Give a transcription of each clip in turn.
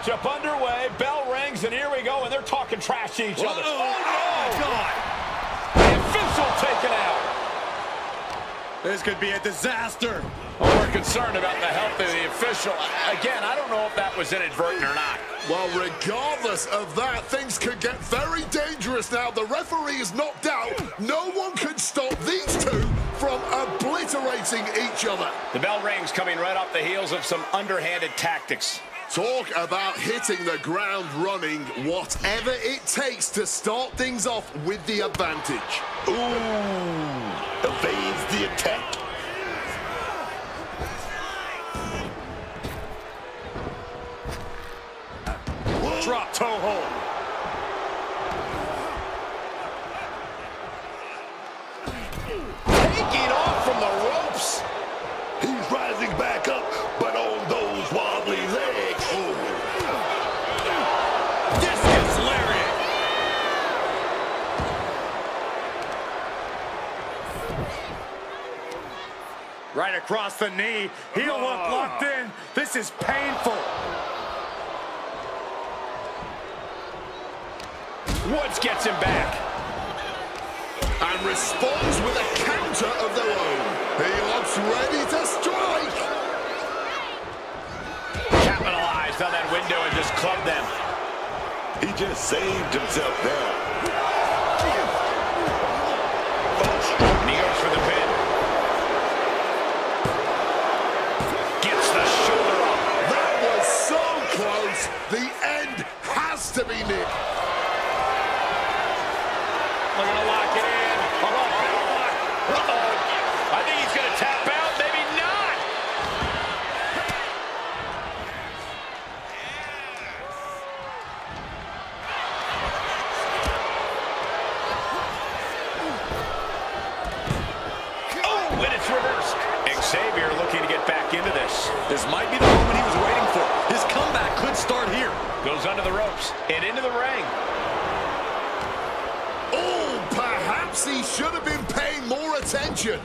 matchup underway. Bell rings, and here we go, and they're talking trash to each other. Oh, God. The official taken out. This could be a disaster. Well, we're concerned about the health of the official. Again, I don't know if that was inadvertent or not. Well, regardless of that, things could get very dangerous now. The referee is knocked out. No one can stop these two from obliterating each other. The bell rings, coming right off the heels of some underhanded tactics. Talk about hitting the ground running. Whatever it takes to start things off with the advantage. Ooh, evades the attack. Drop toe hold. Taking off from the ropes. He's rising back up, but on those wobbly legs. Ooh. Discus lariat. Right across the knee. Heel hook locked in. This is painful. Woods gets him back. And responds with a counter of their own. He looks ready to strike. Capitalized on that window and just clubbed them. He just saved himself there. And he goes for the pin. Gets the shoulder up. That was so close. The end has to be near. They're going to lock it in. Uh-oh. I think he's going to tap out. Maybe not. Oh, and it's reversed. Xavier looking to get back into this. This might be the moment he was waiting for. His comeback could start here. Goes under the ropes and into the ring. Perhaps he should have been paying more attention.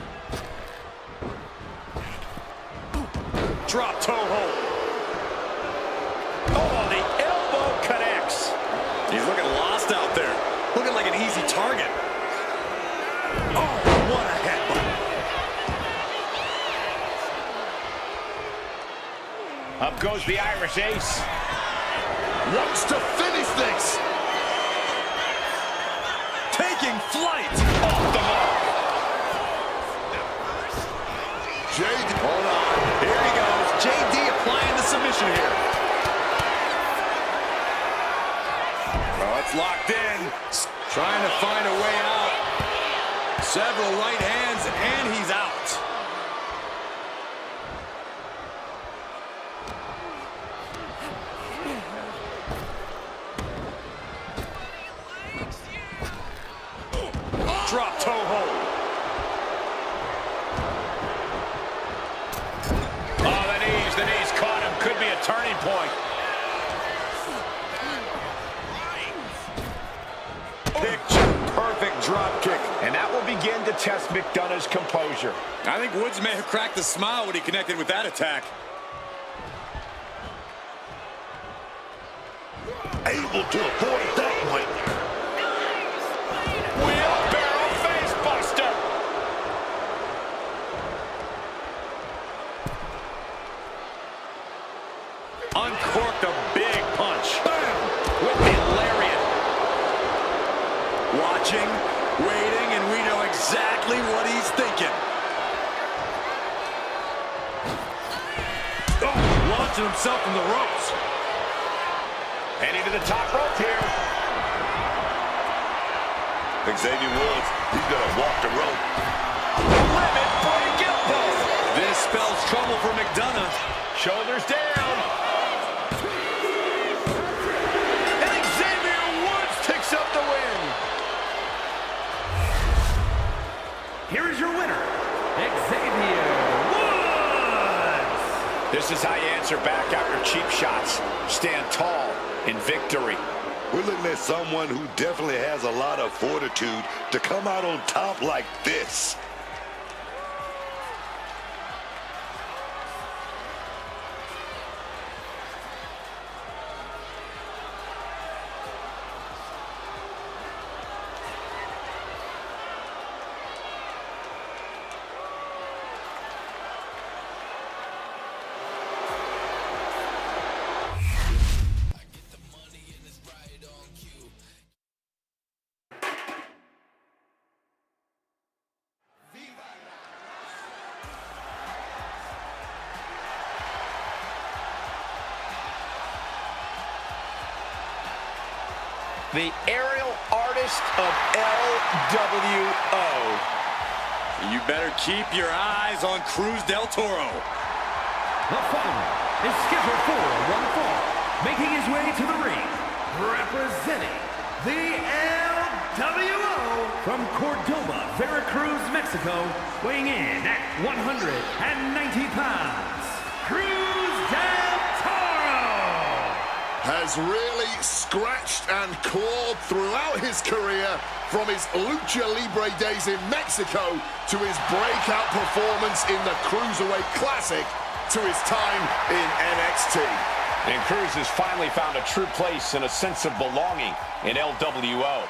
Drop toe hold. Oh, the elbow connects. He's looking lost out there. Looking like an easy target. Oh, what a headbutt. Up goes the Irish Ace. Wants to finish this. Taking flight. Off the mark. Jada. Hold on. Here he goes. JD applying the submission here. Oh, it's locked in. Trying to find a way out. Several right hands, and he's out. Drop toe hold. Oh, the knees caught him. Could be a turning point. Picture perfect drop kick. And that will begin to test McDonagh's composure. I think Woods may have cracked a smile when he connected with that attack. Able to avoid that one. Wheelbarrow face buster. Uncorked a big punch. Bam! With the lariat. Watching, waiting, and we know exactly what he's thinking. Oh, launching himself from the ropes. Heading to the top rope here. Xavier Woods, he's gonna walk the rope. Limit break elbow. This spells trouble for McDonagh. Shoulders down. And Xavier Woods picks up the win. Here is your winner, Xavier Woods. This is how you answer back after cheap shots. Stand tall in victory. We're looking at someone who definitely has a lot of fortitude to come out on top like this. the aerial artist of LWO. You better keep your eyes on Cruz del Toro. The following is scheduled for one fall, making his way to the ring, representing the LWO from Cordoba, Veracruz, Mexico, weighing in at 190 pounds, Cruz del Toro. Has really scratched and clawed throughout his career, from his lucha libre days in Mexico to his breakout performance in the Cruiserweight Classic to his time in NXT. And Cruz has finally found a true place and a sense of belonging in LWO.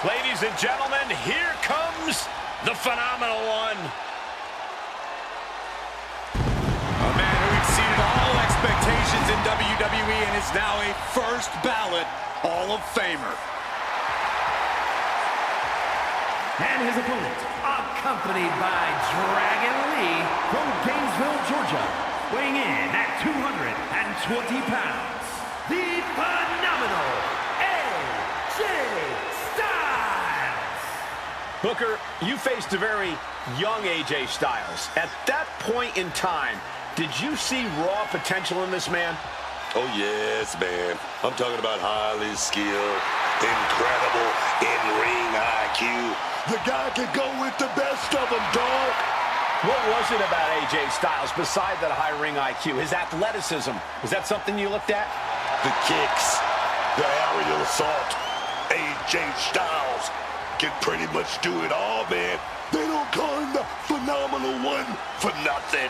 Ladies and gentlemen, here comes the phenomenal one. A man who exceeded all expectations in WWE and is now a first ballot Hall of Famer. And his opponent, accompanied by Dragon Lee from Gainesville, Georgia, weighing in at 220 pounds, the phenomenal AJ Booker, you faced a very young AJ Styles. At that point in time, did you see raw potential in this man? Oh, yes, man. I'm talking about highly skilled, incredible in-ring IQ. The guy could go with the best of them, dog. What was it about AJ Styles besides that high ring IQ? His athleticism, is that something you looked at? The kicks, the aerial assault. AJ Styles can pretty much do it all, man. They don't call him the phenomenal one for nothing.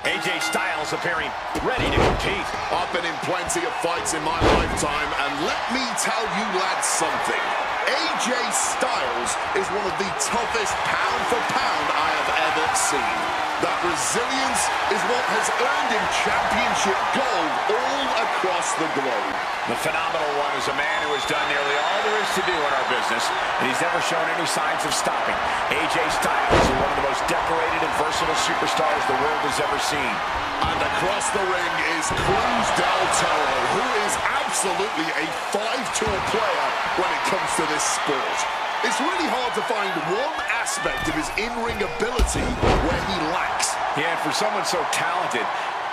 AJ Styles appearing ready to compete. I've been in plenty of fights in my lifetime, and let me tell you lads something. AJ Styles is one of the toughest pound-for-pound I have ever seen. That resilience is what has earned him championship gold all across the globe. The phenomenal one is a man who has done nearly all there is to do in our business, and he's never shown any signs of stopping. AJ Styles is one of the most decorated and versatile superstars the world has ever seen. And across the ring is Cruz del Toro, who is absolutely a five-tool player when it comes to this sport. It's really hard to find one aspect of his in-ring ability where he lacks. Yeah, and for someone so talented,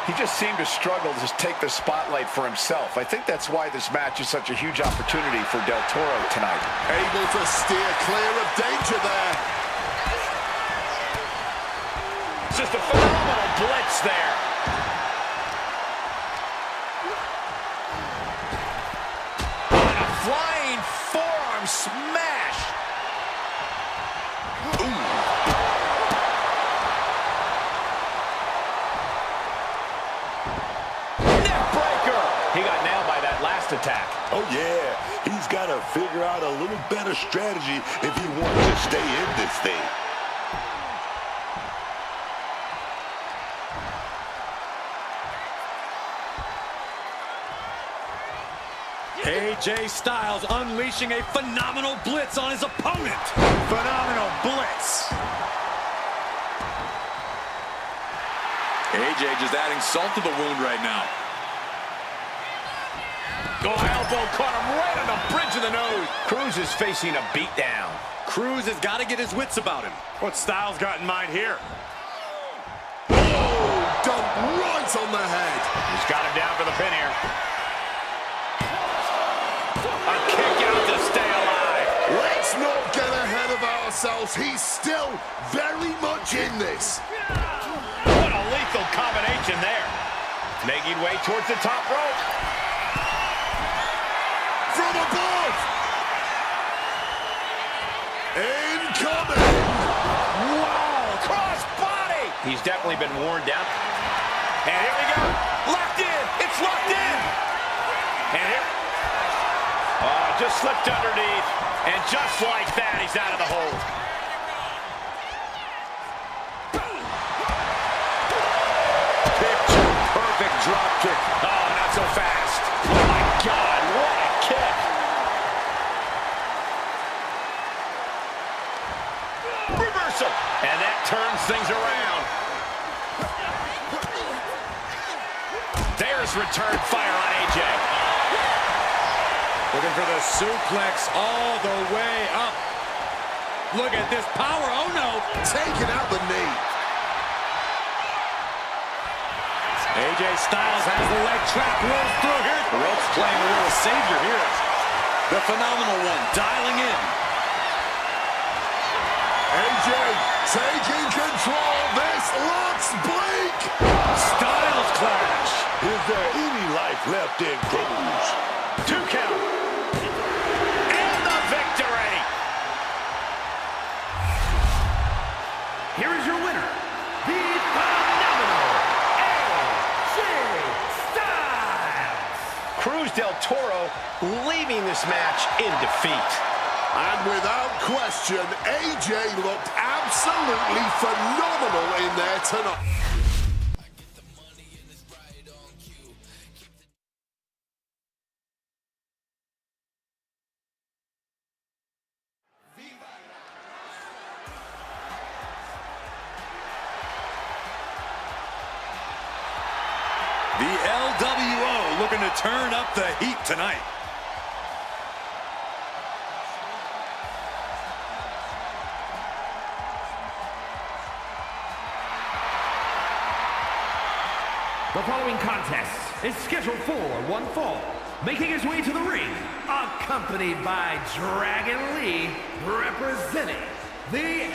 he just seemed to struggle to just take the spotlight for himself. I think that's why this match is such a huge opportunity for Del Toro tonight. Able to steer clear of danger there. Just a phenomenal blitz there. And a flying forearm smash. Ooh. He got nailed by that last attack. Oh, yeah. He's got to figure out a little better strategy if he wants to stay in this thing. AJ Styles unleashing a phenomenal blitz on his opponent. Phenomenal blitz. AJ just adding salt to the wound right now. Oh, elbow caught him right on the bridge of the nose. Cruz is facing a beatdown. Cruz has got to get his wits about him. What's Styles got in mind here? Oh, dumped right on the head. He's got him down for the pin here. A kick out to stay alive. Let's not get ahead of ourselves. He's still very much in this. What a lethal combination there. Making way towards the top rope. From above. Incoming. Wow, cross body. He's definitely been worn down. And here we go. Locked in. It's locked in. And here. Just slipped underneath. And just like that, he's out of the hold. Picture perfect drop kick. Oh, not so fast. Oh, my God. What a kick. Reversal. And that turns things around. There's return fire on AJ. Looking for the suplex all the way up. Look at this power. Oh, no. Taking out the knee. AJ Styles has the leg trap. Rolls through here. The rope's playing a little Xavier here. The phenomenal one dialing in. AJ taking control. This looks bleak. Styles clash. Is there any life left in Cruz? 2 count. And the victory. Here is your winner, the phenomenal AJ Styles. Cruz del Toro leaving this match in defeat. And without question, AJ looked absolutely phenomenal in there tonight. The LWO looking to turn up the heat tonight. The following contest is scheduled for one fall. Making his way to the ring, accompanied by Dragon Lee, representing the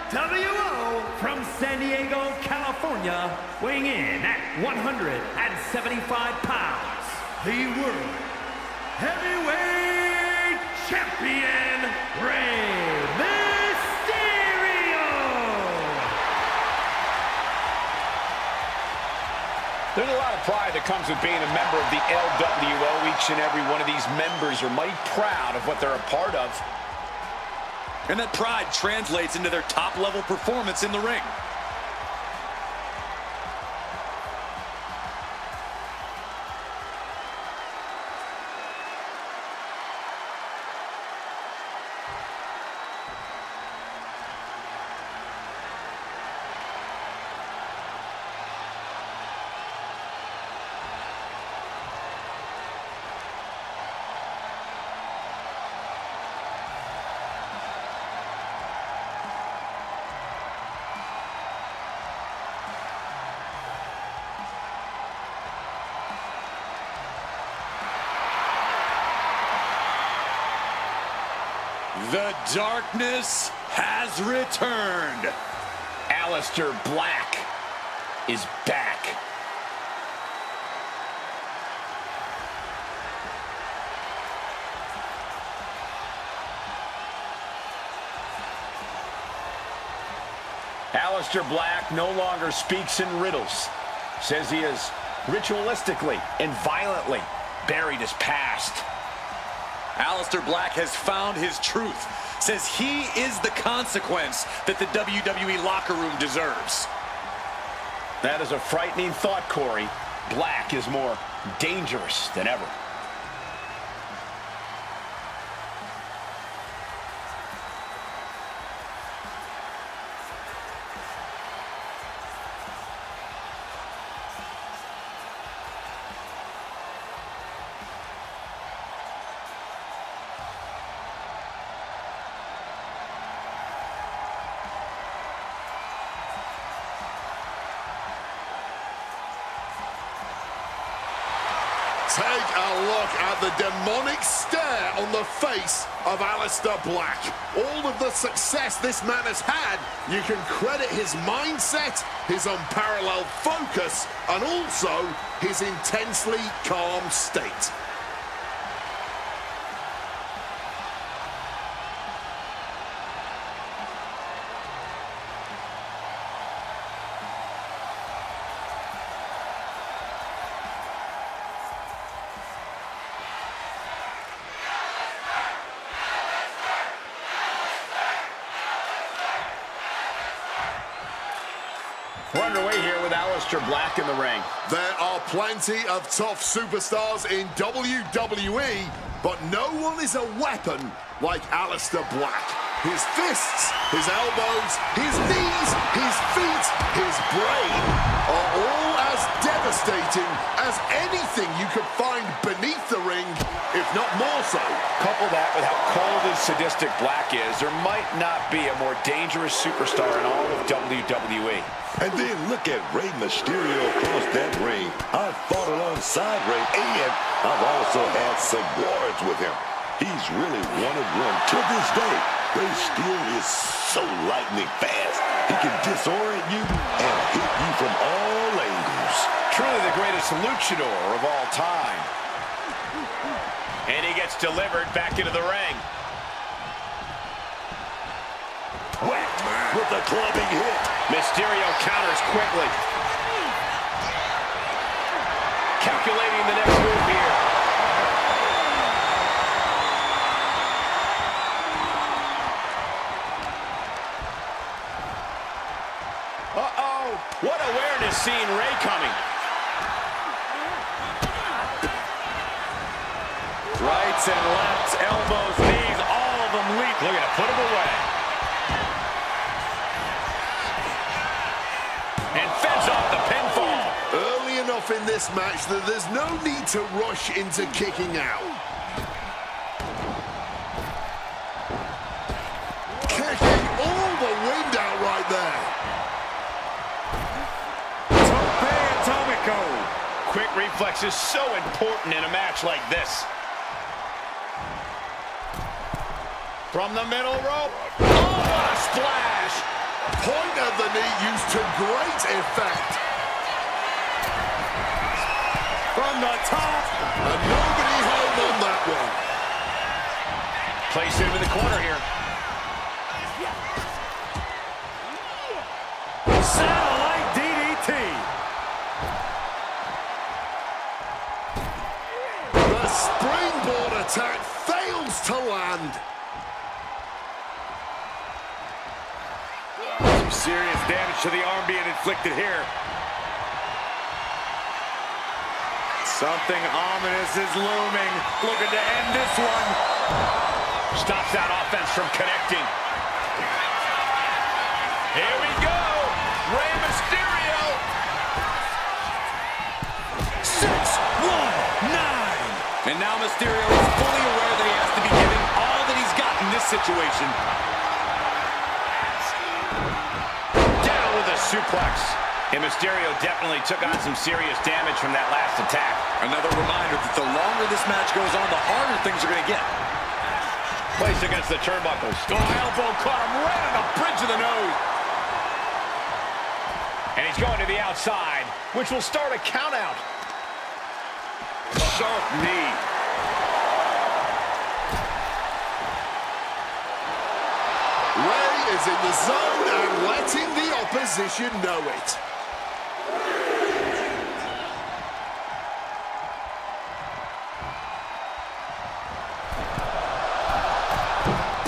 LWO from San Diego, California, weighing in at 175 pounds, the World Heavyweight Champion, Mysterio! There's a lot of pride that comes with being a member of the LWO. Each and every one of these members are mighty proud of what they're a part of. And that pride translates into their top-level performance in the ring. The darkness has returned. Aleister Black is back. Aleister Black no longer speaks in riddles. Says he is ritualistically and violently buried his past. Aleister Black has found his truth. Says he is the consequence that the WWE locker room deserves. That is a frightening thought, Corey. Black is more dangerous than ever. Take a look at the demonic stare on the face of Aleister Black. All of the success this man has had, you can credit his mindset, his unparalleled focus, and also his intensely calm state. We're underway here with Aleister Black in the ring. There are plenty of tough superstars in WWE, but no one is a weapon like Aleister Black. His fists, his elbows, his knees, his feet, his brain are all as devastating as anything you could find beneath the ring, if not more so. Couple that with how cold and sadistic Black is, there might not be a more dangerous superstar in all of WWE. And then look at Rey Mysterio across that ring. I've fought alongside Rey, and I've also had some wars with him. He's really one of one. To this day, Rey still is so lightning fast. He can disorient you and hit you from all angles. Truly the greatest luchador of all time. And he gets delivered back into the ring. Whacked with a clubbing hit. Mysterio counters quickly. Calculating the next move here. Uh-oh. What awareness seeing Rey coming. Rights and lefts, elbows, knees, all of them leap. Look at it, put him away. And fends off the pinfall. Early enough in this match that there's no need to rush into kicking out. Kicking all the wind out right there. Atomico. Quick reflex is so important in a match like this. From the middle rope. Oh, what a splash! Point of the knee used to great effect. From the top. And nobody home on that one. Place him in the corner here. Satellite DDT. The springboard attack fails to land. Some serious damage to the arm being inflicted here. Something ominous is looming. Looking to end this one. Stops that offense from connecting. Here we go. Rey Mysterio. 6-1-9. And now Mysterio is fully aware that he has to be giving all that he's got in this situation. Down with a suplex. And Mysterio definitely took on some serious damage from that last attack. Another reminder that the longer this match goes on, the harder things are going to get. Placed against the turnbuckles. Oh, elbow caught him right on the bridge of the nose. And he's going to the outside, which will start a count out. Sharp knee. Rey is in the zone and letting the opposition know it.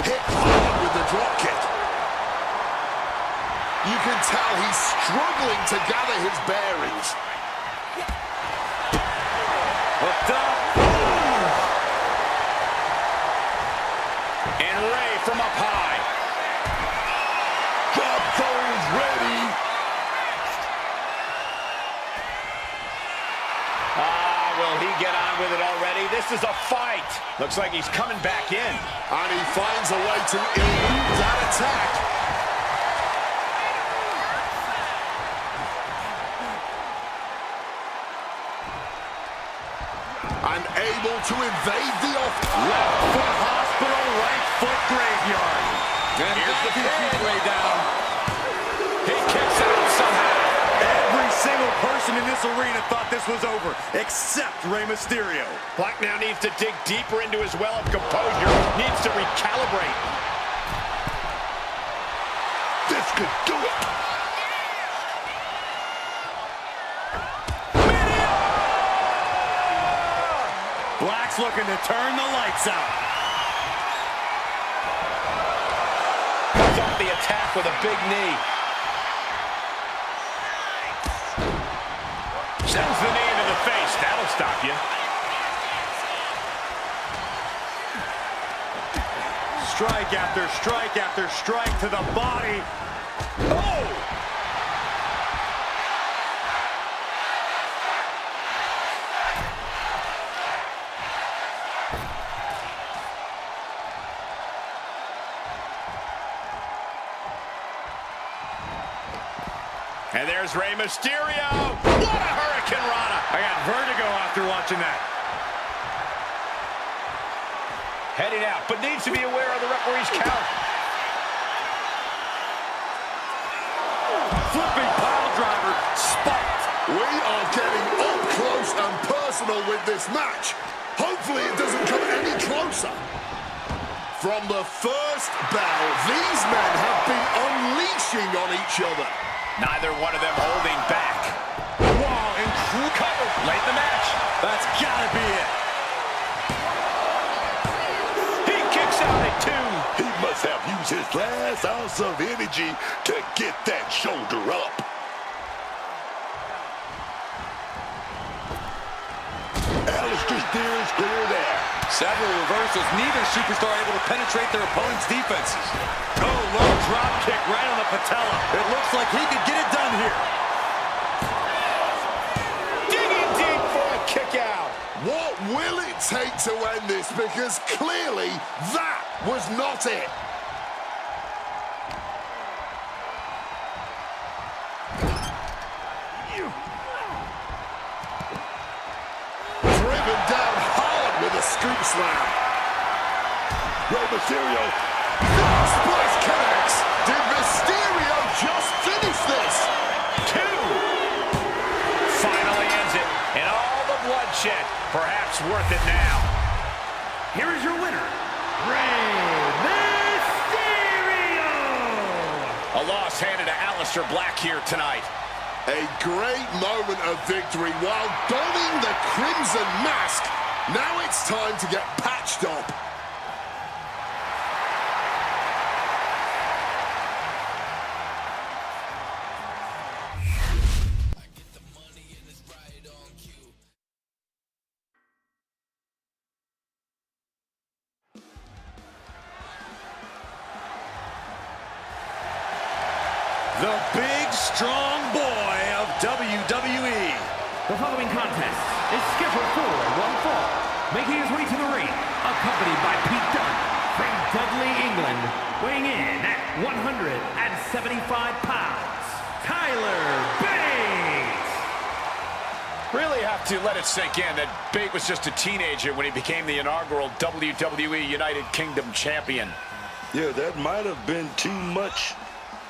Hit hard with the drop kick. You can tell he's struggling to gather his bearings. Hooked up. And Rey from up high. Drop those ready. Will he get on with it already? This is a fight. Looks like he's coming back in. And he finds a way to elude that attack. And able to evade the Left foot hospital, right foot graveyard. And here's the pin. Way down. He kicks out somehow. Every single person in this arena thought this was over, except Rey Mysterio. Black now needs to dig deeper into his well of composure. Needs to recalibrate. This could do it. Black's looking to turn the lights out. Cuts off the attack with a big knee. Sends the knee into the face. That'll stop you. Strike after strike after strike to the body. Oh! And there's Rey Mysterio. What a Hurricane Rana. I got vertigo after watching that. Heading out, but needs to be aware of the referee's count. Flipping pile driver, spiked. We are getting up close and personal with this match. Hopefully it doesn't come any closer. From the first bell, these men have been unleashing on each other. Neither one of them holding back. Wow, and Cover late in the match. that's gotta be it. He kicks out at 2. He must have used his last ounce of energy to get that shoulder up. Aleister steers clear there. Several reversals, neither superstar able to penetrate their opponent's defenses. Oh, low drop kick right on the patella. It looks like he could get it done here. Digging deep for a kick out. What will it take to end this? Because clearly that was not it. Driven down hard with a scoop slam. Rey Mysterio. Splash connects. Did Mysterio just finish this? 2. Finally ends it. And all the bloodshed, perhaps worth it now. Here is your winner, Rey Mysterio! A loss handed to Aleister Black here tonight. A great moment of victory while donning the crimson mask. Now it's time to get patched up. The big, strong boy of WWE. The following contest is scheduled for one fall. Making his way to the ring, accompanied by Pete Dunne from Dudley, England, weighing in at 175 pounds, Tyler Bate. Really have to let it sink in that Bate was just a teenager when he became the inaugural WWE United Kingdom champion. Yeah, that might have been too much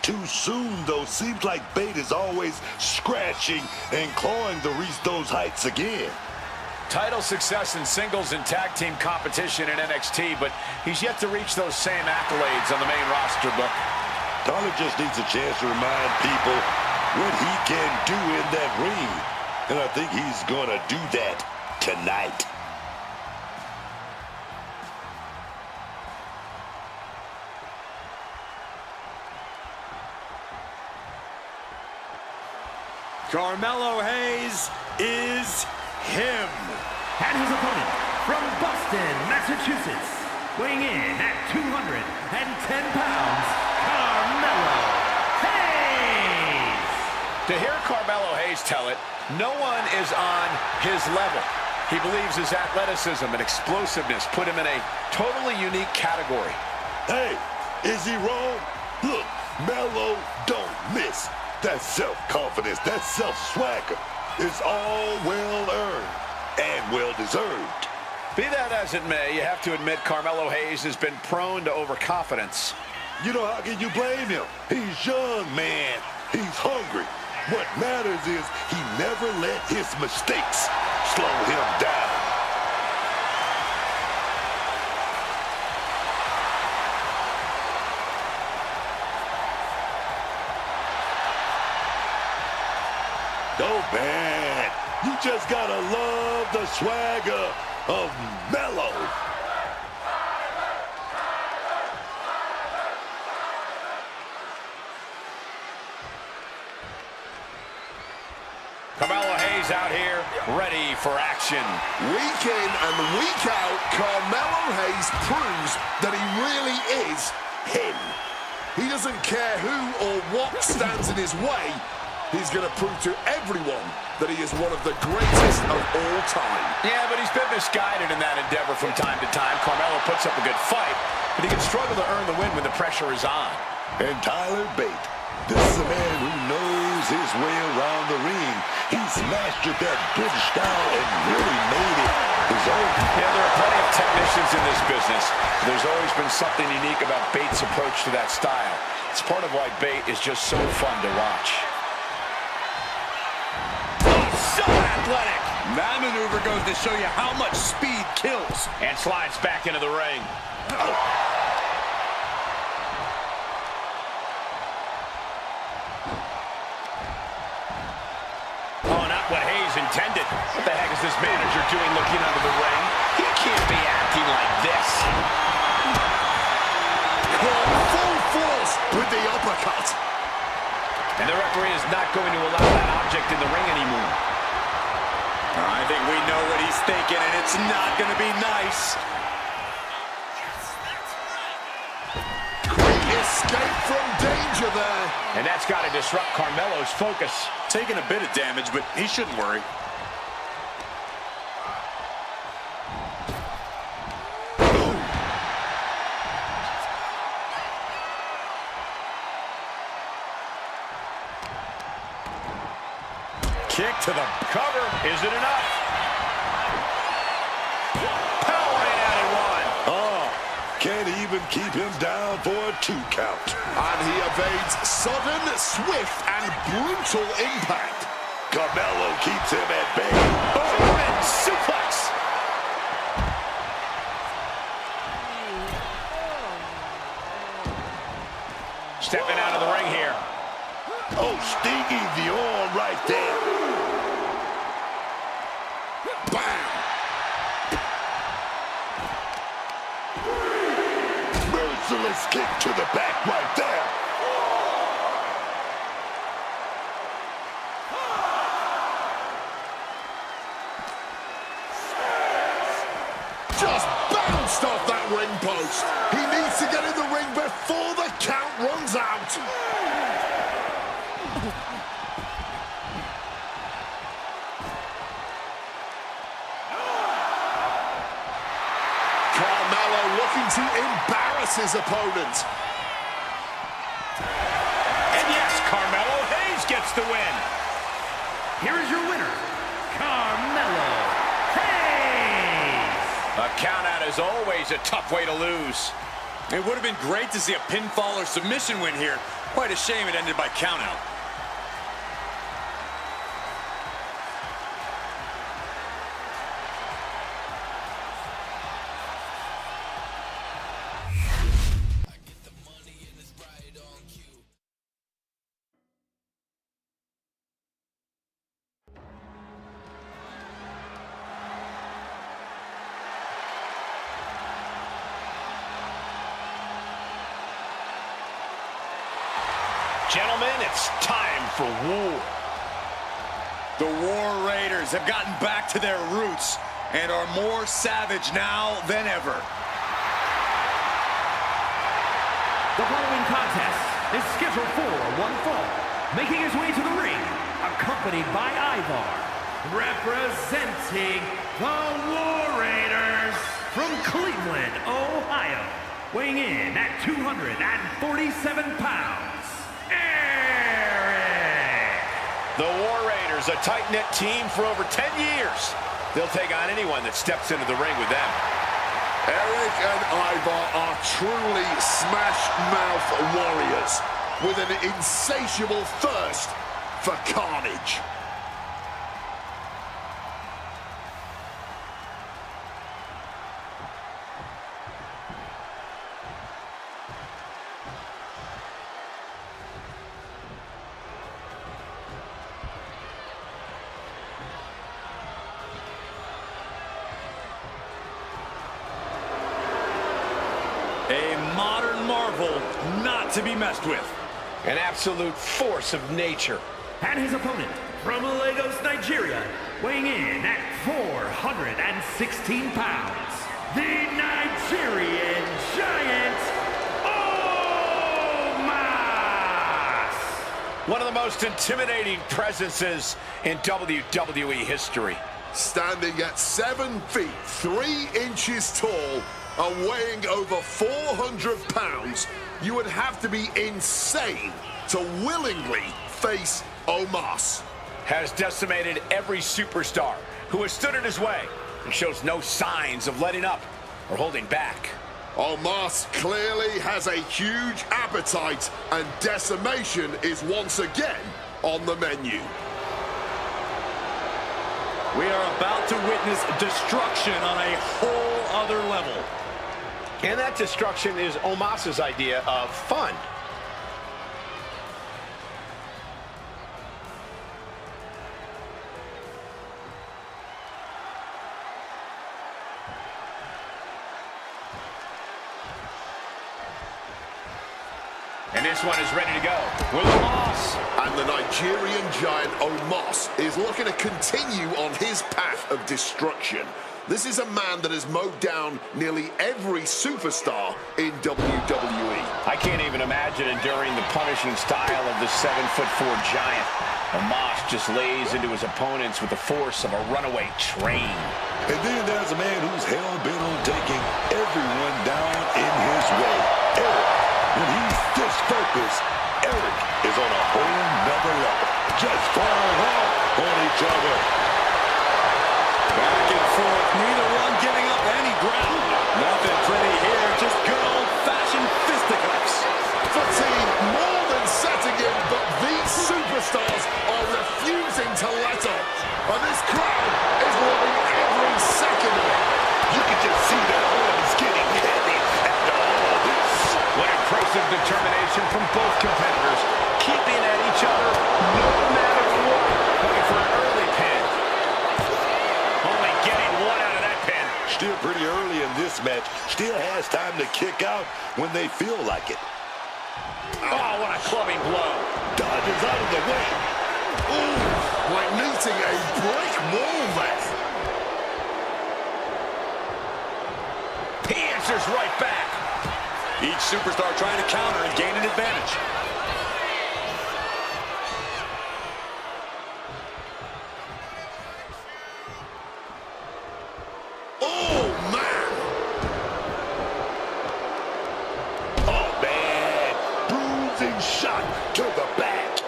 too soon, though. Seems like Bate is always scratching and clawing to reach those heights again. Title success in singles and tag team competition in NXT, but he's yet to reach those same accolades on the main roster book. Tyler just needs a chance to remind people what he can do in that ring. And I think he's going to do that tonight. Carmelo Hayes is him. And his opponent from Boston, Massachusetts, weighing in at 210 pounds, Carmelo Hayes. To hear Carmelo Hayes tell it, no one is on his level. He believes his athleticism and explosiveness put him in a totally unique category. Hey, is he wrong? Look, Melo don't miss. That self-confidence, that self-swagger is all well-earned and well-deserved. Be that as it may, you have to admit Carmelo Hayes has been prone to overconfidence. You know, how can you blame him? He's young, man. He's hungry. What matters is he never let his mistakes slow him down. Oh, man, you just gotta love the swagger of Melo. Carmelo Hayes out here ready for action. Week in and week out, Carmelo Hayes proves that he really is him. He doesn't care who or what stands in his way. He's going to prove to everyone that he is one of the greatest of all time. Yeah, but he's been misguided in that endeavor from time to time. Carmelo puts up a good fight, but he can struggle to earn the win when the pressure is on. And Tyler Bate, this is a man who knows his way around the ring. He's mastered that British style and really made it his own. Yeah, there are plenty of technicians in this business. There's always been something unique about Bate's approach to that style. It's part of why Bate is just so fun to watch. So athletic. That maneuver goes to show you how much speed kills. And slides back into the ring. Oh, not what Hayes intended. What the heck is this manager doing looking under the ring? He can't be acting like this. Full force with the uppercut. And the referee is not going to allow that object in the ring anymore. I think we know what he's thinking, and it's not going to be nice. Quick escape from danger there. And that's got to disrupt Carmelo's focus. Taking a bit of damage, but he shouldn't worry. Kick to the cover. Is it enough? Powering out at one. Oh, can't even keep him down for a 2 count. And he evades sudden, swift, and brutal impact. Carmelo keeps him at bay. Overman suplex. Stepping out of the ring here. Oh, stinging the arm right there. Bam! Merciless kick to the back right there. Just bounced off that ring post. He needs to get in the ring before the count runs out. Carmelo looking to embarrass his opponent. And yes, Carmelo Hayes gets the win. Here is your winner, Carmelo Hayes. A countout is always a tough way to lose. It would have been great to see a pinfall or submission win here. Quite a shame it ended by countout. Gentlemen, it's time for war. The War Raiders have gotten back to their roots and are more savage now than ever. The following contest is scheduled for one fall. Making his way to the ring, accompanied by Ivar, representing the War Raiders from Cleveland, Ohio, weighing in at 247 pounds. The War Raiders, a tight-knit team for over 10 years. They'll take on anyone that steps into the ring with them. Eric and Ivar are truly smash-mouth warriors with an insatiable thirst for carnage. A modern marvel not to be messed with. An absolute force of nature. And his opponent from Lagos, Nigeria, weighing in at 416 pounds, the Nigerian Giant, Omos! One of the most intimidating presences in WWE history. Standing at 7 feet, 3 inches tall, and weighing over 400 pounds, you would have to be insane to willingly face Omos. Has decimated every superstar who has stood in his way and shows no signs of letting up or holding back. Omos clearly has a huge appetite, and decimation is once again on the menu. We are about to witness destruction on a whole other level. And that destruction is Omos's idea of fun. And this one is ready to go with Omos. And the Nigerian Giant Omos is looking to continue on his path of destruction. This is a man that has mowed down nearly every superstar in WWE. I can't even imagine enduring the punishing style of the 7'4" giant. Omos just lays into his opponents with the force of a runaway train. And then there's a man who's hell-bent on taking everyone down in his way. Eric, when he's this focused, Eric is on a whole nother level. Just falling off on each other. Back and forth, neither one giving up any ground. Nothing pretty here, just good old-fashioned fisticuffs. Fatigue more than setting in, but these superstars are refusing to let up. And this crowd is loving every second of it. You can just see that Owens getting heavy after all this. What impressive determination from both competitors, keeping at each other no matter what. Going for an early pin. Only getting one out of that pin. Still pretty early in this match. Still has time to kick out when they feel like it. Oh, what a clubbing blow. Dodges out of the way. Ooh, like meeting a brick wall there. He answers right back. Each superstar trying to counter and gain an advantage. Oh, man. Oh, man. Bruising shot to the back.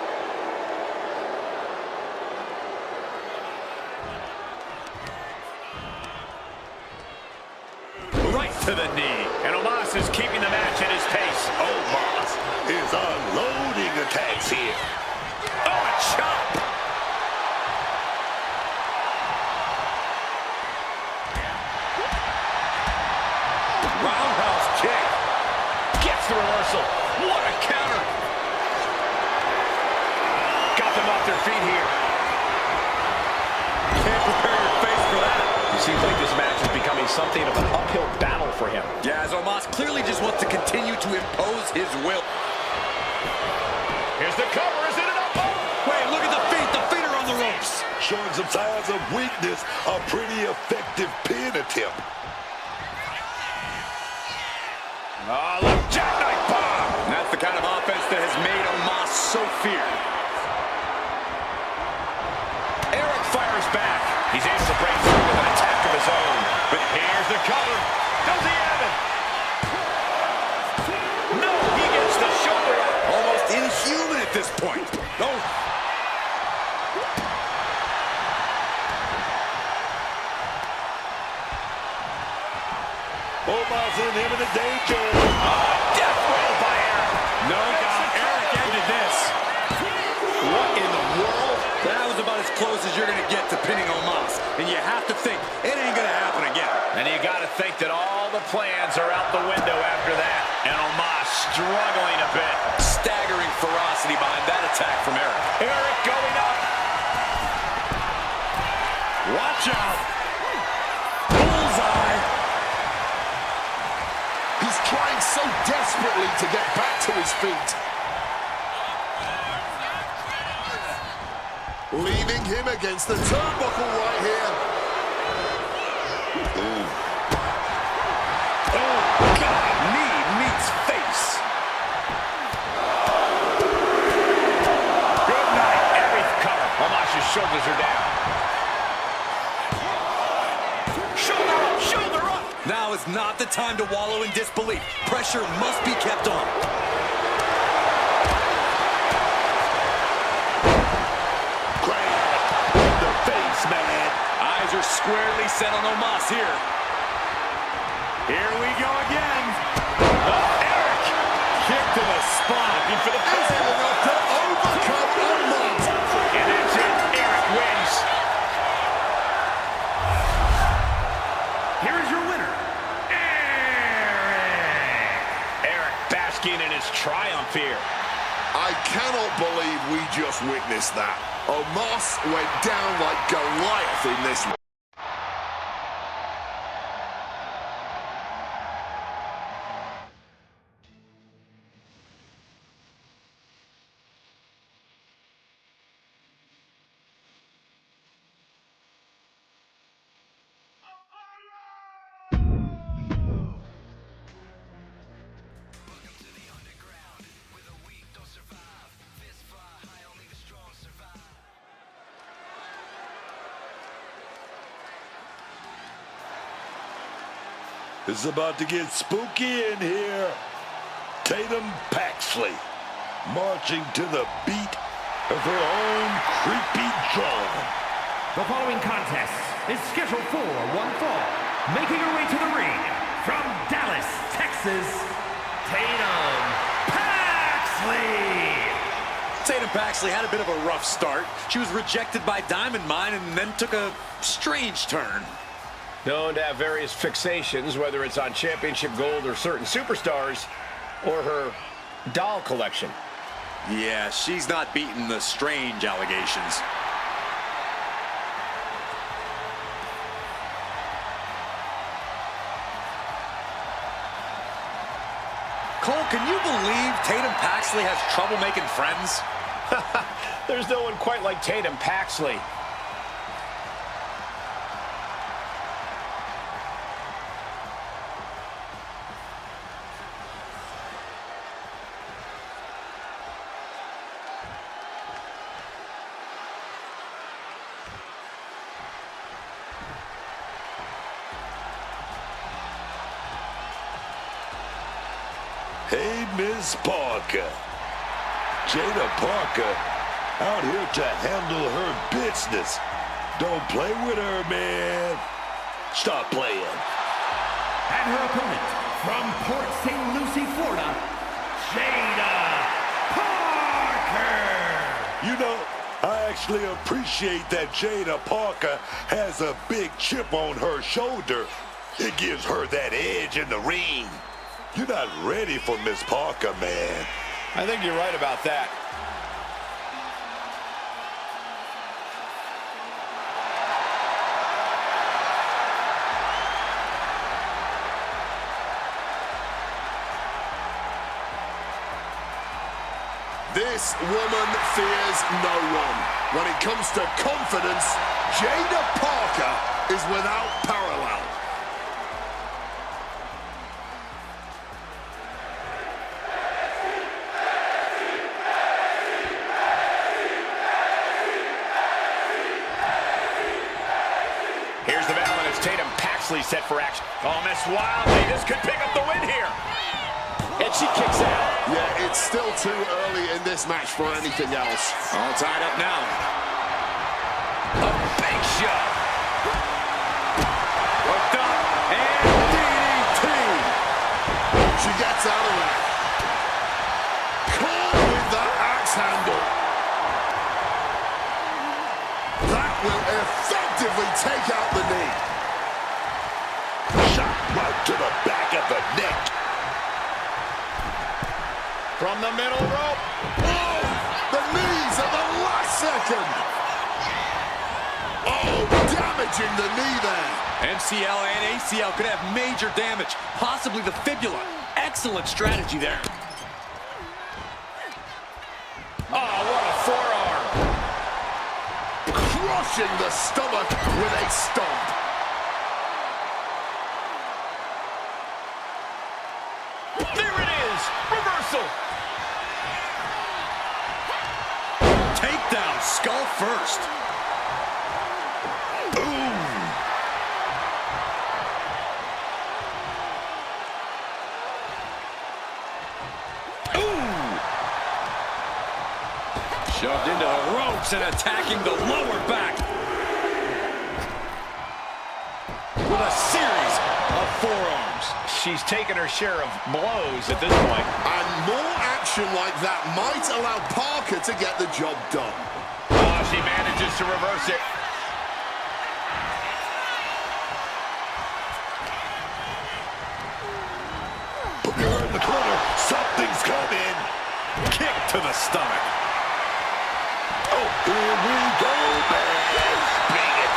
Right to the knee. And Omos is keeping the match at his pace. Omos is unloading attacks here. Oh, a chop. Roundhouse kick. Gets the reversal. What a counter. Got them off their feet here. Can't prepare your face for that. It seems like this match is becoming something of an uphill battle for him. Yeah, as Omos clearly just wants to continue to impose his will. Here's the cover. Is it enough? Oh! Wait, look at the feet. The feet are on the ropes. Showing some signs of weakness. A pretty effective pin attempt. Oh, look, jackknife bomb. And that's the kind of offense that has made Omos so feared. Eric fires back. He's able to break through with an attack of his own. But here's the cover. Does he have it? No, he gets the shoulder up. Almost inhuman at this point. No. Omos in imminent danger. Death roll by Eric. No doubt, Eric ended this. What in the world? That was about as close as you're going to get to pinning Omos. And you have to think, it ain't going to happen again. And you got to think that all the plans are out the window after that. And Omos struggling a bit. Staggering ferocity behind that attack from Eric. Eric going up. Watch out. Bullseye. He's trying so desperately to get back to his feet. leaving him against the turnbuckle right here. Oh, God. Knee meets face. Good night. Every cover. Omos's shoulders are down. Shoulder up, shoulder up. Now is not the time to wallow in disbelief. Pressure must be kept on. Eyes are squarely set on Omos here. Here we go again. Eric. Kick to the spine. Looking for the Is able to overcome Omos. And that's it. Eric wins. Here is your winner, Eric. Eric basking in his triumph here. I cannot believe we just witnessed that. Omos went down like Goliath in this one. It's about to get spooky in here. Tatum Paxley marching to the beat of her own creepy drum. The following contest is scheduled for one fall. Making her way to the ring from Dallas, Texas, Tatum Paxley. Tatum Paxley had a bit of a rough start. She was rejected by Diamond Mine and then took a strange turn. Known to have various fixations, whether it's on championship gold or certain superstars, or her doll collection. Yeah, she's not beating the strange allegations. Cole, can you believe Tatum Paxley has trouble making friends? There's no one quite like Tatum Paxley. Hey, Miss Parker. Jada Parker out here to handle her business. Don't play with her, man. Stop playing. And her opponent from Port St. Lucie, Florida, Jada Parker. You know, I actually appreciate that Jada Parker has a big chip on her shoulder. It gives her that edge in the ring. You're not ready for Miss Parker, man. I think you're right about that. This woman fears no one. When it comes to confidence, Jada Parker is without parallel. Here's the bell, and it's Tatum Paxley set for action. Almost wildly. This could pick up the win here. And she kicks out. Yeah, it's still too early in this match for anything else. All tied up now. A big shot. Hooked up, and DDT. She gets out of there. Caught with the axe handle. That will effectively take out the knee. Shot right to the back of the neck. From the middle rope. Oh, the knees at the last second. Oh, damaging the knee there. MCL and ACL could have major damage, possibly the fibula. Excellent strategy there. Oh, what a forearm. crushing the stomach with a stomp. There it is! Reversal! Takedown, skull first. Shoved into the ropes and attacking the lower back with a series of forearms. She's taken her share of blows at this point. And more action like that might allow Parker to get the job done. Oh, she manages to reverse it. Booker in the corner. Something's coming. Kick to the stomach. Oh, here we go, man. Bring it.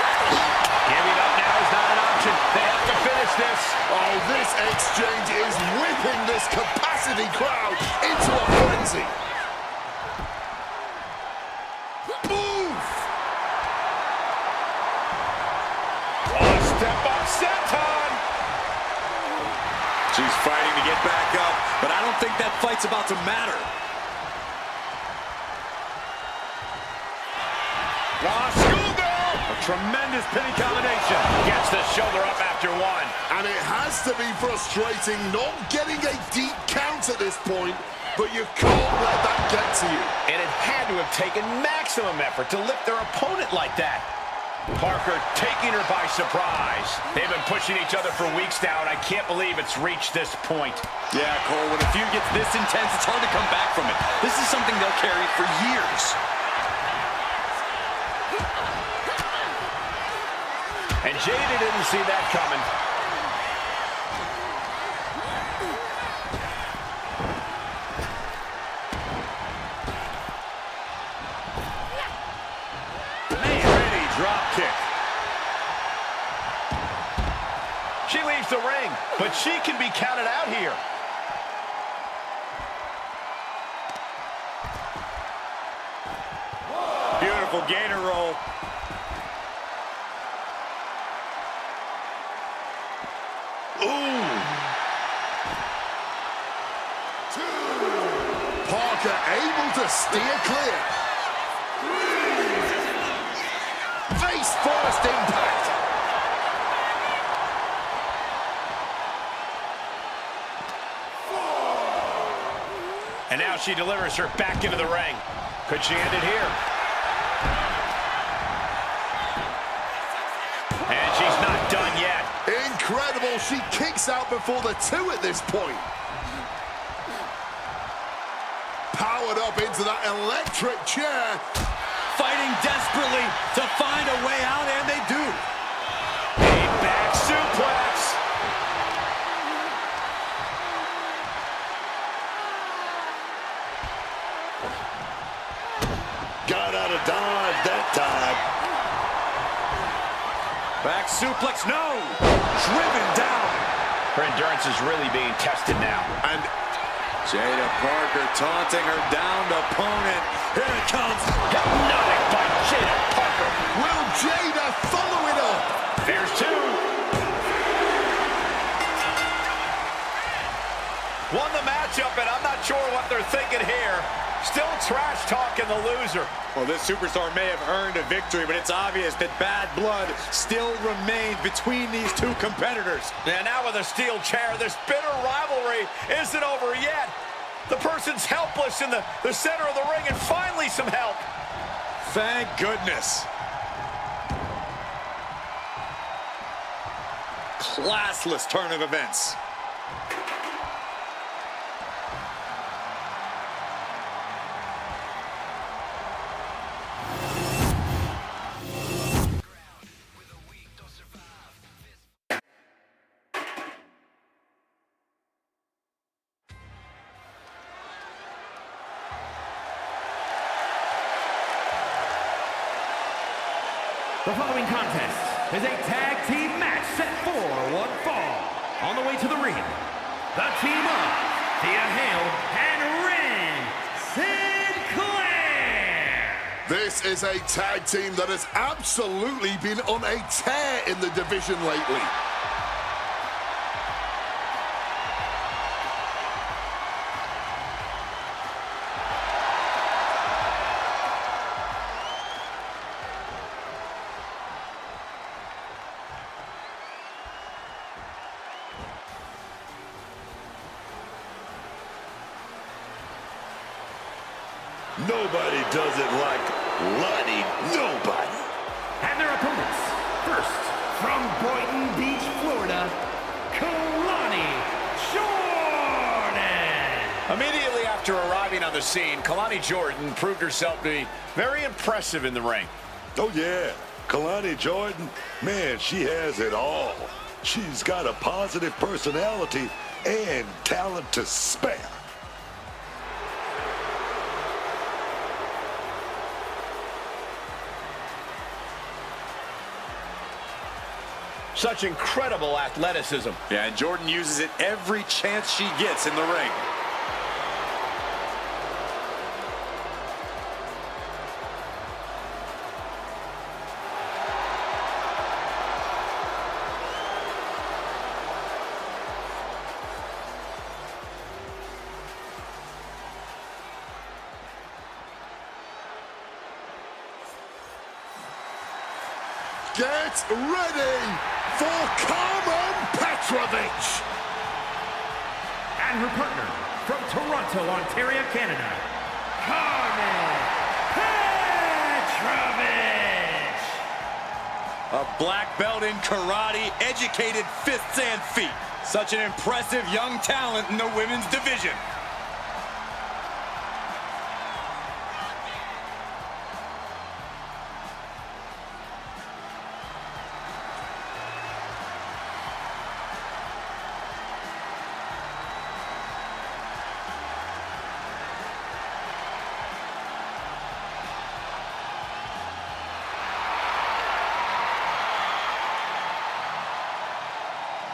Giving up now is not an option. They have to finish this. Oh, this exchange is whipping this capacity crowd into a frenzy. Move! Oh, step up, senton. She's fighting to get back up, but I don't think that fight's about to matter. Oh, schoolgirl. A tremendous pinning combination. Gets the shoulder up after one. And it has to be frustrating not getting a deep count at this point, but you can't let that get to you. And it had to have taken maximum effort to lift their opponent like that. Parker taking her by surprise. They've been pushing each other for weeks now, and I can't believe it's reached this point. Yeah, Cole, when a feud gets this intense, it's hard to come back from it. This is something they'll carry for years. And Jada didn't see that coming. Pretty drop kick. She leaves the ring, but she can be counted out here. Beautiful gainer roll. Parker able to steer clear. Face first impact. And now she delivers her back into the ring. Could she end it here? And she's not done yet. Incredible, she kicks out before the two at this point. Powered up into that electric chair. Fighting desperately to find a way out, and they do. A back suplex. Got out of dodge that time. Back suplex, no! Driven down. Her endurance is really being tested now. And Jada Parker taunting her downed opponent. Here it comes. Hypnotic by Jada Parker. will Jada follow it up? There's two. Won the matchup, and I'm not sure what they're thinking here. Still trash talking the loser. Well, this superstar may have earned a victory, but it's obvious that bad blood still remains between these two competitors. And now with a steel chair, this bitter rivalry isn't over yet. The person's helpless in the center of the ring, and finally some help. Thank goodness. Classless turn of events. The following contest is a tag team match set for one fall. On the way to the ring, the team of Thea Hale and Ren Sinclair. This This is a tag team that has absolutely been on a tear in the division lately. Nobody does it like Lonnie Nobody. And their opponents, first, from Boynton Beach, Florida, Kalani Jordan. Immediately after arriving on the scene, Kalani Jordan proved herself to be very impressive in the ring. Oh, yeah. Kalani Jordan, man, she has it all. She's got a positive personality and talent to spare. Such incredible athleticism. Yeah, and Jordan uses it every chance she gets in the ring. Get ready for Carmen Petrovich. And her partner, from Toronto, Ontario, Canada, Carmen Petrovich. A black belt in karate, educated fists and feet. Such an impressive young talent in the women's division.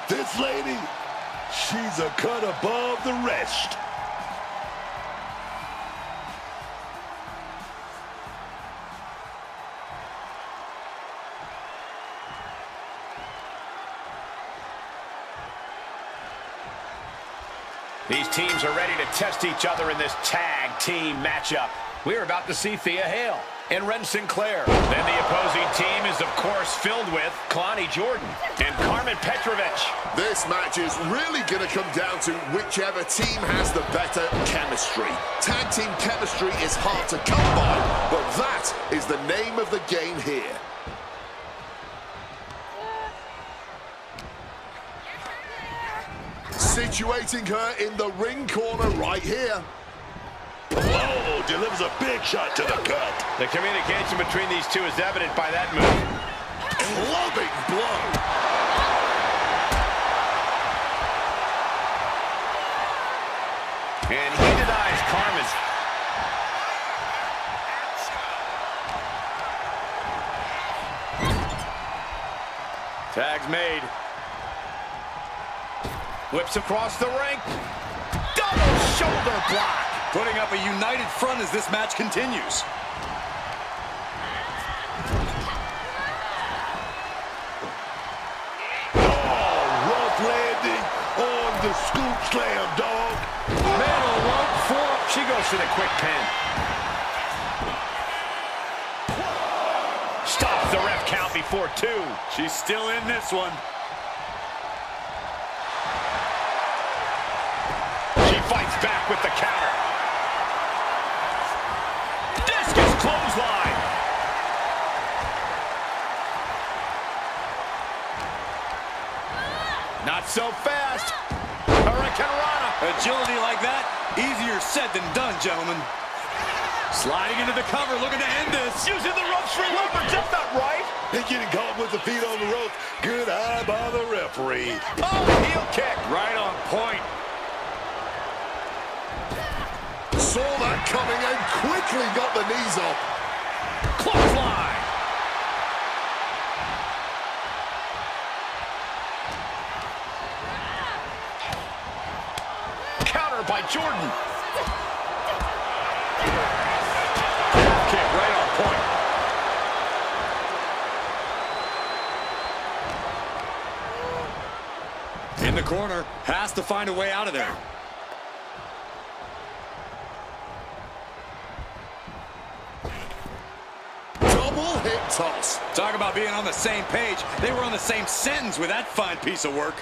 This lady, she's a cut above the rest. These teams are ready to test each other in this tag team matchup. We're about to see Thea Hale and Ren Sinclair. Then the opposing team is, of course, filled with Kalani Jordan and Carmen Petrovich. This match is really going to come down to whichever team has the better chemistry. Tag team chemistry is hard to come by, but that is the name of the game here. Situating her in the ring corner right here. Oh, delivers a big shot to the gut. The communication between these two is evident by that move. Clubbing blow. And he denies Carmen. Tag's made. Whips across the ring. Double shoulder block. Putting up a united front as this match continues. Oh, rough landing on the scoop slam, dog. Middle rope four. She goes for the quick pin. Stops the ref count before two. She's still in this one. She fights back with the counter. Discus clothesline. Not so fast. Hurricane Rana. Agility like that, easier said than done, gentlemen. Sliding into the cover, looking to end this. Using the ropes for leverage. That's not right. And getting caught with the feet on the rope. Good eye by the referee. Oh, heel kick. Right on point. Saw that coming and quickly got the knees up. Clothesline. Counter by Jordan. Kick right on point. In the corner, has to find a way out of there. Double hip toss. Talk about being on the same page. They were on the same sentence with that fine piece of work.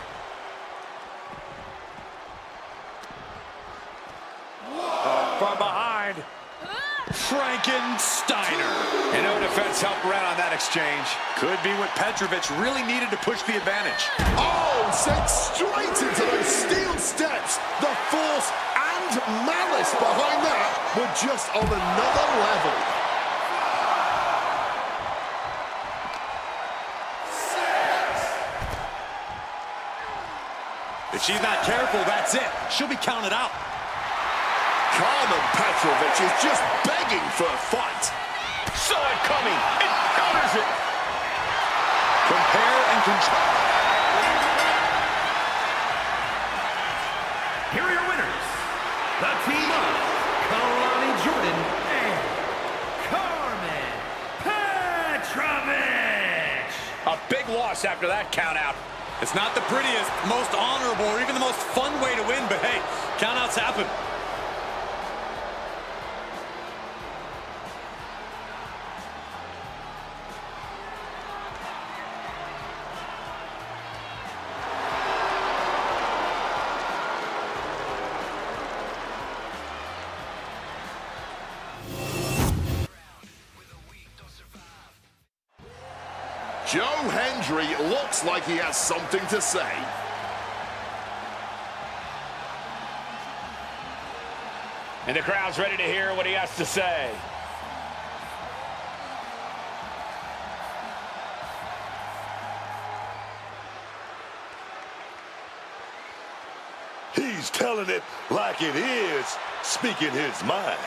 From behind, Frankensteiner. And no defense helped around on that exchange. Could be what Petrovic really needed to push the advantage. Oh, sent straight into those steel steps. The force and malice behind that were just on another level. If she's not careful, that's it. She'll be counted out. Carmen Petrovic is just begging for a fight. Saw it coming. It counters it. Compare and control. Here are your winners, the team of Kalani Jordan and Carmen Petrovic. A big loss after that count out. It's not the prettiest, most honorable, or even the most fun way to win, but hey, countouts happen. Joe Hendry looks like he has something to say. And the crowd's ready to hear what he has to say. He's telling it like it is, speaking his mind.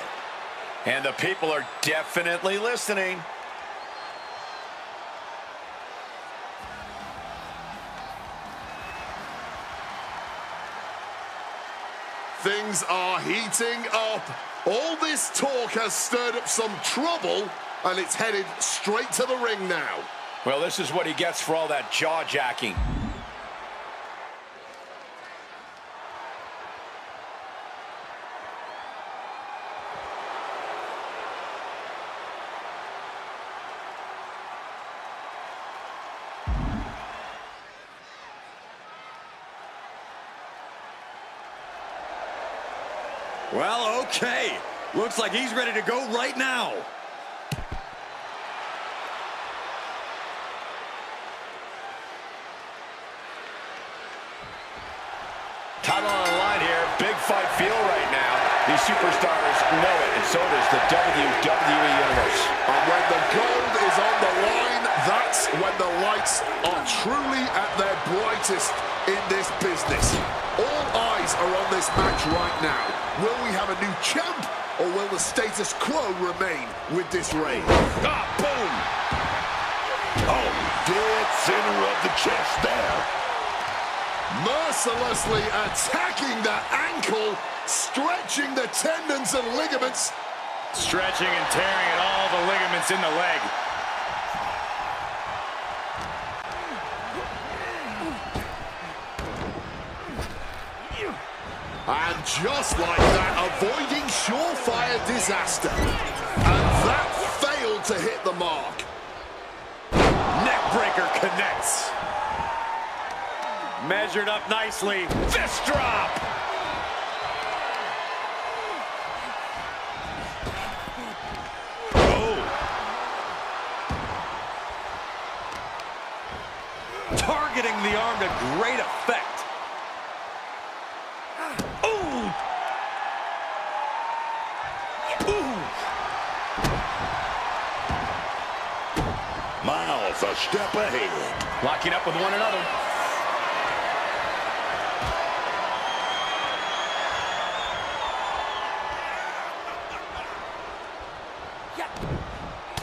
And the people are definitely listening. Things are heating up. All this talk has stirred up some trouble, and it's headed straight to the ring now. Well, this is what he gets for all that jaw-jacking. Well, okay. Looks like he's ready to go right now. Title on the line here. Big fight feel right now. These superstars know it, and so does the WWE Universe. And when the gold is on the line, that's when the lights are truly at their brightest in this business. All eyes are on this match right now. Will we have a new champ, or will the status quo remain with this reign? Ah, boom! Oh, dead center of the chest there. Mercilessly attacking the ankle, stretching the tendons and ligaments. Stretching and tearing at all the ligaments in the leg. And just like that, avoiding surefire disaster. And that failed to hit the mark. Neckbreaker connects. Measured up nicely. Fist drop! Oh, Targeting the arm to great effect. Miles a step ahead. Locking up with one another.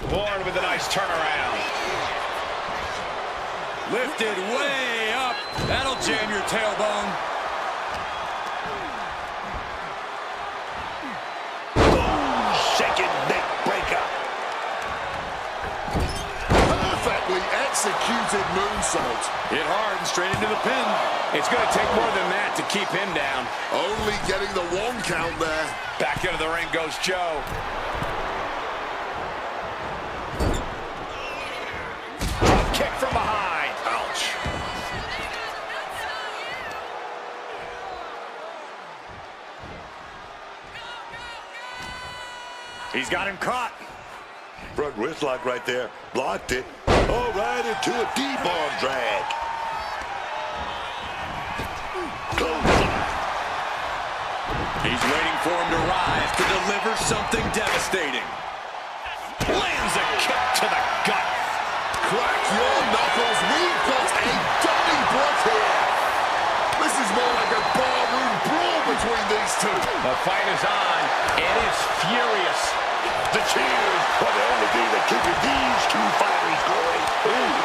Bourne with a nice turnaround. Lifted way up. That'll jam your tailbone. Boom, shaking neck breaker. Perfectly executed moonsault. Hit hard and straight into the pin. It's going to take more than that to keep him down. Only getting the 1 count there. Back into the ring goes Joe. Kick from behind. Ouch. He's got him caught. Front wrist lock right there. Blocked it. Oh, right into a deep arm drag. Clothesline. He's waiting for him to rise to deliver something devastating. Lands a kick to the gut. Crack your knuckles. We've got a Donnybrook here. This is more like a barroom brawl between these two. The fight is on. It is furious. The cheers are the only thing that keep these two fighters going. Ooh.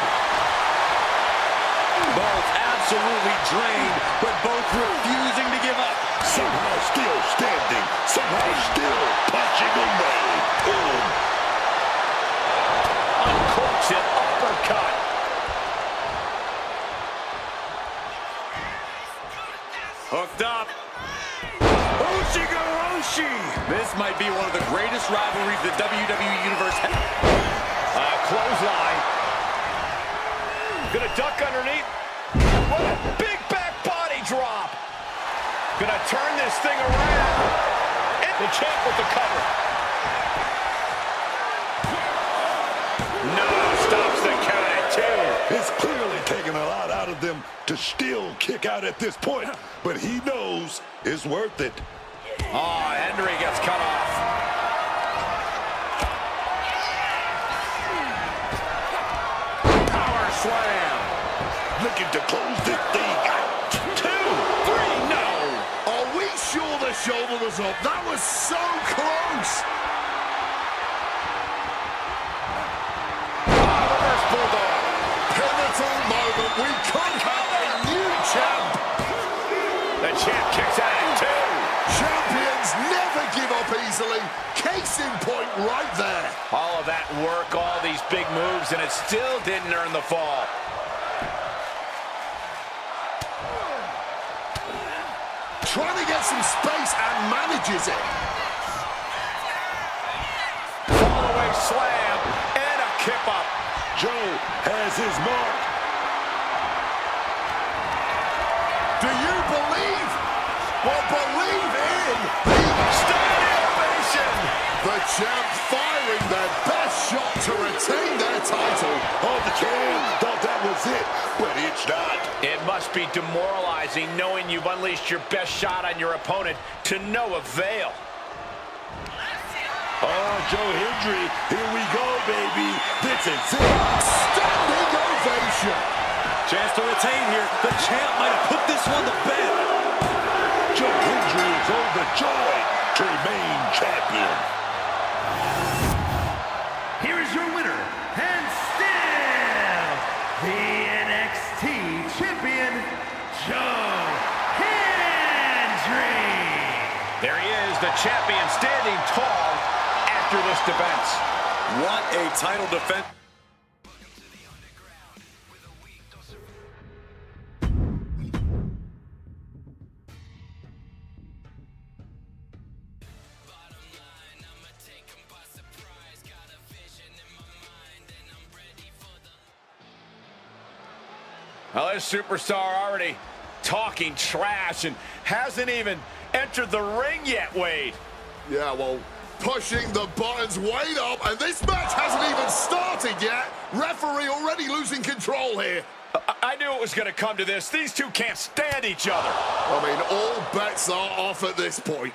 Both absolutely drained, but both refusing to give up. Somehow still standing. Somehow still punching away. Ooh. Uncorks it. Uppercut. Hooked up. This might be one of the greatest rivalries the WWE Universe has. Clothesline. Gonna duck underneath. What a big back body drop. Gonna turn this thing around. And the champ with the cover. No, stops the count at 2. It's clearly taking a lot out of them to still kick out at this point, but he knows it's worth it. Oh, Hendry gets cut off. Power slam. Looking to close this thing out. 2, 3, no. Are we sure the shoulder was up? That was so close. Reverse bulldog. Pivotal moment. We could have a new champ. The champ kicks out at 2. Champions never give up easily. Case in point right there. All of that work, all these big moves, and it still didn't earn the fall. Trying to get some space and manages it. Fallaway slam and a kip up. Joe has his mark. Do you believe? Well, believe in the Standing ovation. The champ firing their best shot to retain their title. Oh, the champ thought that was it, but it's not. It must be demoralizing knowing you've unleashed your best shot on your opponent to no avail. Oh, Joe Hendry, here we go, baby. This is it. Standing ovation. Chance to retain here. The champ might have put this one to bed. Joe Hendry is overjoyed to remain champion. Here is your winner, and still the NXT champion, Joe Hendry. There he is, the champion, standing tall after this defense. What a title defense. Well, this superstar already talking trash and hasn't even entered the ring yet, Wade. Yeah, well, pushing the buttons way up, and this match hasn't even started yet. Referee already losing control here. I knew it was going to come to this. These two can't stand each other. I mean, all bets are off at this point.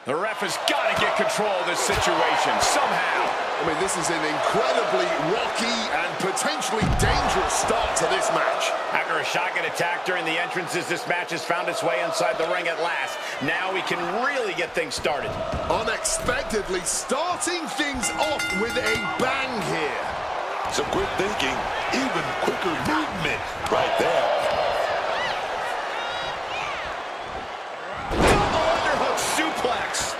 The ref has got to get control of this situation somehow. I mean, this is an incredibly rocky and potentially dangerous start to this match. After a shotgun attack during the entrances, this match has found its way inside the ring at last. Now we can really get things started. Unexpectedly starting things off with a bang here. Some quick thinking, even quicker movement right there. Double underhook suplex.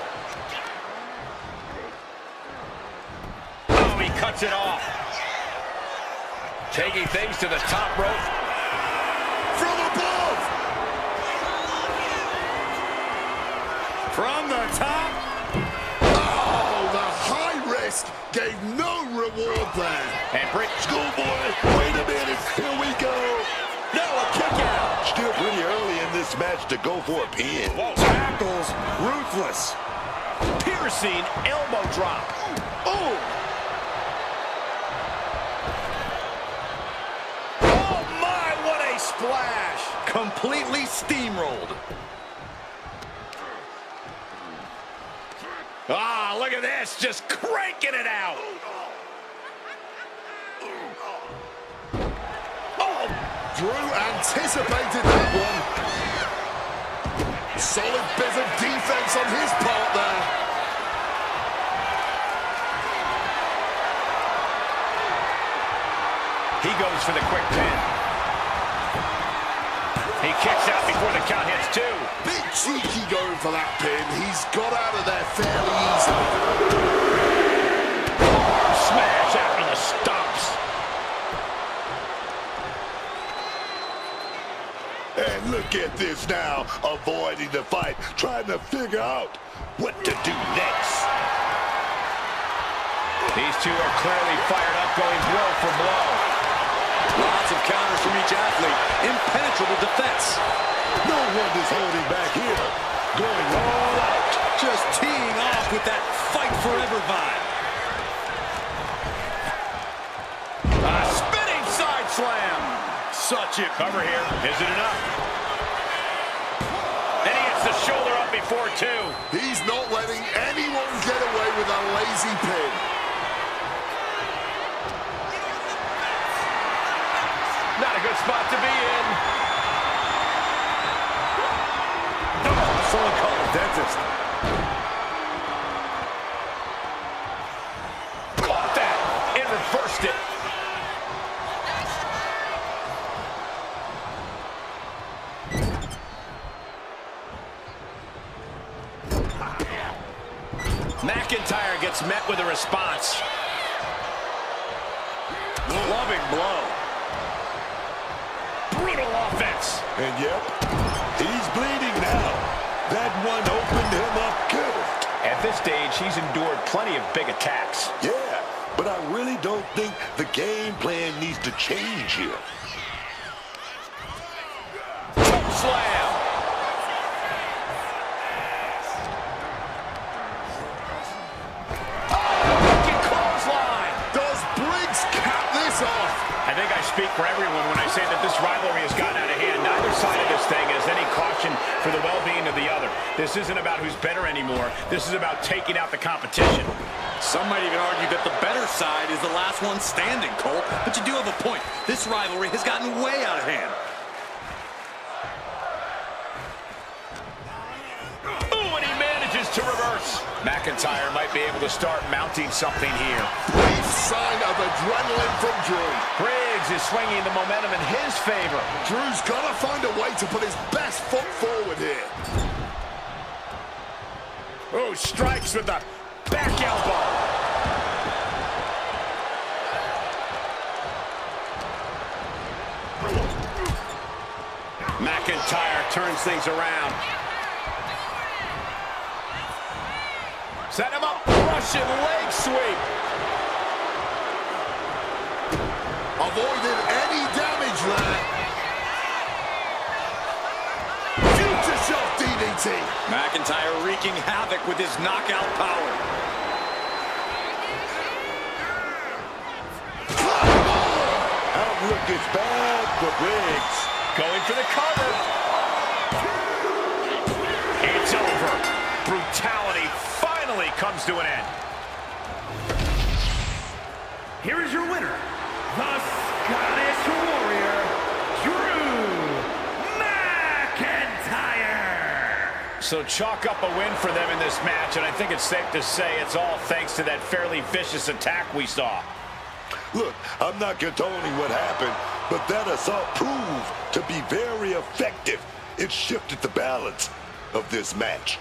Oh, he cuts it off. Taking things to the top rope. From above! From the top. Oh, the high risk gave no reward there. And Briggs. Schoolboy, wait a minute. Here we go. No, a kick out. Still pretty early in this match to go for a pin. Whoa. Tackles ruthless. Piercing elbow drop. Oh! Oh my, what a splash. Completely steamrolled. Ah, look at this, just cranking it out. Oh! Drew anticipated that one. Solid bit of defense on his part there. He goes for the quick pin. He kicks out before the count hits two. Bit cheeky going for that pin. He's got out of there fairly easily. Smash after the stomps. And look at this now, avoiding the fight, trying to figure out what to do next. These two are clearly fired up, going blow for blow. Lots of counters from each athlete. Impenetrable defense. No one is holding back here. Going all out. Just teeing off with that fight forever vibe. A spinning side slam. Such a cover here. Is it enough? And he gets the shoulder up before two. He's not letting anyone get away with a lazy pin. Not a good spot to be in. Someone call the dentist. Caught that and reversed it. McIntyre gets met with a response. Loving blow. Brutal offense. And yep, he's bleeding now. That one opened him up good. At this stage, he's endured plenty of big attacks. Yeah, but I really don't think the game plan needs to change here. Choke slam. Looking clothesline. Does Briggs cap this off? I think I speak for everyone when I say that this rivalry has gotten out of hand. Neither side of this thing has any caution for the well-being of the other. This isn't about who's better anymore. This is about taking out the competition. Some might even argue that the better side is the last one standing, Cole. But you do have a point. This rivalry has gotten way out of hand. Ooh, and he manages to reverse. McIntyre might be able to start mounting something here. Brief sign of adrenaline from Drew. Briggs is swinging the momentum in his favor. Drew's got to find a way to put his best foot forward here. Oh, strikes with the back elbow. McIntyre turns things around. Set him up. Russian leg sweep. Avoided any damage there. Future shot DDT. McIntyre wreaking havoc with his knockout power. Outlook is bad for Briggs. Going for the cover. It's over. Brutality finally comes to an end. Here is your winner, the Scottish Warrior, Drew McIntyre. So chalk up a win for them in this match, and I think it's safe to say it's all thanks to that fairly vicious attack we saw. Look, I'm not condoning what happened, but that assault proved to be very effective. It shifted the balance of this match.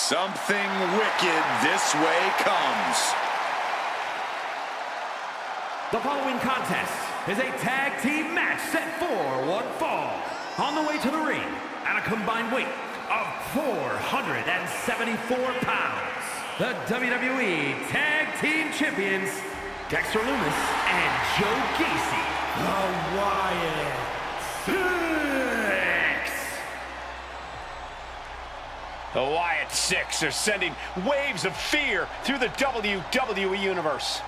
Something wicked this way comes. The following contest is a tag team match set for one fall. On the way to the ring, at a combined weight of 474 pounds, the WWE Tag Team Champions, Dexter Lumis and Joe Gacy, the Wyatt Six. The Wyatt Six are sending waves of fear through the WWE Universe.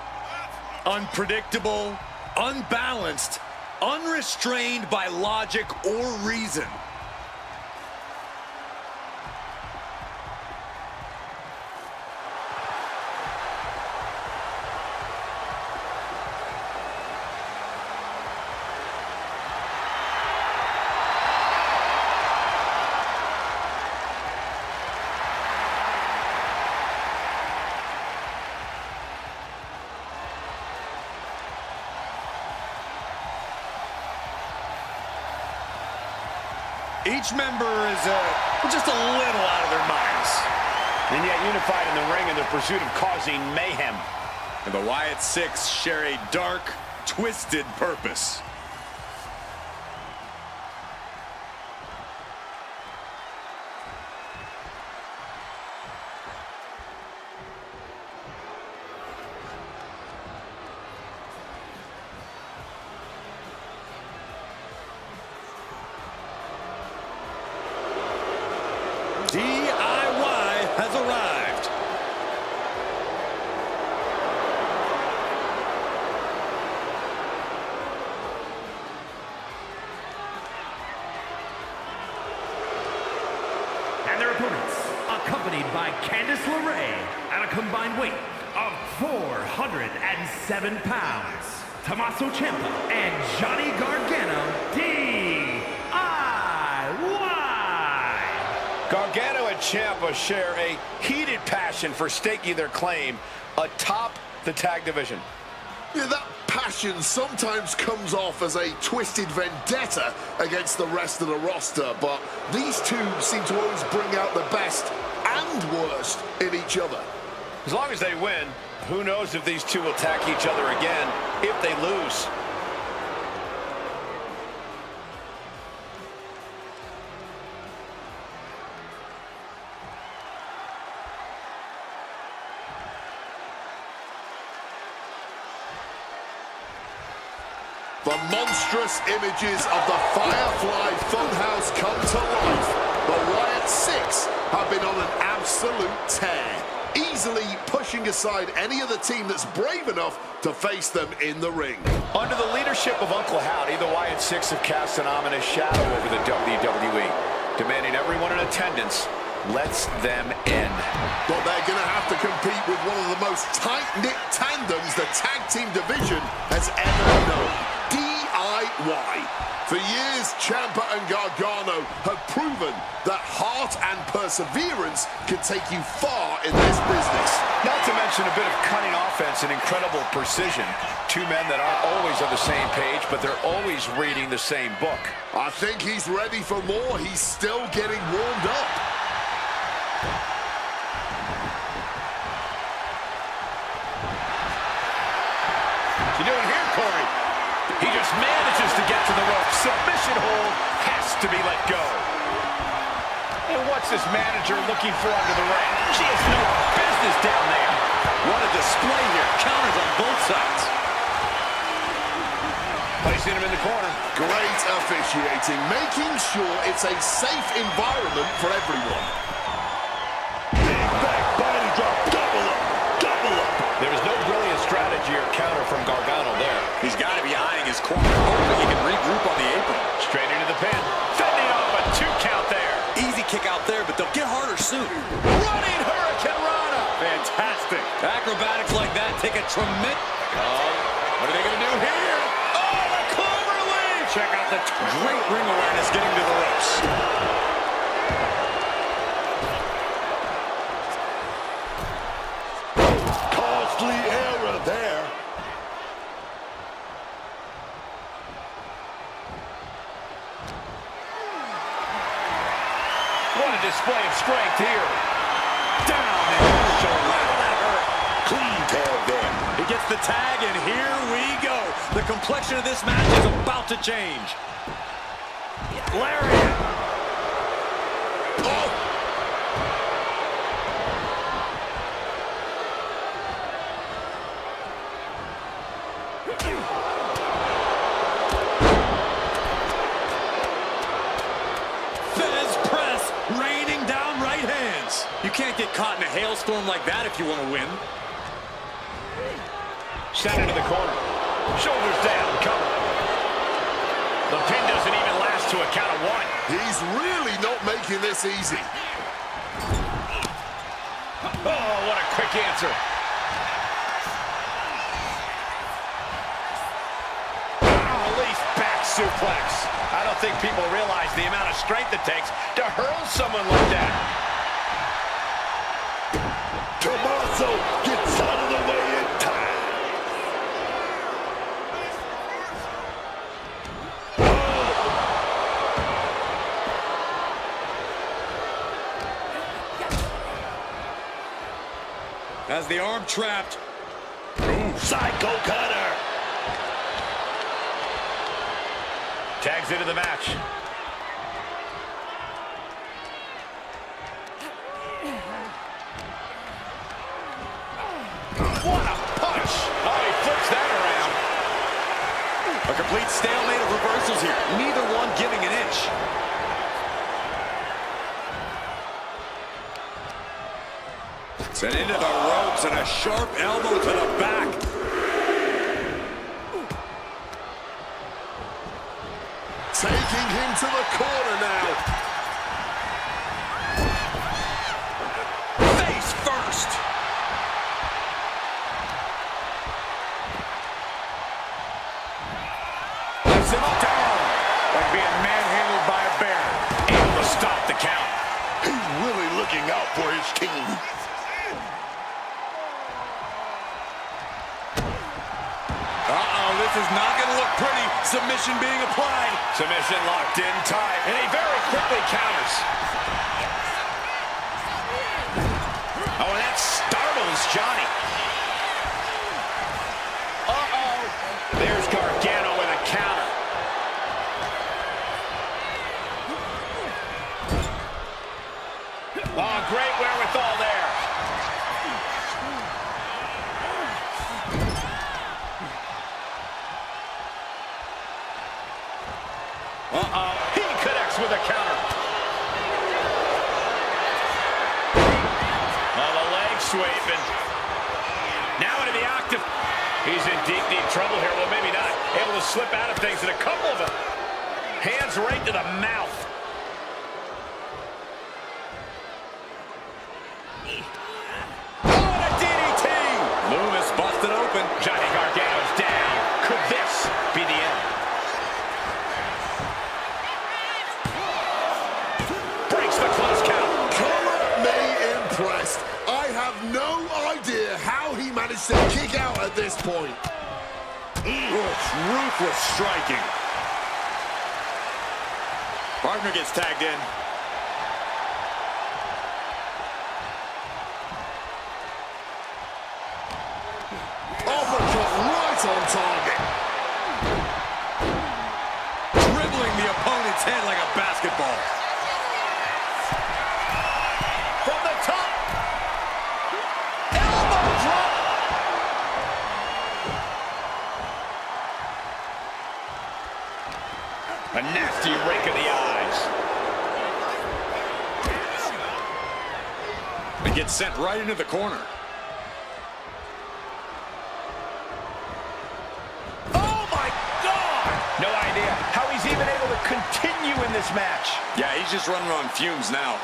Unpredictable, unbalanced, unrestrained by logic or reason. Each member is just a little out of their minds. And yet unified in the ring in their pursuit of causing mayhem. And the Wyatt Six share a dark, twisted purpose. DIY has arrived. And their opponents, accompanied by Candice LeRae at a combined weight of 407 pounds, Tommaso Ciampa and Johnny Gargano, Gargano and Ciampa share a heated passion for staking their claim atop the tag division. Yeah, that passion sometimes comes off as a twisted vendetta against the rest of the roster, but these two seem to always bring out the best and worst in each other. As long as they win, who knows if these two will attack each other again if they lose. The monstrous images of the Firefly Funhouse come to life. The Wyatt Six have been on an absolute tear, easily pushing aside any other team that's brave enough to face them in the ring. Under the leadership of Uncle Howdy, the Wyatt Six have cast an ominous shadow over the WWE, demanding everyone in attendance lets them in. But they're going to have to compete with one of the most tight-knit tandems the tag team division has ever known. DIY. For years, Ciampa and Gargano have proven that heart and perseverance can take you far in this business. Not to mention a bit of cunning offense and incredible precision. Two men that aren't always on the same page, but they're always reading the same book. I think he's ready for more. He's still getting warmed up. What's he doing here, Corey? He just manages to get to the rope. Submission hold has to be let go. And what's this manager looking for under the ring? She has no business down there. What a display here. Counters on both sides. Placing him in the corner. Great officiating, making sure it's a safe environment for everyone. Big back body drop, double up, double up. There's no brilliant strategy or counter from Gargano there. He's got to be eyeing his corner, hoping he can regroup on the apron. Straight into the pin. Fending off a 2 count there. Easy kick out there, but they'll get harder soon. Running Hurricane Rana. Fantastic. Acrobatics like that take a tremendous... What are they going to do here? Oh, the clover leaf. Check out the great ring awareness getting to the ropes. Costly error there. What a display of strength here. Down and shoulder. That hurt. Clean tag there. He gets the tag, and here we go. The complexion of this match is about to change. Lariat. Oh! Fez press, raining down right hands. You can't get caught in a hailstorm like that if you want to win. Sent into the corner. Shoulders down, cover. The pin doesn't even last to a count of one. He's really not making this easy. Oh, what a quick answer. Release back suplex. I don't think people realize the amount of strength it takes to hurl someone like that. Tommaso gets out of the way in time. Has the arm trapped. Ooh, psycho cutter. Tags into the match. What a punch! Oh, he flips that around. A complete stalemate of reversals here. Neither one giving an inch. Sent into the ropes and a sharp elbow to the back. Taking him to the corner now. Face first. Lifts him down. Like being manhandled by a bear. Able to stop the count. He's really looking out for his team. This is not going to look pretty. Submission being applied. Submission locked in tight. And he very quickly counters. Oh, and that startles Johnny. Uh-oh. There's Gargano with a counter. Oh, great wherewithal there. Uh-oh. He connects with a counter. Oh, the leg sweeping. Now into the octave. He's in deep, deep trouble here. Well, maybe not. Able to slip out of things, and a couple of them. Hands right to the mouth. Oh, and a DDT. Loomis busted open. Johnny Gargano's down. Could this be the end? Breaks the close count. Come at me impressed. I have no idea how he managed to kick out at this point. Ruthless striking. Partner gets tagged in. Uppercut right on target. Dribbling the opponent's head like a basketball. From the top. Elbow drop. A nasty rake of the eyes. It gets sent right into the corner. Oh my God! No idea how he's even able to continue in this match. Yeah, he's just running on fumes now.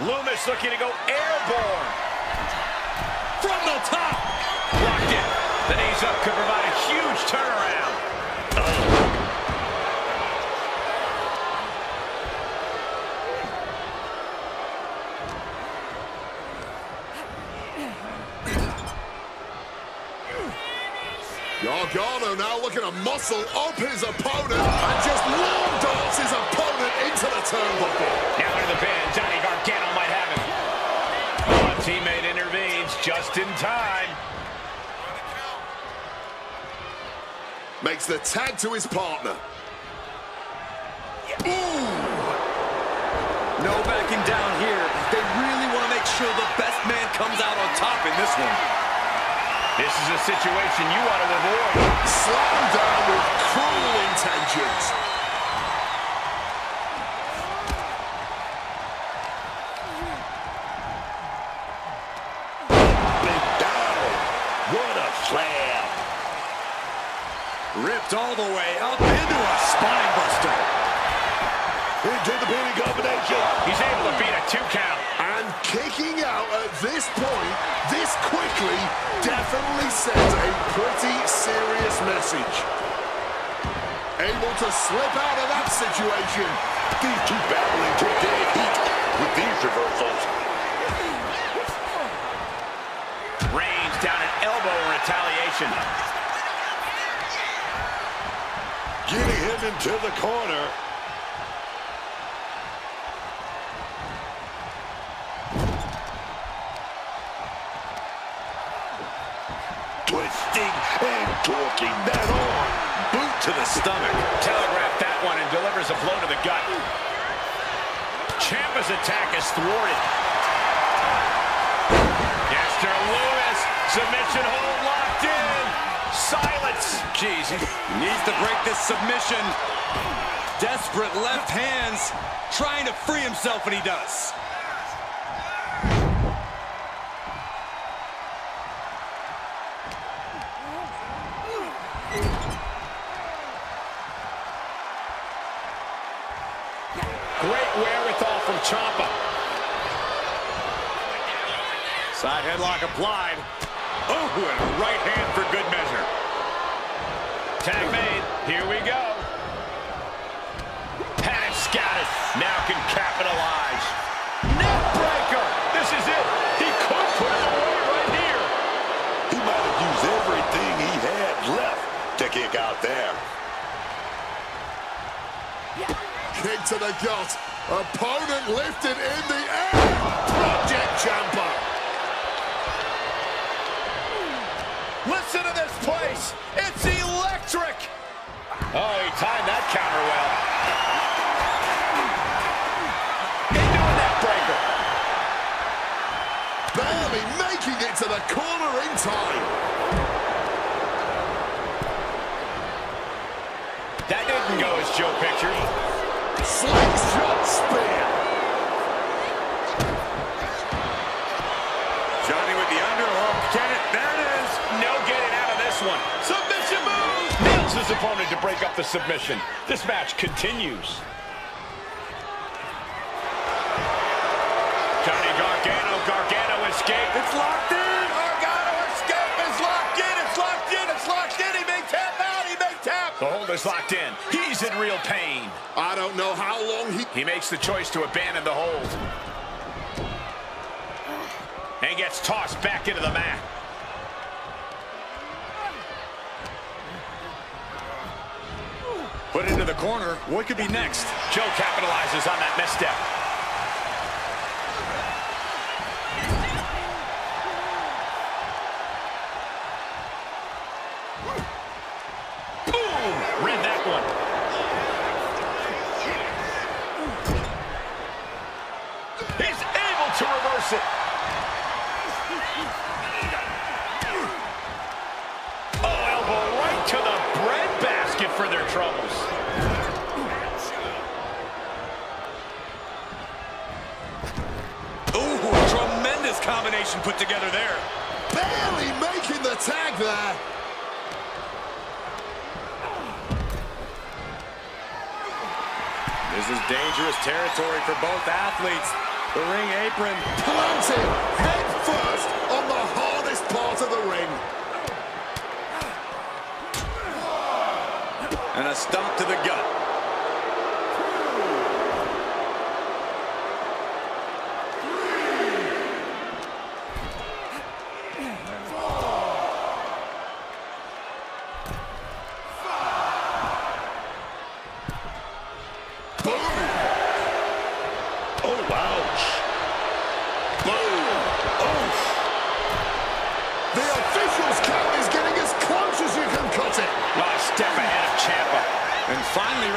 Loomis looking to go airborne. From the top. Blocked it. The knees up could provide a huge turnaround. Gargano now looking to muscle up his opponent and just long darts his opponent into the turnbuckle. Now into the pin. Johnny Gargano might have him. Oh, a teammate intervenes just in time. Makes the tag to his partner. Ooh! No backing down here. They really want to make sure the best man comes out on top in this one. This is a situation you want to avoid. Slam down with cruel intentions. McDonagh. What a slam. Ripped all the way up into a spine buster. Into the pinning combination. He's able to beat a 2 count. And kicking out at this point, this quickly, definitely sends a pretty serious message. Able to slip out of that situation. These two battling to dead heat with these reversals. Reigns down an elbow in retaliation. Getting him into the corner. Twisting and torquing that arm. Boot to the stomach. Telegraphed that one and delivers a blow to the gut. Ciampa's attack is thwarted. Esther Lewis, submission hold locked in. Silence. Jeez, he needs to break this submission. Desperate left hands, trying to free himself, and he does. Great wherewithal from Ciampa. Side headlock applied. Oh, and a right hand for good measure. Tag made. Here we go. Had it scouted. Now can capitalize. Neck breaker. This is it. He could put it away right here. He might have used everything he had left to kick out there. Kick to the gut. Opponent lifted in the air. Project Ciampa. Listen to this place. It's electric. Oh, he timed that counter well. Into a neck breaker. Barely making it to the corner in time. That didn't go as Joe pictured. Slingshot spear. Johnny with the underhook. Can it? There it is. No getting out of this one. Submission move. Nails his opponent to break up the submission. This match continues. Johnny Gargano. Gargano escape. It's locked in. Gargano escape is locked in. It's locked in. It's locked in. He may tap out. He may tap. The hold is locked in. He's in real pain. I don't know how long He makes the choice to abandon the hold. And gets tossed back into the mat. Put into the corner. What could be next? Joe capitalizes on that misstep. Boom! Read that one. He's able to reverse it. Oh, elbow right to the breadbasket for their troubles. Ooh, tremendous combination put together there. barely making the tag there. This is dangerous territory for both athletes. The ring apron. Planted head first on the hardest part of the ring. And a stomp to the gut.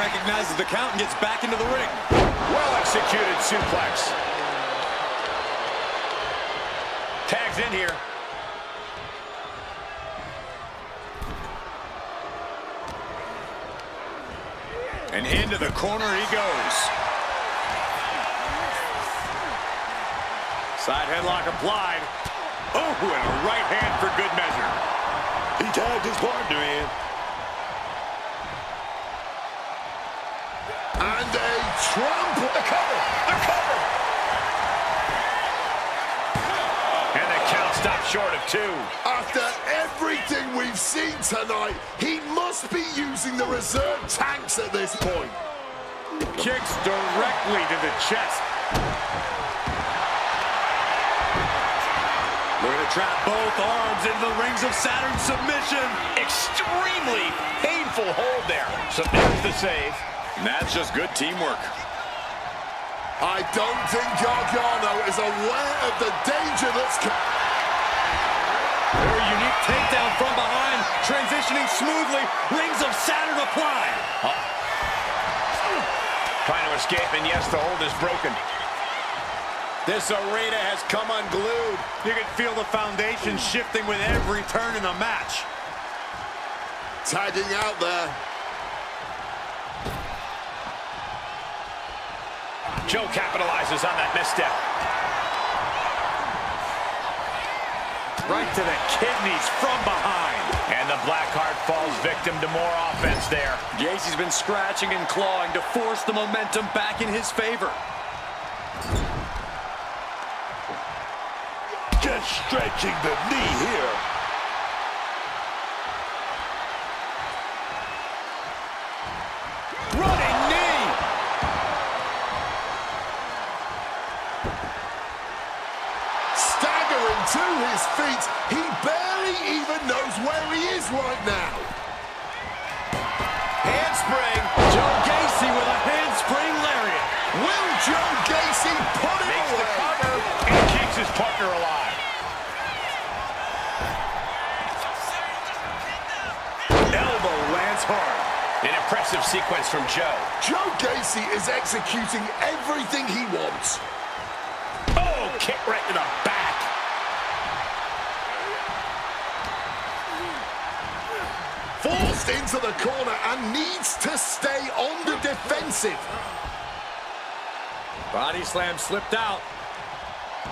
recognizes the count and gets back into the ring. Well-executed suplex. Tags in here. And into the corner he goes. Side headlock applied. Oh, and a right hand for good measure. He tagged his partner in. And a trample. The cover. The cover. And the count stopped short of 2. After everything we've seen tonight, he must be using the reserve tanks at this point. Kicks directly to the chest. Looking to trap both arms into the rings of Saturn submission. Extremely painful hold there. So there's the save. And that's just good teamwork. I don't think Gargano is aware of the danger that's Very unique takedown from behind, transitioning smoothly. Rings of Saturn applied. Trying to escape, and yes, the hold is broken. This arena has come unglued. You can feel the foundation shifting with every turn in the match. tagging out there. Joe capitalizes on that misstep. Right to the kidneys from behind. And the Blackheart falls victim to more offense there. Gacy's been scratching and clawing to force the momentum back in his favor. Just stretching the knee here. Running knee. Staggering to his feet. He barely even knows where he is right now. Handspring. Joe Gacy with a handspring lariat. Will Joe Gacy put it Makes away? the cover and keeps his partner alive. Elbow lands hard. An impressive sequence from Joe. Joe Gacy is executing everything he wants. Oh, kick right to the back. Forced into the corner and needs to stay on the defensive. Body slam slipped out.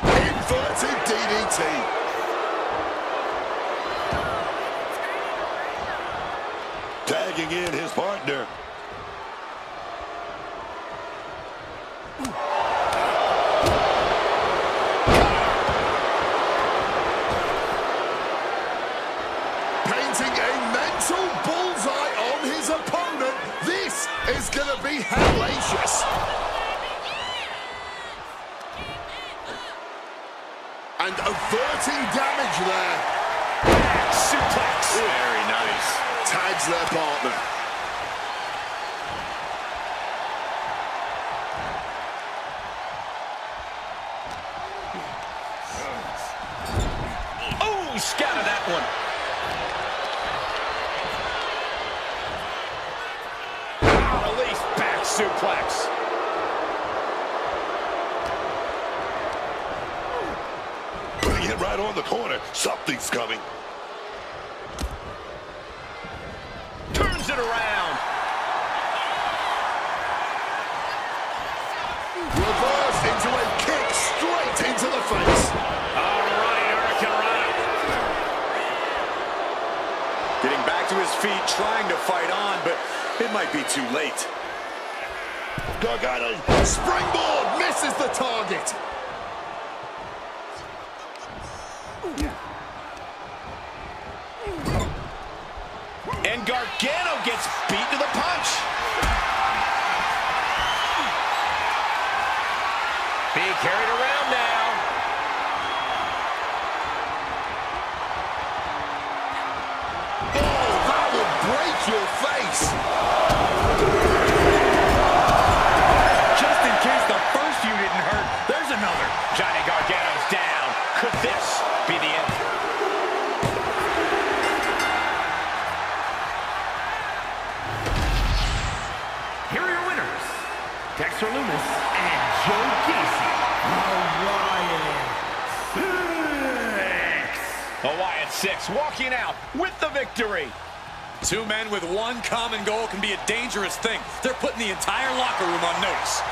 Inverted DDT. Tagging in his partner. Painting a mental bullseye on his opponent. This is going to be hellacious. And averting damage there. Suplex. Very nice. Tags their partner. Oh, scattered that one. Release back suplex. Putting it right on the corner. Something's coming. Turns it around. Reversed into a kick straight into the face. All right, Hurricane. Getting back to his feet, trying to fight on, but it might be too late. Gargano. Springboard misses the target. And Gargano gets beat to the punch. Being carried around now. Oh, that would break your face. Just in case the first few didn't hurt, there's another. Johnny Gargano's down. Could this be the end? Dexter Lumis, and Joe Gacy, the Wyatt Six. The Wyatt Six walking out with the victory. Two men with one common goal can be a dangerous thing. They're putting the entire locker room on notice.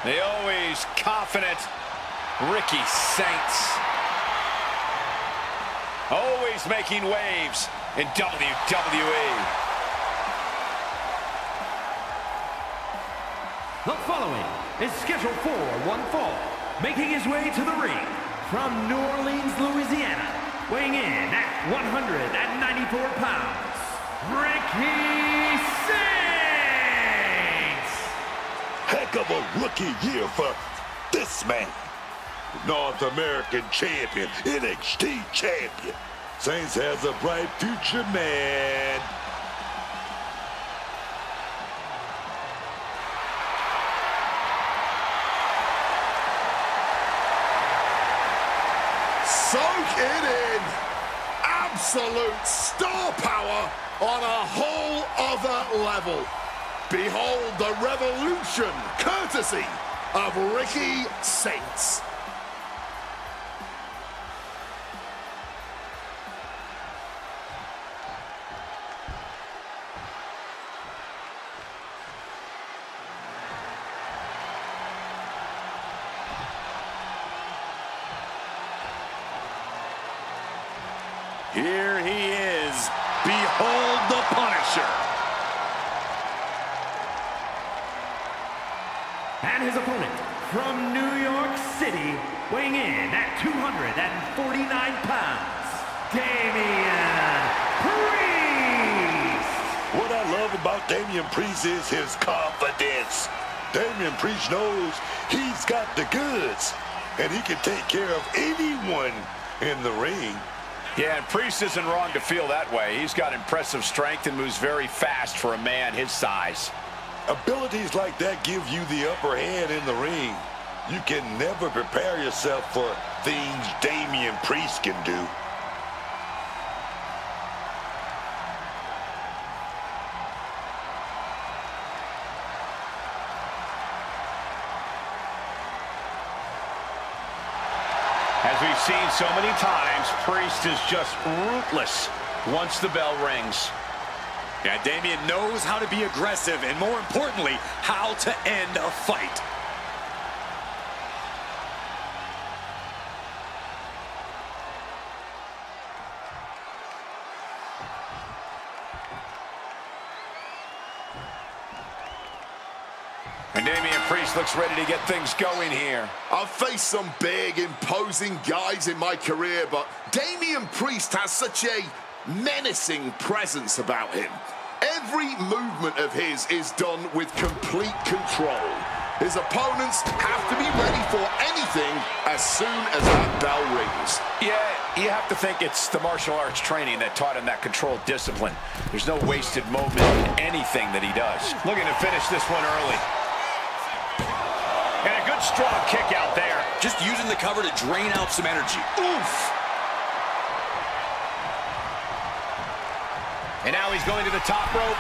The always confident Ricky Saints. Always making waves in WWE. The following is scheduled for one fall, making his way to the ring from New Orleans, Louisiana, weighing in at 194 pounds, Ricky Saints! Heck of a rookie year for this man. North American champion, NXT champion. Saints has a bright future, man. Soak it in. Absolute star power on a whole other level. Behold the revolution, courtesy of Ricky Saints. Here he is. Behold the Punisher. And his opponent from New York City, weighing in at 249 pounds, Damian Priest! What I love about Damian Priest is his confidence. Damian Priest knows he's got the goods, and he can take care of anyone in the ring. Yeah, and Priest isn't wrong to feel that way. He's got impressive strength and moves very fast for a man his size. Abilities like that give you the upper hand in the ring. You can never prepare yourself for things Damian Priest can do. As we've seen so many times, Priest is just ruthless once the bell rings. Yeah, Damian knows how to be aggressive and, more importantly, how to end a fight. And Damian Priest looks ready to get things going here. I've faced some big, imposing guys in my career, but Damian Priest has such a menacing presence about him. Every movement of his is done with complete control. His opponents have to be ready for anything as soon as that bell rings. Yeah, you have to think it's the martial arts training that taught him that controlled discipline. There's no wasted moment in anything that he does. Looking to finish this one early. And a good strong kick out there. Just using the cover to drain out some energy. Oof! And now he's going to the top rope.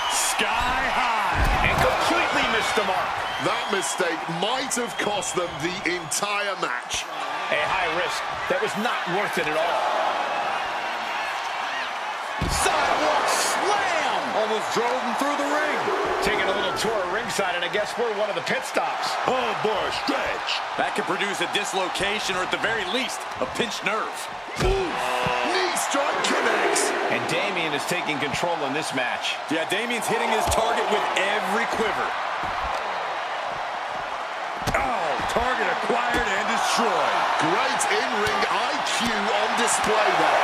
Sky high. And completely missed the mark. That mistake might have cost them the entire match. A high risk that was not worth it at all. Sidewalk slam. Almost drove him through the ring. Taking a little tour of ringside, and I guess we're one of the pit stops. Oh, boy, stretch. That could produce a dislocation or, at the very least, a pinched nerve. Oof! Knee strike connects. And Damian is taking control in this match. Yeah, Damian's hitting his target with every quiver. Oh, target acquired and destroyed. Great in-ring IQ on display there.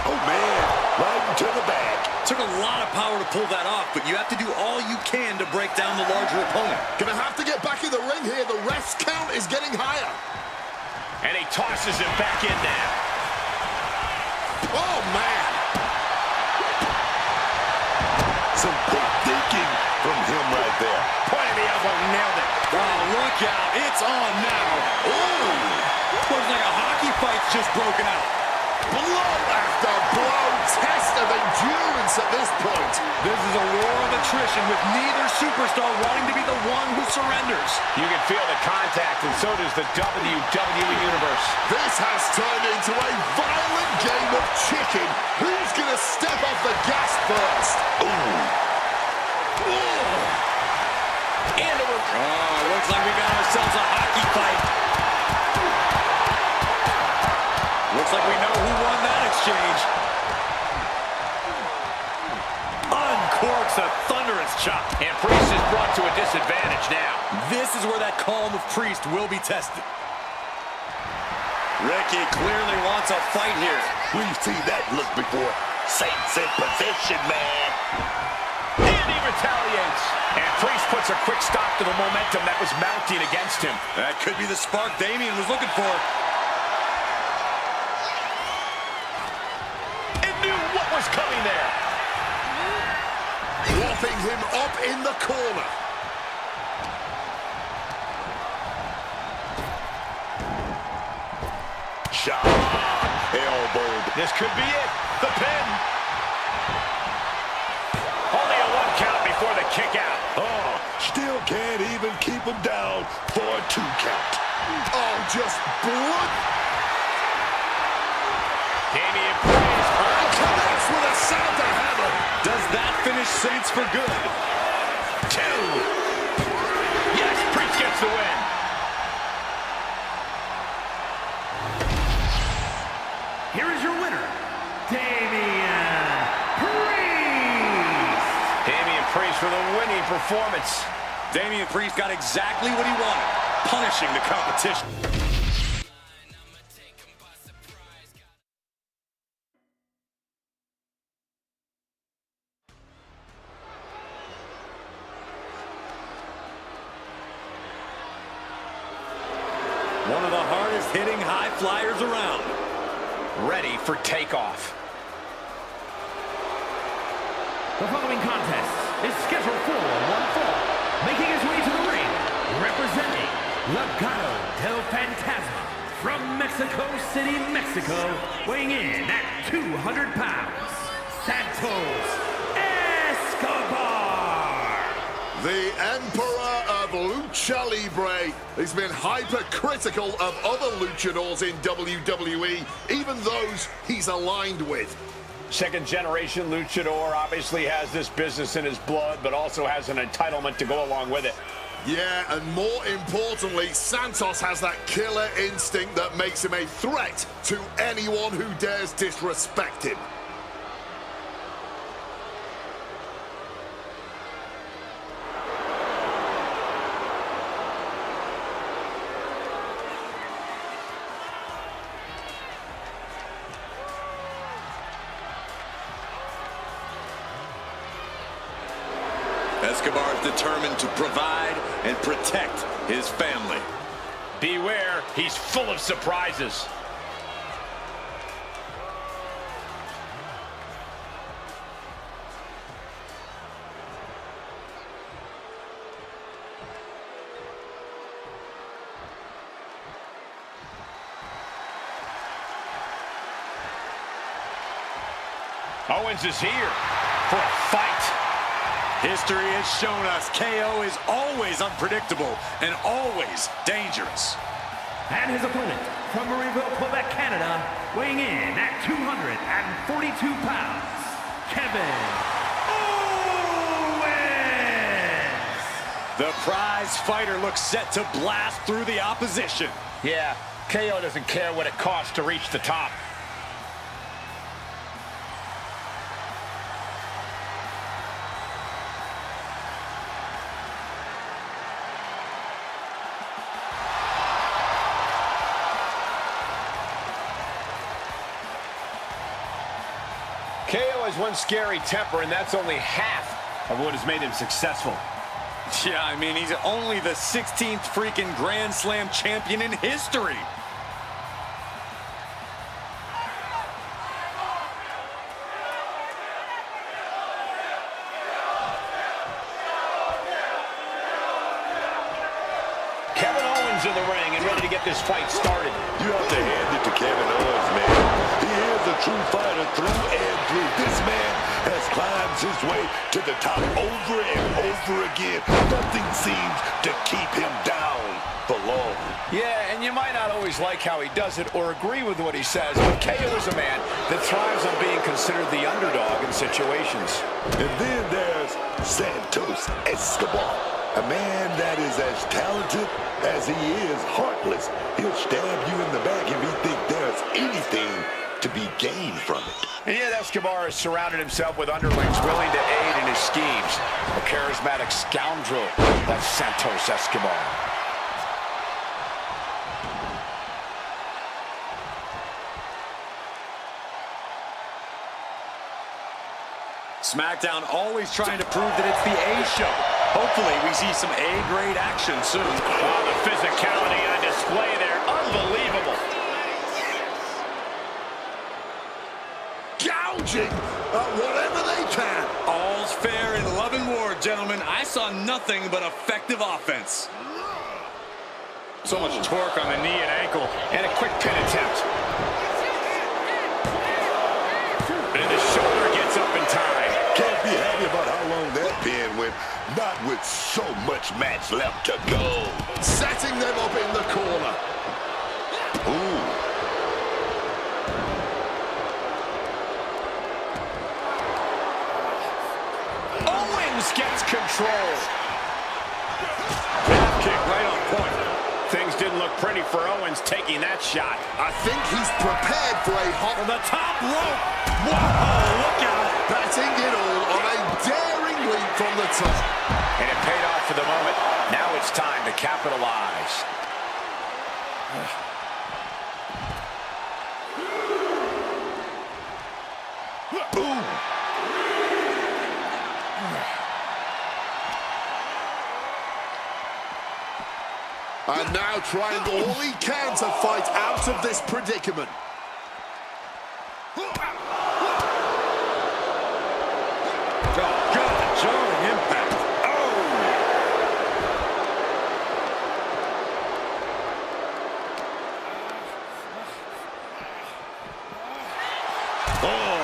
Oh, man, right into the back. Took a lot of power to pull that off, but you have to do all you can to break down the larger opponent. Gonna have to get back in the ring here. The ref's count is getting higher. And he tosses it back in now. Oh, man. Some look out. It's on now. Ooh. Looks like a hockey fight's just broken out. Blow after blow, test of endurance at this point. This is a war of attrition with neither superstar wanting to be the one who surrenders. You can feel the contact, and so does the WWE Universe. This has turned into a violent game of chicken. Who's going to step off the gas first? Ooh. And looks like we got ourselves a hockey fight. Looks like we know who won that exchange. Uncorks a thunderous chop. And Priest is brought to a disadvantage now. This is where that calm of Priest will be tested. Ricky clearly wants a fight here. We've seen that look before. Saints in position, man. And he retaliates. And Priest puts a quick stop to the momentum that was mounting against him. That could be the spark Damian was looking for. And knew what was coming there. Whopping him up in the corner. Shot. Elbowed. This could be it. The pin. Only a 1 count before the kick out. Oh, still can't even keep him down for a 2 count. Oh, just blood. Damian Priest Connects with a sound of hammer. Does that finish Saints for good? 2. Yes, Priest gets the win. Here is your winner, Damian Priest. Damian Priest with a winning performance. Damian Priest got exactly what he wanted, punishing the competition. One of the hardest hitting high flyers around. Ready for takeoff. The following contest is scheduled for one fall. Making his way to the ring, representing Legado del Fantasma from Mexico City, Mexico, weighing in at 200 pounds, Santos Escobar. The Emperor of Lucha Libre. He's been hypercritical of other luchadors in WWE, even those he's aligned with. Second generation luchador obviously has this business in his blood, but also has an entitlement to go along with it. Yeah, and more importantly, Santos has that killer instinct that makes him a threat to anyone who dares disrespect him. Escobar is determined to provide and protect his family. Beware, he's full of surprises. Owens is here for a fight. History has shown us KO is always unpredictable and always dangerous. And his opponent from Marieville, Quebec, Canada, weighing in at 242 pounds, Kevin Owens. The prize fighter looks set to blast through the opposition. Yeah, KO doesn't care what it costs to reach the top. KO has one scary temper, and that's only half of what has made him successful. Yeah, I mean, he's only the 16th freaking Grand Slam champion in history. in the ring and ready to get this fight started. You have to hand it to Kevin Owens, man. He is a true fighter through and through. This man has climbed his way to the top over and over again. Nothing seems to keep him down for long. Yeah, and you might not always like how he does it or agree with what he says, but KO is a man that thrives on being considered the underdog in situations. And then there's Santos Escobar, a man that is as talented as he is heartless. He'll stab you in the back if he thinks there's anything to be gained from it. And yet Escobar has surrounded himself with underlings willing to aid in his schemes. A charismatic scoundrel, that's Santos Escobar. SmackDown always trying to prove that it's the A show. Hopefully we see some A-grade action soon. Oh, the physicality on display there. Unbelievable. Gouging at whatever they can. All's fair in love and war, gentlemen. I saw nothing but effective offense. So much torque on the knee and ankle. And a quick pin attempt. And the shoulder gets up in time. Can't be happy about how long that pin went, not with so much match left to go. Setting them up in the corner. Ooh. Owens gets control. Back kick right on point. Things didn't look pretty for Owens taking that shot. I think he's prepared for a hot... From the top rope. Whoa, look out. Batting it all on a daring leap from the top. And it paid off for the moment. Now it's time to capitalize. Ooh. And now trying all he can to fight out of this predicament. Jarring impact. Oh,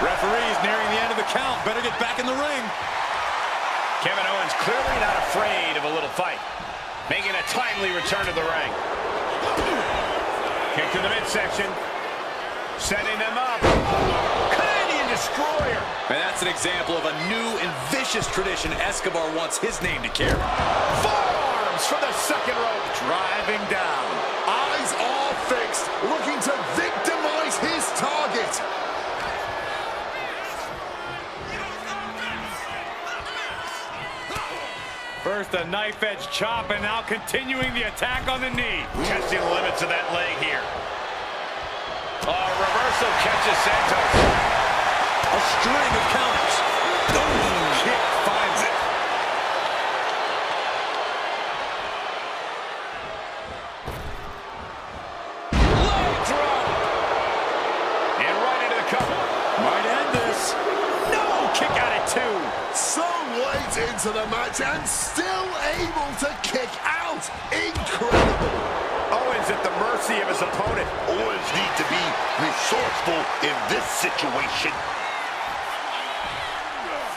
referee's nearing the end of the count. Better get back in the ring. Kevin Owens clearly not afraid of a little fight. Making a timely return to the ring. Kick to the midsection. Setting them up. Canadian destroyer. And that's an example of a new and vicious tradition Escobar wants his name to carry. Forearms from the second rope. Driving down. Eyes are fixed, looking to victimize his target. First a knife-edge chop, and now continuing the attack on the knee. Testing the limits of that leg here. Reversal catches Santos. A string of counters. Kick finds it. Leg drop. And right into the cover. Might end this. No, kick out at 2. So late into the match and still able to kick out. Incredible. Owens at the mercy of his opponent. Owens need to be resourceful in this situation.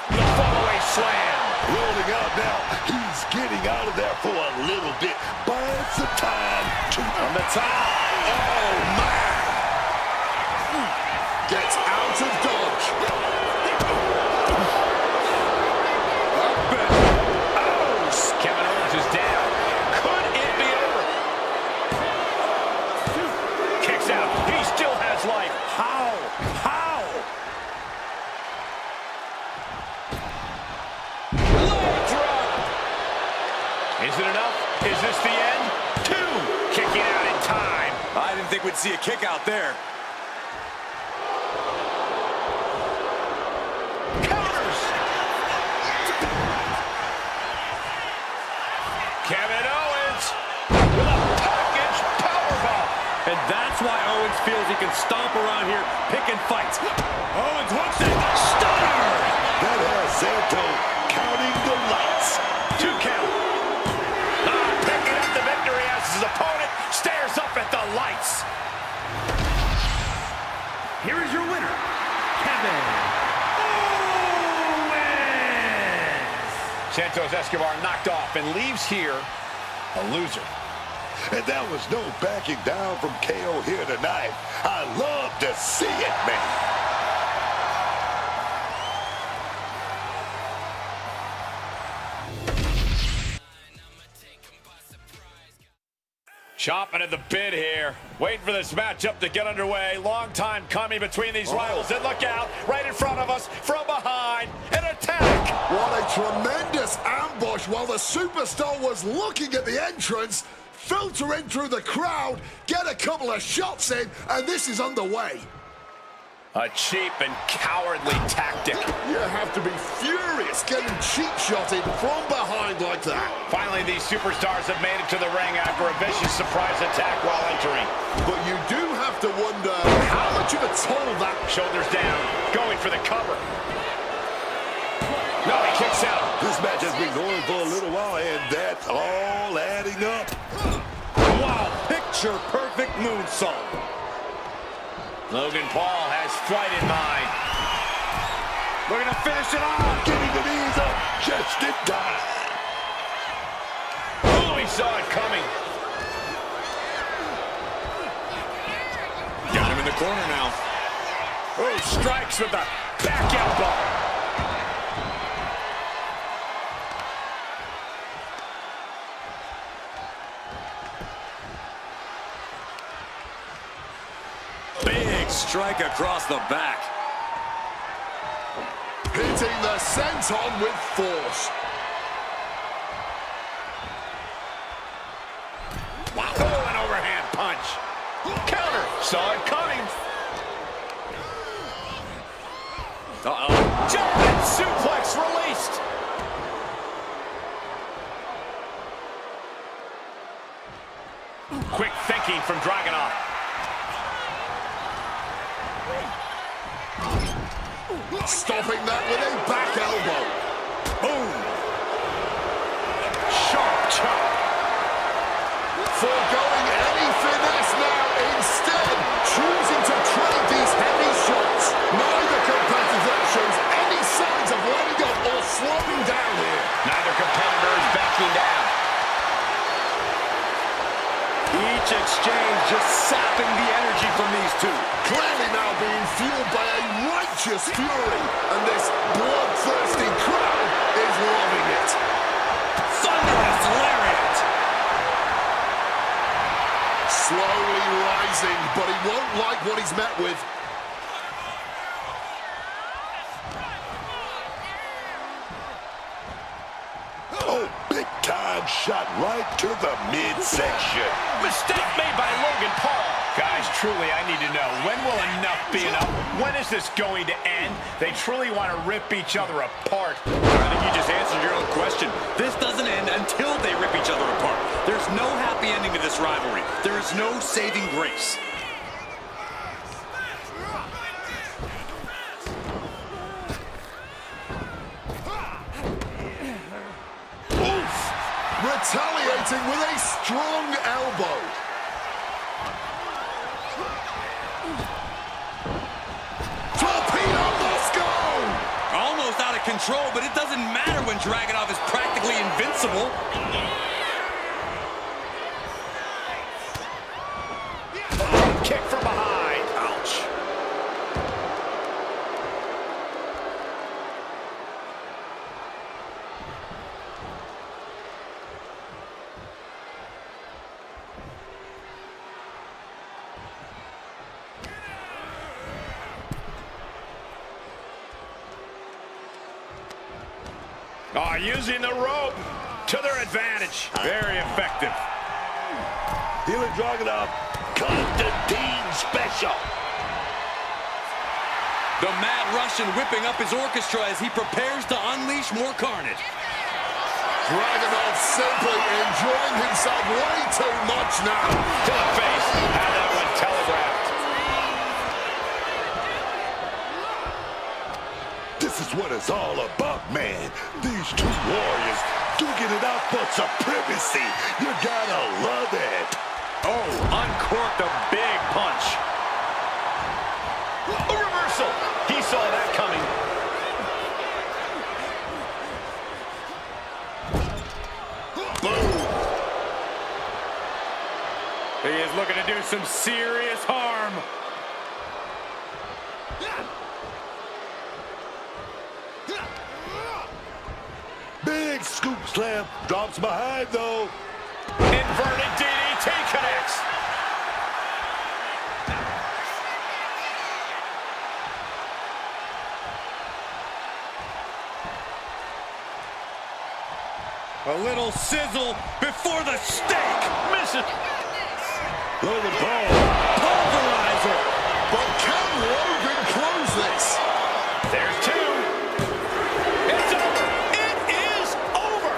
The fallaway slam. Rolling out now. He's getting out of there for a little bit. Buys the time to... On the top. Oh, man. Gets out of dodge. Kevin Owens is down. Could it be over? Kicks out. He still has life. How? How? Leg drop. Is it enough? Is this the end? 2. Kicking out in time. I didn't think we'd see a kick out there. Counters. Kevin Owens with a package powerbomb. And that's why Owens feels he can stomp around here, picking fights. Owens wants it. Stunner! That has Santos counting the lights. 2 count. Picking up the victory as his opponent. winner, Kevin Owens. Santos Escobar knocked off and leaves here a loser. And that was no backing down from KO here tonight. I love to see it, man. Chomping at the bit here. Waiting for this matchup to get underway. Long time coming between these rivals. And look out, right in front of us, from behind, an attack. What a tremendous ambush while the superstar was looking at the entrance, filter in through the crowd, get a couple of shots in, and this is underway. A cheap and cowardly tactic. You have to be furious getting cheap shotted from behind like that. Finally, these superstars have made it to the ring after a vicious surprise attack while entering. But you do have to wonder how much of a toll that... Shoulders down, going for the cover. No, he kicks out. This match has been going for a little while, and that's all adding up. Wow, picture-perfect moonsault. Logan Paul has flight in mind. Looking to finish it off. Getting the knees up just in time. Oh, he saw it coming. Got him in the corner now. Oh, strikes with the back elbow. Big strike across the back. Hitting the senton with force. Wow. Oh, an overhand punch. Counter. Saw it coming. Uh-oh. German suplex released. Quick thinking from Dragunov. Stopping that with a back elbow. Boom. Sharp chop. Foregoing any finesse now, instead choosing to trade these heavy shots. Neither competitor shows any signs of letting up or slowing down here. Neither competitor is backing down. Each exchange just sapping the energy from these two. Clearly now being fueled by a righteous fury, and this bloodthirsty crowd is loving it. Thunderous lariat. Slowly rising, but he won't like what he's met with. Oh, big time shot right to the midsection. Mistake made by Logan Paul. Guys, truly, I need to know, when will enough be enough? When is this going to end? They truly want to rip each other apart. I think you just answered your own question. This doesn't end until they rip each other apart. There's no happy ending to this rivalry. There is no saving grace. Retaliating with a strong elbow. Torpedo must go! Almost out of control, but it doesn't matter when Dragunov is practically invincible. Kick from behind. Ouch. Oh, using the rope to their advantage. Very effective. Healing Dragunov, Constantine special. The Mad Russian whipping up his orchestra as he prepares to unleash more carnage. Dragunov simply enjoying himself way too much now. To the face. Had that one telegraphed. This is what it's all about, man. These two warriors duking it out for supremacy. You gotta love it. Oh, uncorked a big punch. A reverse some serious harm. Big scoop slam. Drops behind, though. Inverted DDT connects. A little sizzle before the steak. Misses. Logan Paul. Pulverizer. But can Logan close this? There's two. It's over. It is over.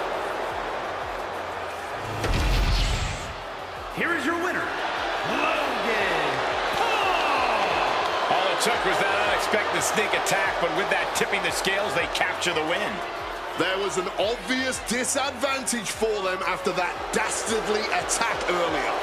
Here is your winner, Logan Paul. All it took was that unexpected sneak attack, but with that tipping the scales, they capture the win. There was an obvious disadvantage for them after that dastardly attack earlier.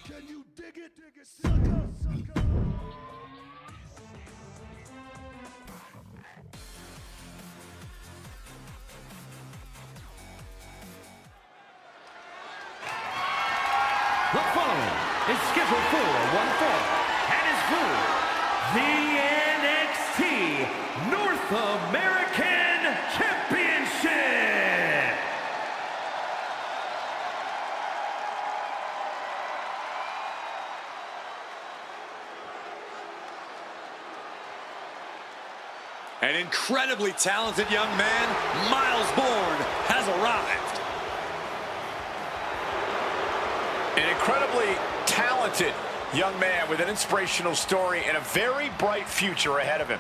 Can you dig it, sucker, sucker? The following is scheduled for one fall and is for the NXT North American Championship. An incredibly talented young man, Miles Bourne, has arrived. An incredibly talented young man with an inspirational story and a very bright future ahead of him.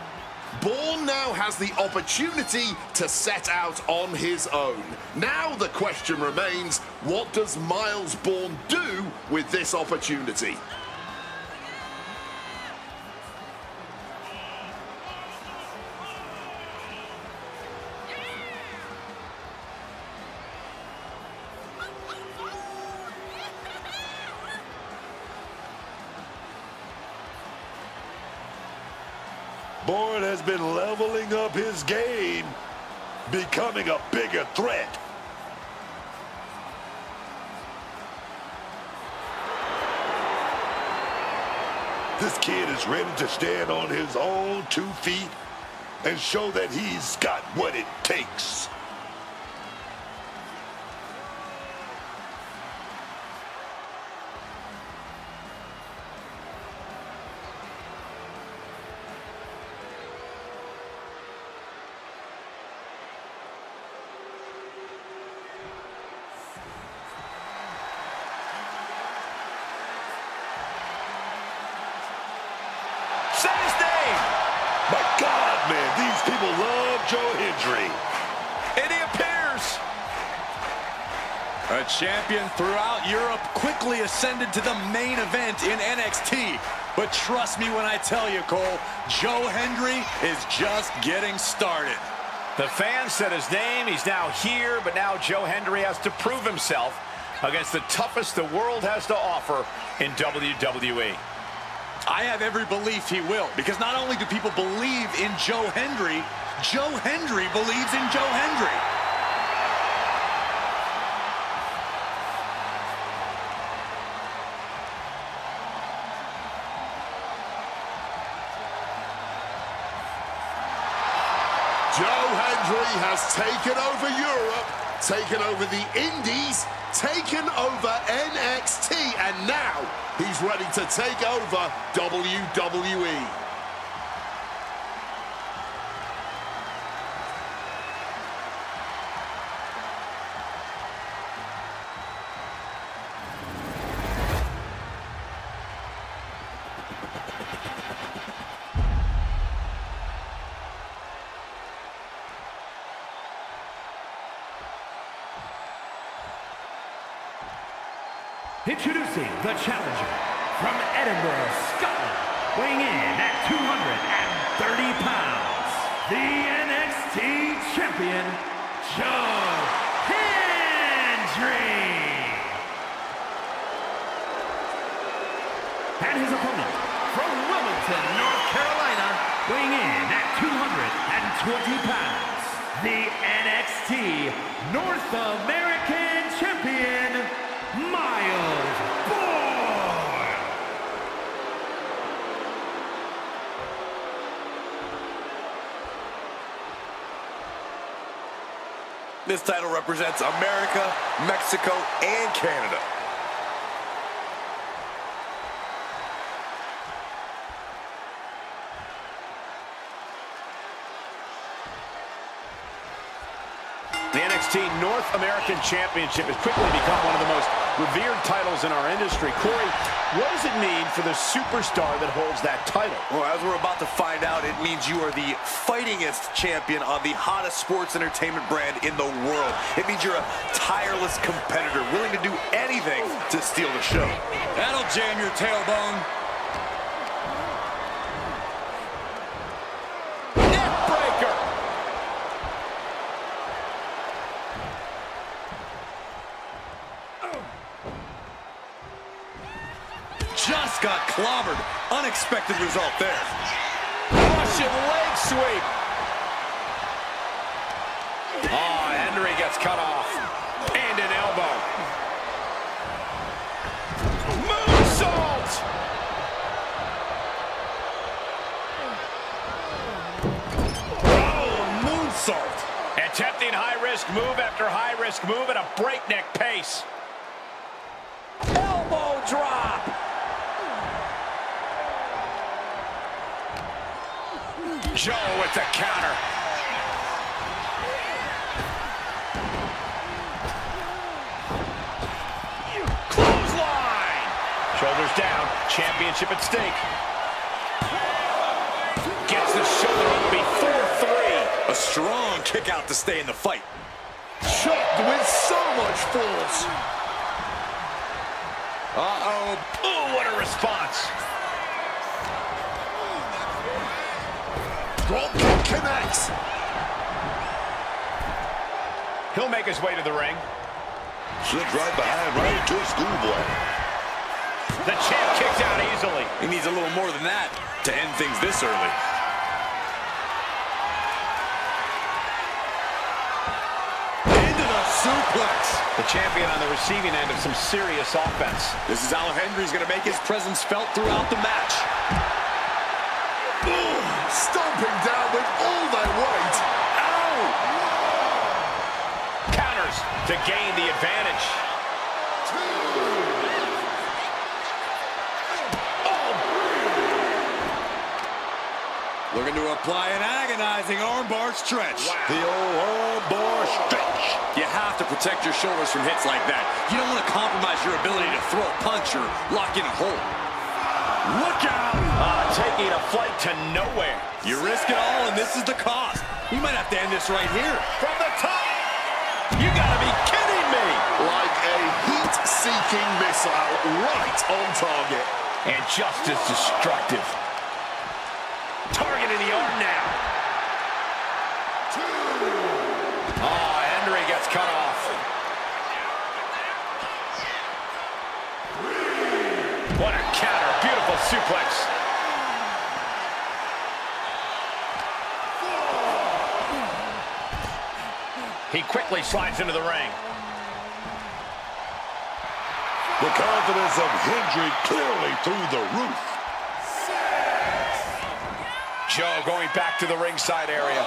Bourne now has the opportunity to set out on his own. Now the question remains, what does Miles Bourne do with this opportunity? Bourne has been leveling up his game, becoming a bigger threat. This kid is ready to stand on his own 2 feet and show that he's got what it takes. Say his name. My God, man, these people love Joe Hendry. And he appears. A champion throughout Europe quickly ascended to the main event in NXT. But trust me when I tell you, Cole, Joe Hendry is just getting started. The fans said his name. He's now here, but now Joe Hendry has to prove himself against the toughest the world has to offer in WWE. I have every belief he will, because not only do people believe in Joe Hendry believes in Joe Hendry. Joe Hendry has taken over Europe, taken over the Indies, taken over NXT, and now he's ready to take over WWE. Introducing the challenger from Edinburgh, Scotland, weighing in at 230 pounds, the NXT Champion, Hendry. And his opponent, from Wilmington, North Carolina, weighing in at 220 pounds, the NXT North American Champion, Bourne. This title represents America, Mexico, and Canada. The NXT North American Championship has quickly become one of the most revered titles in our industry. Corey, what does it mean for the superstar that holds that title? Well, as we're about to find out, it means you are the fightingest champion on the hottest sports entertainment brand in the world. It means you're a tireless competitor, willing to do anything to steal the show. That'll jam your tailbone. Neckbreaker! Just got clobbered. Unexpected result there. Russian leg sweep. Oh, Hendry gets cut off. And an elbow. Moonsault! Oh, moonsault. Attempting high-risk move after high-risk move at a breakneck pace. Elbow drop! Joe with the counter. Clothesline! Shoulders down, championship at stake. Gets the shoulder up before 3. A strong kick out to stay in the fight. Chopped with so much force. Uh-oh. Ooh, what a response. Drop kick connects. He'll make his way to the ring. Slipped right behind, right into a schoolboy. The champ kicks out easily. He needs a little more than that to end things this early. Into the suplex. The champion on the receiving end of some serious offense. This is how Hendry's going to make his presence felt throughout the match. Stomping down with all their weight. Ow! Counters to gain the advantage. Looking to apply an agonizing armbar stretch. Wow. The old armbar stretch. You have to protect your shoulders from hits like that. You don't want to compromise your ability to throw a punch or lock in a hold. Look out! Taking a flight to nowhere. You risk it all, and this is the cost. We might have to end this right here. From the top. You gotta be kidding me. Like a heat-seeking missile right on target. And just as destructive. Targeting the arm now. Oh, Hendry gets cut off. What a counter. Beautiful suplex. He quickly slides into the ring. The confidence of Hendry clearly through the roof. Joe going back to the ringside area.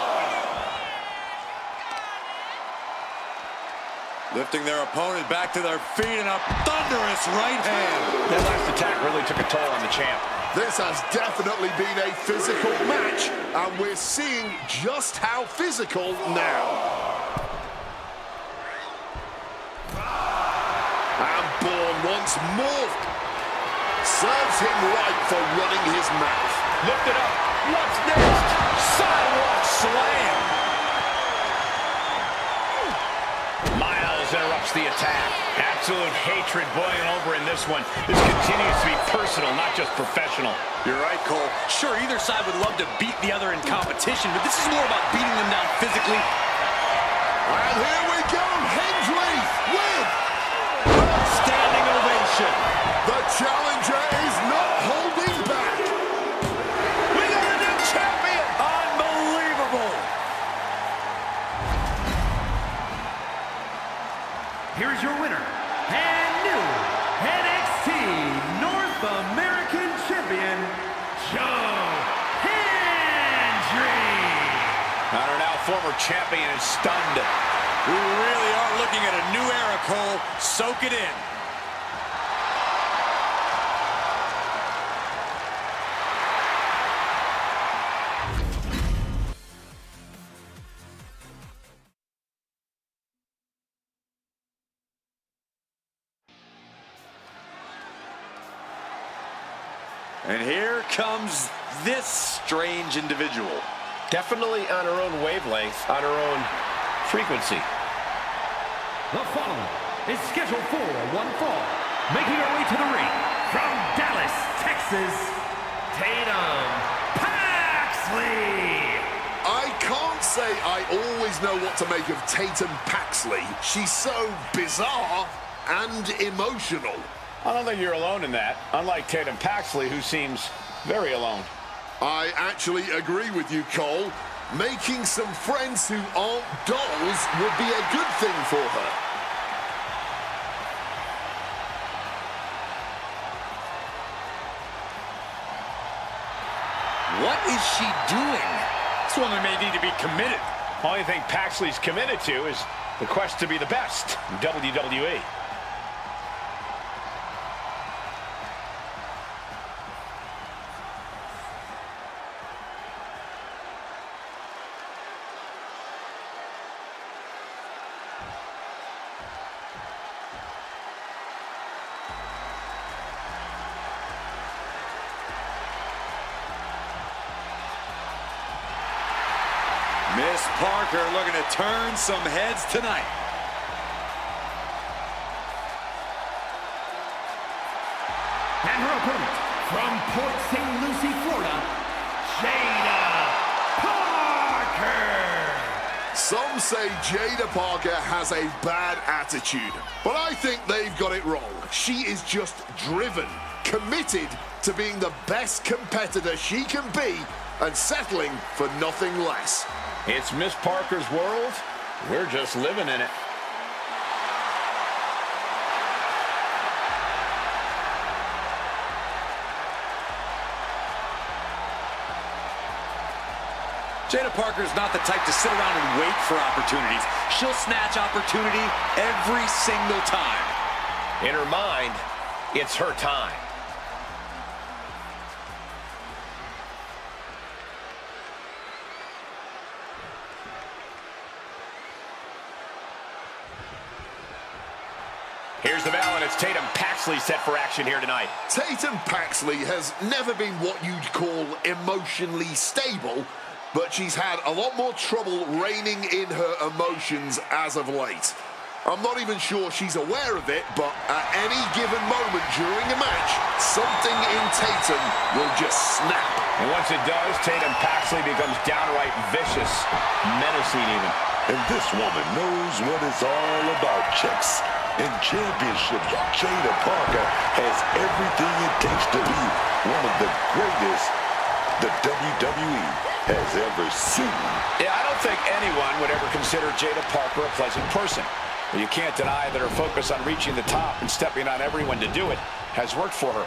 Lifting their opponent back to their feet in a thunderous right hand. That last attack really took a toll on the champ. This has definitely been a physical match, and we're seeing just how physical now. And Bourne once more serves him right for running his mouth. Lift it up. What's next? Sidewalk slam. Miles Diaz interrupts the attack. Absolute hatred boiling over in this one. This continues to be personal, not just professional. You're right, Cole. Sure, either side would love to beat the other in competition, but this is more about beating them down physically. And here we go, Hendry with a Standing ovation. The challenger is not holding back. We got a new champion. Unbelievable. Here's your winner, and new NXT North American Champion, Hendry. Our now former champion is stunned. We really are looking at a new era, Cole. Soak it in. And here comes this strange individual. Definitely on her own wavelength, on her own frequency. The following is scheduled for one fall, making her way to the ring from Dallas, Texas, Tatum Paxley. I can't say I always know what to make of Tatum Paxley. She's so bizarre and emotional. I don't think you're alone in that, unlike Tatum Paxley, who seems very alone. I actually agree with you, Cole. Making some friends who aren't dolls would be a good thing for her. What is she doing? This woman may need to be committed. Only thing Paxley's committed to is the quest to be the best in WWE. Miss Parker looking to turn some heads tonight. And her opponent from Port St. Lucie, Florida, Jada Parker. Some say Jada Parker has a bad attitude, but I think they've got it wrong. She is just driven, committed to being the best competitor she can be and settling for nothing less. It's Miss Parker's world. We're just living in it. Jada Parker's not the type to sit around and wait for opportunities. She'll snatch opportunity every single time. In her mind, it's her time. Here's the bell, and it's Tatum Paxley set for action here tonight. Tatum Paxley has never been what you'd call emotionally stable, but she's had a lot more trouble reining in her emotions as of late. I'm not even sure she's aware of it, but at any given moment during a match, something in Tatum will just snap. And once it does, Tatum Paxley becomes downright vicious, menacing even. And this woman knows what it's all about, chicks. In championships, Jada Parker has everything it takes to be one of the greatest the WWE has ever seen. Yeah, I don't think anyone would ever consider Jada Parker a pleasant person. But you can't deny that her focus on reaching the top and stepping on everyone to do it has worked for her.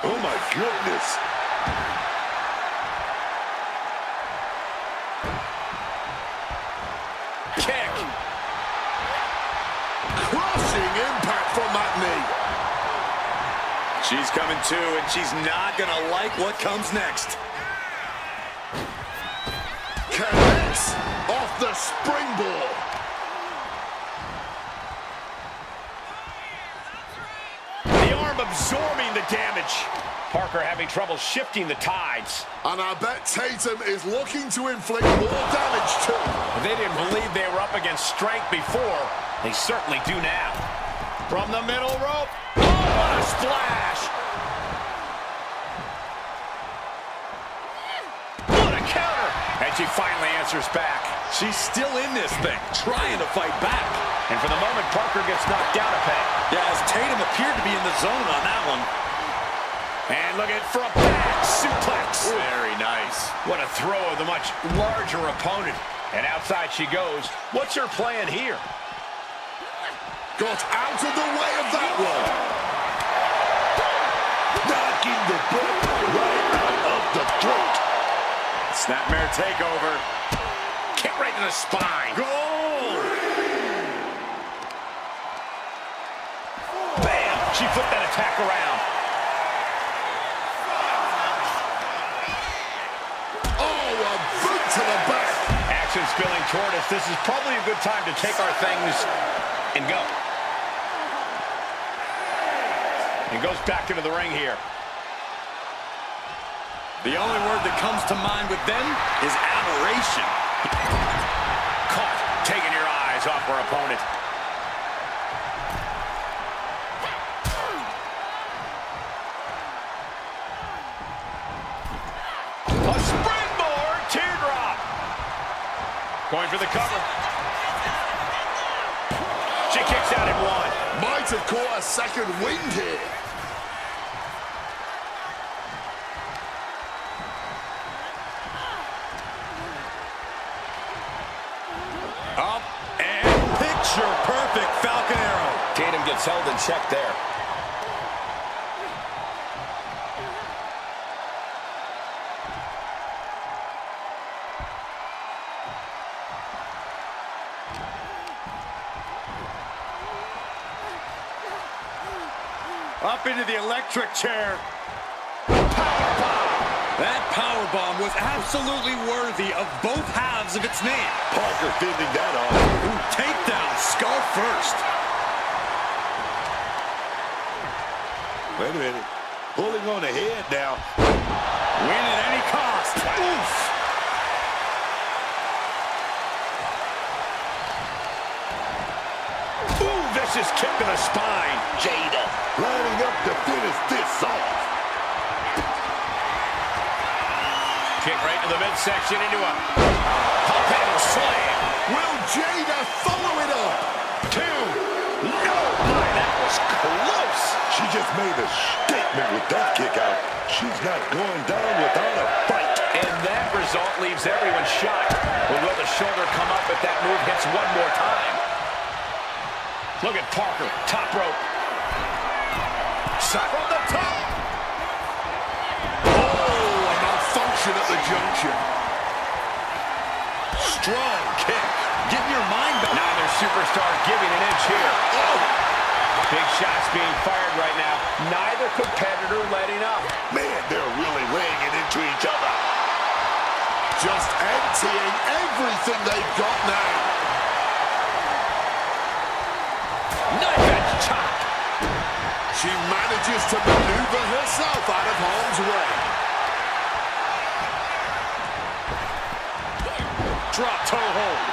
Oh my goodness. Kick. Crushing impact from that knee. She's coming too, and she's not gonna like what comes next. Connects off the springboard. The arm absorbing the damage. Parker having trouble shifting the tides. And I bet Tatum is looking to inflict more damage too. If they didn't believe they were up against strength before, they certainly do now. From the middle rope. Oh, what a splash! What a counter! And she finally answers back. She's still in this thing, trying to fight back. And for the moment, Parker gets knocked down a peg. Yeah, as Tatum appeared to be in the zone on that one. And look at for a back suplex. Very nice. What a throw of the much larger opponent. And outside she goes. What's her plan here? Got out of the way of that one. Knocking the breath right out of the throat. Snapmare takeover. Kick right to the spine. Goal! Bam! She flipped that attack around. To the back. Action spilling toward us. This is probably a good time to take our things and go. And goes back into the ring here. The only word that comes to mind with them is aberration. Caught, taking your eyes off our opponent. A springboard teardrop. Going for the cover. She kicks out at one. Might have caught a second wind here. Up and picture perfect Falcon Arrow. Tatum gets held in check there. Up into the electric chair. Powerbomb. That powerbomb was absolutely worthy of both halves of its name. Parker fending that off. Ooh, takedown, skull first. Wait a minute. Pulling on the head now. Win at any cost. Oof. Ooh, vicious kick to the spine. Jada lining up to finish this off. Kick right to the midsection into a pump handle slam. Will Jada follow it up? Two. No. My, that was close. She just made a statement with that kick out. She's not going down without a fight. And that result leaves everyone shocked. Well, will the shoulder come up if that move hits one more time? Look at Parker, top rope. Shot from the top. Oh, a malfunction at the junction. Strong kick. Getting your mind back. Neither superstar giving an inch here. Oh. Big shots being fired right now. Neither competitor letting up. Man, they're really laying it into each other. Just emptying everything they've got now. Knife edge chop. She manages to maneuver herself out of harm's way. Drop toe hold.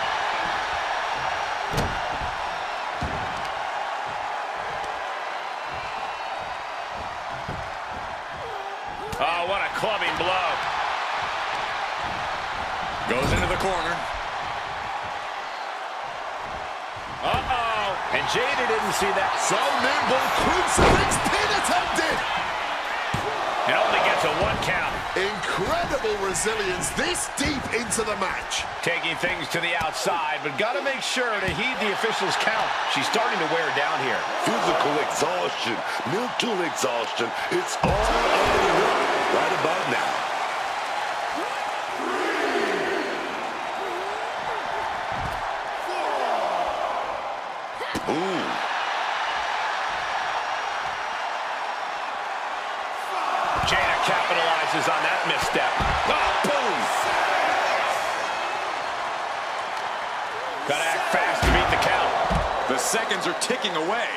Oh, what a clubbing blow. Goes into the corner. Uh-oh. And Jada didn't see that. So nimble, crucifix pin attempted. It only gets a 1 count. Incredible resilience this deep into the match. Taking things to the outside, but got to make sure to heed the official's count. She's starting to wear down here. Physical exhaustion, mental exhaustion. It's all adding up right about now. Ooh. Jada capitalizes on that misstep. Oh, boom! Gotta act fast to beat the count. The seconds are ticking away.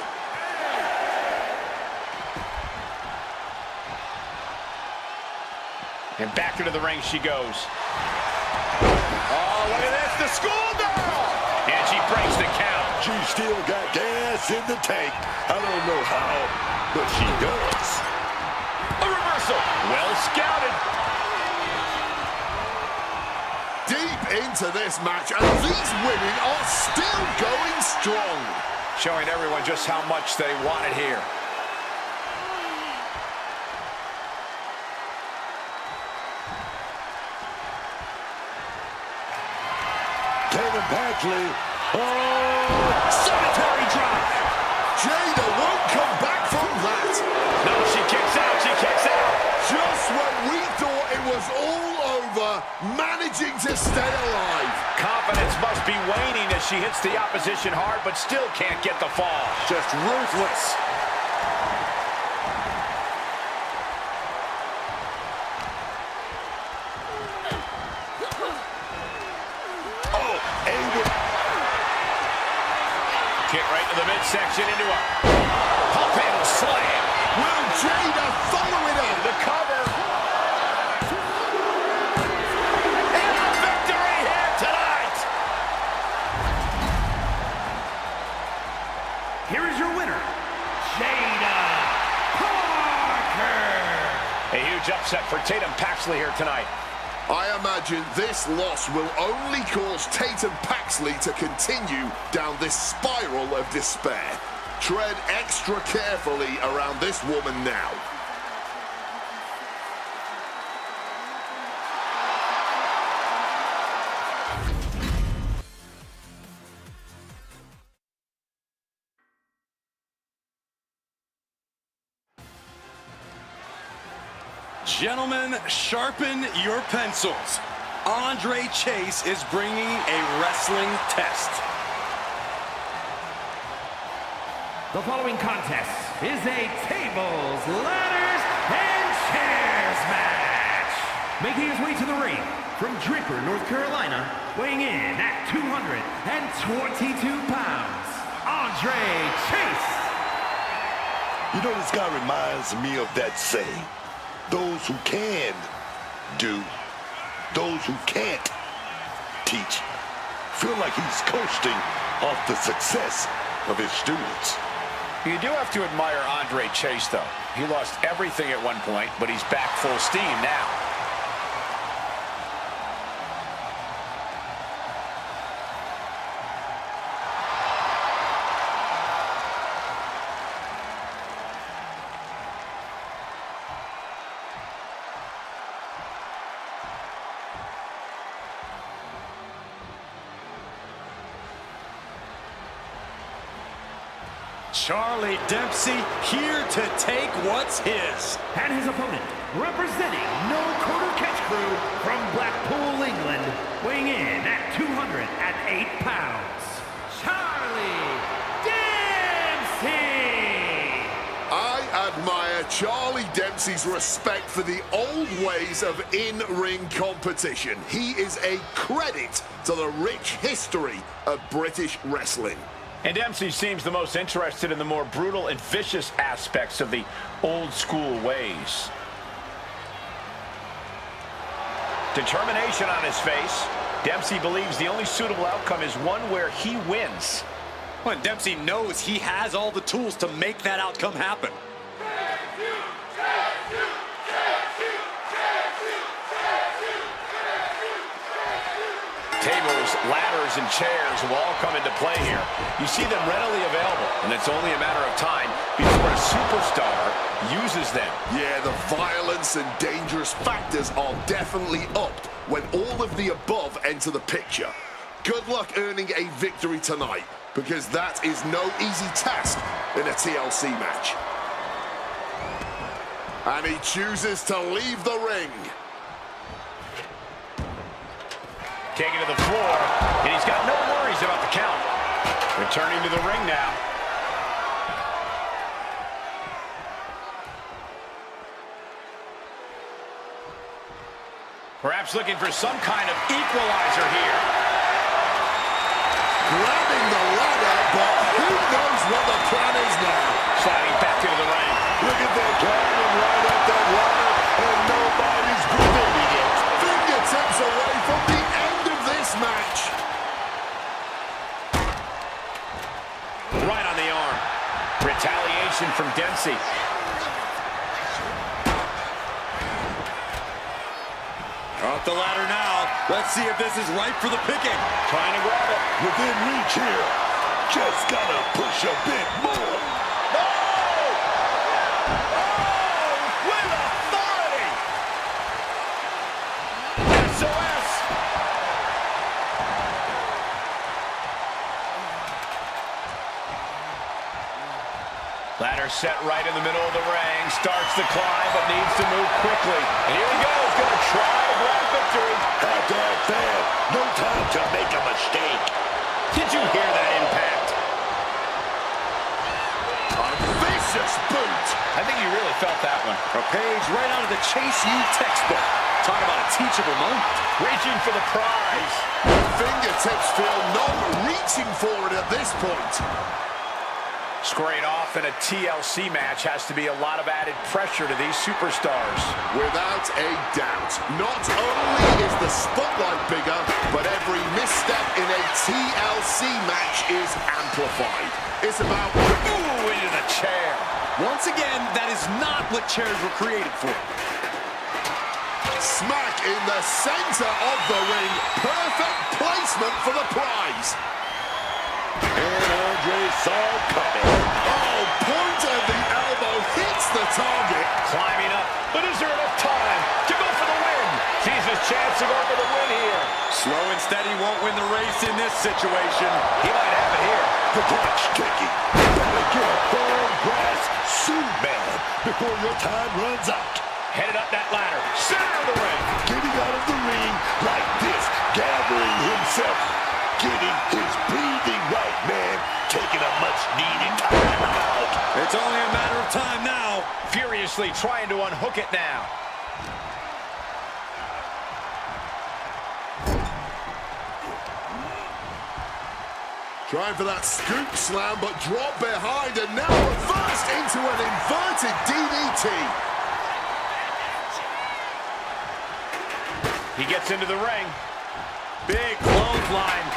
And back into the ring she goes. Oh, look at this, the schoolgirl! And she breaks the count. She still got gas in the tank. I don't know how, but she does. A reversal. Well scouted. Deep into this match, and these women are still going strong. Showing everyone just how much they want it here. Tatum Paxley. Oh, Cemetery drop. Jada won't come back from that. No, she kicks out. She kicks out. Just when we thought it was all over, managing to stay alive. Confidence must be waning as she hits the opposition hard, but still can't get the fall. Just ruthless. Kick right to the midsection into a pump handle slam. Will Jada follow it up? The cover. And a victory here tonight. Here is your winner, Jada Parker. A huge upset for Tatum Paxley here tonight. I imagine this loss will only cause Tatum Paxley to continue down this spiral of despair. Tread extra carefully around this woman now. Gentlemen, sharpen your pencils. Andre Chase is bringing a wrestling test. The following contest is a tables, ladders, and chairs match. Making his way to the ring from Draper, North Carolina, weighing in at 222 pounds, Andre Chase. You know, this guy reminds me of that saying. Those who can do, those who can't teach. Feel like he's coasting off the success of his students. You do have to admire Andre Chase, though. He lost everything at one point, but he's back full steam now. Charlie Dempsey here to take what's his. And his opponent, representing No Quarter Catch Crew from Blackpool, England, weighing in at 208 pounds, Charlie Dempsey. I admire Charlie Dempsey's respect for the old ways of in-ring competition. He is a credit to the rich history of British wrestling. And Dempsey seems the most interested in the more brutal and vicious aspects of the old school ways. Determination on his face. Dempsey believes the only suitable outcome is one where he wins. Well, and Dempsey knows he has all the tools to make that outcome happen. Tables, ladders, and chairs will all come into play here. You see them readily available, and it's only a matter of time before a superstar uses them. Yeah, the violence and dangerous factors are definitely upped when all of the above enter the picture. Good luck earning a victory tonight, because that is no easy task in a TLC match. And he chooses to leave the ring. Taken to the floor, and he's got no worries about the count. Returning to the ring now. Perhaps looking for some kind of equalizer here. Grabbing the ladder, but who knows what the plan is now. Sliding back into the ring. Look at that, driving right at that ladder, and nobody's gripping Right on the arm. Retaliation from Dempsey. Off the ladder now. Let's see if this is right for the picking. Trying to grab it. Within reach here. Just gotta push a bit more. With authority! SOS! Ladder set right in the middle of the ring. Starts the climb, but needs to move quickly. And here he goes, gonna try to grab victory. Hot dog fan. No time to make a mistake. Did you hear that impact? A vicious boot. I think you really felt that one. A page right out of the Chase U textbook. Talk about a teachable moment. Reaching for the prize. Fingertips feel numb, reaching for it at this point. Squaring off in a TLC match has to be a lot of added pressure to these superstars. Without a doubt. Not only is the spotlight bigger, but every misstep in a TLC match is amplified. It's about... Ooh, into the chair. Once again, that is not what chairs were created for. Smack in the center of the ring. Perfect placement for the prize. And Andre saw it coming. Oh, point of the elbow hits the target. Climbing up, but is there enough time to go for the win? Sees his chance to go for the win here. Slow and steady won't win the race in this situation. He might have it here. The clock's ticking. Better get a firm grasp soon, man, before your time runs out. Headed up that ladder, center of the ring. Getting out of the ring like this, gathering himself, getting his breathing right, man, taking a much-needed time out. It's only a matter of time now. Furiously trying to unhook it now. Trying for that scoop slam, but drop behind, and now reversed into an inverted DDT. He gets into the ring. Big clothesline.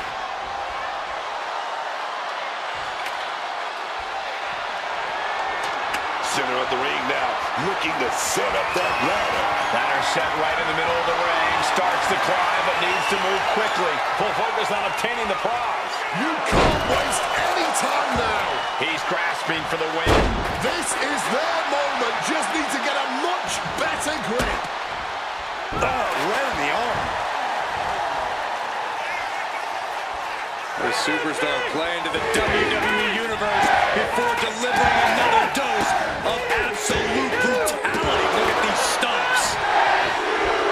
Center of the ring now, looking to set up that ladder. Ladder set right in the middle of the ring. Starts the climb, but needs to move quickly. Full focus on obtaining the prize. You can't waste any time now. He's grasping for the win. This is their moment. Just need to get a much better grip. Oh, right in the arm. The superstar playing to the WWE Universe before delivering another dose of absolute brutality. Look at these stomps.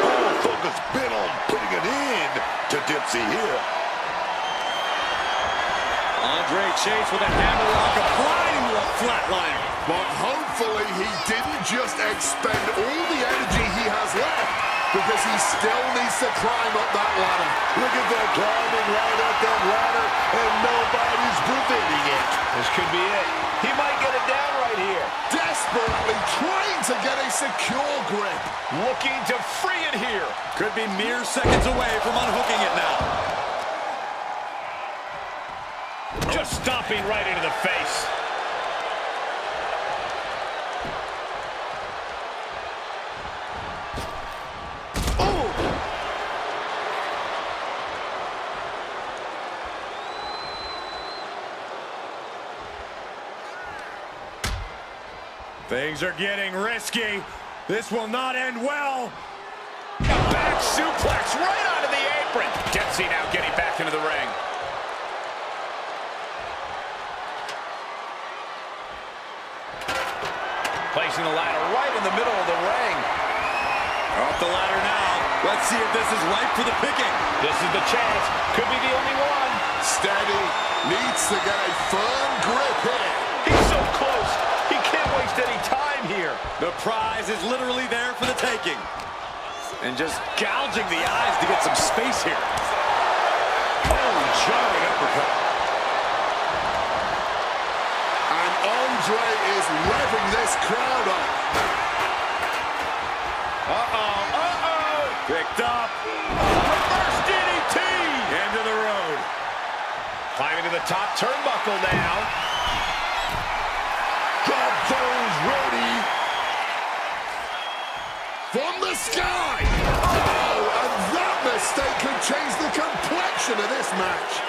All focus been on putting an end to Dempsey here. Andre Chase with a hammerlock applied into a flatliner. But hopefully he didn't just expend all the energy he has left, because he still needs to climb up that ladder. Look at that, climbing right up that ladder, and nobody's preventing it. This could be it. He might get it down right here. Desperately trying to get a secure grip. Looking to free it here. Could be mere seconds away from unhooking it now. Just stomping right into the face. Things are getting risky. This will not end well. A back suplex right onto the apron. Dempsey now getting back into the ring. Placing the ladder right in the middle of the ring. Off the ladder now. Let's see if this is right for the picking. This is the chance. Could be the only one. Steady. Needs to get a firm grip here. He's so close. He can't waste any time here. The prize is literally there for the taking. And just gouging the eyes to get some space here. Oh, giant uppercut. And Andre is revving this crowd up. Picked up. Reverse DDT. End of the road. Climbing to the top turnbuckle now. Got those ready. From the sky! Oh, and that mistake could change the complexion of this match.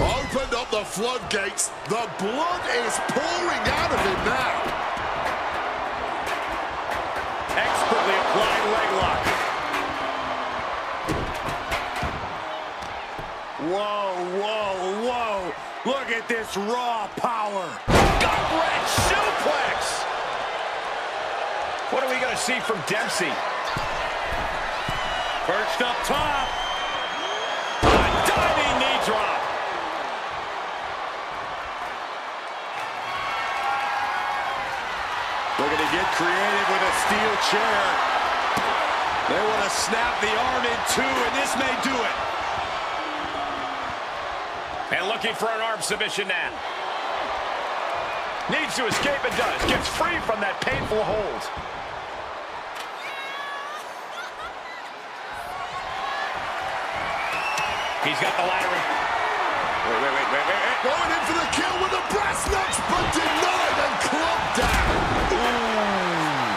Opened up the floodgates. The blood is pouring out of him now. Expertly applied leg lock. Whoa, whoa, whoa. Look at this raw power. Gut-wrench suplex. What are we going to see from Dempsey? Perched up top. A diving knee drop. Looking to get creative with a steel chair. They want to snap the arm in two, and this may do it. And looking for an arm submission now. Needs to escape and does. Gets free from that painful hold. He's got the ladder. Wait. Going in for the kill with the brass knucks, but denied and clubbed down. Ooh.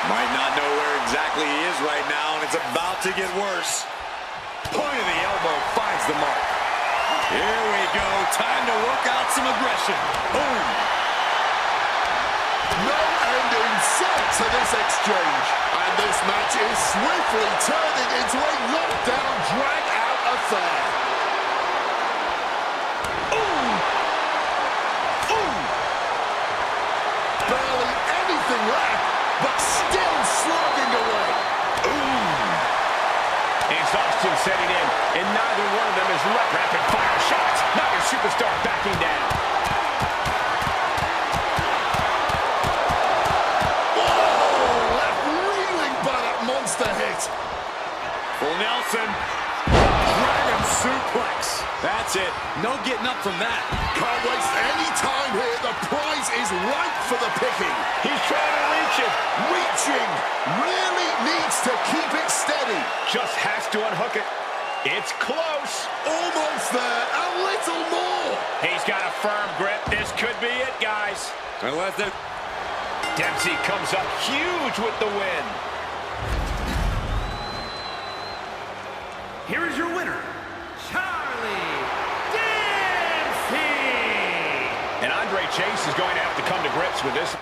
Might not know where exactly he is right now, and it's about to get worse. Point of the elbow finds the mark. Here we go. Time to work out some aggression. Boom. No end in sight to this exchange. And this match is swiftly turning into a knockdown, drag-out affair. Barely anything left, but still slugging away. Exhaustion setting in, and neither one of them is rapid-fire shots. Neither superstar backing down. Whoa! Left reeling by that monster hit. Full Nelson. Dragon suplex. That's it. No getting up from that. Can't waste any time here. The prize is ripe for the picking. He's trying to reach it. Reaching. Really needs to keep it steady. Just has to unhook it. It's close. Almost there. A little more. He's got a firm grip. This could be it, guys. Unless it... Dempsey comes up huge with the win. Here is your winner, Charlie Dempsey. And Andre Chase is going to have to come to grips with this.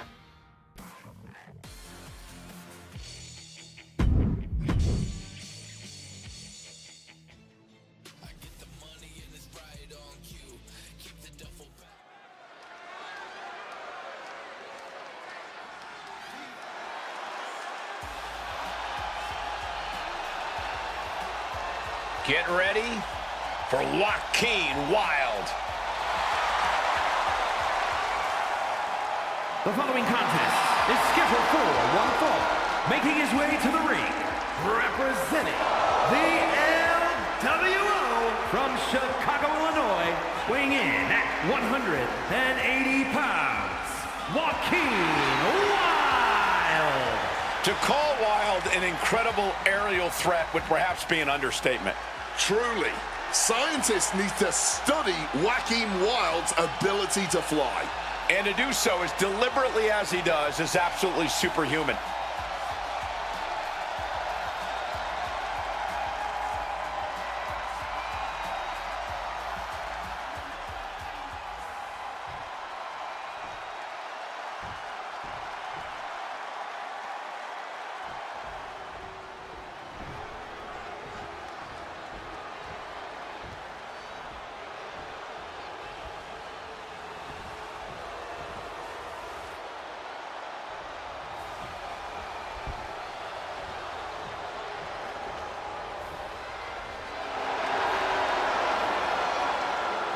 Get ready for Joaquin Wilde. The following contest is scheduled for one fall. Making his way to the ring, representing the LWO from Chicago, Illinois, weighing in at 180 pounds, Joaquin Wilde. To call Wilde an incredible aerial threat would perhaps be an understatement. Truly, scientists need to study Joaquin Wilde's ability to fly. And to do so as deliberately as he does is absolutely superhuman.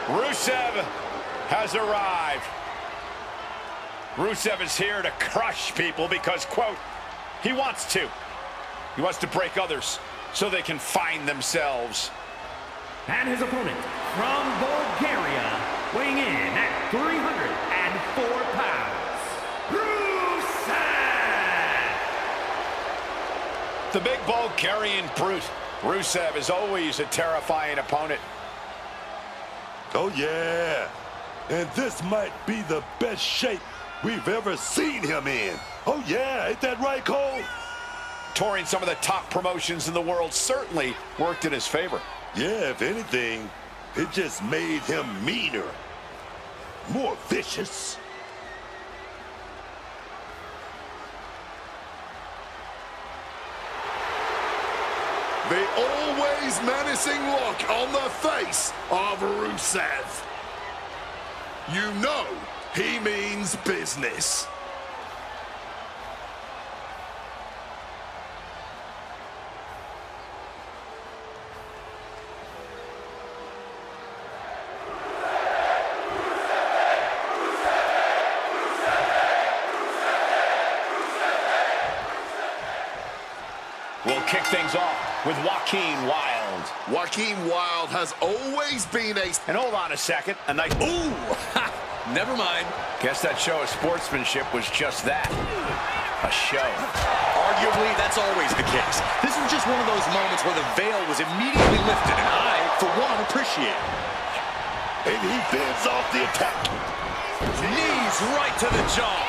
Rusev has arrived. Rusev is here to crush people because, quote, he wants to. He wants to break others so they can find themselves. And his opponent from Bulgaria, weighing in at 304 pounds, Rusev! The big Bulgarian brute. Rusev is always a terrifying opponent. Oh, yeah. And this might be the best shape we've ever seen him in. Oh, yeah. Ain't that right, Cole? Touring some of the top promotions in the world certainly worked in his favor. Yeah, if anything, it just made him meaner, more vicious. The always menacing look on the face of Rusev. You know he means business. We'll kick things off with Joaquin Wild. Joaquin Wild has always been a... And hold on a second. A nice... Ooh! Ha! Never mind. Guess that show of sportsmanship was just that. A show. Arguably, that's always the case. This was just one of those moments where the veil was immediately lifted, and I, for one, appreciate it. And he fends off the attack. Knees right to the jaw.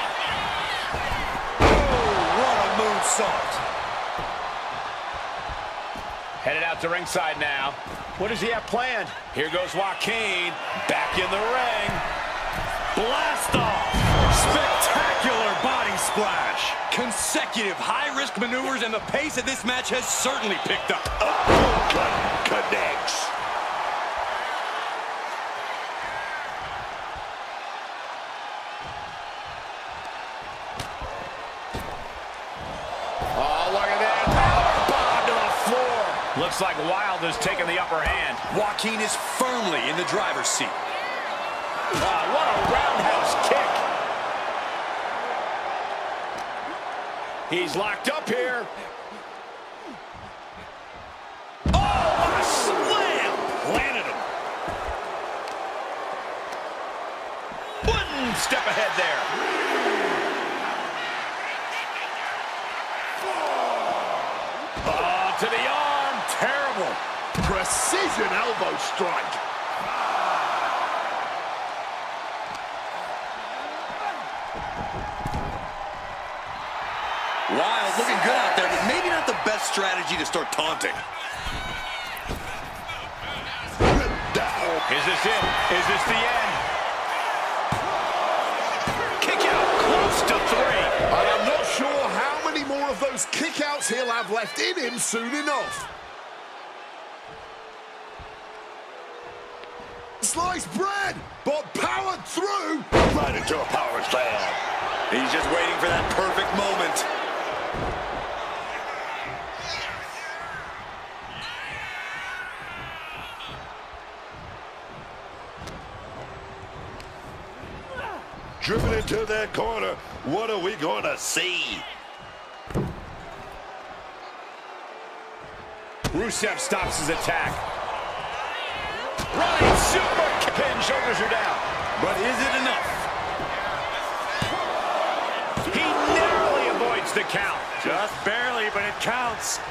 Oh, what a moonsault. Headed out to ringside now. What does he have planned? Here goes Joaquin. Back in the ring. Blast off. Spectacular body splash. Consecutive high-risk maneuvers, and the pace of this match has certainly picked up. Connects. Oh, look at that. Powerbomb to the floor. Looks like Wild has taken the upper hand. Joaquin is firmly in the driver's seat. Wow, what a roundhouse kick. He's locked up here. Oh, what a slam. Planted him. One step ahead there. Oh, to the arm. Terrible. Precision elbow strike. Wild looking good out there, but maybe not the best strategy to start taunting. Is this it? Is this the end? Kick out, close to 3. I am not sure how many more of those kickouts he'll have left in him soon enough. Sliced bread, but powered through. Right into a power slam. He's just waiting for that perfect moment. Driven into that corner. What are we going to see? Rusev stops his attack. Running super pin, shoulders are down. But is it enough? He narrowly avoids the count. Just barely, but it counts.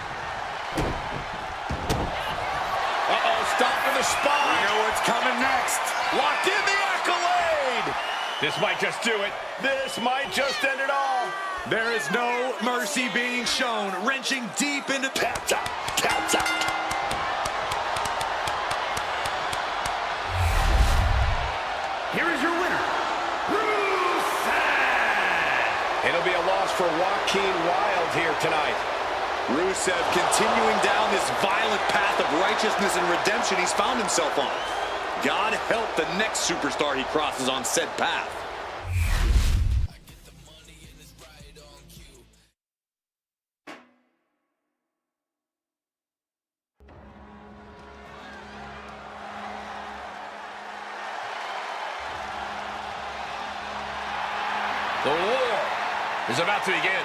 Uh-oh, stop for the spine. You know what's coming next. Locked in the accolade. This might just do it. This might just end it all. There is no mercy being shown. Wrenching deep into... Taps out. Taps out. Here is your winner, Rusev! It'll be a loss for Joaquin Wild here tonight. Rusev continuing down this violent path of righteousness and redemption he's found himself on. God help the next superstar he crosses on said path. The war is about to begin.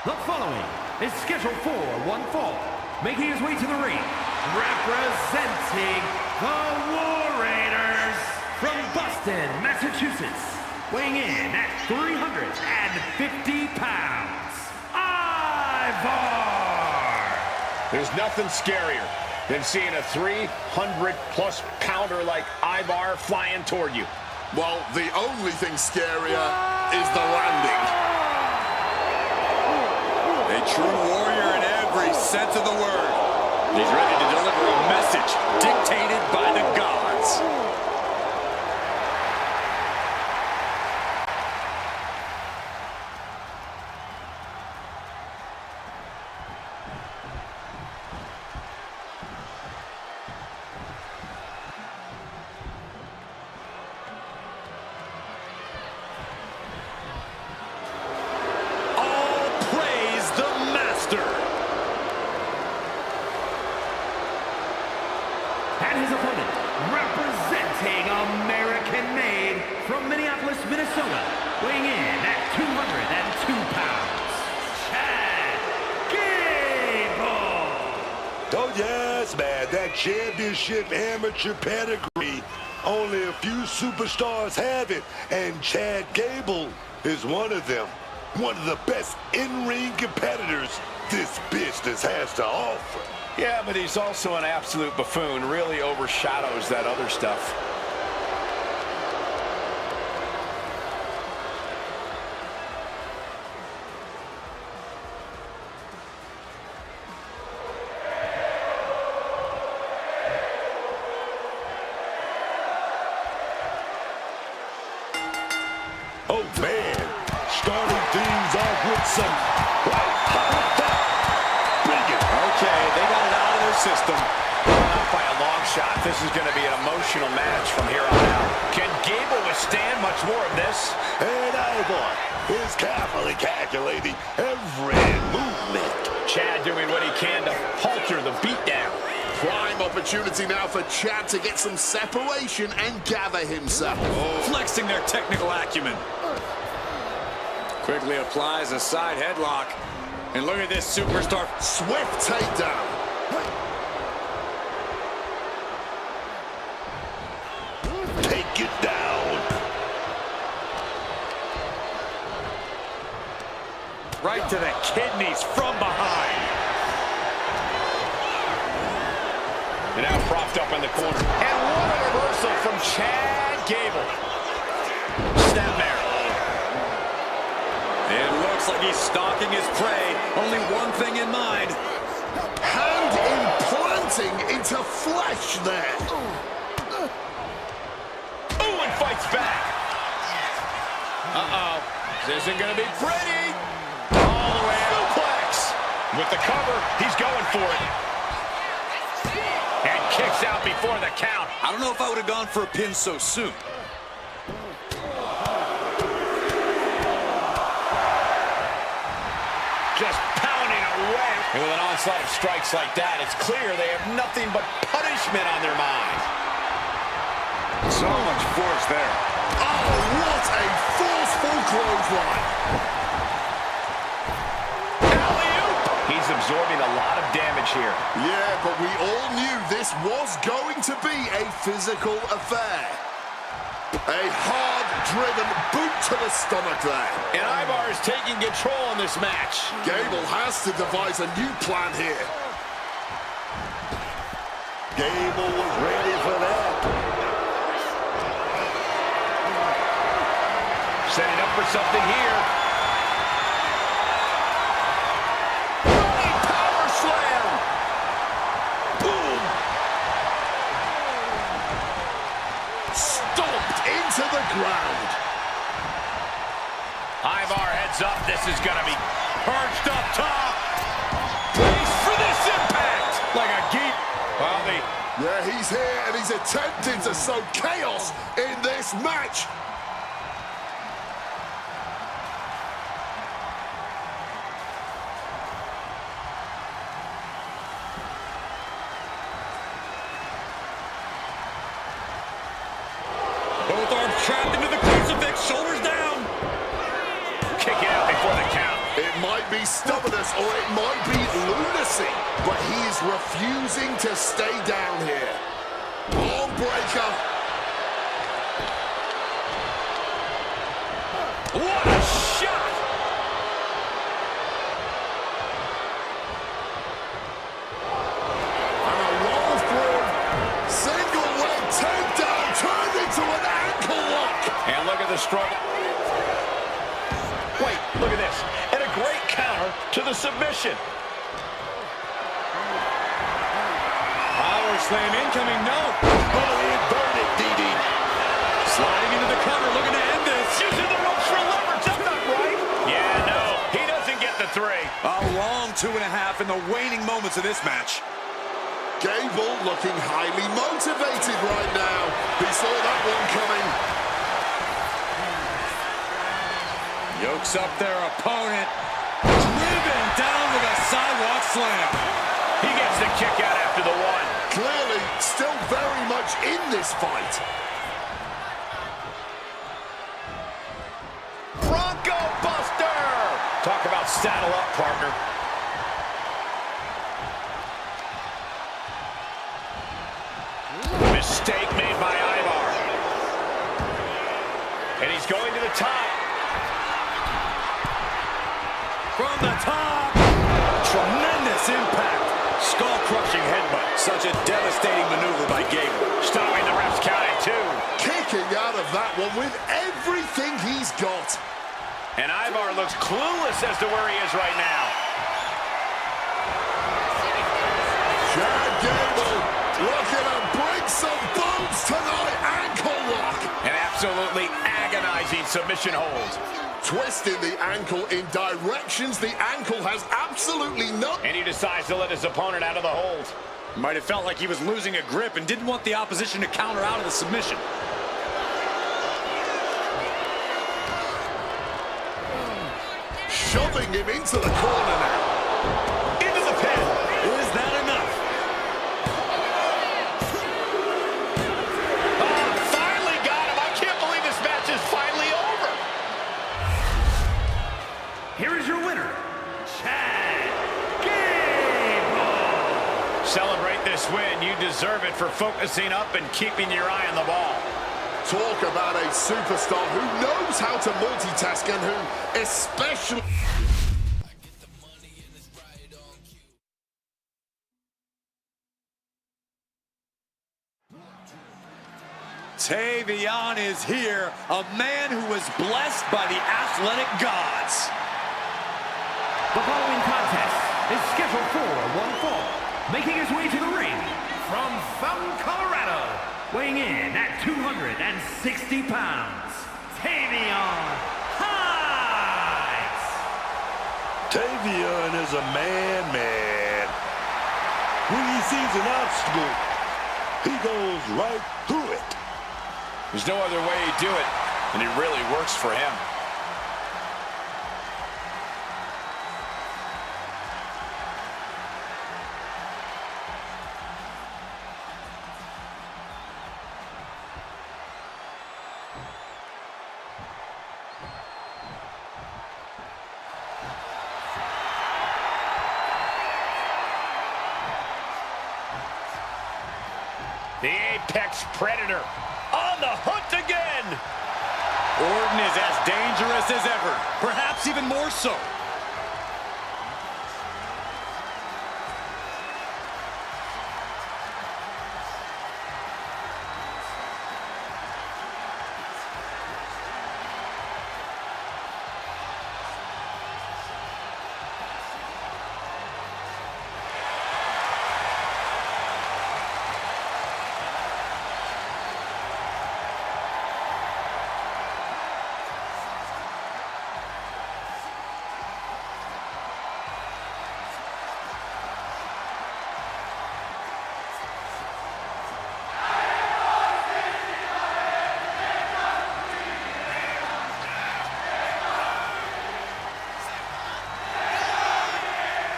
The following is scheduled for one fall, making his way to the ring, representing the War Raiders from Boston, Massachusetts, weighing in at 350 pounds, Ivar! There's nothing scarier than seeing a 300-plus pounder like Ivar flying toward you. Well, the only thing scarier is the landing. A true warrior in every sense of the word. He's ready to deliver a message dictated by the gods. And his opponent, representing American-made from Minneapolis, Minnesota, weighing in at 202 pounds, Gable! Oh, yes, man. That championship amateur pedigree. Only a few superstars have it, and Chad Gable is one of them. One of the best in-ring competitors this business has to offer. Yeah, but he's also an absolute buffoon. Really overshadows that other stuff. Oh, man. Starting things off with some white hot fire. Bring it. Okay, they got it out of their system. Not by a long shot. This is going to be an emotional match from here on out. Can Gable withstand much more of this? And Ivar is carefully calculating every movement. Chad doing what he can to halter the beatdown. Prime opportunity now for Chad to get some separation and gather himself. Flexing their technical acumen. Quickly applies a side headlock. And look at this superstar. Swift takedown. Take it down. Right to the kidneys from behind. And now propped up in the corner. And what a reversal from Chad Gable. Snapmare. It looks like he's stalking his prey. Only one thing in mind. Hand implanting into flesh there. Owens fights back. Uh-oh. This isn't going to be pretty. All the way out. Suplex. With the cover, he's going for it. And kicks out before the count. I don't know if I would have gone for a pin so soon. Just pounding away. And with an onslaught of strikes like that, it's clear they have nothing but punishment on their mind. So much force there. Oh, what a forceful clothesline. Alley-oop. He's absorbing a lot of damage here. Yeah, but we all knew this was going to be a physical affair. A hard-driven boot to the stomach there. And Ivar is taking control in this match. Gable has to devise a new plan here. Gable was ready for that. Setting up for something here. Power slam. Boom. Stomped into the ground. Ivar heads up. This is going to be perched up top. Brace for this impact. Like a geek. Well, Yeah, he's here and he's attempting to sow chaos in this match. Both arms trapped into the crucifix, shoulders down. Kicking out before the count. It might be stubbornness or it might be lunacy, but he is refusing to stay down here. Arm breaker. What a shot! And a roll through. Single leg takedown turned into an ankle lock. And look at the struggle. Wait, look at this. And a great counter to the submission. Power slam incoming, no. Oh, he inverted DD. Sliding into the cover, looking to end this. Using the ropes for leverage, that's not right. Yeah, no, he doesn't get the 3. A long 2.5 in the waning moments of this match. Gable looking highly motivated right now. He saw that one coming. Yokes up their opponent. Driven down with a sidewalk slam. He gets the kick out after the 1. Clearly still very much in this fight. Bronco Buster! Talk about saddle up, partner. Mistake made by Ivar. And he's going to the top. From the top. Tremendous impact. Skull-crushing headbutt. Such a devastating maneuver by Gable. Stopping the ref's count at 2. Kicking out of that one with everything he's got. And Ivar looks clueless as to where he is right now. Gable looking to break some bones tonight. Ankle lock. An absolutely agonizing submission hold. Twisting the ankle in directions the ankle has absolutely no... And he decides to let his opponent out of the hold. Might have felt like he was losing a grip and didn't want the opposition to counter out of the submission. Shoving him into the corner now. Into the pin. Is that enough? Oh, finally got him. I can't believe this match is finally over. Here is your winner, Gable. Celebrate this win. You deserve it for focusing up and keeping your eye on the ball. Talk about a superstar who knows how to multitask and who especially... Tavion is here, a man who was blessed by the athletic gods. The following contest is scheduled for one fall. Making his way to the ring from Fountain, Colorado, weighing in at 260 pounds, Tavion Heights. Tavion is a man. When he sees an obstacle, he goes right through it. There's no other way to do it, and it really works for him. The Apex Predator on the hunt again. Orton is as dangerous as ever, perhaps even more so.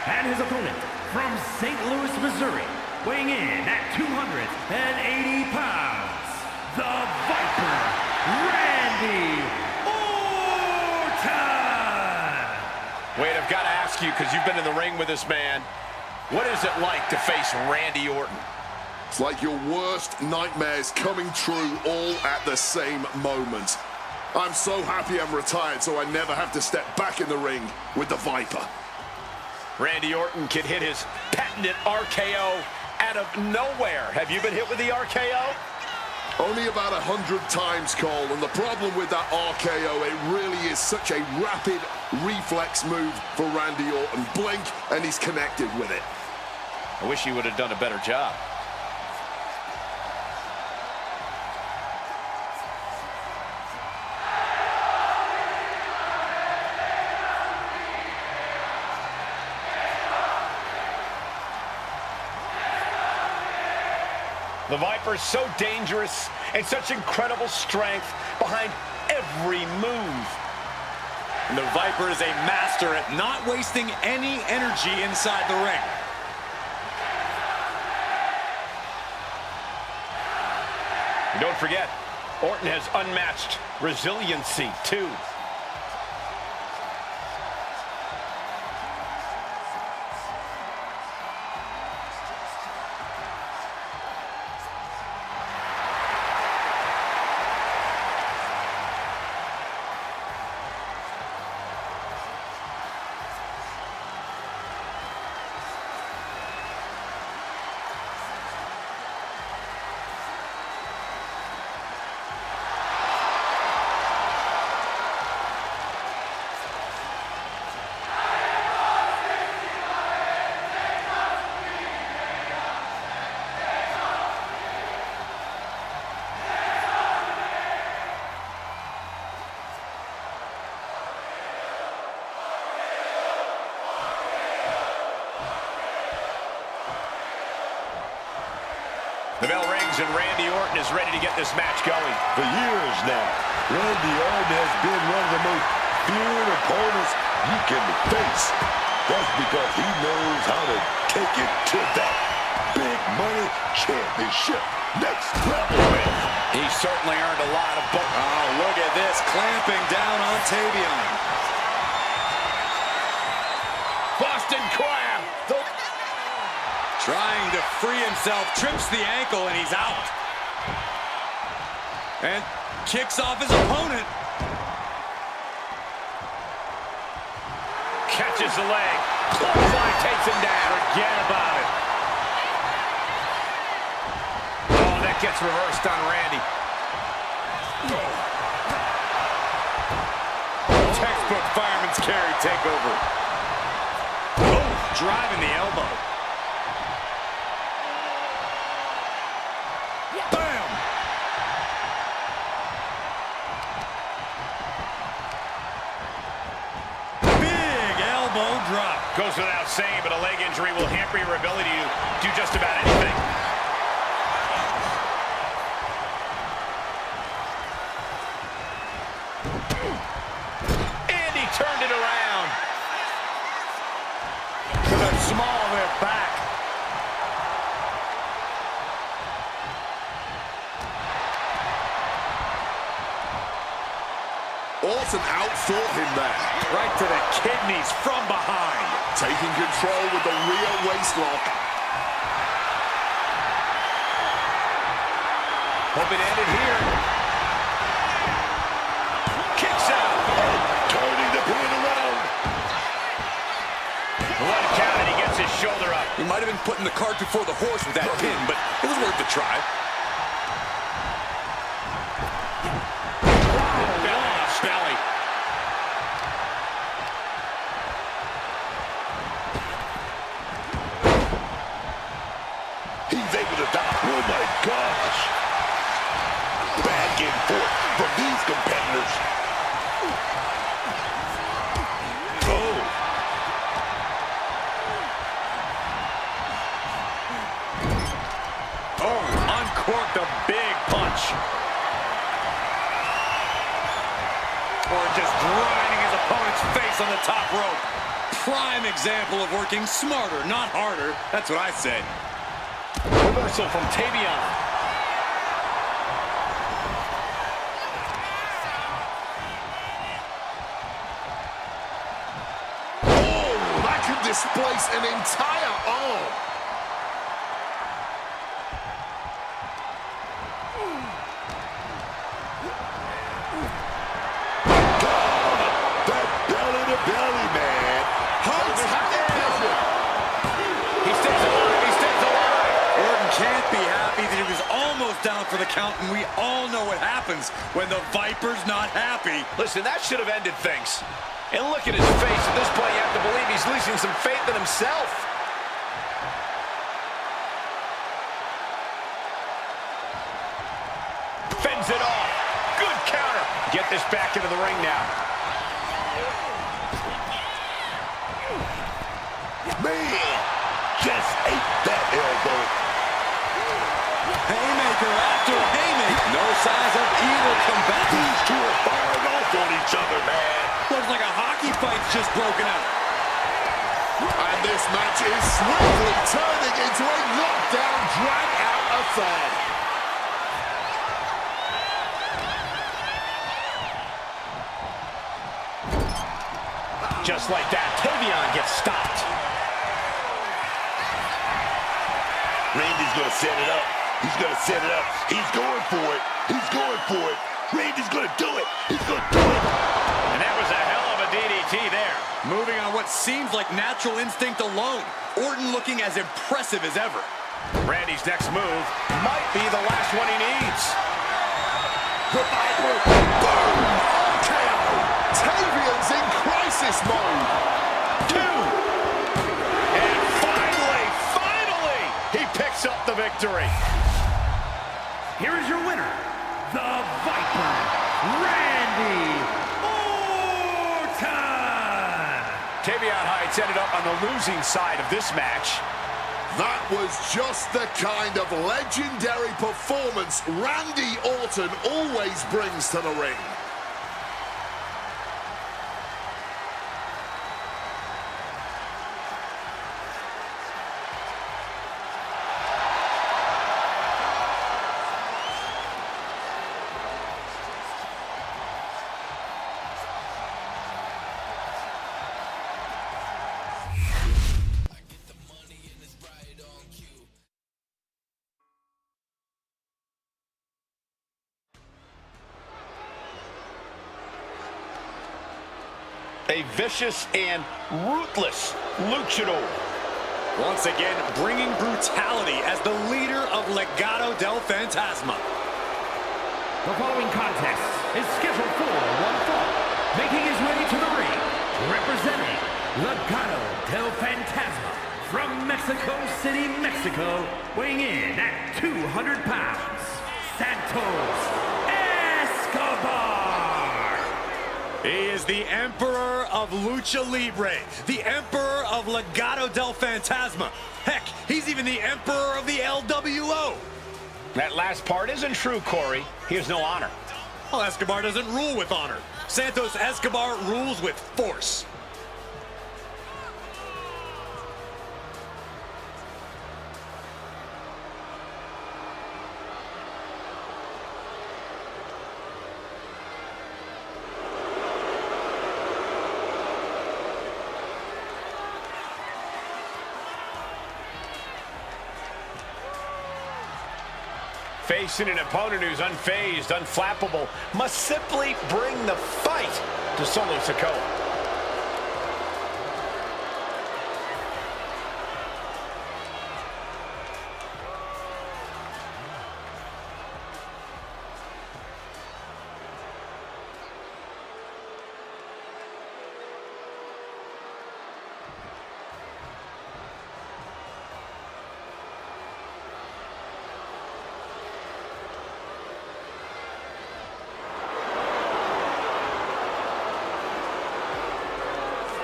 And his opponent from St. Louis, Missouri, weighing in at 280 pounds, the Viper, Randy Orton! Wait, I've got to ask you, because you've been in the ring with this man, what is it like to face Randy Orton? It's like your worst nightmares coming true all at the same moment. I'm so happy I'm retired so I never have to step back in the ring with the Viper. Randy Orton can hit his patented RKO out of nowhere. Have you been hit with the RKO? Only about 100 times, Cole, and the problem with that RKO, it really is such a rapid reflex move for Randy Orton. Blink, and he's connected with it. I wish he would have done a better job. The Viper's so dangerous and such incredible strength behind every move. And the Viper is a master at not wasting any energy inside the ring. And don't forget, Orton has unmatched resiliency, too. The bell rings and Randy Orton is ready to get this match going. For years now, Randy Orton has been one of the most feared opponents you can face. That's because he knows how to take it to that big money championship next level win. He certainly earned a lot of both. Oh, look at this, clamping down on Damian. Boston Crab. Trying to free himself, trips the ankle, and he's out. And kicks off his opponent. Catches the leg. Clothesline takes him down. Forget about it. Oh, that gets reversed on Randy. Textbook fireman's carry takeover. Oh, driving the elbow. Bam! Big elbow drop. Goes without saying, but a leg injury will hamper your ability to do just about anything. And he turned it around. To the small of their back. Orton outthought him there. Right to the kidneys from behind. Taking control with the rear waist lock. Hope it ended here. Kicks out. Turning the pin around. One count and he gets his shoulder up. He might have been putting the cart before the horse with that pin, but it was worth a try. Belly. He's able to die. Oh my gosh. Back and forth from these competitors. Oh. Oh, uncorked a big punch. Or just grinding his opponent's face on the top rope. Prime example of working smarter, not harder. That's what I say. Reversal from Damian. Oh, that could displace an entire arm. out for the count, and we all know what happens when the Viper's not happy. Listen, that should have ended things. And look at his face. At this point, you have to believe he's losing some faith in himself. Fends it off. Good counter. Get this back into the ring now. Man, just ate that elbow. Haymaker after haymaker. No signs of either comeback. These two are firing off on each other, man. Looks like a hockey fight's just broken out. And this match is swiftly turning into a knockdown, drag-out affair. Just like that, Damian gets stopped. Randy's going to set it up. He's going to set it up. He's going for it. He's going for it. Randy's going to do it. He's going to do it. And that was a hell of a DDT there. Moving on what seems like natural instinct alone. Orton looking as impressive as ever. Randy's next move might be the last one he needs. The Viper, boom, RKO. Tavian's in crisis mode. 2. And finally, he picks up the victory. Here is your winner, the Viper, Randy Orton. Tavian Heights ended up on the losing side of this match. That was just the kind of legendary performance Randy Orton always brings to the ring. A vicious and ruthless luchador. Once again, bringing brutality as the leader of Legado del Fantasma. The following contest is scheduled for one fall. Making his way to the ring, representing Legado del Fantasma from Mexico City, Mexico, weighing in at 200 pounds, Santos Escobar. He is the Emperor of Lucha Libre, the Emperor of Legado del Fantasma. Heck, he's even the Emperor of the LWO. That last part isn't true, Corey. He has no honor. Well, Escobar doesn't rule with honor. Santos Escobar rules with force. Facing an opponent who's unfazed, unflappable, must simply bring the fight to Solo Sikoa.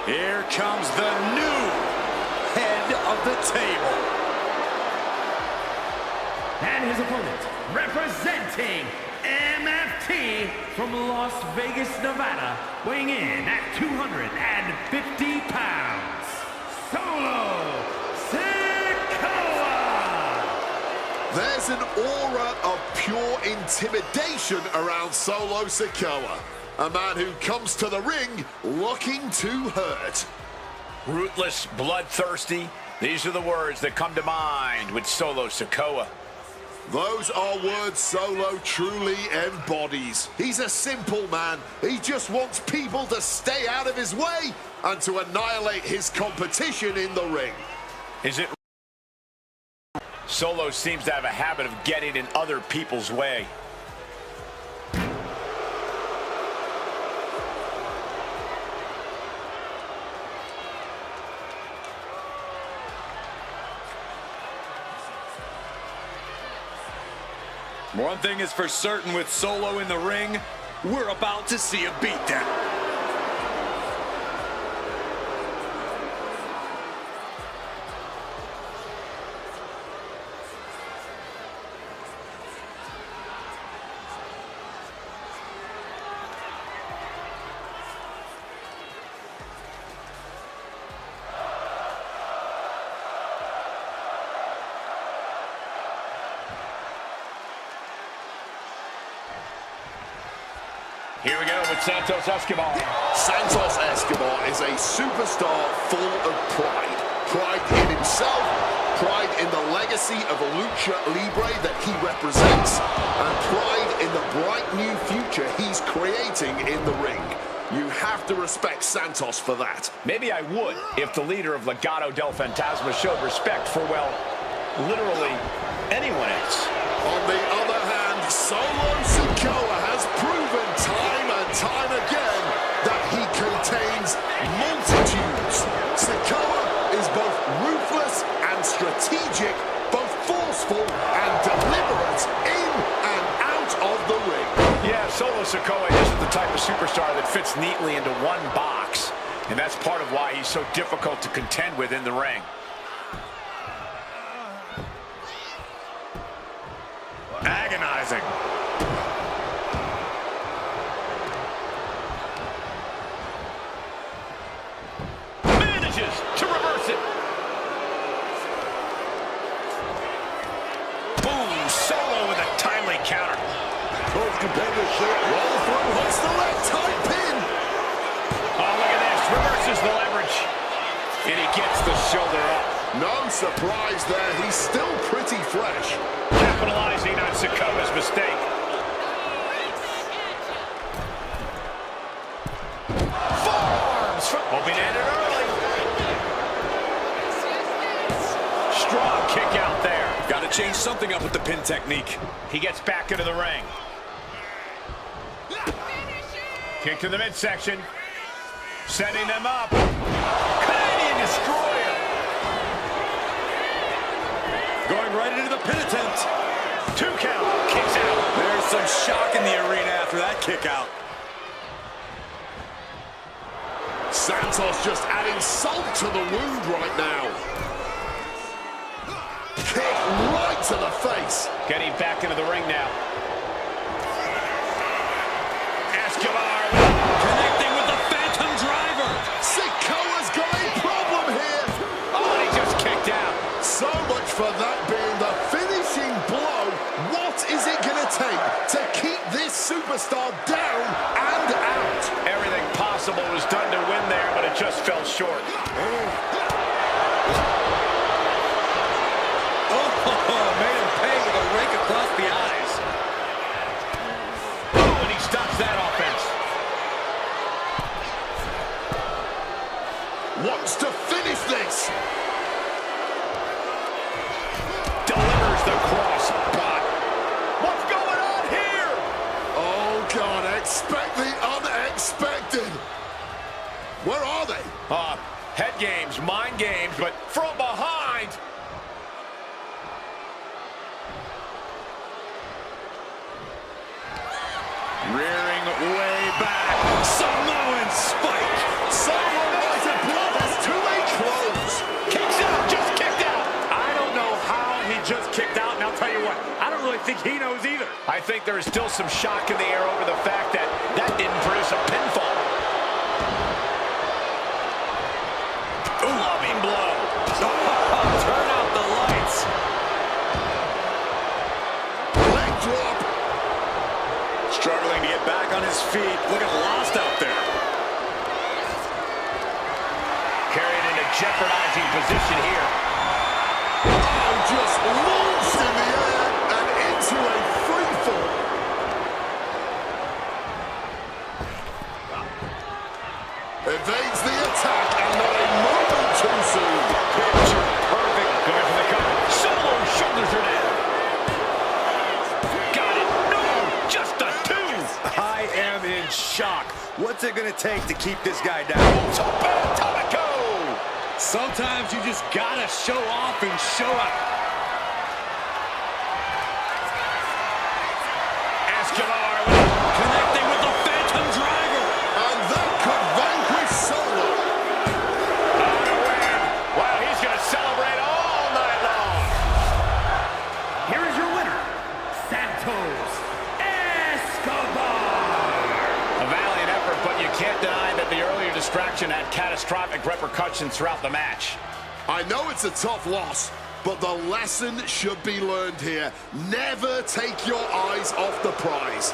Here comes the new head of the table. And his opponent, representing MFT from Las Vegas, Nevada, weighing in at 250 pounds, Solo Sikoa. There's an aura of pure intimidation around Solo Sikoa. A man who comes to the ring looking to hurt. Ruthless, bloodthirsty. These are the words that come to mind with Solo Sikoa. Those are words Solo truly embodies. He's a simple man. He just wants people to stay out of his way and to annihilate his competition in the ring. Is it Solo seems to have a habit of getting in other people's way. One thing is for certain with Solo in the ring, we're about to see a beatdown. Here we go with Santos Escobar. Santos Escobar is a superstar full of pride. Pride in himself, pride in the legacy of a lucha libre that he represents, and pride in the bright new future he's creating in the ring. You have to respect Santos for that. Maybe I would if the leader of Legado del Fantasma showed respect for, well, literally anyone else. On the other hand, Solo Sikoa has proven time and time again that he contains multitudes. Sikoa is both ruthless and strategic, both forceful and deliberate in and out of the ring. Yeah, Solo Sikoa isn't the type of superstar that fits neatly into one box, and that's part of why he's so difficult to contend with in the ring. Agonizing. Manages to reverse it. Boom, Solo with a timely counter. Both competitors roll through. What's the leg tight pin? Oh, look at this. Reverses the leverage. And he gets the shoulder up. No surprise there. He's still pretty fresh. Capitalizing on Sikoa's mistake. Forearms from hoping to end it early. Strong kick out there. Got to change something up with the pin technique. He gets back into the ring. Kick to the midsection. Setting them up. Canadian destroyer. Going right into the pin attempt. 2 count. Kicks out. There's some shock in the arena after that kick out. Santos just adding salt to the wound right now. Kick right to the face. Getting back into the ring now. Escobar Connecting with the Phantom Driver. Sikoa's got a problem here. Oh, he just kicked out. So much for that being the finishing blow. What is it going to take to keep this superstar down and out? Everything possible was done to win there, but it just fell short. Made him pay with a rake across the eyes. Oh, and he stops that offense. Wants to finish this. Delivers the cross. But what's going on here? Oh, God, expect the unexpected. Where are they? Head games, mind games, but from behind. Rearing way back. Samoan spike. Someone has to blow this to a close. Kicks out, just kicked out. I don't know how he just kicked out, and I'll tell you what, I don't really think he knows either. I think there is still some shock in the air over the fact that that didn't produce a pinfall. Loving blow. Turn out the lights. Leg drop. Struggling to get back on his feet. Looking lost out there. Carried into jeopardizing position here. Oh, just launched in the air and into a free fall. Evades the attack and not a moment too soon. Picture perfect. Going for the cover. Solo shoulders her What's it gonna take to keep this guy down? Sometimes you just gotta show off and show out. Escobar Connecting with the Phantom Driver. And that could vanquish Solo. on a win. Wow, he's going to celebrate all night long. Here is your winner, Santos Escobar. A valiant effort, but you can't deny that the earlier distraction had catastrophic repercussions throughout the match. I know it's a tough loss, but the lesson should be learned here. Never take your eyes off the prize.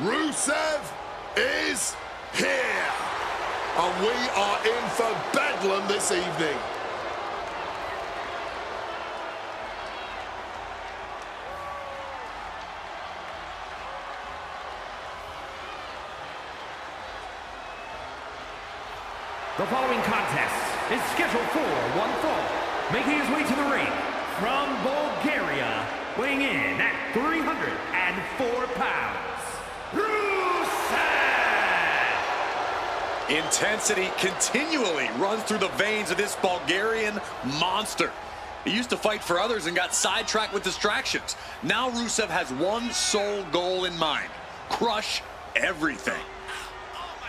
Rusev is here, and we are in for bedlam this evening. The following contest is scheduled for one fall. Making his way to the ring from Bulgaria, weighing in at 304 pounds, Rusev! Intensity continually runs through the veins of this Bulgarian monster. He used to fight for others and got sidetracked with distractions. Now Rusev has one sole goal in mind: crush everything.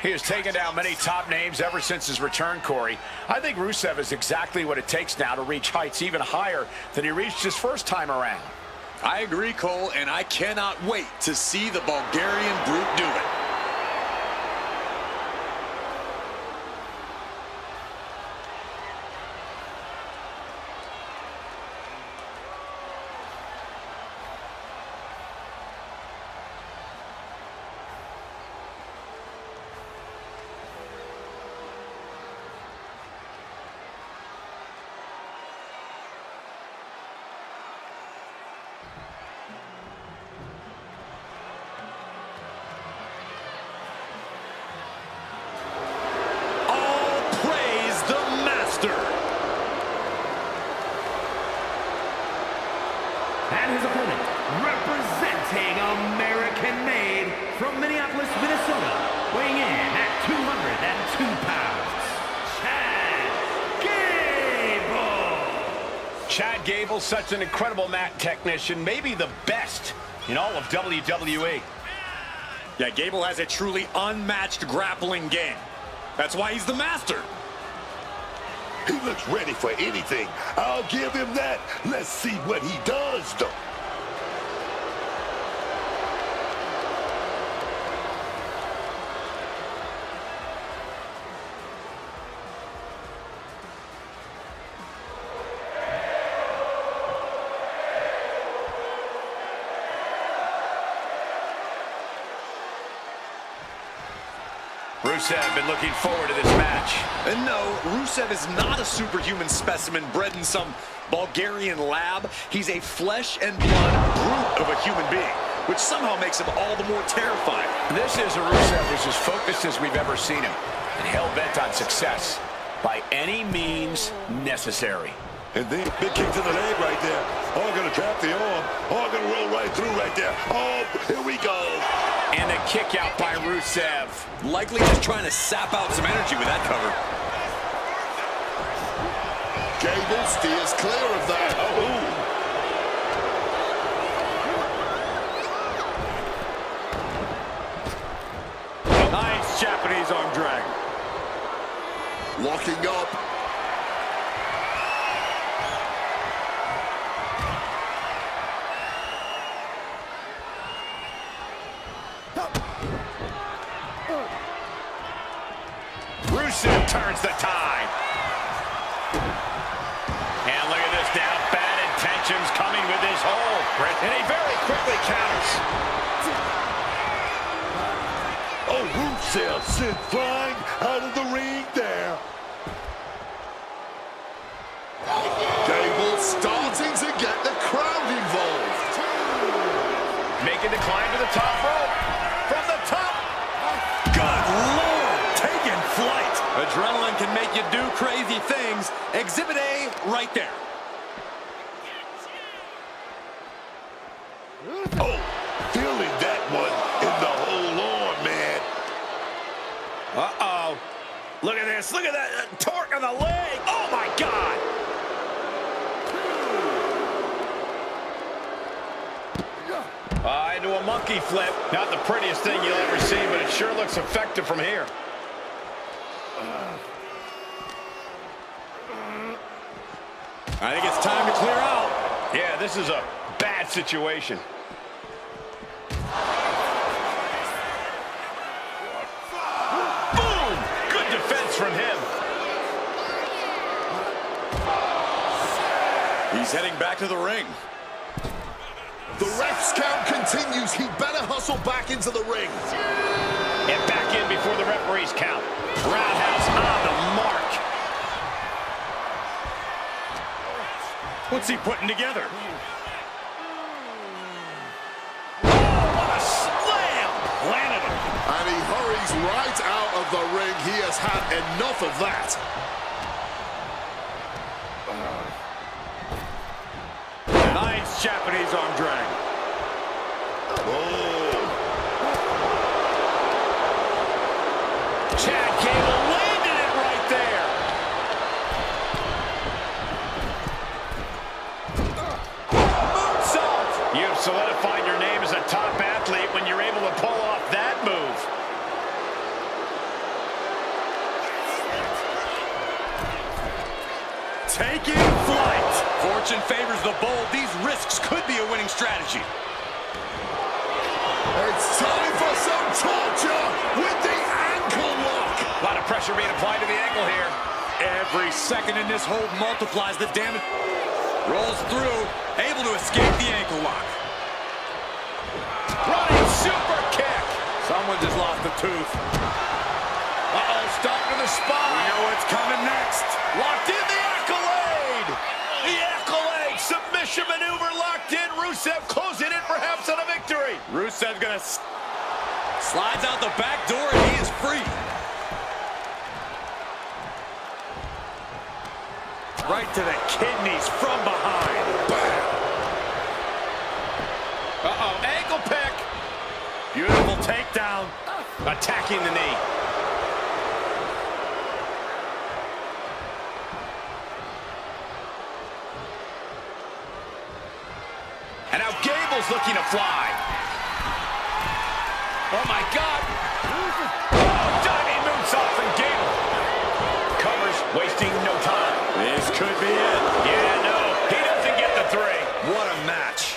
He has taken down many top names ever since his return, Corey. I think Rusev is exactly what it takes now to reach heights even higher than he reached his first time around. I agree, Cole, and I cannot wait to see the Bulgarian brute do it. And his opponent, representing American-made from Minneapolis, Minnesota, weighing in at 202 pounds, Chad Gable. Chad Gable, such an incredible mat technician, maybe the best in all of WWE. Yeah, Gable has a truly unmatched grappling game. That's why he's the master. He looks ready for anything. I'll give him that. Let's see what he does, though. Rusev been looking forward to this match. And no, Rusev is not a superhuman specimen bred in some Bulgarian lab. He's a flesh and blood brute of a human being, which somehow makes him all the more terrifying. This is a Rusev who's as focused as we've ever seen him, and hell-bent on success by any means necessary. And then big kick to the leg right there. Oh, gonna trap the arm. Oh, gonna roll right through right there. Oh, here we go. And a kick out by Rusev. Likely just trying to sap out some energy with that cover. Gable steers clear of that. Oh. Nice Japanese arm drag. Locking up. Rusev turns the tide. And look at this now. Bad intentions coming with this hold. And he very quickly counters. Oh, Rusev sent flying out of the ring there. Gable make you do crazy things. Exhibit A right there. Oh, feeling that one in the whole arm, man. Uh-oh. Look at this. Look at that torque on the leg. Oh, my God. Into a monkey flip. Not the prettiest thing you'll ever see, but it sure looks effective from here. I think it's time to clear out. Yeah, this is a bad situation. Boom! Good defense from him. He's heading back to the ring. The ref's count continues. He better hustle back into the ring. And back in before the referees count. Roundhouse on the mark. What's he putting together? Oh, what a slam! Planted him. And he hurries right out of the ring. He has had enough of that. Nice Japanese arm drag. Chad Gable landed it right there. Moonsault. You've solidified your name as a top athlete when you're able to pull off that move. Taking flight. Fortune favors the bold. These risks could be a winning strategy. It's time for some torture with the ankle lock. A lot of pressure being applied to the ankle here. Every second in this hold multiplies the damage. Rolls through, able to escape the ankle lock. Running super kick. Someone just lost a tooth. Uh-oh, stop to the spine. We know what's coming next. Locked in the accolade. The accolade submission maneuver locked in. Rusev closing in perhaps on a victory. Rusev's gonna slides out the back door and he is free. Right to the kidneys from behind. Uh-oh, ankle pick. Beautiful takedown. Attacking the knee. And now Gable's looking to fly. Oh, my God. Oh, diving moonsault from Gable. Covers, wasting no time. This could be it. Yeah, no, he doesn't get the three. What a match.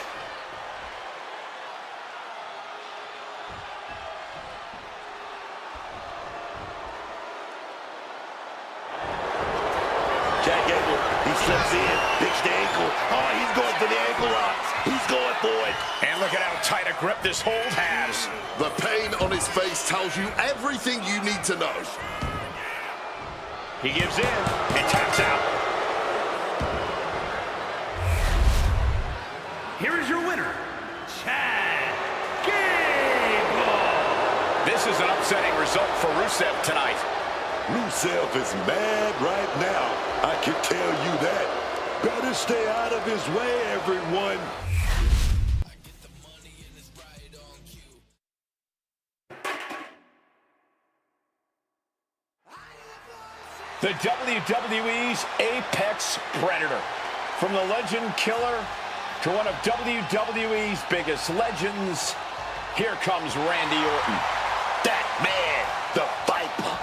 Jack Gable, he slips in, picks the ankle. Oh, he's going for the ankle lock. He's going for it. And look at how tight a grip this hold has. The pain on his face tells you everything you need to know. He gives in and taps out. Here is your winner, Chad Gable. This is an upsetting result for Rusev tonight. Rusev is mad right now. I can tell you that. Better stay out of his way, everyone. The WWE's Apex Predator. From the legend killer to one of WWE's biggest legends, here comes Randy Orton. That man, the Viper.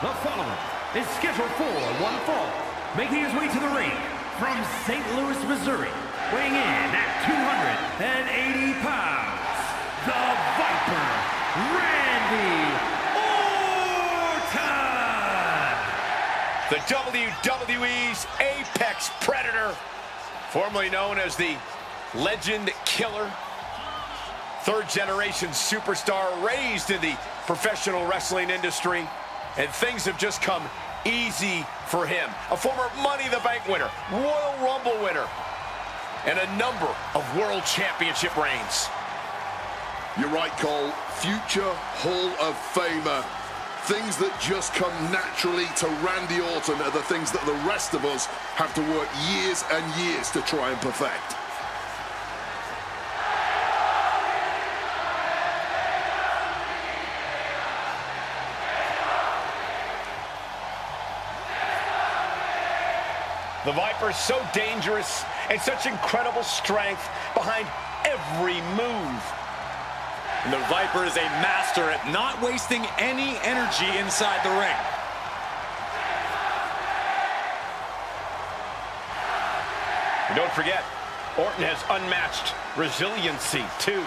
The following is scheduled for one fall, making his way to the ring from St. Louis, Missouri, weighing in at 280 pounds, the Viper, Randy Orton! The WWE's Apex Predator, formerly known as the Legend Killer, third-generation superstar raised in the professional wrestling industry, and things have just come easy for him. A former Money in the Bank winner, Royal Rumble winner, and a number of World Championship reigns. You're right, Cole. Future Hall of Famer. Things that just come naturally to Randy Orton are the things that the rest of us have to work years and years to try and perfect. The Viper's so dangerous and such incredible strength behind every move. And the Viper is a master at not wasting any energy inside the ring. And don't forget, Orton has unmatched resiliency, too.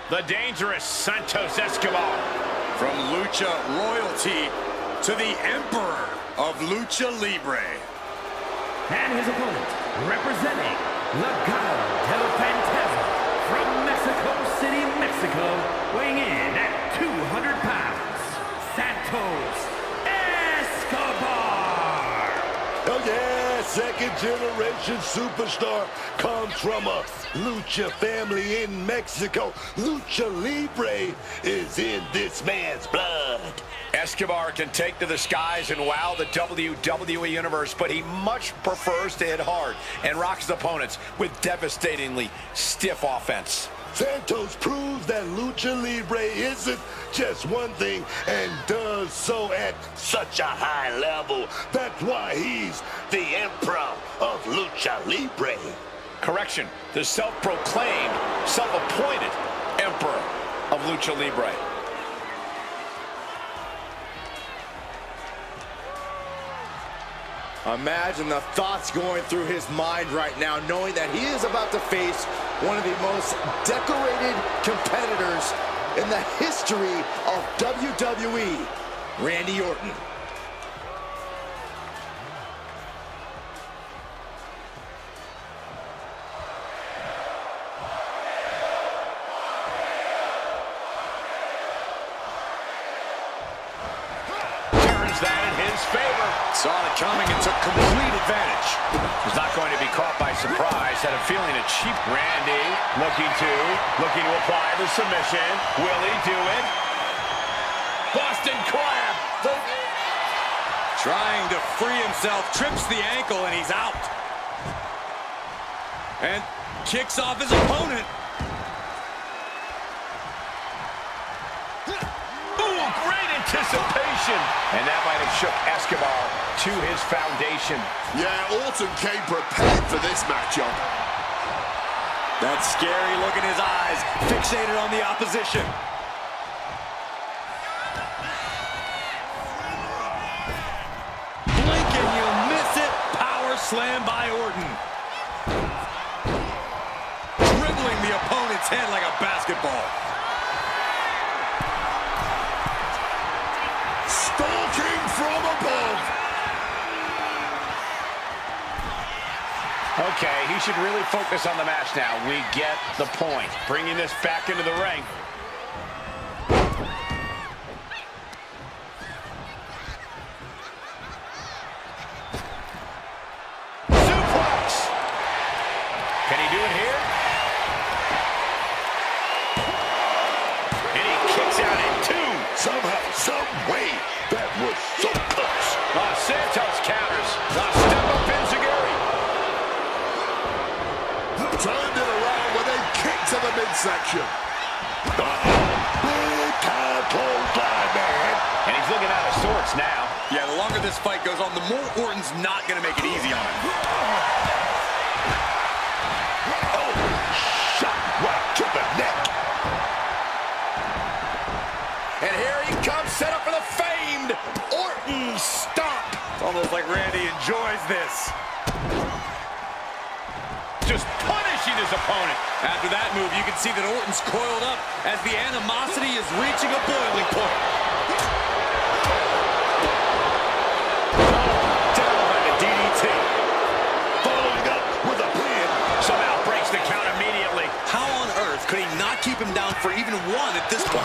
The dangerous Santos Escobar. From Lucha Royalty to the Emperor of Lucha Libre. And his opponent, representing Legado del Fantasma from Mexico City, Mexico, weighing in at 200 pounds, Santos Escobar! Oh yeah, second-generation superstar comes from a Lucha family in Mexico. Lucha Libre is in this man's blood. Escobar can take to the skies and wow the WWE Universe, but he much prefers to hit hard and rocks his opponents with devastatingly stiff offense. Santos proves that Lucha Libre isn't just one thing and does so at such a high level. That's why he's the Emperor of Lucha Libre. Correction, the self-proclaimed, self-appointed Emperor of Lucha Libre. Imagine the thoughts going through his mind right now, knowing that he is about to face one of the most decorated competitors in the history of WWE, Randy Orton. That in his favor. Saw it coming and took complete advantage. He's not going to be caught by surprise. Had a feeling a cheap Randy looking to apply the submission. Will he do it? Boston Crab. Trying to free himself, trips the ankle, and he's out. And kicks off his opponent. Ooh, great anticipation. And that might have shook Escobar to his foundation. Yeah, Orton came prepared for this matchup. That scary look in his eyes, fixated on the opposition. Blink and you miss it. Power slam by Orton. Dribbling the opponent's head like a basketball. Stalking from above. Okay, he should really focus on the match now. We get the point. Bringing this back into the ring. Suplex! Can he do it here? And he kicks out in two. Somehow, some way, that was so close. Santos counters. Step up in Xavier. Turned it around with a kick to the midsection. Big time clothesline, man. And he's looking out of sorts now. Yeah, the longer this fight goes on, the more Orton's not going to make it easy on him. Oh, shot right to the neck. And here he comes, set up for the famed Orton stomp. It's almost like Randy enjoys this. Just punishing his opponent. After that move, you can see that Orton's coiled up as the animosity is reaching a boiling point. Down by the DDT. Following up with a pin. Somehow breaks the count immediately. How on earth could he not keep him down for even one at this point?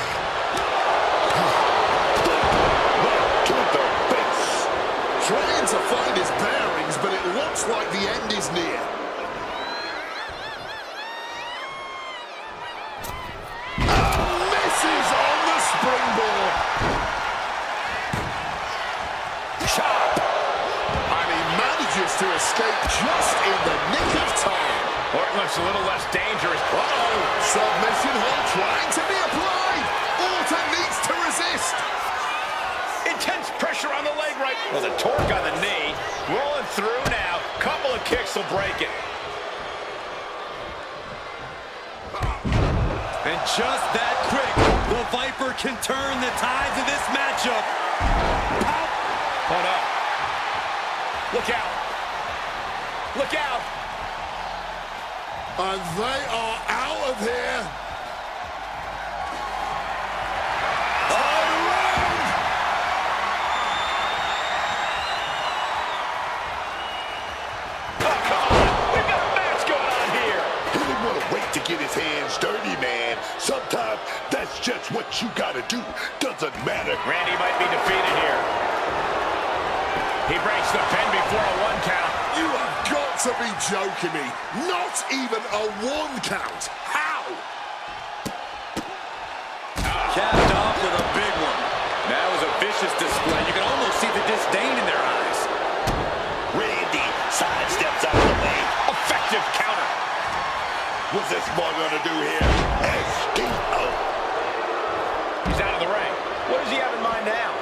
Right to the face. Trying to find his bearings, but it looks like the end is near. Misses on the springboard. Chop. And he manages to escape just in the nick of time. Orton looks a little less dangerous. Uh-oh, submission hold trying to be applied. Orton needs to resist. Intense pressure on the leg right. Well, the torque on the knee. Rolling through now. Couple of kicks will break it. And just that quick, the Viper can turn the tides of this matchup. Hold up. Look out. Look out. And they are out of here. Get his hands dirty, man. Sometimes that's just what you gotta do. Doesn't matter. Randy might be defeated here. He breaks the pin before a one count. You have got to be joking me. Not even a one count. How? Capped off with a big one. That was a vicious display. You can almost see the disdain in their eyes. Randy sidesteps out of the way. Effective counter. What's this boy gonna do here? Escape out. He's out of the ring. What does he have in mind now?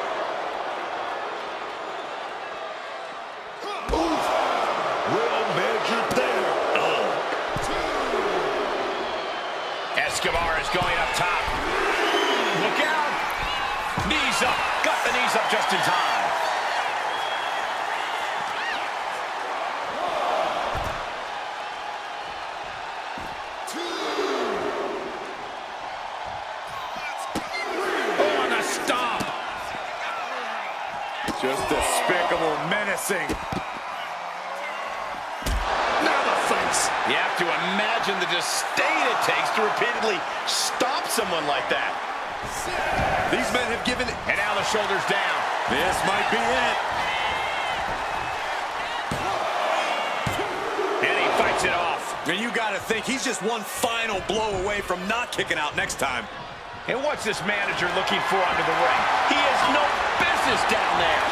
Oof. Well measured there. Escobar is going up top. Look out. Knees up. Got the knees up just in time. Just despicable, menacing. Now the face. You have to imagine the disdain it takes to repeatedly stop someone like that. These men have given it. And now the shoulders down. This might be it. And he fights it off. And you got to think he's just one final blow away from not kicking out next time. And what's this manager looking for under the ring? He has no business down there.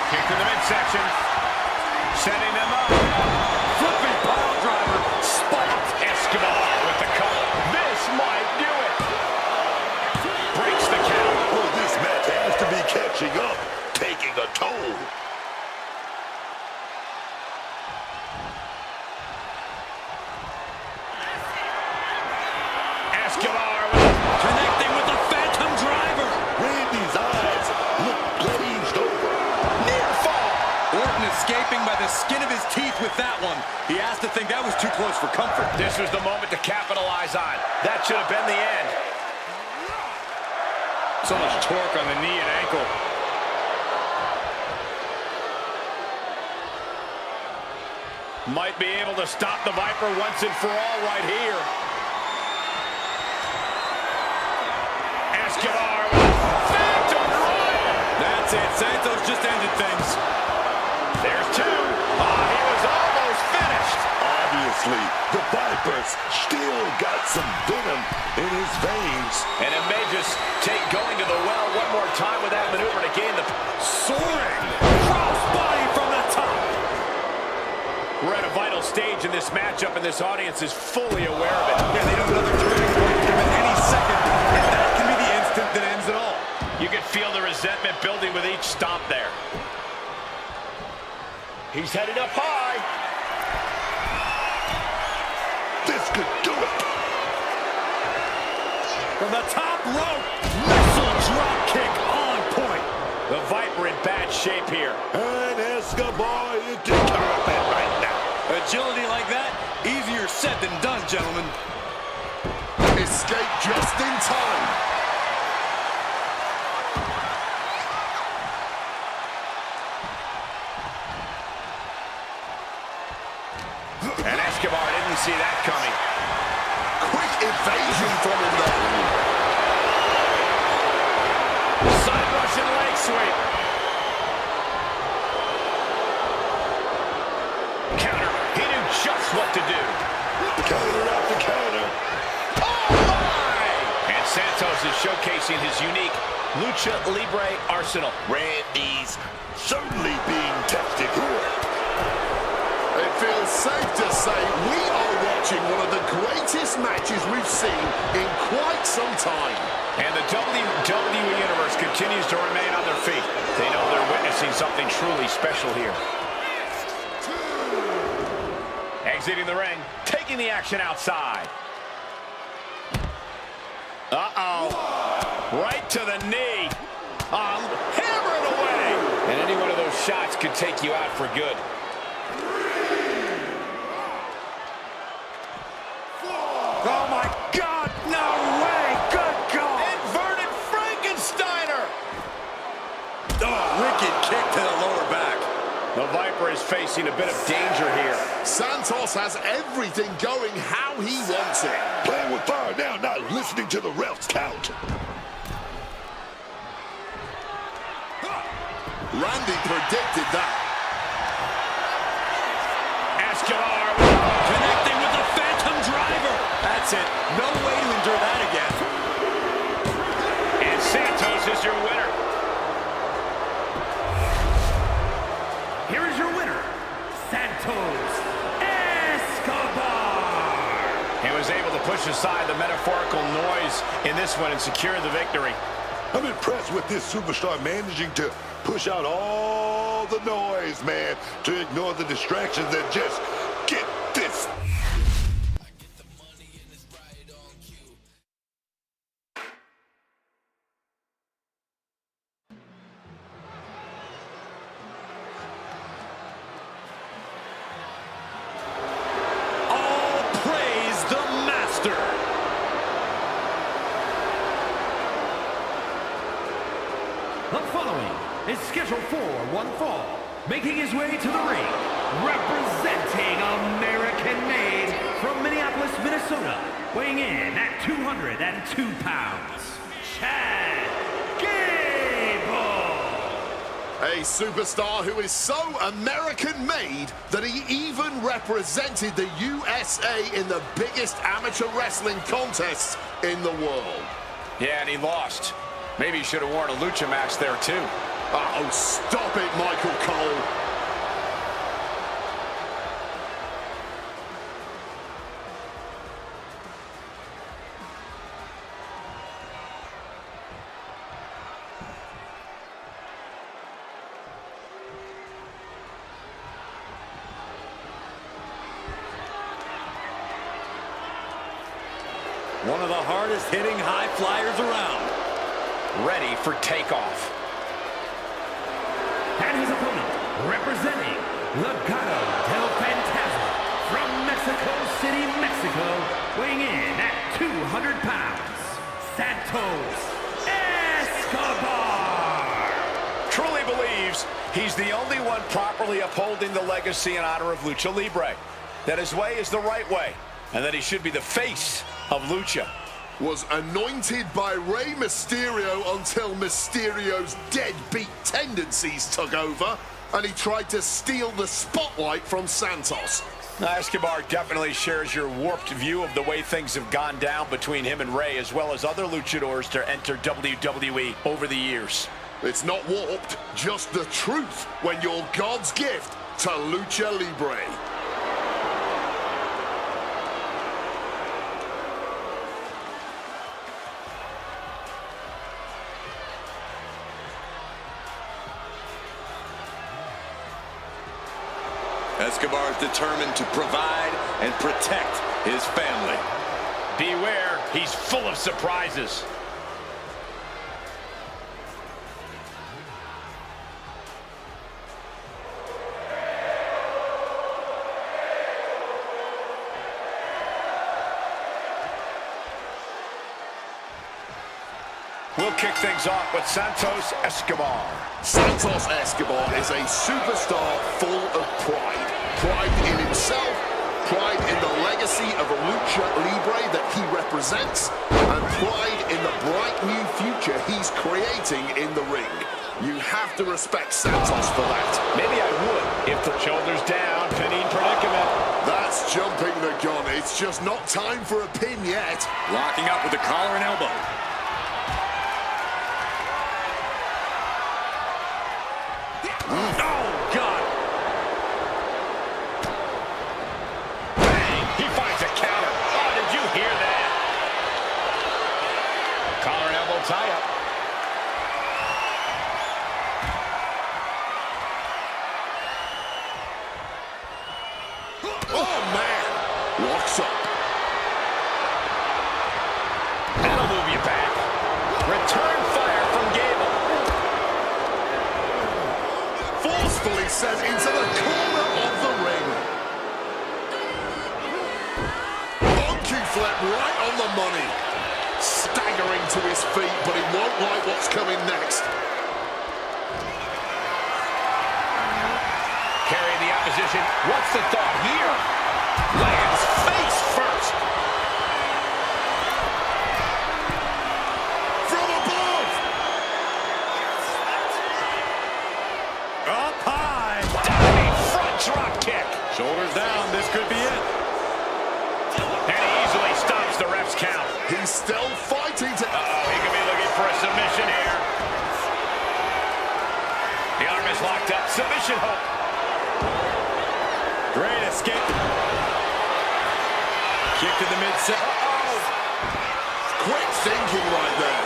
Kick to the midsection. Setting them up. Flipping pile driver. Spiked. Escobar with the cover. This might do it. Breaks the count. Oh, this match has to be catching up, taking a toll. Escobar connecting with the Phantom Driver. Randy's eyes look glazed over. near fall. Orton escaping by the skin of his teeth with that one. He has to think that was too close for comfort. This was the moment to capitalize on. That should have been the end. So much torque on the knee and ankle. Might be able to stop the Viper once and for all right here. Escobar. Phantom Rider. That's it. Santos just ended things. There's two. He was almost finished. Obviously, the Viper's still got some venom in his veins. And it may just take going to the well one more time with that maneuver to gain the... Soaring. Cross body from the top. We're at a vital stage in this matchup, and this audience is fully aware of it. Yeah, they know another turning point coming any second, and that can be the instant that ends it all. You can feel the resentment building with each stomp there. He's headed up high. This could do it. From the top rope, missile drop kick on point. The Viper in bad shape here. And Escobar is determined right now. Agility like that, easier said than done, gentlemen. Escape just in time. And Escobar didn't see that coming. Quick evasion from him there. Side Russian leg sweep. Counter. He knew just what to do. Counter after counter. Oh, my! And Santos is showcasing his unique Lucha Libre arsenal. Randy's certainly being tested here. It feels safe to say we are watching one of the greatest matches we've seen in quite some time. And the WWE Universe continues to remain on their feet. They know they're witnessing something truly special here. Exiting the ring, taking the action outside. Uh-oh. Right to the knee. Hammer it away. And any one of those shots could take you out for good. Oh, my God, no way. Good call. Inverted Frankensteiner. Oh, wicked kick to the lower back. The Viper is facing a bit of danger here. Santos has everything going how he wants it. Playing with fire now, not listening to the ref's count. Randy predicted that. Escobar Connecting with the Phantom Driver. That's it. No way to endure that again. and Santos is your winner. Here is your winner, Santos Escobar. He was able to push aside the metaphorical noise in this one and secure the victory. I'm impressed with this superstar managing to push out all the noise, man, to ignore the distractions and just get this. All praise the master. The following is scheduled for one fall, making his way to the ring, representing American-made from Minneapolis, Minnesota, weighing in at 202 pounds, Chad Gable. A superstar who is so American-made that he even represented the USA in the biggest amateur wrestling contests in the world. Yeah, and he lost. Maybe he should have worn a lucha match there, too. Oh, stop it, Michael Cole. One of the hardest hitting high flyers around. Ready for takeoff. And his opponent, representing Legado del Fantasma from Mexico City, Mexico, weighing in at 200 pounds, Santos Escobar. Truly believe believes he's the only one properly upholding the legacy and honor of Lucha Libre, that his way is the right way, and that he should be the face of Lucha. Was anointed by Rey Mysterio until Mysterio's deadbeat tendencies took over, and he tried to steal the spotlight from Santos. Escobar definitely shares your warped view of the way things have gone down between him and Rey, as well as other luchadors to enter WWE over the years. It's not warped, just the truth when you're God's gift to Lucha Libre. Escobar is determined to provide and protect his family. Beware, he's full of surprises. We'll kick things off with Santos Escobar. Santos Escobar is a superstar full of pride. Pride in himself, pride in the legacy of a Lucha Libre that he represents, and pride in the bright new future he's creating in the ring. You have to respect Santos for that. Maybe I would if the shoulders down, pinning predicament. That's jumping the gun. It's just not time for a pin yet. Locking up with the collar and elbow. Oh, God. Bang. He finds a counter. Oh, did you hear that? Collar and elbow tie-up. Oh, man. Locks up. That'll move you back. Return fire from Gable. Forcefully sent into the corner of the ring. Monkey flip right on the money. Staggering to his feet, but he won't like what's coming next. Carrying the opposition. What's the thought here? Lands face first. From above. Up high. Diving front drop kick. Shoulders down. This could be it. And he easily stops the ref's count. He's still fighting to... Uh-oh, he could be looking for a submission here. The arm is locked up. Submission hook. Great escape. Kick to the midsection. Uh-oh. Quick thinking right there.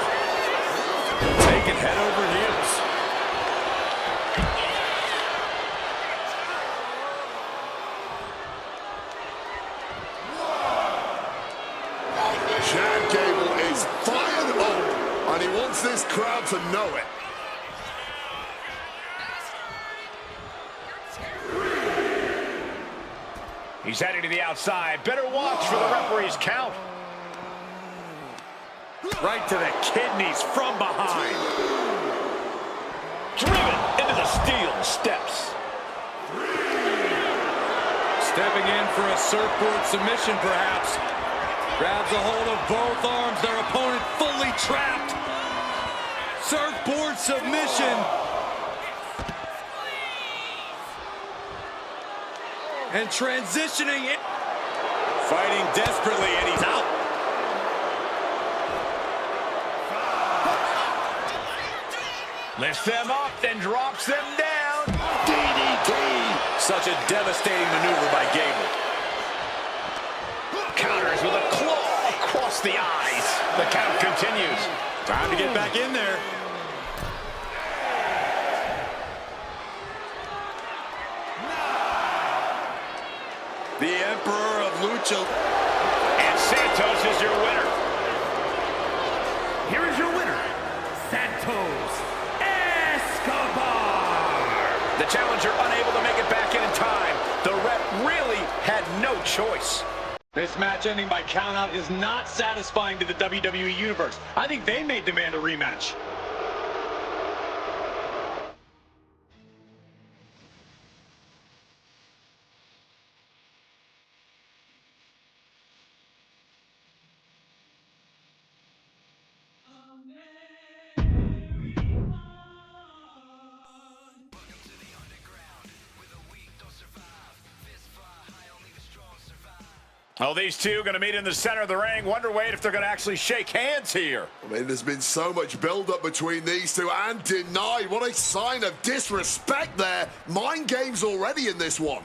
Taking head over heels. Gable is fired up, and he wants this crowd to know it. He's heading to the outside. Better watch for the referee's count. Right to the kidneys from behind. Driven into the steel steps. Stepping in for a surfboard submission, perhaps. Grabs a hold of both arms. Their opponent fully trapped. Surfboard submission. And transitioning it. Fighting desperately, and he's out. Lifts them up, then drops them down. DDT. Such a devastating maneuver by Gable. Counters with a claw across the eyes. The count continues. Time to get back in there. The Emperor of Lucha. And Santos is your winner. Here is your winner, Santos Escobar. The challenger unable to make it back in time. The ref really had no choice. This match ending by countout is not satisfying to the WWE Universe. I think they may demand a rematch. Oh, these two going to meet in the center of the ring. Wonder, Wade, if they're going to actually shake hands here. I mean, there's been so much build-up between these two, and denied. What a sign of disrespect there. Mind games already in this one.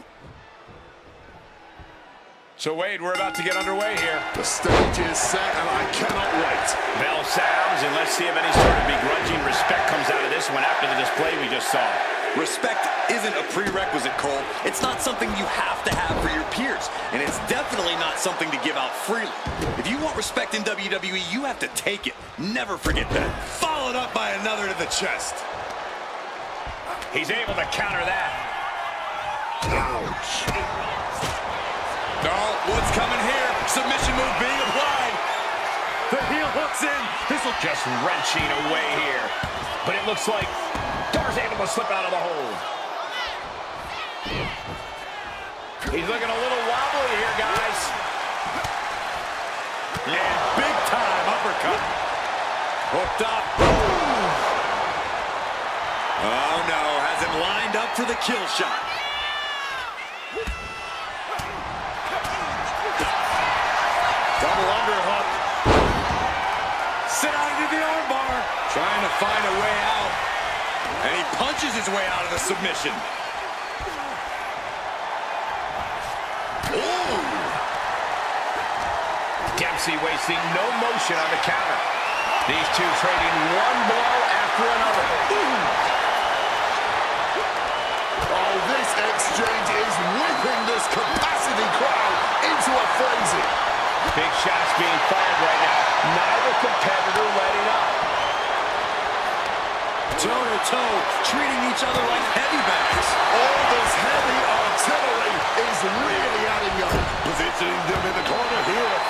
So, Wade, we're about to get underway here. The stage is set, and I cannot wait. Bell sounds, and let's see if any sort of begrudging respect comes out of this one after the display we just saw. Respect isn't a prerequisite, Cole. It's not something you have to have for your peers, and it's definitely not something to give out freely. If you want respect in WWE, you have to take it. Never forget that. Followed up by another to the chest. He's able to counter that. Ouch. Oh, what's coming here? Submission move being applied. The heel hooks in. This will just wrenching away here. But it looks like Dar's able to slip out of the hold. He's looking a little wobbly here, guys. And big time uppercut. Hooked up. Oh no, has him lined up for the kill shot. Double underhook. Sit out into the armbar. Trying to find a way out. And he punches his way out of the submission. Ooh. Dempsey wasting no motion on the counter. These two trading one blow after another. Oh, this exchange is whipping this capacity crowd into a frenzy. Big shots being fired right now. Neither competitor letting up. Toe-to-toe, treating each other like heavy bags. All this heavy artillery is really adding up. Positioning them in the corner here.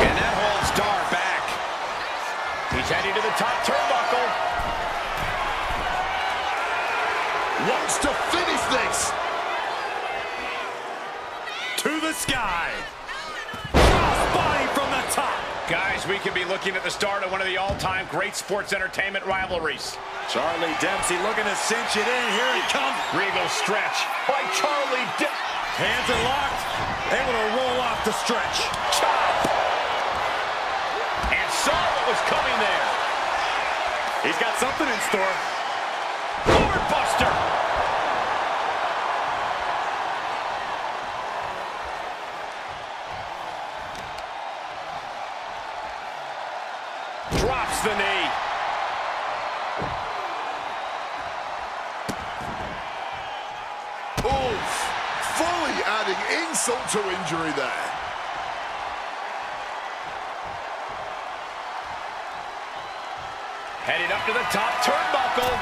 And that holds Dar back. He's heading to the top turnbuckle. Wants to finish this. To the sky. Crossbody from the top. Guys, we could be looking at the start of one of the all-time great sports entertainment rivalries. Charlie Dempsey looking to cinch it in. Here he comes. Regal stretch by Charlie Dempsey. Hands are locked. Able to roll off the stretch. Chop. And saw what was coming there. He's got something in store. Board buster. Drops the knee. Oof. Fully adding insult to injury there. Headed up to the top turnbuckle.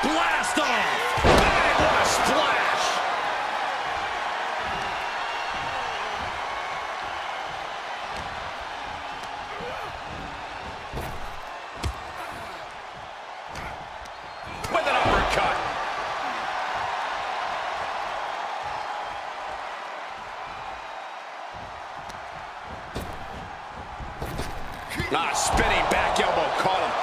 Blast off. And what a splash. With an uppercut. Spinning back elbow caught him.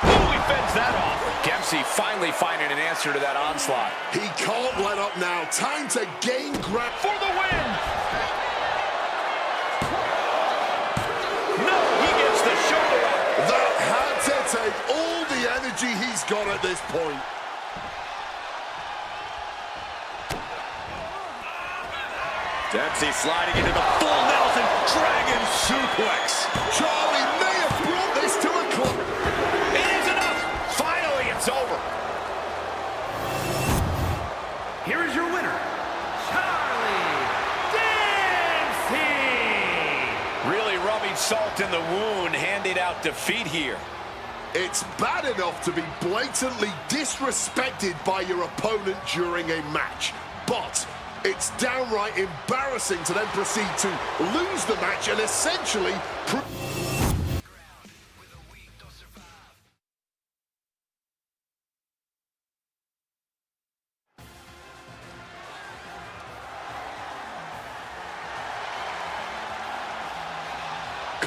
Ooh, he fends that off. Dempsey finally finding an answer to that onslaught. He can't let up now. Time to gain ground. For the win. No, he gets the shoulder up. That had to take all the energy he's got at this point. Dempsey sliding into the full Nelson Dragon suplex. Charlie may have brought this to a close. It is enough. Finally, it's over. Here is your winner, Charlie Dempsey. Really rubbing salt in the wound, handing out defeat here. It's bad enough to be blatantly disrespected by your opponent during a match, but it's downright embarrassing to then proceed to lose the match and essentially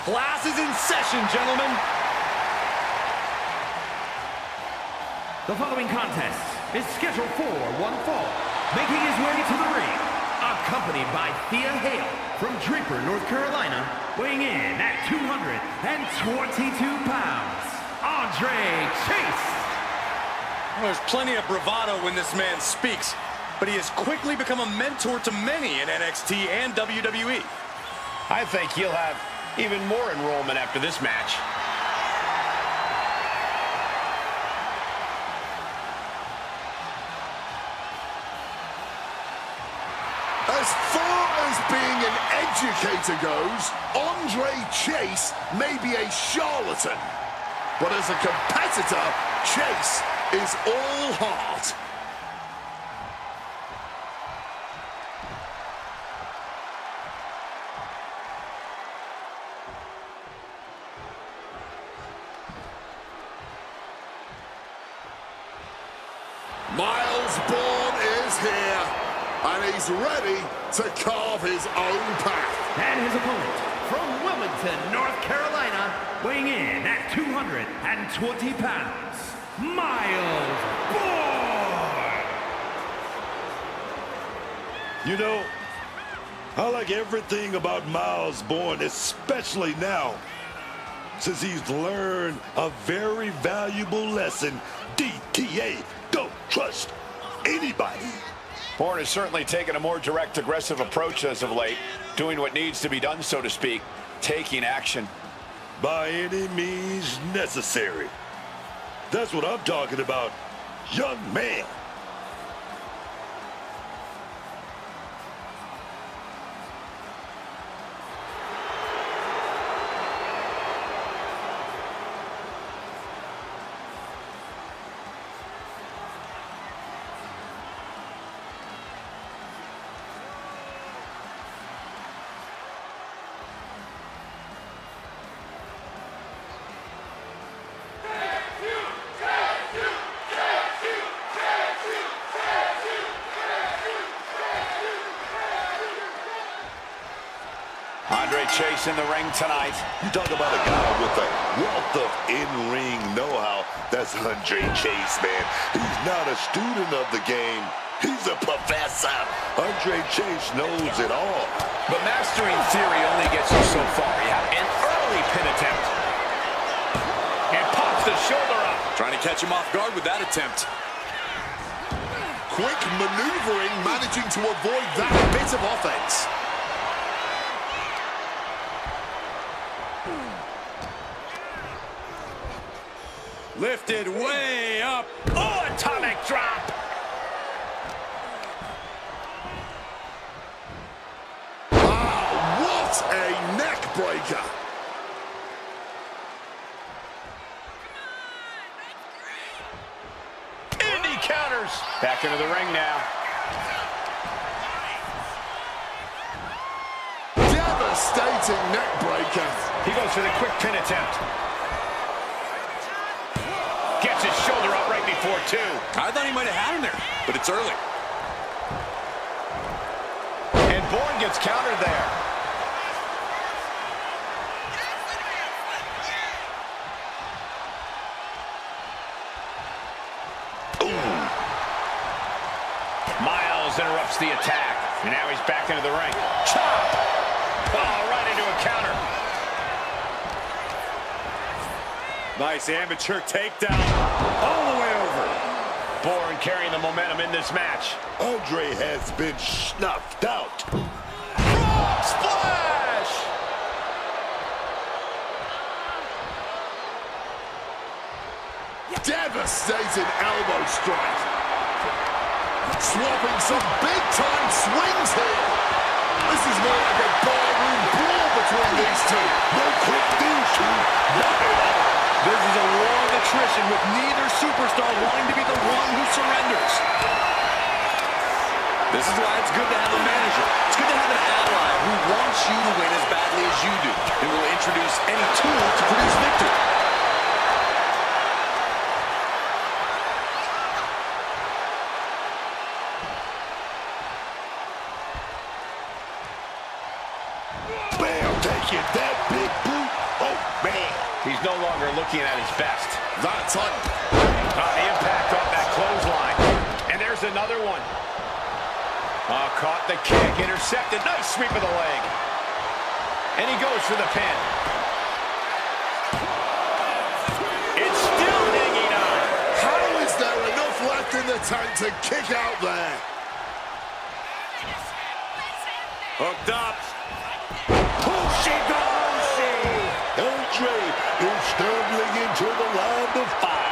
Class is in session, gentlemen. The following contest is scheduled for one fall. Making his way to the ring, accompanied by Thea Hale from Draper, North Carolina, weighing in at 222 pounds, Andre Chase. Well, there's plenty of bravado when this man speaks, but he has quickly become a mentor to many in NXT and WWE. I think he'll have even more enrollment after this match. As far as being an educator goes, Andre Chase may be a charlatan. But as a competitor, Chase is all heart. Bourne is here, and he's ready to carve his own path. And his opponent, from Wilmington, North Carolina, weighing in at 220 pounds, Bourne. You know, I like everything about Bourne, especially now, since he's learned a very valuable lesson. DTA, don't trust anybody. Bourne has certainly taken a more direct, aggressive approach as of late, doing what needs to be done, so to speak, taking action. By any means necessary. That's what I'm talking about, young man. Andre Chase in the ring tonight. You talk about a guy with a wealth of in-ring know-how. That's Andre Chase, man. He's not a student of the game. He's a professor. Andre Chase knows it all. But mastering theory only gets you so far. You have an early pin attempt. And pops the shoulder up. Trying to catch him off guard with that attempt. Quick maneuvering, managing to avoid that bit of offense. Lifted way up. Oh, atomic drop. Wow, what a neck breaker. And he counters. Back into the ring now. Devastating neck breaker. He goes for the quick pin attempt. Gets his shoulder up right before two. I thought he might have had him there, but it's early. And Bourne gets countered there. Ooh. Miles interrupts the attack. And now he's back into the ring. Chop! Oh, right into a counter. Nice amateur takedown all the way over. Bourne carrying the momentum in this match. Andre has been snuffed out. Frog splash! Devastating elbow strike. Swapping some big-time swings here. This is more like a barroom brawl between these two. No quick these two. Not at all. This is a war of attrition with neither superstar wanting to be the one who surrenders. This is why it's good to have a manager. It's good to have an ally who wants you to win as badly as you do and will introduce any tool to produce victory. Bam, taking that big boot. Oh, man. He's no longer looking at his best. That time. The impact on that clothesline. There's another one. Oh, caught the kick, intercepted. Nice sweep of the leg. And he goes for the pin. It's still hanging on. How is there enough left in the tank to kick out there? Hooked up. Hendry is stumbling into the line of fire.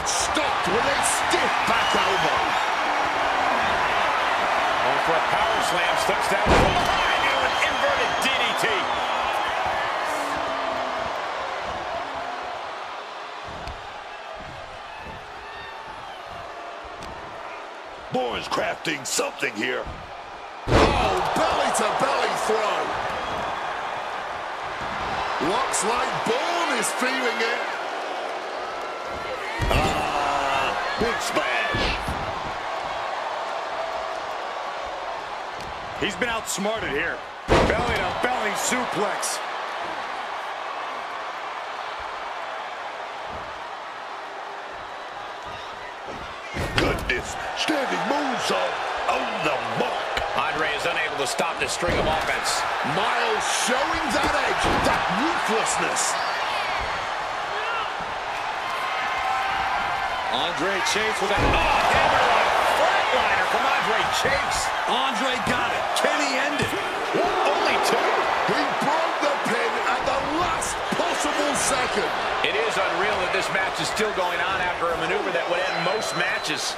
Stopped with a stiff back elbow. Going for a power slam, steps down from behind into an inverted DDT. Bourne's crafting something here. Oh, belly-to-belly throw. Looks like Bourne is feeling it. Big smash. He's been outsmarted here. Belly-to-belly suplex. Goodness, standing moonsault on the mark. Andre is unable to stop this string of offense. Miles showing that edge, that ruthlessness. Andre Chase with a Hammerlock flatliner from Andre Chase. Andre got it. Can he end it? Only two. He broke the pin at the last possible second. It is unreal that this match is still going on after a maneuver that would end most matches.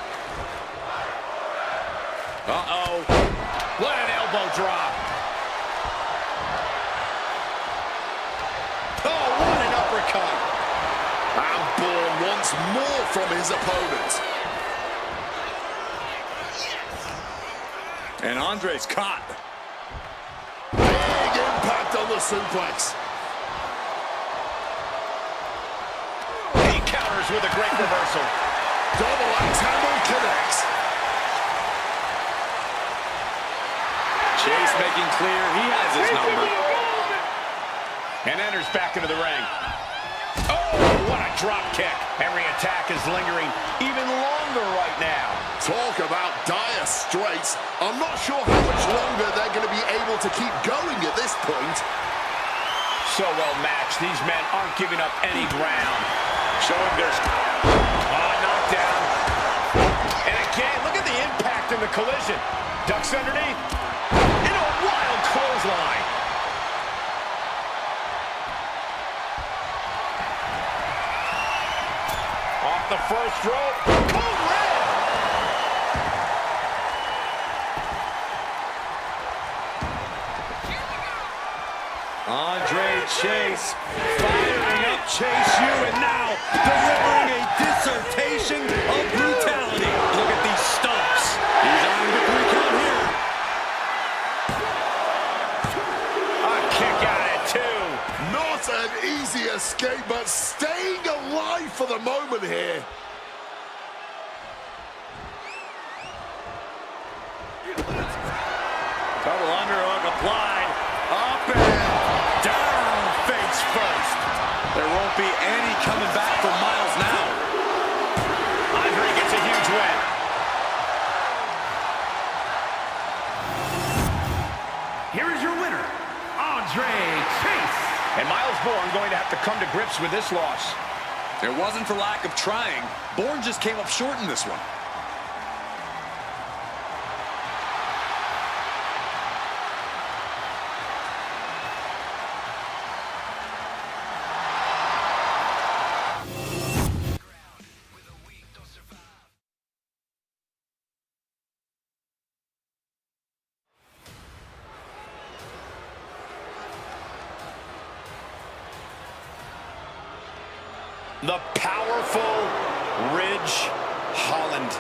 Uh-oh. What an elbow drop. Oh, what an uppercut. And Bourne wants more from his opponent. And Andre's caught. Big impact on the suplex. He counters with a great reversal. Double axe handle connects. Chase making clear he has his number. And enters back into the ring. Oh, what a drop kick. Every attack is lingering even longer right now. Talk about dire straits. I'm not sure how much longer they're going to be able to keep going at this point. So well matched. These men aren't giving up any ground. Showing their... Knockdown. And again, look at the impact in the collision. Ducks underneath. Into a wild clothesline. Off the first rope. Code red. Andre Chase firing up Chase U, and now delivering a dissertation of brutality. Look at these stumps. He's on the 3 count here. A kick out at 2. Not an easy escape, but staying alive for the moment here. Double underhook applied. Up and down face first. There won't be any coming back from Miles now. Andre gets a huge win. Here is your winner, Andre Chase. And Miles Bourne going to have to come to grips with this loss. It wasn't for lack of trying. Bourne just came up short in this one. The powerful Ridge Holland.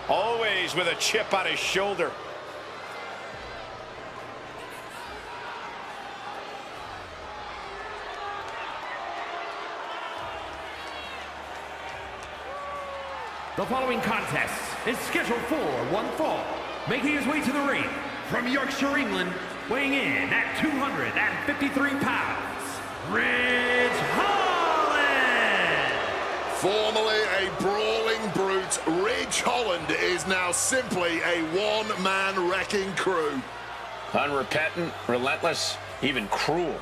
Always with a chip on his shoulder. The following contest is scheduled for one fall. Making his way to the ring from Yorkshire, England, weighing in at 253 pounds, Ridge Holland. Formerly a brawling brute, Ridge Holland is now simply a one-man wrecking crew. Unrepentant, relentless, even cruel.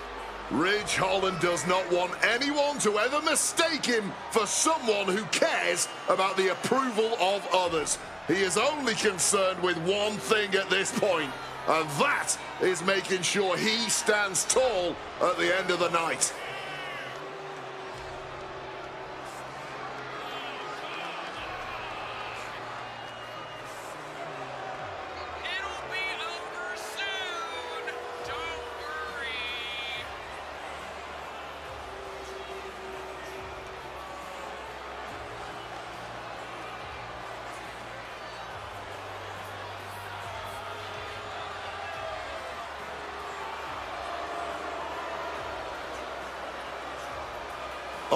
Ridge Holland does not want anyone to ever mistake him for someone who cares about the approval of others. He is only concerned with one thing at this point, and that is making sure he stands tall at the end of the night.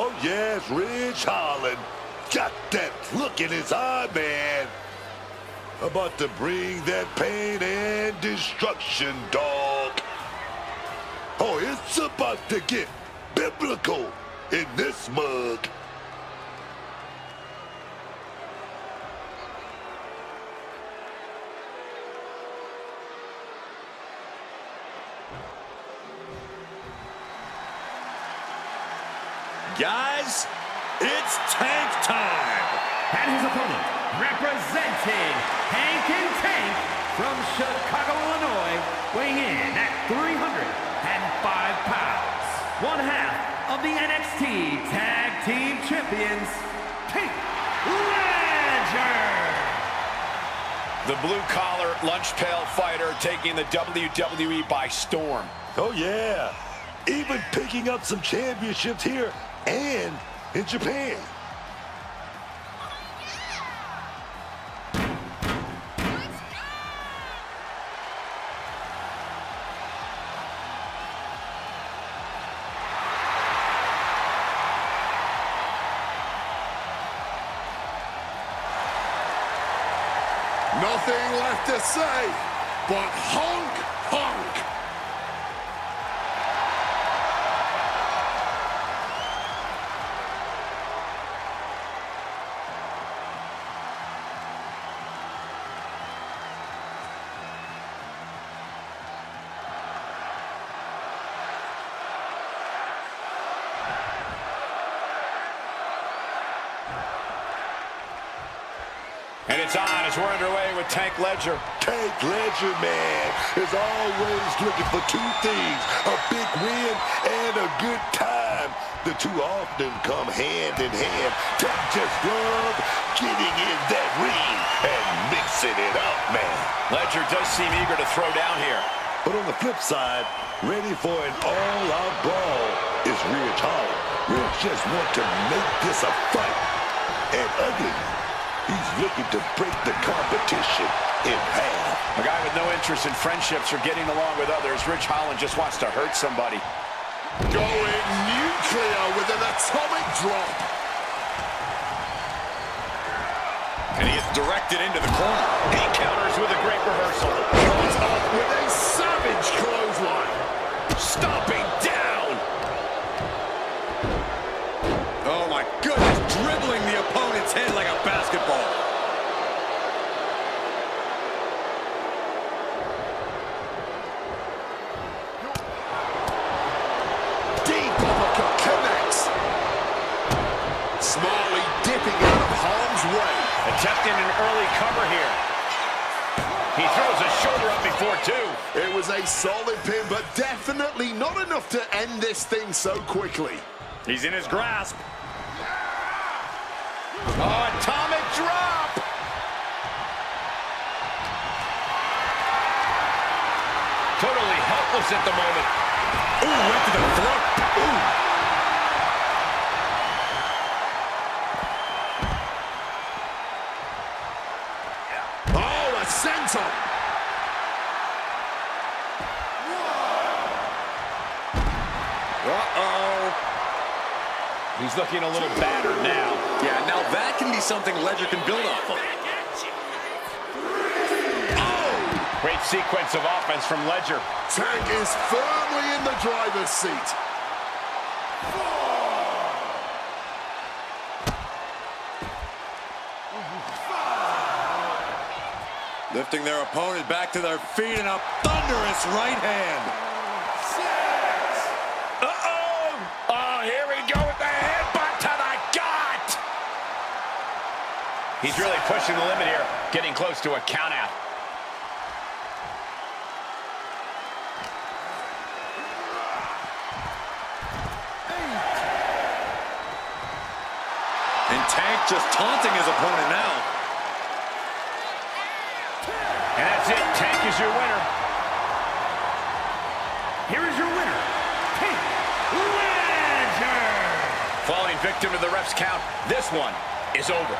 Oh, yes, Ridge Holland. Got that look in his eye, man. About to bring that pain and destruction, dog. Oh, it's about to get biblical in this mug. Guys, it's tank time. And his opponent, representing Hank and Tank from Chicago, Illinois, weighing in at 305 pounds. One half of the NXT Tag Team Champions, Tank Ledger. The blue-collar, lunch-pail fighter taking the WWE by storm. Oh, yeah. Even picking up some championships here and in Japan. Nothing left to say, but honk, honk. And it's on as we're underway with Tank Ledger. Tank Ledger, man, is always looking for two things, a big win and a good time. The two often come hand in hand. Tank just love getting in that ring and mixing it up, man. Ledger does seem eager to throw down here. But on the flip side, ready for an all-out brawl is Ridge Holland. Ridge just want to make this a fight. And ugly. He's looking to break the competition in half. A guy with no interest in friendships or getting along with others. Ridge Holland just wants to hurt somebody. Going nuclear with an atomic drop. And he is directed into the corner. He counters with a great reversal. Comes up with a savage clothesline. Stomping down. Oh, my goodness. Dribbling the opponent's head like a basketball. Deep uppercut connects. Smartly dipping out of harm's way. Attempting an early cover here. He throws a shoulder up before two. It was a solid pin, but definitely not enough to end this thing so quickly. He's in his grasp. Oh, atomic drop! Totally helpless at the moment. Ooh, right to the throat. Ooh. Oh, a senton. Uh-oh. He's looking a little battered now. Yeah, now that can be something Ledger can build off of. Oh! Great sequence of offense from Ledger. Tank is firmly in the driver's seat. Lifting their opponent back to their feet and a thunderous right hand. Uh-oh! Oh, here we go with the headbutt to the gut! He's really pushing the limit here, getting close to a countout. And Tank just taunting his opponent now. And that's it. Tank is your winner. Here is your winner, Tank Ledger. Falling victim to the ref's count. This one is over.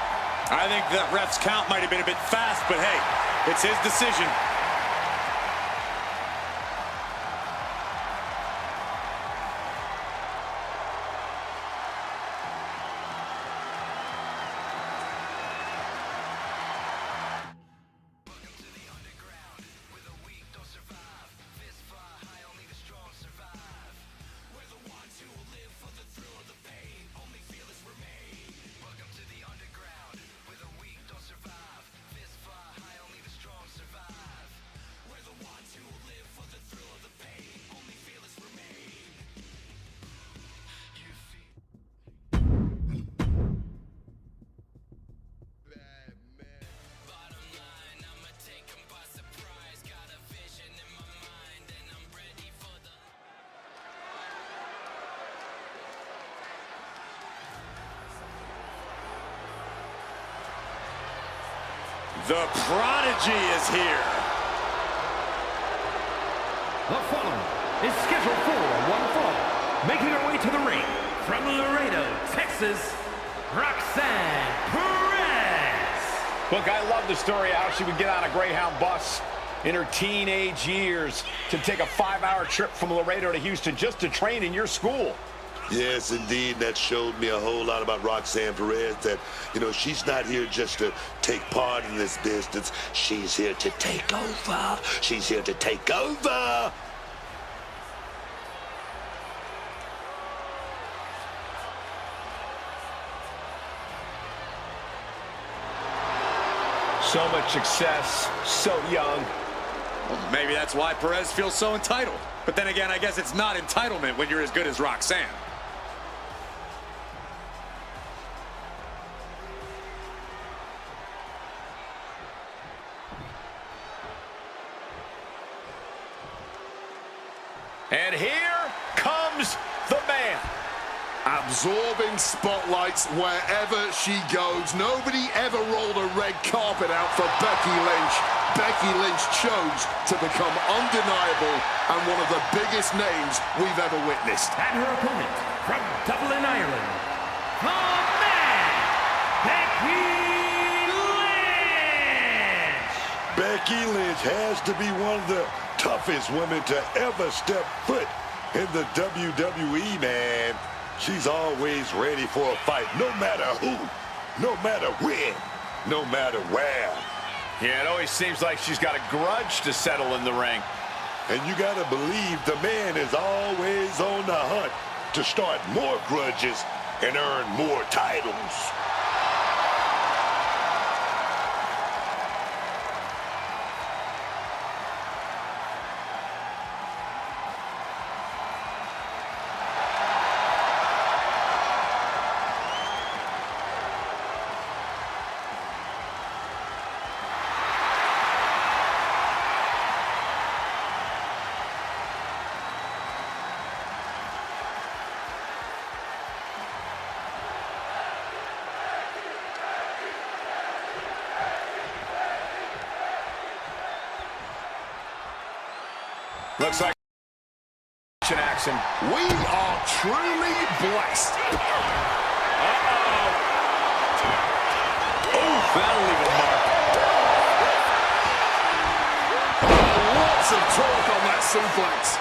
I think that ref's count might have been a bit fast, but hey, it's his decision. The Prodigy is here. The following is scheduled for one fall. Making her way to the ring from Laredo, Texas, Roxanne Perez. Look, I love the story of how she would get on a Greyhound bus in her teenage years to take a 5-hour trip from Laredo to Houston just to train in your school. Yes, indeed. That showed me a whole lot about Roxanne Perez, that, you know, she's not here just to take part in this business. She's here to take over. She's here to take over. So much success, so young. Well, maybe that's why Perez feels so entitled. But then again, I guess it's not entitlement when you're as good as Roxanne. And here comes the man. Absorbing spotlights wherever she goes. Nobody ever rolled a red carpet out for Becky Lynch. Becky Lynch chose to become undeniable and one of the biggest names we've ever witnessed. And her opponent from Dublin, Ireland, the man, Becky Lynch. Becky Lynch has to be one of the toughest women to ever step foot in the WWE, man. She's always ready for a fight, no matter who, no matter when, no matter where. Yeah, it always seems like she's got a grudge to settle in the ring. And you gotta believe the man is always on the hunt to start more grudges and earn more titles. Looks like action. We are truly blessed. Oh, that'll leave a mark. Lots of torque on that suplex.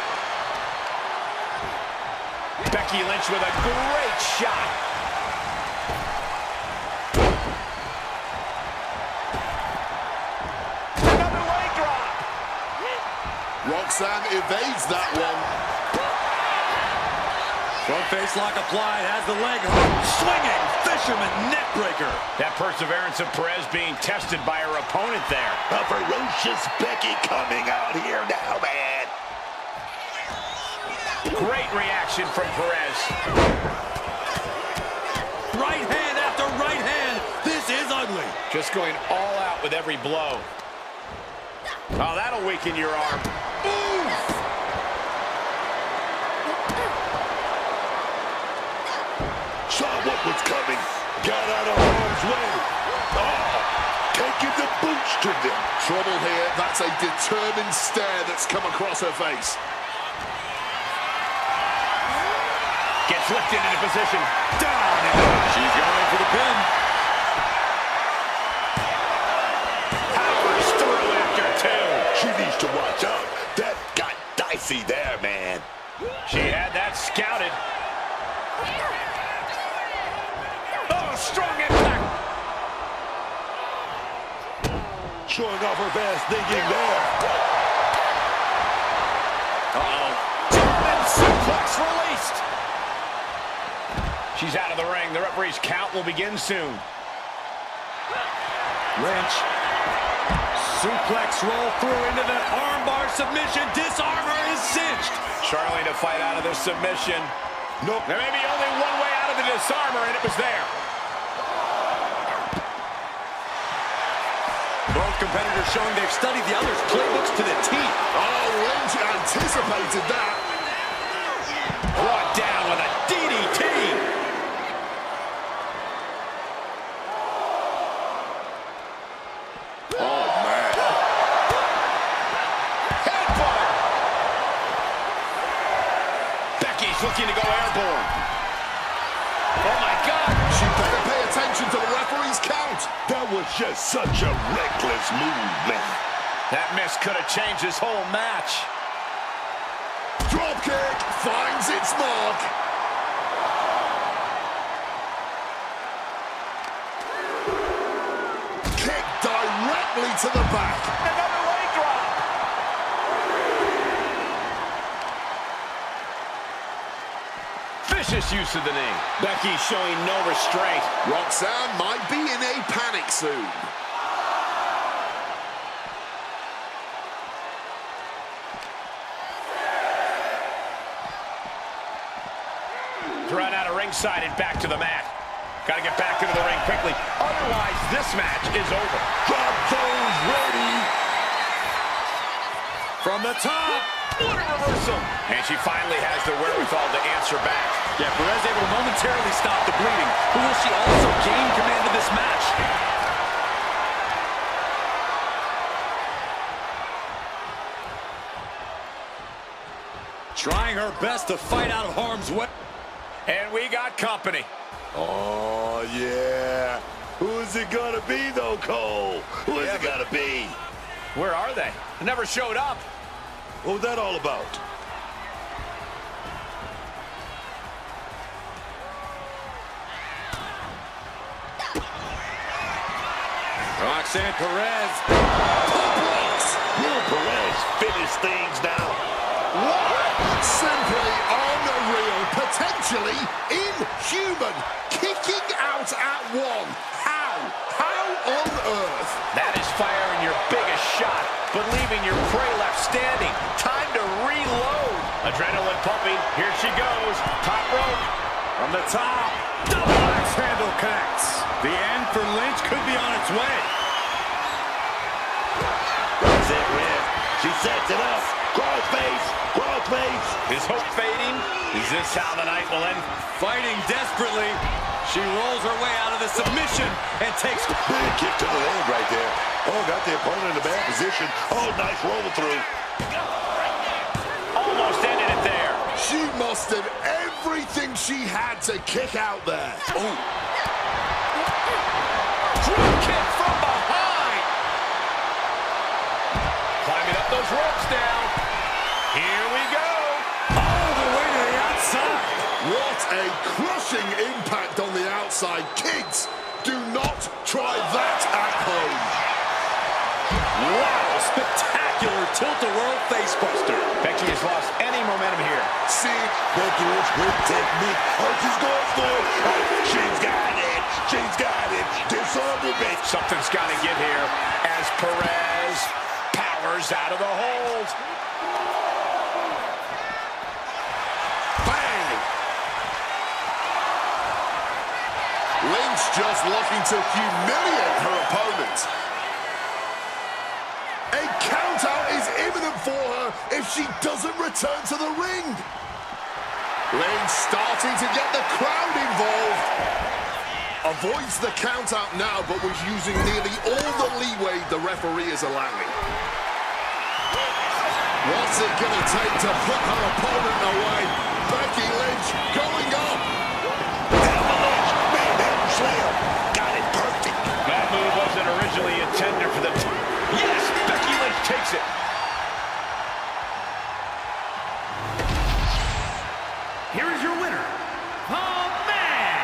Becky Lynch with a great shot. Another leg drop. Roxanne evades that one. Front face lock applied, has the leg hook, swinging, fisherman neck breaker. That perseverance of Perez being tested by her opponent there. A ferocious Becky coming out here now, man. Great reaction from Perez. Right hand after right hand. This is ugly. Just going all out with every blow. Oh, that'll weaken your arm. Ooh! Saw what was coming. Got out of harm's way. Oh, taking the boots to them. Trouble here. That's a determined stare that's come across her face. Gets lifted into position. Down. She's going for the pin. Powers through after two. She needs to watch out. That got dicey there, man. She had that scouted. Oh, strong impact. Showing off her best thinking there. Uh-oh. German suplex released. She's out of the ring. The referee's count will begin soon. Wrench. Suplex roll through into that armbar submission. Disarmer is cinched. Charlie to fight out of this submission. Nope. There may be only one way out of the disarmer, and it was there. Both competitors showing they've studied the other's playbooks to the teeth. Oh, Lynch anticipated that. Brought down with a DDT. Oh, man. Headbutt. Becky's looking to go airborne. Oh, my God. She better pay attention to the referee's count. That was just such a reckless move, man. That miss could have changed this whole match. Drop kick finds its mark. Kick directly to the back. Another leg drop. Vicious use of the knee. Becky showing no restraint. Roxanne might be in a panic soon. Thrown out of ringside and back to the mat. Got to get back into the ring quickly. Otherwise, this match is over. Drop those ready. From the top. What a reversal. And she finally has the wherewithal to answer back. Yeah, Perez able to momentarily stop the bleeding. But will she also gain command of this match? Trying her best to fight out of harm's way. And we got company. Oh, yeah. Who is it gonna be, though, Cole? Who is it gonna be? Where are they? Never showed up. What was that all about? Roxanne Perez. Will Perez finish things now? What? Simply unreal. Potentially inhuman. Kicking out at one. How? How on earth? That is firing your biggest shot, but leaving your prey left standing. Time to reload. Adrenaline pumping. Here she goes. Top rope. From the top. Double axe handle connects. The end for Lynch could be on its way. That's it, Red. She sets it up. Crossface. Crossface. Is hope fading? Is this how the night will end? Fighting desperately. She rolls her way out of the submission and takes... Big kick to the leg right there. Oh, got the opponent in a bad position. Oh, nice roll through. Almost ended it there. She mustered everything she had to kick out there. Oh. Drop kick from behind. Climbing up those ropes now. Here we go. All the way to the outside. What a crushing impact on the outside. Kids, do not try that at home. Wow, spectacular tilt-a-whirl facebuster. Becky has lost any momentum here. See, Becky will That's great technique. Oh, she's going for it. Oh, she's got it. She's got it. Disorder, bitch. Something's got to give here as Perez powers out of the hold. Bang! Lynch just looking to humiliate her opponent. A countout is imminent for her if she doesn't return to the ring. Lynch starting to get the crowd involved. Avoids the countout now, but was using nearly all the leeway the referee is allowing. What's it gonna take to put her opponent away? Becky Lynch going up. Got it perfect. That move wasn't originally intended for the... Yes, Becky Lynch takes it. Here is your winner, the man,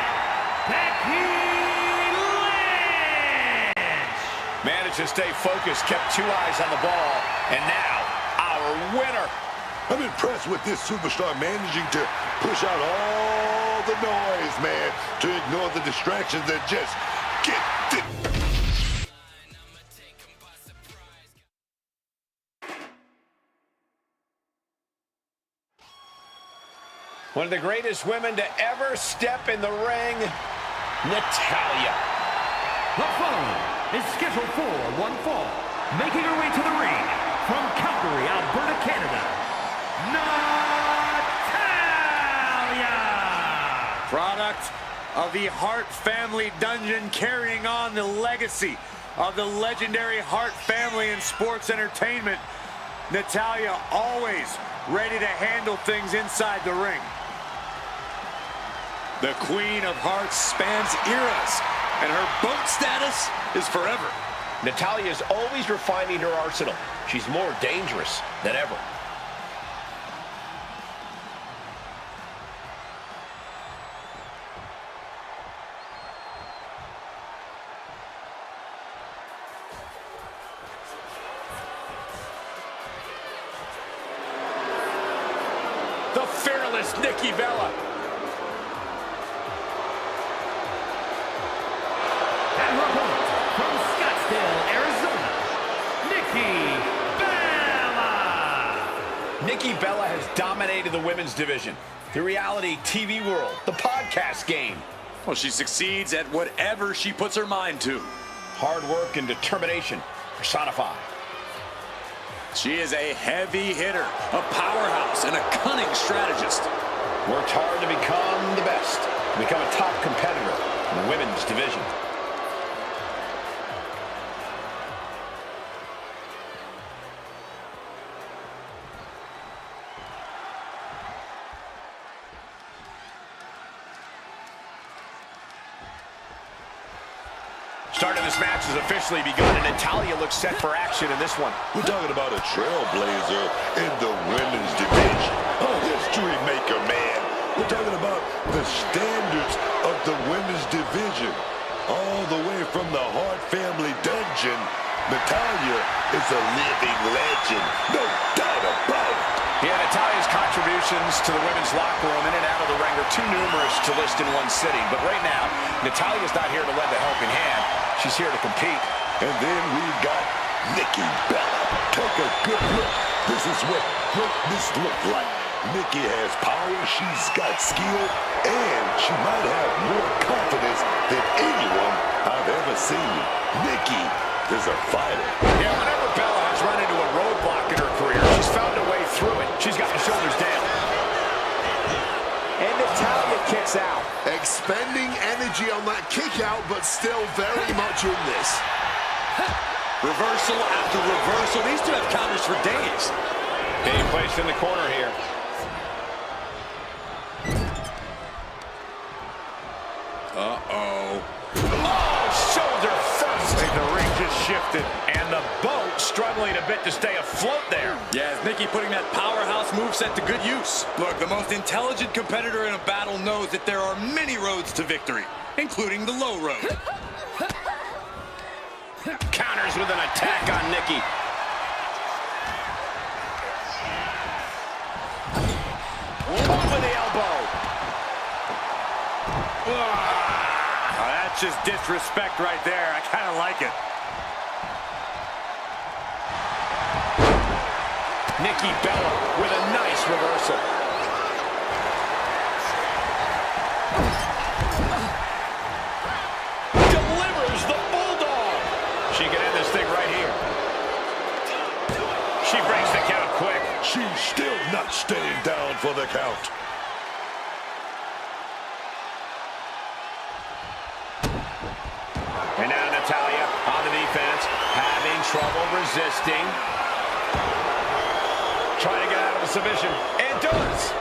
Becky Lynch. Managed to stay focused, kept two eyes on the ball, and now our winner. I'm impressed with this superstar managing to push out all the noise, man, to ignore the distractions and just get the... One of the greatest women to ever step in the ring, Natalya. The following is scheduled for one fall, making her way to the ring from Calgary, Alberta, Canada, Natalya! Product of the Hart family dungeon, carrying on the legacy of the legendary Hart family in sports entertainment. Natalya always ready to handle things inside the ring. The Queen of Hearts spans eras, and her boat status is forever. Natalya is always refining her arsenal. She's more dangerous than ever. The fearless Nikki Bella. And her opponent from Scottsdale, Arizona, Nikki Bella. Nikki Bella has dominated the women's division, the reality TV world, the podcast game. Well, she succeeds at whatever she puts her mind to. Hard work and determination personified. She is a heavy hitter, a powerhouse, and a cunning strategist. Worked hard to become the best, to become a top competitor in the women's division. Start of this match has officially begun, and Natalya looks set for action in this one. We're talking about a trailblazer in the women's division. A history maker, man. We're talking about the standards of the women's division. All the way from the Hart family dungeon, Natalya is a living legend. No doubt about it. Yeah, Natalya's contributions to the women's locker room in and out of the ring are too numerous to list in one sitting. But right now, Natalya's not here to lend a helping hand. She's here to compete. And then we've got Nikki Bella. Take a good look. This is what greatness looks like. Nikki has power, she's got skill, and she might have more confidence than anyone I've ever seen. Nikki is a fighter. Yeah, whenever Bella has run into a roadblock in her career, she's found a way through it. She's got the shoulders down. And Natalya kicks out. Expending energy on that kick out, but still very much in this. Reversal after reversal. These two have counters for days. Being placed in the corner here. Uh-oh. Oh, shoulder first. The ring just shifted, and the boat struggling a bit to stay afloat there. Yeah, Nikki putting that powerhouse moveset to good use. Look, the most intelligent competitor in a battle knows that there are many roads to victory, including the low road. Counters with an attack on Nikki. Up with the elbow. That's just disrespect right there. I kind of like it. Nikki Bella with a nice reversal. Delivers the Bulldog. She can end this thing right here. She breaks the count quick. She's still not staying down for the count. And now Natalya on the defense, having trouble resisting. Trying to get out of the submission, and does.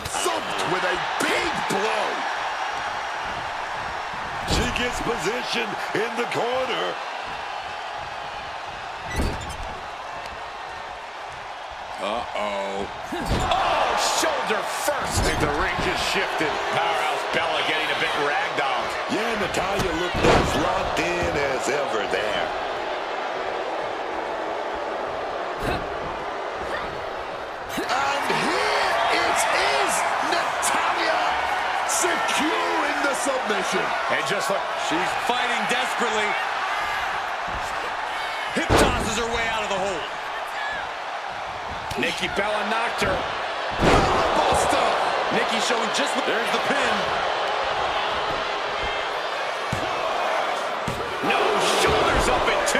Thumped with a big blow. She gets position in the corner. Uh-oh. Oh, shoulder first. I think the ring just shifted. Powerhouse Bella getting a bit ragdolled. Yeah, Natalya looked as locked in as ever there. And here it is, Natalya securing the submission. And just look, She's fighting desperately. Hip tosses her way out of the hole. Nikki Bella knocked her. Buster. Nikki showing just what... There's the pin. No, shoulders up at 2.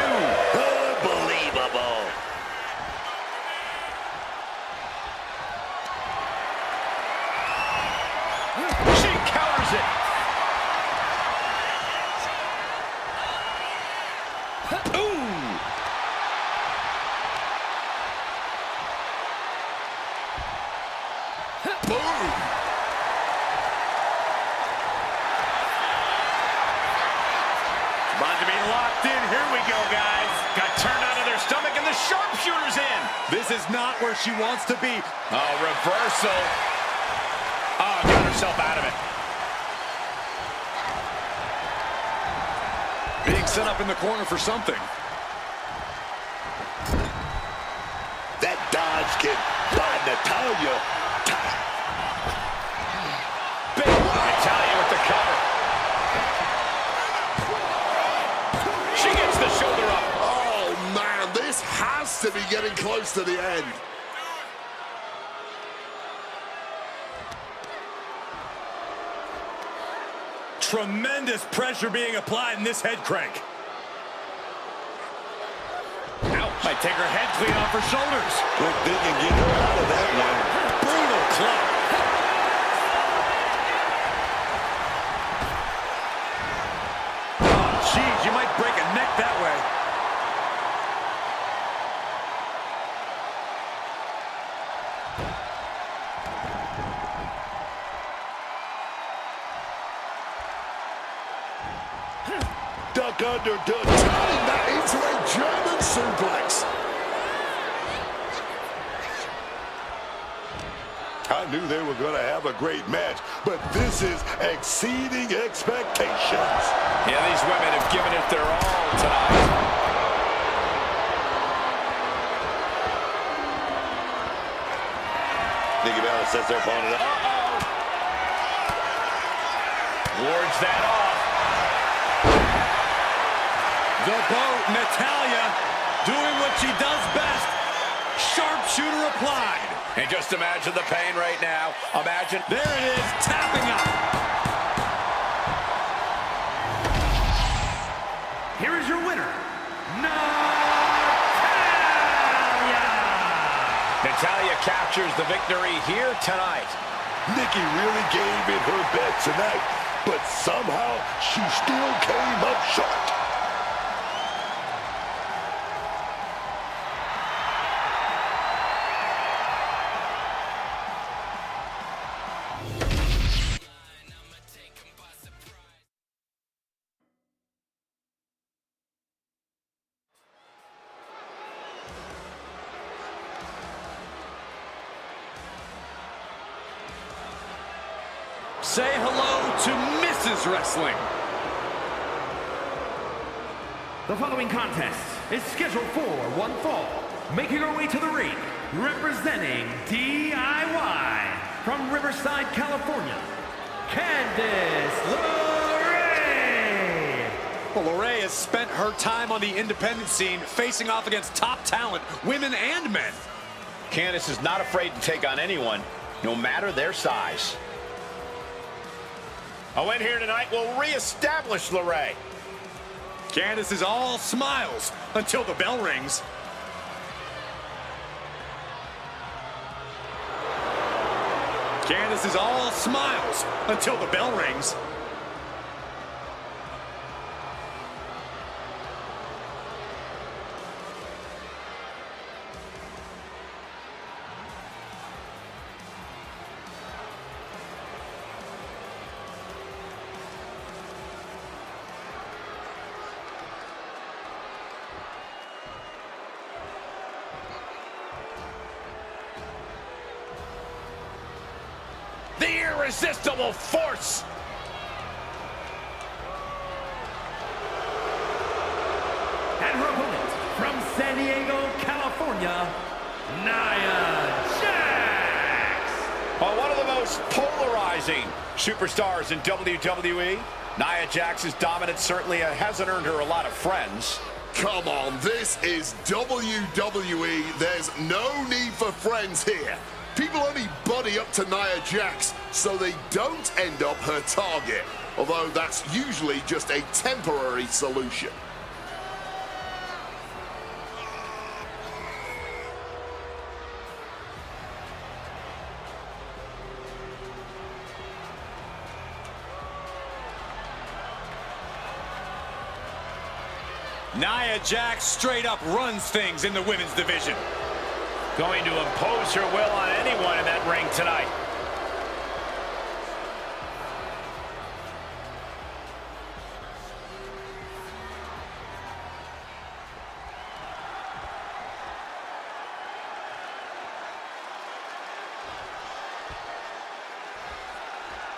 Unbelievable. She counters it. Ooh. Boom. About to be locked in. Here we go, guys. Got turned onto their stomach and the sharpshooter's in. This is not where she wants to be. Oh, reversal. Oh, got herself out of it. Being set up in the corner for something. That dodge kick by Natalya. Big Natalya with the cover. She gets the shoulder up. Oh, man, this has to be getting close to the end. Tremendous pressure being applied in this head crank. Ouch. Might take her head clean off her shoulders. Quick thinking, get her out of that one. Brutal club. Oh, geez, you might break a neck that way. Duck under, duck. Turning that into a German suplex. I knew they were going to have a great match, but this is exceeding expectations. Yeah, these women have given it their all tonight. Nikki Bella sets their opponent up. Uh-oh. Wards that off. The boat, Natalya, doing what she does best. Sharpshooter applied. And just imagine the pain right now. Imagine. There it is, tapping out. Here is your winner, Natalya! Natalya captures the victory here tonight. Nikki really gave it her best tonight, but somehow she still came up short. Say hello to Mrs. Wrestling. The following contest is scheduled for one fall. Making her way to the ring, representing DIY from Riverside, California, Candice LeRae. Well, LeRae has spent her time on the independent scene facing off against top talent, women and men. Candice is not afraid to take on anyone, no matter their size. A win here tonight will reestablish LeRae. Candice is all smiles until the bell rings. Candice is all smiles until the bell rings. The irresistible force. And her opponent from San Diego, California, Nia Jax. Well, one of the most polarizing superstars in WWE, Nia Jax's dominance certainly hasn't earned her a lot of friends. Come on, this is WWE. There's no need for friends here. People only buddy up to Nia Jax so they don't end up her target, although that's usually just a temporary solution. Nia Jax straight up runs things in the women's division. Going to impose her will on anyone in that ring tonight.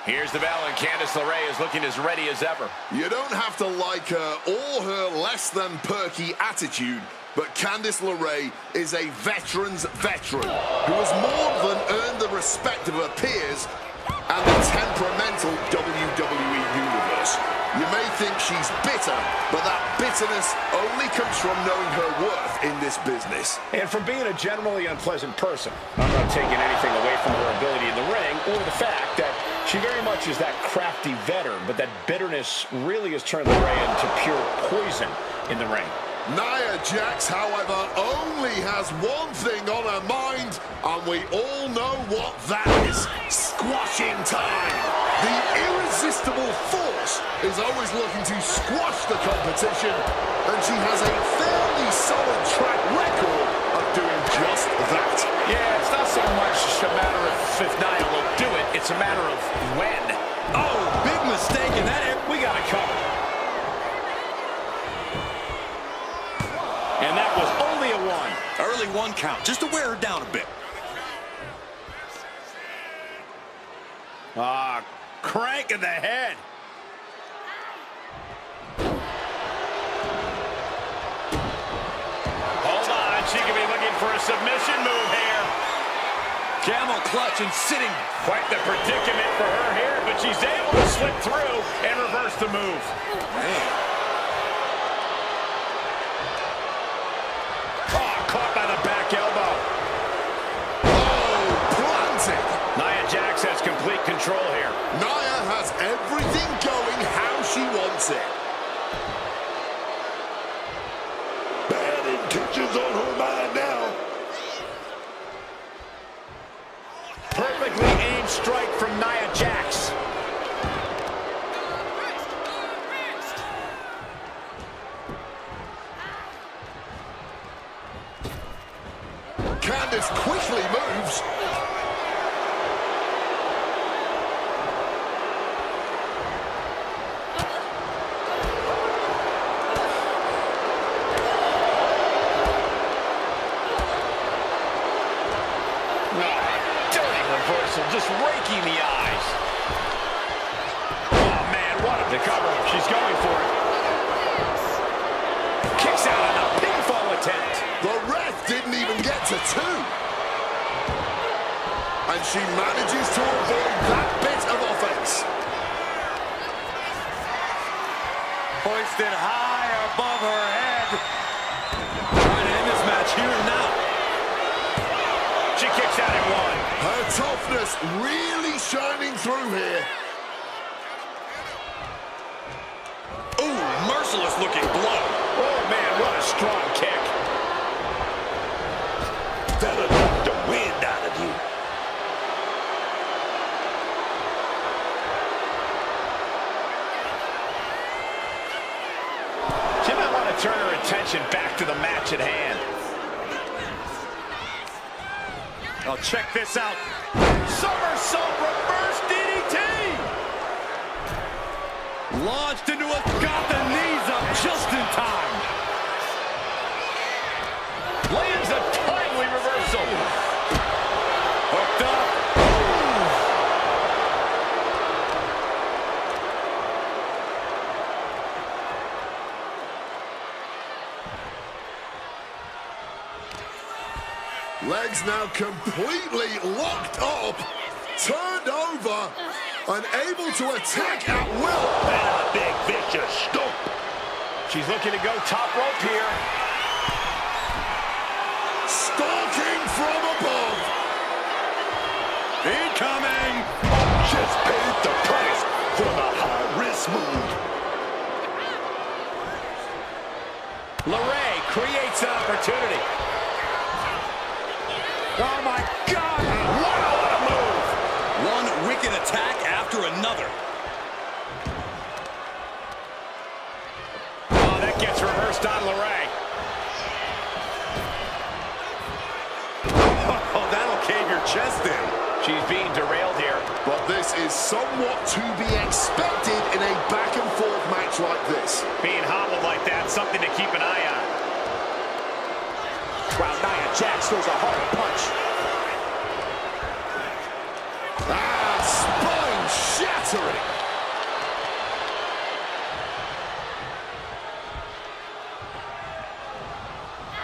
Here's the bell, and Candice LeRae is looking as ready as ever. You don't have to like her or her less than perky attitude, but Candice LeRae is a veteran's veteran who has more than earned the respect of her peers and the temperamental WWE Universe. You may think she's bitter, but that bitterness only comes from knowing her worth in this business. And from being a generally unpleasant person, I'm not taking anything away from her ability in the ring or the fact that she very much is that crafty veteran, but that bitterness really has turned LeRae into pure poison in the ring. Nia Jax, however, only has one thing on her mind, and we all know what that is. Squashing time. The irresistible force is always looking to squash the competition, and she has a fairly solid track record of doing just that. Yeah, it's not so much a matter of if Nia will do it, it's a matter of when. Oh, big mistake in that area. We got it covered. And that was only a one. Early one count, just to wear her down a bit. Crank in the head. Hold on, she could be looking for a submission move here. Camel clutch and sitting. Quite the predicament for her here, but she's able to slip through and reverse the move. Man. Caught by the back elbow. Oh, planted. Nia Jax has complete control here. Nia has everything going how she wants it. Bad intentions on her mind now. Perfectly aimed strike from Nia Jax. Candice quickly moves. Dirty reversal, just raking the eyes. Oh, man, what a cover. She's going for it. Kicks out on a pinfall attempt. The ref didn't even get to two. And she manages to avoid that bit of offense. Hoisted high above her head. Trying to end this match here and now. She kicks out at one. Her toughness really shining through here. Ooh, merciless looking blow. Oh, man, what a strong kick. That'll knock the wind out of you. She might want to turn her attention back to the match at hand. Oh, check this out. Somersault reverse DDT. Launched into a, got the knees up just in time. Lands a timely reversal. Hooked up. Legs now completely locked up, turned over, unable to attack at will. And a big vicious stomp. She's looking to go top rope here. Stalking from above. Incoming. Just paid the price for the high-risk move. LeRae creates an opportunity. Oh my God! Wow, what a move! One wicked attack after another. Oh, that gets reversed on LeRae. Oh, that'll cave your chest in. She's being derailed here. But this is somewhat to be expected in a back-and-forth match like this. Being hobbled like that, something to keep an eye on. Wow, Nia Jax throws a hard punch. Ah, spine shattering.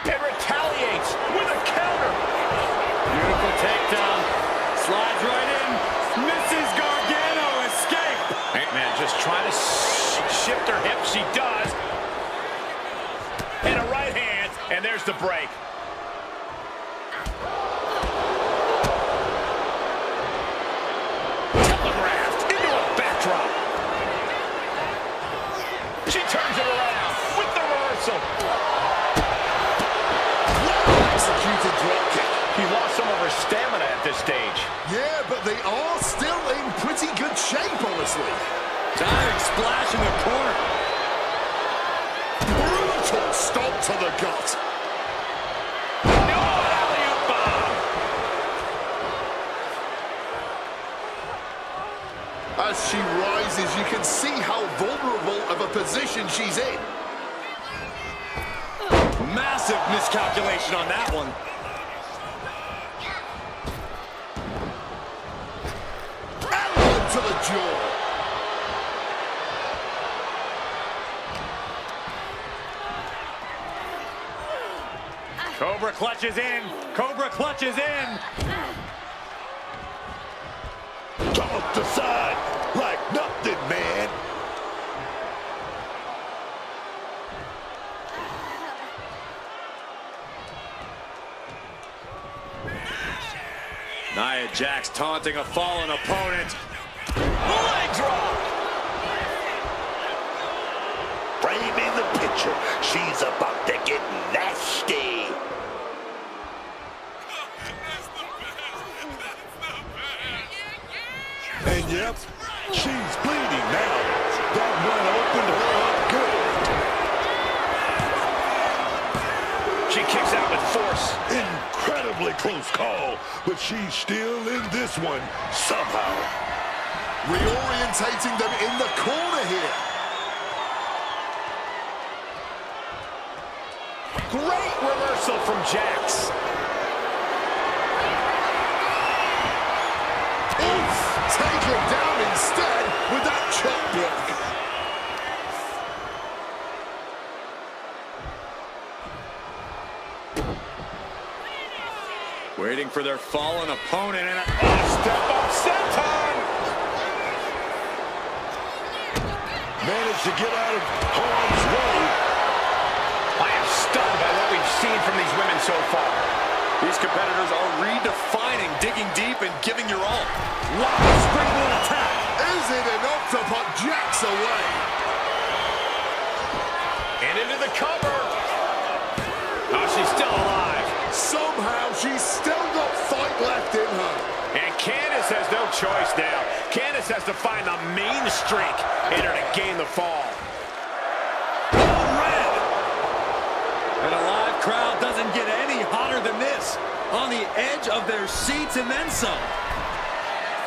And retaliates with a counter. Beautiful takedown. Slides right in. Mrs. Gargano escape. Man, just trying to shift her hip. She does. And a right hand, and there's the break. Telegraphed into a backdrop. She turns it around with the reversal. Executed dropkick. He lost some of her stamina at this stage. Yeah, but they are still in pretty good shape, honestly. Diving splash in the corner. Brutal stomp to the gut. Alley-oop bomb. As she rises, you can see how vulnerable of a position she's in. Massive miscalculation on that one. Elbow to the jaw. Cobra clutches in. Cobra clutches in. Toss the side like nothing, man. Nia Jax taunting a fallen opponent. Leg drop. Framing the picture. She's about to get nasty. And yep, she's bleeding now. That one opened her up good. She kicks out with force. Incredibly close call, but she's still in this one somehow. Reorientating them in the corner here. Great reversal from Jax. Oof! Taken down instead with that chop block. Waiting for their fallen opponent and a Step up, senton. managed to get out of harm's way. I am stunned by what we've seen from these women so far. These competitors are redefining digging deep and giving your all. Wow, springboard attack. Is it enough to put Jax away? And into the cover. Oh, she's still alive. Somehow she's still got fight left in her. And Candice has no choice now. Candice has to find the mean streak in her to gain the fall. Red. And a live crowd doesn't get any hotter than this. On the edge of their seats and then some.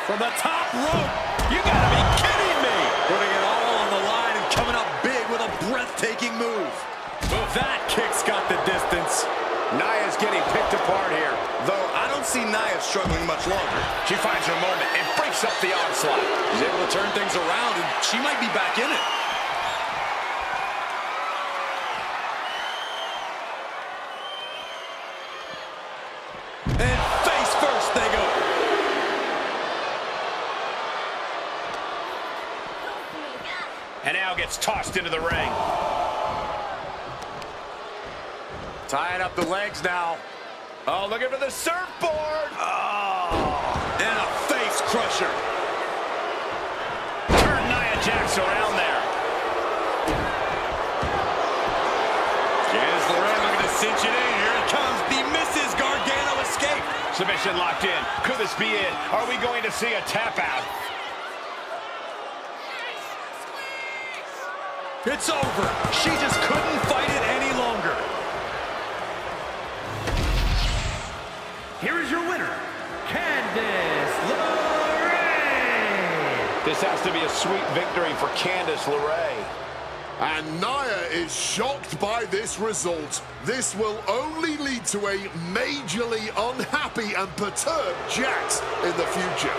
From the top rope. You gotta be kidding me. Putting it all on the line and coming up big with a breathtaking move. That kick's got the distance. Nia's getting picked apart here. Though I don't see Nia struggling much longer. She finds her moment and breaks up the onslaught. She's able to turn things around, and she might be back in it. And face first they go. And now gets tossed into the ring. Tying up the legs now. Oh, looking for the surfboard. Oh, and a face crusher. Turn Nia Jax around there. Candice LeRae looking to cinch it in. Here it comes. The Mrs. Gargano escape. Submission locked in. Could this be it? Are we going to see a tap out? It's over. She just couldn't fight it any longer. Here is your winner, Candice LeRae. This has to be a sweet victory for Candice LeRae. And Nia is shocked by this result. This will only lead to a majorly unhappy and perturbed Jax in the future.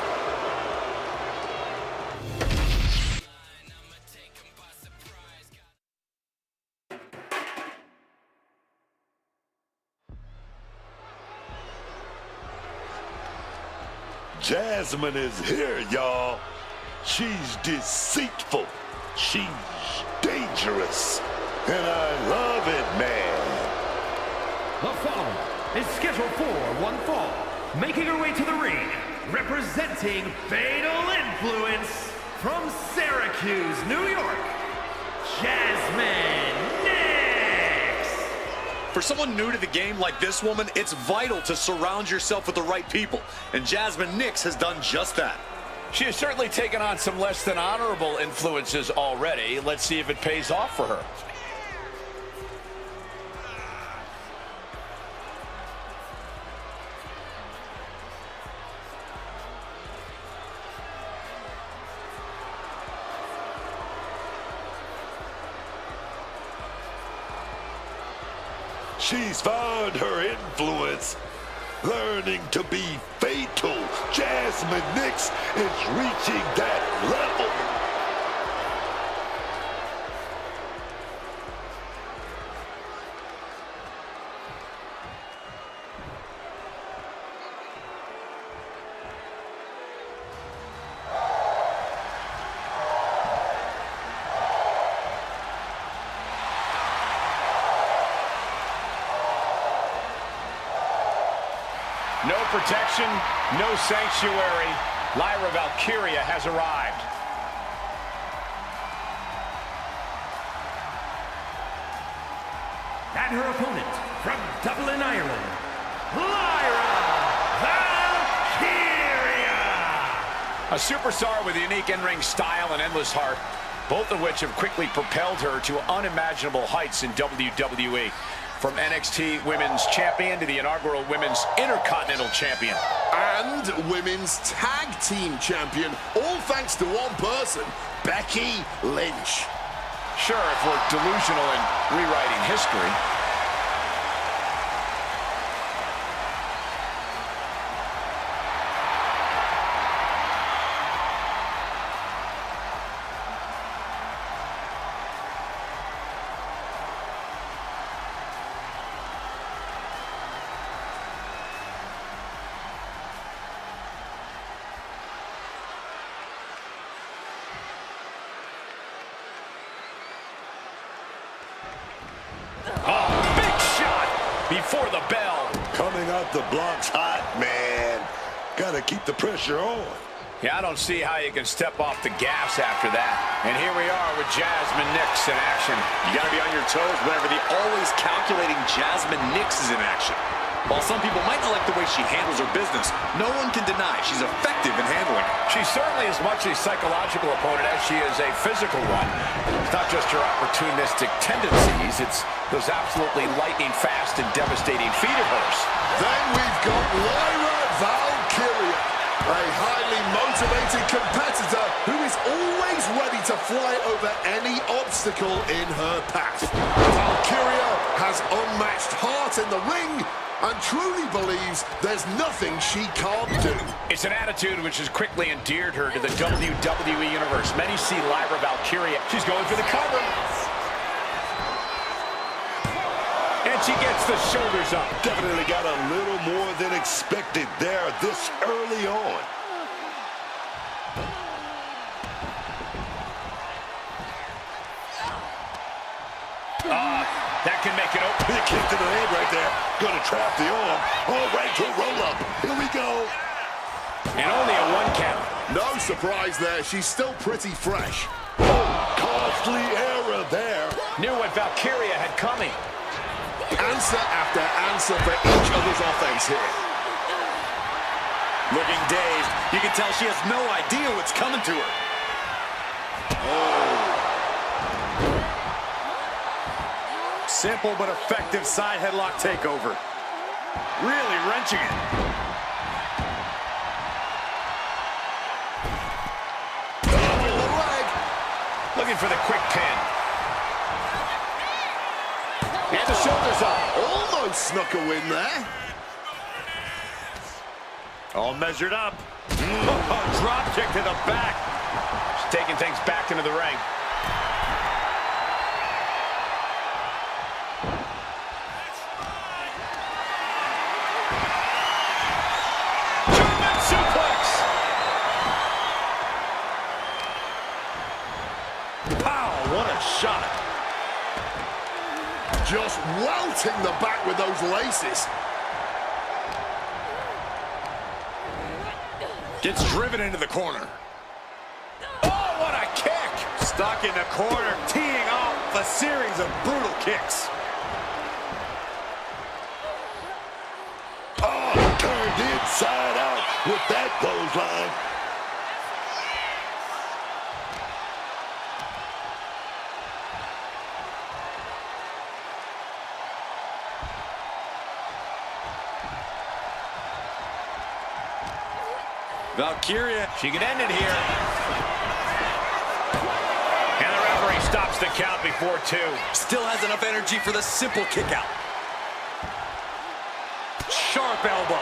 Jasmine is here, y'all. She's deceitful. She's dangerous. And I love it, man. The following is scheduled for one fall. Making her way to the ring, representing Fatal Influence from Syracuse, New York, Jasmine Nix. For someone new to the game like this woman, it's vital to surround yourself with the right people. And Jasmine Nix has done just that. She has certainly taken on some less than honorable influences already. Let's see if it pays off for her. She's found her influence, learning to be fatal. Jasmine Nix is reaching that level. No protection, no sanctuary. Lyra Valkyria has arrived. And her opponent from Dublin, Ireland, Lyra Valkyria. A superstar with a unique in-ring style and endless heart, both of which have quickly propelled her to unimaginable heights in WWE. From NXT Women's Champion to the inaugural Women's Intercontinental Champion. And Women's Tag Team Champion, all thanks to one person, Becky Lynch. Sure, if we're delusional in rewriting history. Oh, big shot before the bell. Coming out the blocks hot, man. Gotta keep the pressure on. Yeah, I don't see how you can step off the gas after that. And here we are with Jasmine Nix in action. You gotta be on your toes whenever the always calculating Jasmine Nix is in action. While some people might not like the way she handles her business, no one can deny she's effective in handling it. She's certainly as much a psychological opponent as she is a physical one. It's not just her opportunistic tendencies, it's those absolutely lightning-fast and devastating feet of hers. Then we've got Lyra Valkyria, a highly motivated competitor who is always ready to fly over any obstacle in her path. Valkyria has unmatched heart in the ring and truly believes there's nothing she can't do. It's an attitude which has quickly endeared her to the WWE Universe. Many see Lyra Valkyria. She's going for the cover. And she gets the shoulders up. Definitely got a little more than expected there this early on. That can make it open. Big kick to the head right there. Gonna trap the arm. All right to a roll-up. Here we go. And only a 1 count. No surprise there, she's still pretty fresh. Oh, costly error there. Knew what Valkyria had coming. Answer after answer for each other's offense here. Looking dazed, you can tell she has no idea what's coming to her. Simple but effective side headlock takeover. Really wrenching it. With the leg. Looking for the quick pin. And the shoulders up. Almost snuck a win there. All measured up. Drop kick to the back. She's taking things back into the ring. German suplex. Pow, what a shot. Just welting the back with those laces. Gets driven into the corner. Oh, what a kick. Stuck in the corner, teeing off a series of brutal kicks. Oh, turned inside out with that clothesline. Valkyria. She could end it here. And the referee stops the count before 2. Still has enough energy for the simple kick out. Sharp elbow.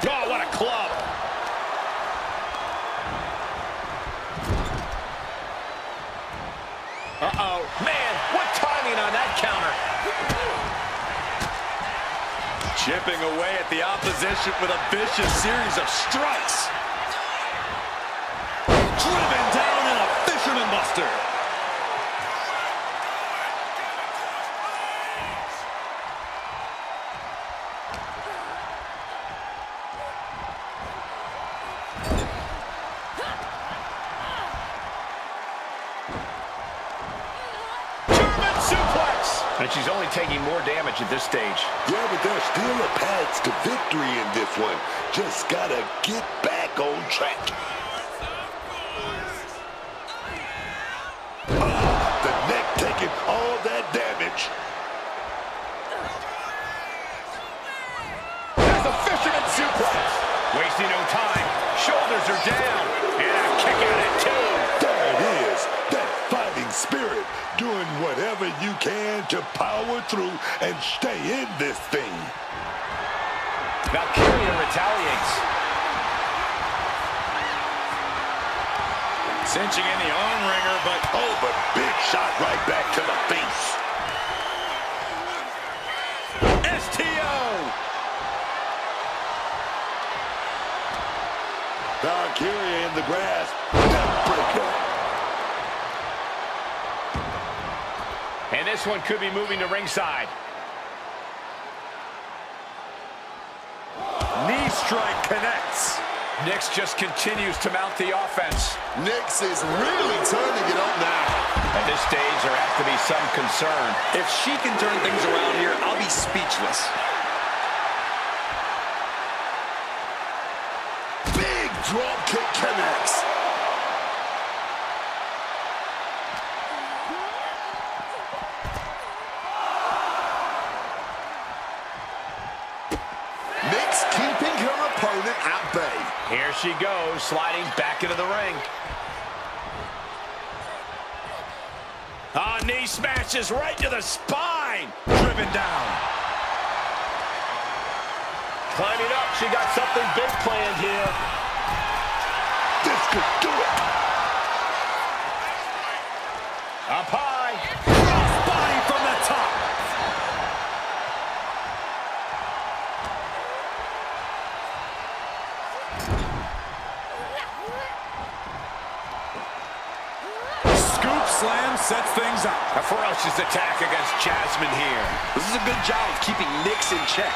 Oh, what a club. Uh-oh. Man, what timing on that counter. Chipping away at the opposition with a vicious series of strikes. Driven down in a fisherman buster. German suplex. And she's only taking more damage at this stage. Yeah, but there's still a path to victory in this one. Just gotta get back on track. The neck taking all that damage. There's a fisherman suplex. Wasting no time. Shoulders are down. And a kick out at 2. There it is. That fighting spirit. Doing whatever you can to power through and stay in this thing. Valkyria retaliates. Cinching in the arm wringer, but Oh, but big shot right back to the face. STO. Valkyria in the grass. Neckbreaker. And this one could be moving to ringside. Knee strike connects. Nix just continues to mount the offense. Nix is really turning it up now. At this stage, there has to be some concern. If she can turn things around here, I'll be speechless. Big drop kick connects. Nix keeping her opponent at bay. Here she goes, sliding back into the ring. Knee smashes right to the spine. Driven down. Climbing up, she got something big planned here. This could do it. Up high. Body from the top. Slam sets things up. A ferocious attack against Jasmine here. This is a good job of keeping Nix in check.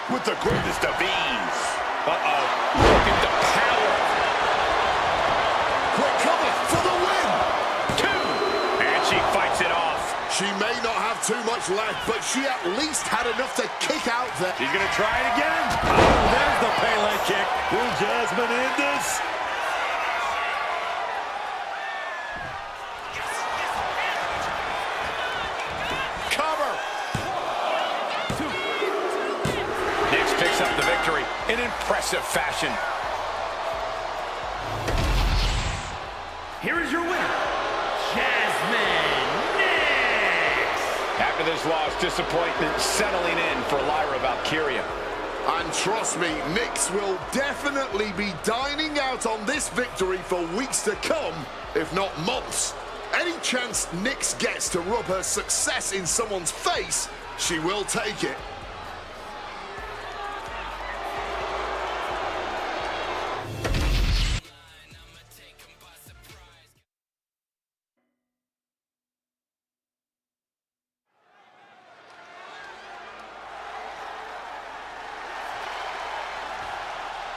With the greatest of ease. Looking to power. Quick cover for the win. 2. And she fights it off. She may not have too much left, but she at least had enough to kick out there. She's going to try it again. Oh, there's the Pele kick. Will Jasmine end this? Picks up the victory in impressive fashion. Here is your winner, Jasmine Nix. After this loss, disappointment settling in for Lyra Valkyria. And trust me, Nix will definitely be dining out on this victory for weeks to come, if not months. Any chance Nix gets to rub her success in someone's face, she will take it.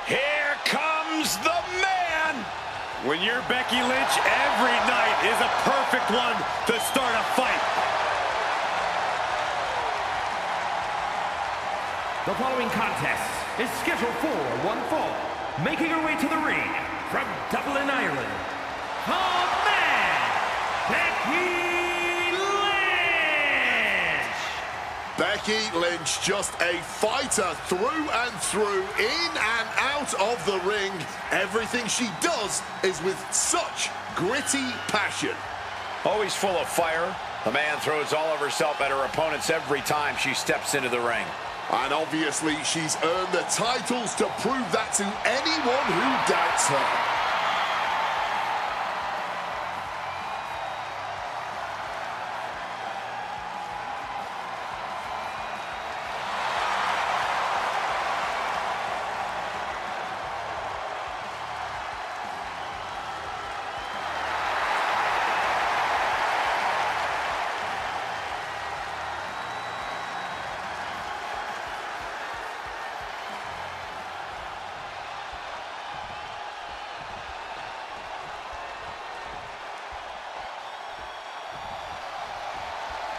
Here comes the man! When you're Becky Lynch, every night is a perfect one to start a fight. The following contest is scheduled for one fall. Making her way to the ring from Dublin, Ireland, the man, Becky Lynch! Becky Lynch, just a fighter through and through, in and out of the ring. Everything she does is with such gritty passion. Always full of fire, the man throws all of herself at her opponents every time she steps into the ring. And obviously, she's earned the titles to prove that to anyone who doubts her.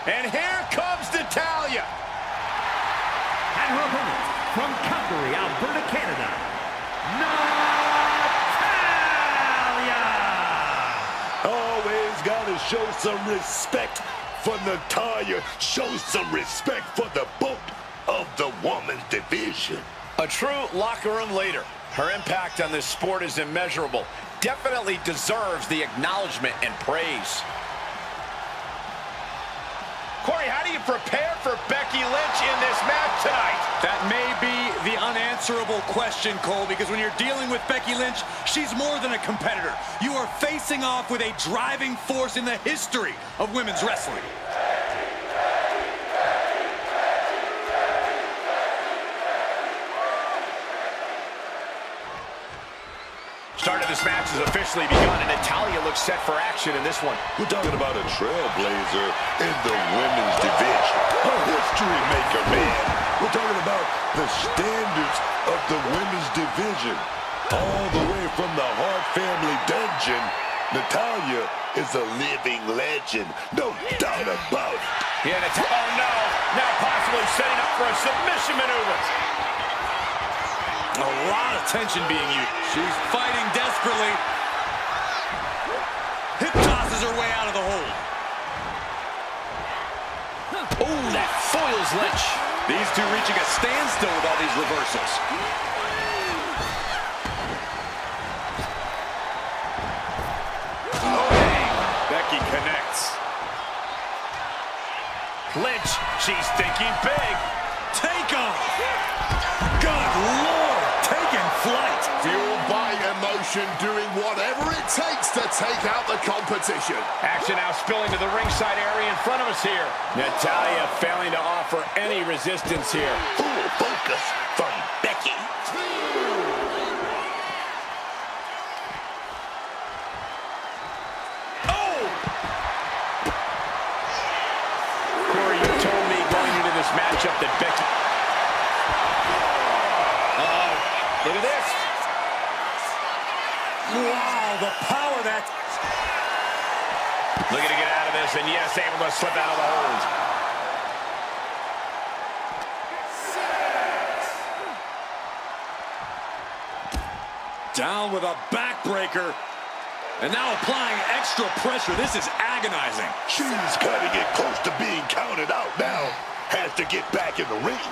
And here comes Natalya. And her opponent from Calgary, Alberta, Canada, Natalya! Always gotta show some respect for Natalya. Show some respect for the boat of the women's division. A true locker room leader. Her impact on this sport is immeasurable. Definitely deserves the acknowledgement and praise. Corey, how do you prepare for Becky Lynch in this match tonight? That may be the unanswerable question, Cole, because when you're dealing with Becky Lynch, she's more than a competitor. You are facing off with a driving force in the history of women's wrestling. Start of this match has officially begun, and Natalya looks set for action in this one. We're talking about a trailblazer in the women's division. A history maker, man. We're talking about the standards of the women's division. All the way from the Hart family dungeon, Natalya is a living legend. No doubt about it. Yeah, oh no. Now possibly setting up for a submission maneuver. A lot of tension being used. She's fighting desperately. Hip tosses her way out of the hold. Oh, that foils Lynch. These two reaching a standstill with all these reversals. Becky connects. Lynch, she's thinking big. Take off. Good Lord, taking flight. Fueled by emotion, doing whatever it takes to take out the competition. Action now spilling to the ringside area in front of us here. Natalya failing to offer any resistance here. Full focus from Becky. Corey, you told me going into this matchup that Becky... Uh-oh. Look at this. Wow, the power that... Looking to get out of this, and yes, able to slip out of the hold. Down with a backbreaker. And now applying extra pressure. This is agonizing. She's cutting it close to being counted out now. Has to get back in the ring.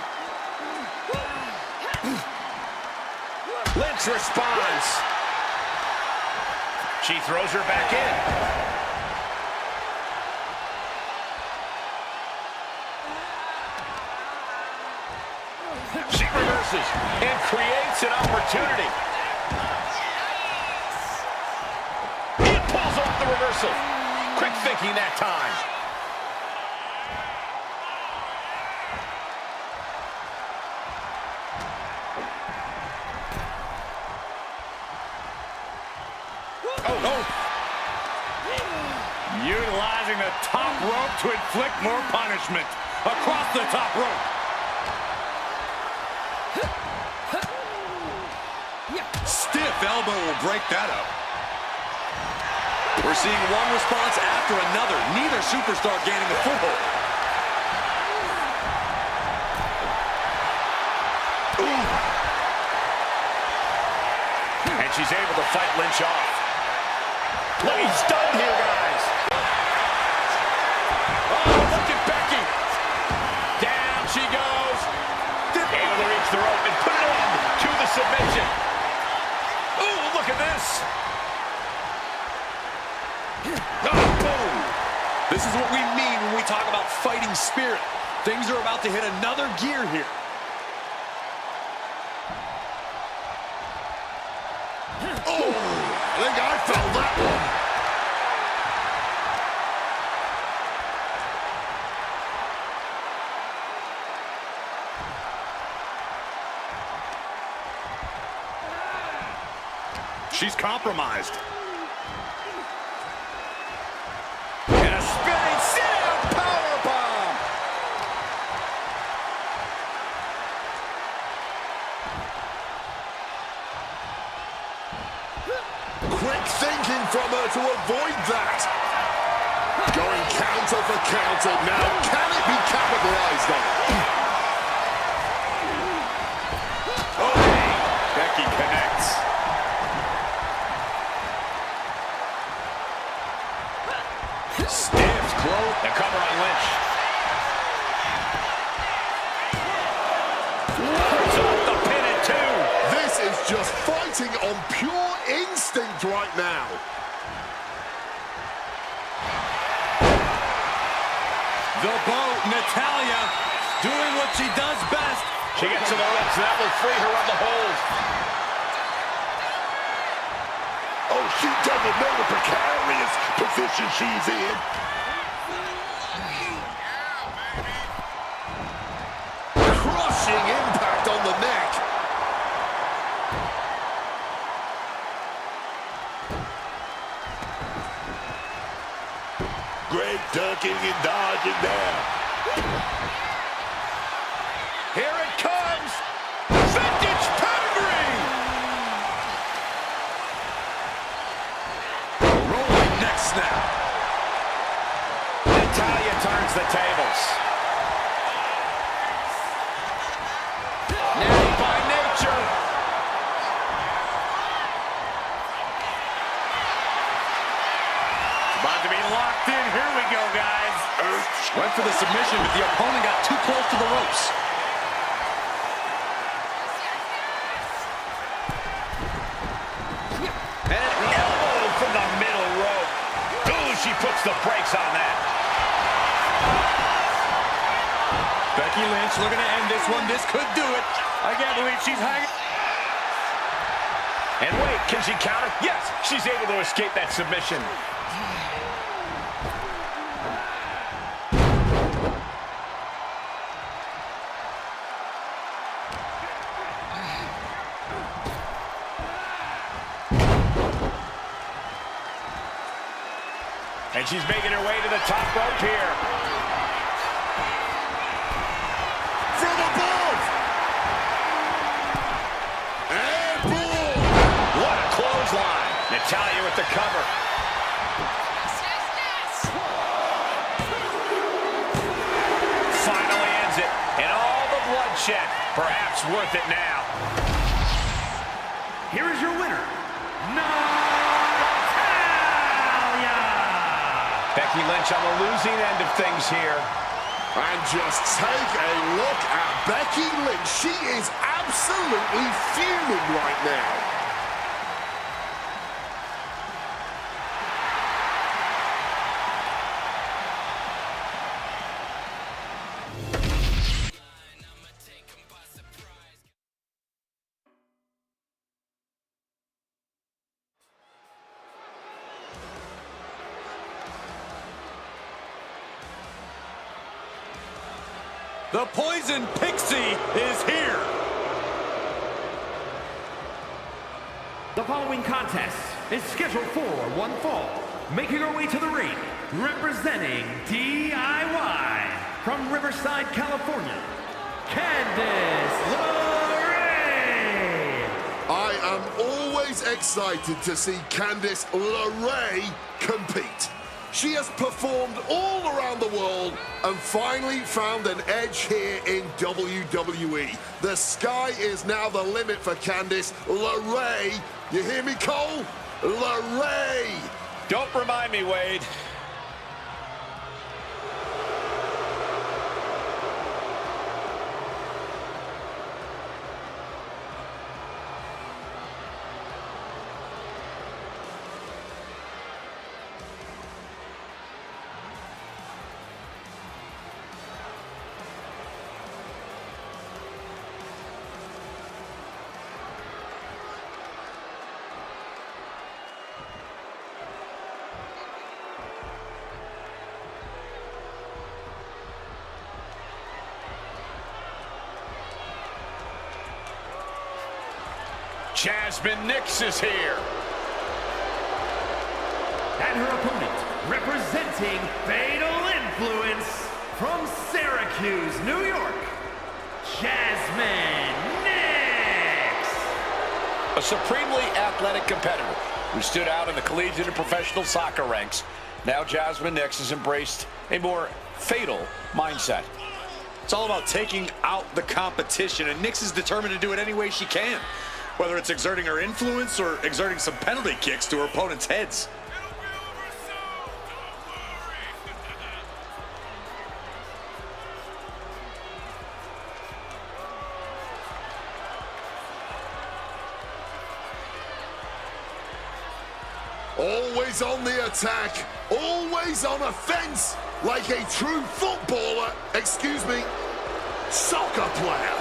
Lynch responds. She throws her back in. She reverses and creates an opportunity. It pulls off the reversal. Quick thinking that time. Utilizing the top rope to inflict more punishment. Across the top rope. Stiff elbow will break that up. We're seeing one response after another. Neither superstar gaining the foothold. And she's able to fight Lynch off. Look, he's stunned here, guys. Oh, look at Becky. Down she goes. Able to reach the rope and put it in to the submission. Ooh, look at this. Oh, boom. This is what we mean when we talk about fighting spirit. Things are about to hit another gear here. Oh, I think I felt that one. She's compromised. And a spinning sit-out powerbomb. Quick thinking from her to avoid that. Going counter for counter now. Can it be capitalized on? Oh, Becky connects. Stiff close. The cover on Lynch. Puts off the pin at 2. This is just fighting on pure instinct right now. The boat, Natalya, doing what she does best. She gets to the ropes, and that will free her of the hold. Oh, she doesn't know the precarious position she's in. Crushing impact on the neck. ducking and dodging there. Here it comes. Vintage pedigree. Rolling neck snap. Natalya turns the tables. Natty by nature. About to be locked in. Here we go, guys. Went for the submission, but the opponent got too close to the ropes. And an elbow from the middle rope. Ooh, she puts the brakes on that. Becky Lynch looking to end this one. This could do it. I can't believe she's hanging. And wait, can she counter? Yes, she's able to escape that submission. And she's making her way to the top rope here. From above. And boom. What a clothesline. Natalya with the cover. Finally ends it. And all the bloodshed, perhaps worth it now. Here is your winner, Becky Lynch on the losing end of things here. And just take a look at Becky Lynch. She is absolutely fuming right now. The Poison Pixie is here. The following contest is scheduled for one fall. Making her way to the ring, representing DIY from Riverside, California, Candice LeRae. I am always excited to see Candice LeRae compete. She has performed all around the world and finally found an edge here in WWE. The sky is now the limit for Candice LeRae. You hear me, Cole? LeRae. Don't remind me, Wade. Jasmine Nix is here. And her opponent, representing Fatal Influence from Syracuse, New York, Jasmine Nix. A supremely athletic competitor who stood out in the collegiate and professional soccer ranks. Now Jasmine Nix has embraced a more fatal mindset. It's all about taking out the competition, and Nix is determined to do it any way she can, whether it's exerting her influence or exerting some penalty kicks to her opponent's heads. Always on the attack, always on offense, like a true footballer, excuse me, soccer player.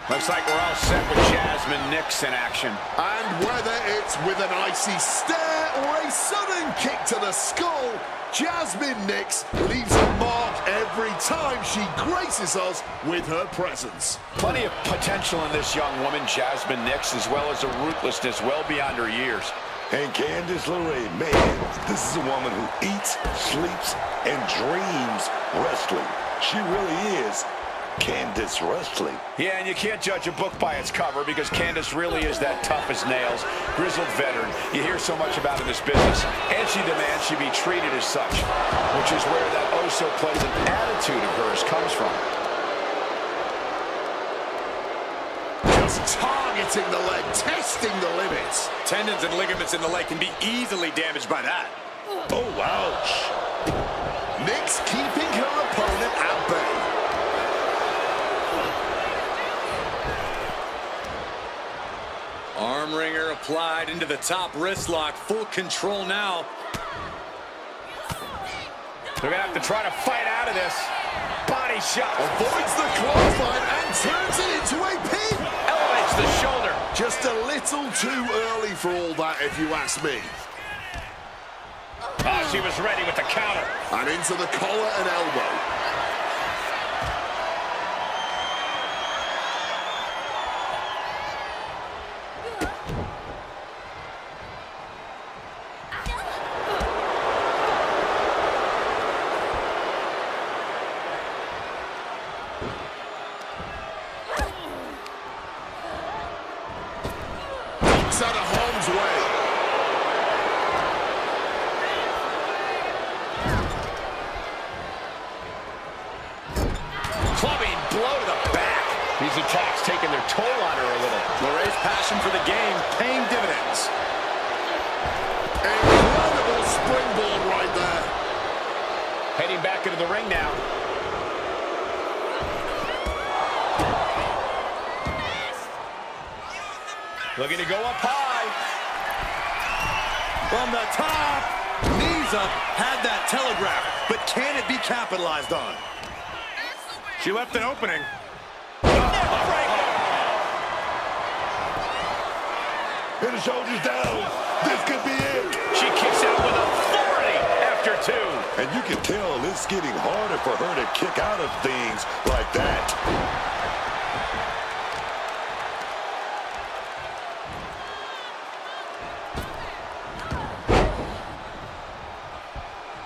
Looks like we're all set with Jasmine Nix in action. And whether it's with an icy stare or a sudden kick to the skull, Jasmine Nix leaves a mark every time she graces us with her presence. Plenty of potential in this young woman, Jasmine Nix, as well as a ruthlessness well beyond her years. And Candice LeRae, man, this is a woman who eats, sleeps, and dreams wrestling. She really is Candice Wrestling. Yeah, and you can't judge a book by its cover because Candice really is that tough as nails, grizzled veteran you hear so much about in this business. And she demands she be treated as such, which is where that oh-so-pleasant attitude of hers comes from. Just targeting the leg, testing the limits. Tendons and ligaments in the leg can be easily damaged by that. Oh, ouch. Nix keeping her opponent at bay. Arm wringer applied into the top wrist lock. Full control now. They're going to have to try to fight out of this. Body shot. Avoids the clothesline and turns it into a pin. Elevates the shoulder. Just a little too early for all that, if you ask me. Oh, she was ready with the counter. And into the collar and elbow. Out of harm's way. Clubbing blow to the back. These attacks taking their toll on her a little. LeRae's passion for the game paying dividends. Incredible springboard right there. Heading back into the ring now. Looking to go up high. From the top. Knees up. Had that telegraph. But can it be capitalized on? She left an opening. And the shoulders down. This could be it. She kicks out with authority after two. And you can tell it's getting harder for her to kick out of things like that.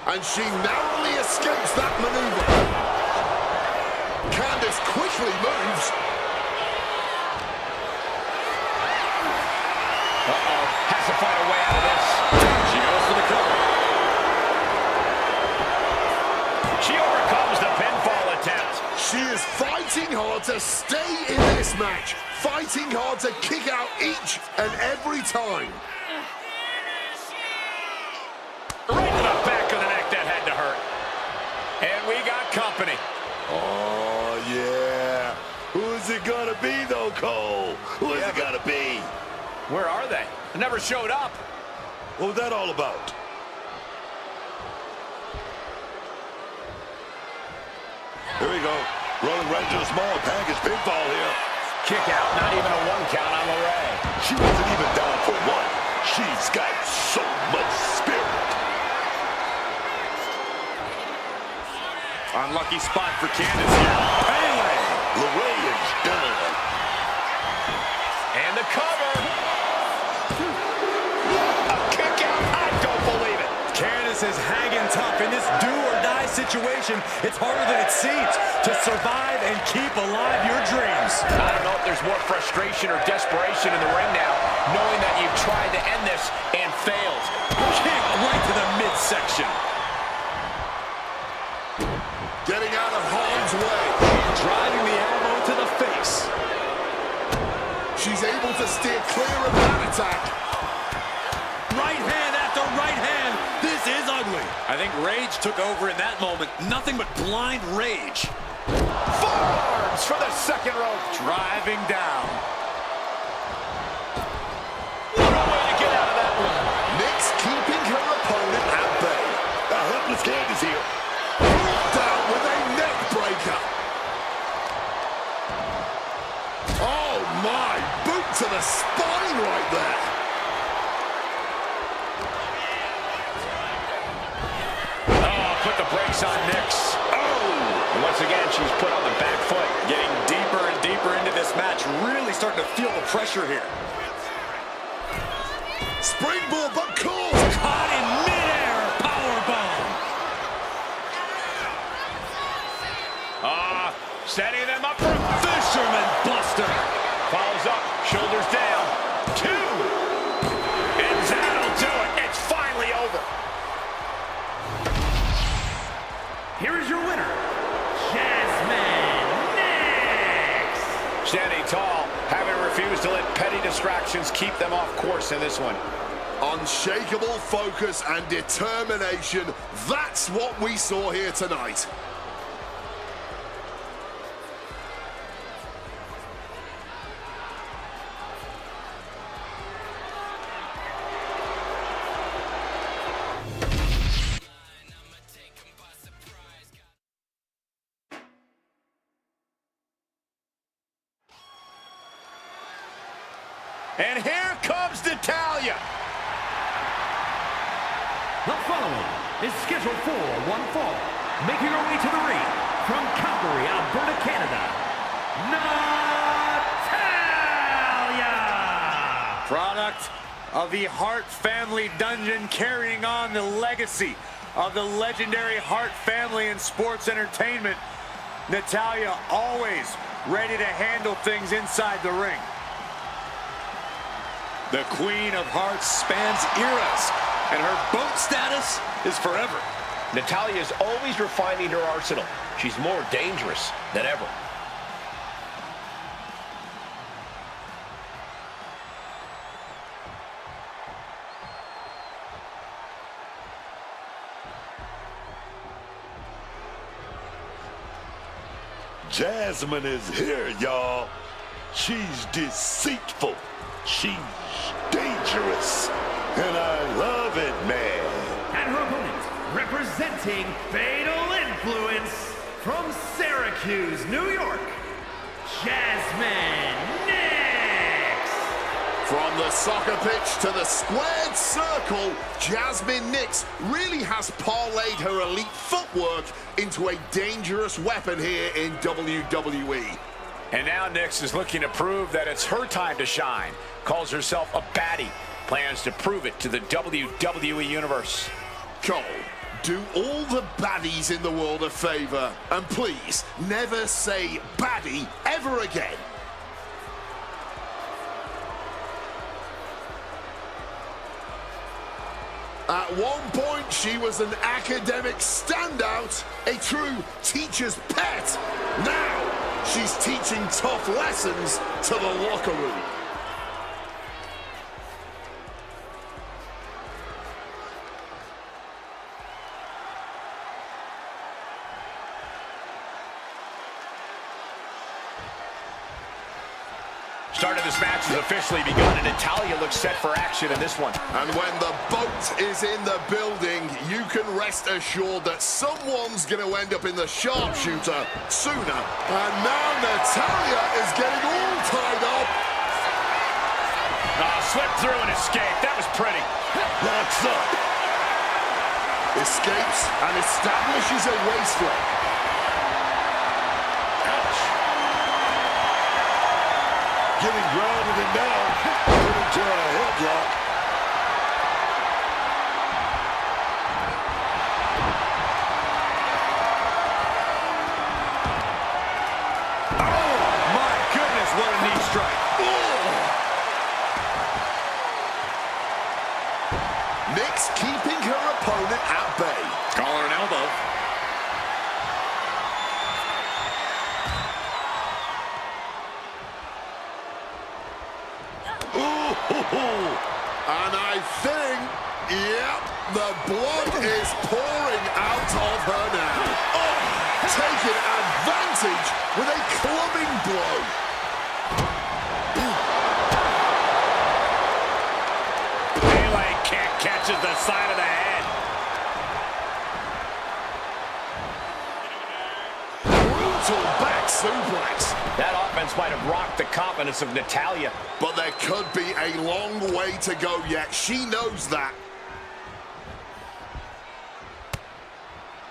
And she narrowly escapes that maneuver. Candice quickly moves. Uh-oh. Has to find a way out of this. She goes for the cover. She overcomes the pinfall attempt. She is fighting hard to stay in this match. Fighting hard to kick out each and every time. Right to the back of the neck. That had to hurt. And we got company. Oh, yeah. Who is it going to be, though, Cole? Who is it going to be? Where are they? They never showed up. What was that all about? Here we go. Rolling right to a small package pinfall here. Kick out, not even a one count on LeRae. She wasn't even down for one. She's got so much spirit. Unlucky spot for Candice here. Bang! LeRae is done. And the cover. A kick out. I don't believe it. Candice is hanging tough in this do-or-die situation. It's harder than it seems to survive and keep alive your dreams. I don't know if there's more frustration or desperation in the ring now, knowing that you've tried to end this and failed. Kick right to the midsection. Getting out of harm's way. Driving the elbow to the face. She's able to steer clear of that attack. Right hand after right hand. This is ugly. I think rage took over in that moment. Nothing but blind rage. Forearms for the second rope. Driving down. What a way to get out of that one. Nix keeping her opponent at bay. A helpless Candice here. Down with a neck breaker. Oh, spine right there. Oh, put the brakes on Nix. Oh! And once again, she's put on the back foot. Getting deeper and deeper into this match. Really starting to feel the pressure here. Springboard, but caught. Caught in midair. Powerbomb. Setting them up for a Fisherman buster. follows up, shoulders down. 2. And that'll do it. It's finally over. Here is your winner, Jasmine Nix. Standing tall, having refused to let petty distractions keep them off course in this one. Unshakable focus and determination. That's what we saw here tonight. And here comes Natalya. The following is scheduled for one fall. Making her way to the ring from Calgary, Alberta, Canada, Natalya! Product of the Hart family dungeon, carrying on the legacy of the legendary Hart family in sports entertainment. Natalya always ready to handle things inside the ring. The Queen of Hearts spans eras, and her boat status is forever. Natalya is always refining her arsenal. She's more dangerous than ever. Jasmine is here, y'all. She's deceitful. She's dangerous. And I love it, man. And her opponent, representing Fatal Influence from Syracuse, New York, Jasmine Nix. From the soccer pitch to the squared circle, Jasmine Nix really has parlayed her elite footwork into a dangerous weapon here in WWE. And now Nix is looking to prove that it's her time to shine. Calls herself a baddie. Plans to prove it to the WWE Universe. Cole, do all the baddies in the world a favor, and please, never say baddie ever again. At one point, she was an academic standout, a true teacher's pet. Now, she's teaching tough lessons to the locker room. Start of this match has officially begun, and Natalya looks set for action in this one. And when the boat is in the building, you can rest assured that someone's going to end up in the sharpshooter sooner. And now Natalya is getting all tied up. Slipped through and escaped. That was pretty. Locks up. Escapes and establishes a waistlock. Getting grounded and down. Put into a headlock. Oh, my goodness, what a knee strike. Nix keeping her opponent at bay. Collar and elbow. And I think, yep, the blood is pouring out of her now. Oh, taking advantage with a clubbing blow. Melee kick catches the side of the head. Brutal back suplex. That offense might have rocked the confidence of Natalya. But there could be a long way to go yet. She knows that.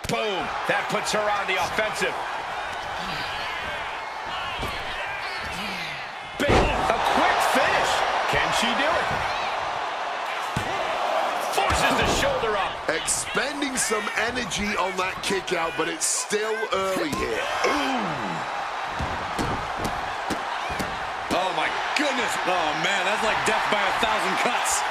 Boom! That puts her on the offensive. A quick finish. Can she do it? Forces the shoulder up. Expending some energy on that kick out, but it's still early here. Ooh. Oh, my goodness. Oh, man, that's like death by 1,000 cuts.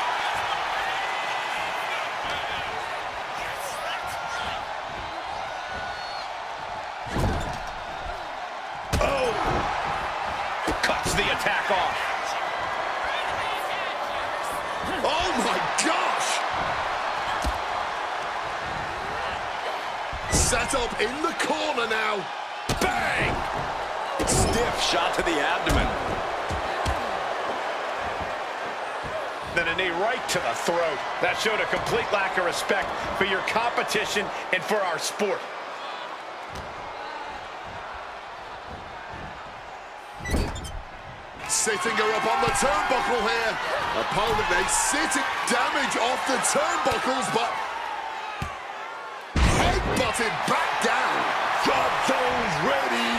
Cuts the attack off. Oh my gosh! Set up in the corner now. Bang! Stiff shot to the abdomen. Then a knee right to the throat. That showed a complete lack of respect for your competition and for our sport. Sitting her up on the turnbuckle here. Opponent, they sitting damage off the turnbuckles, but headbutted back down. Drop zones ready.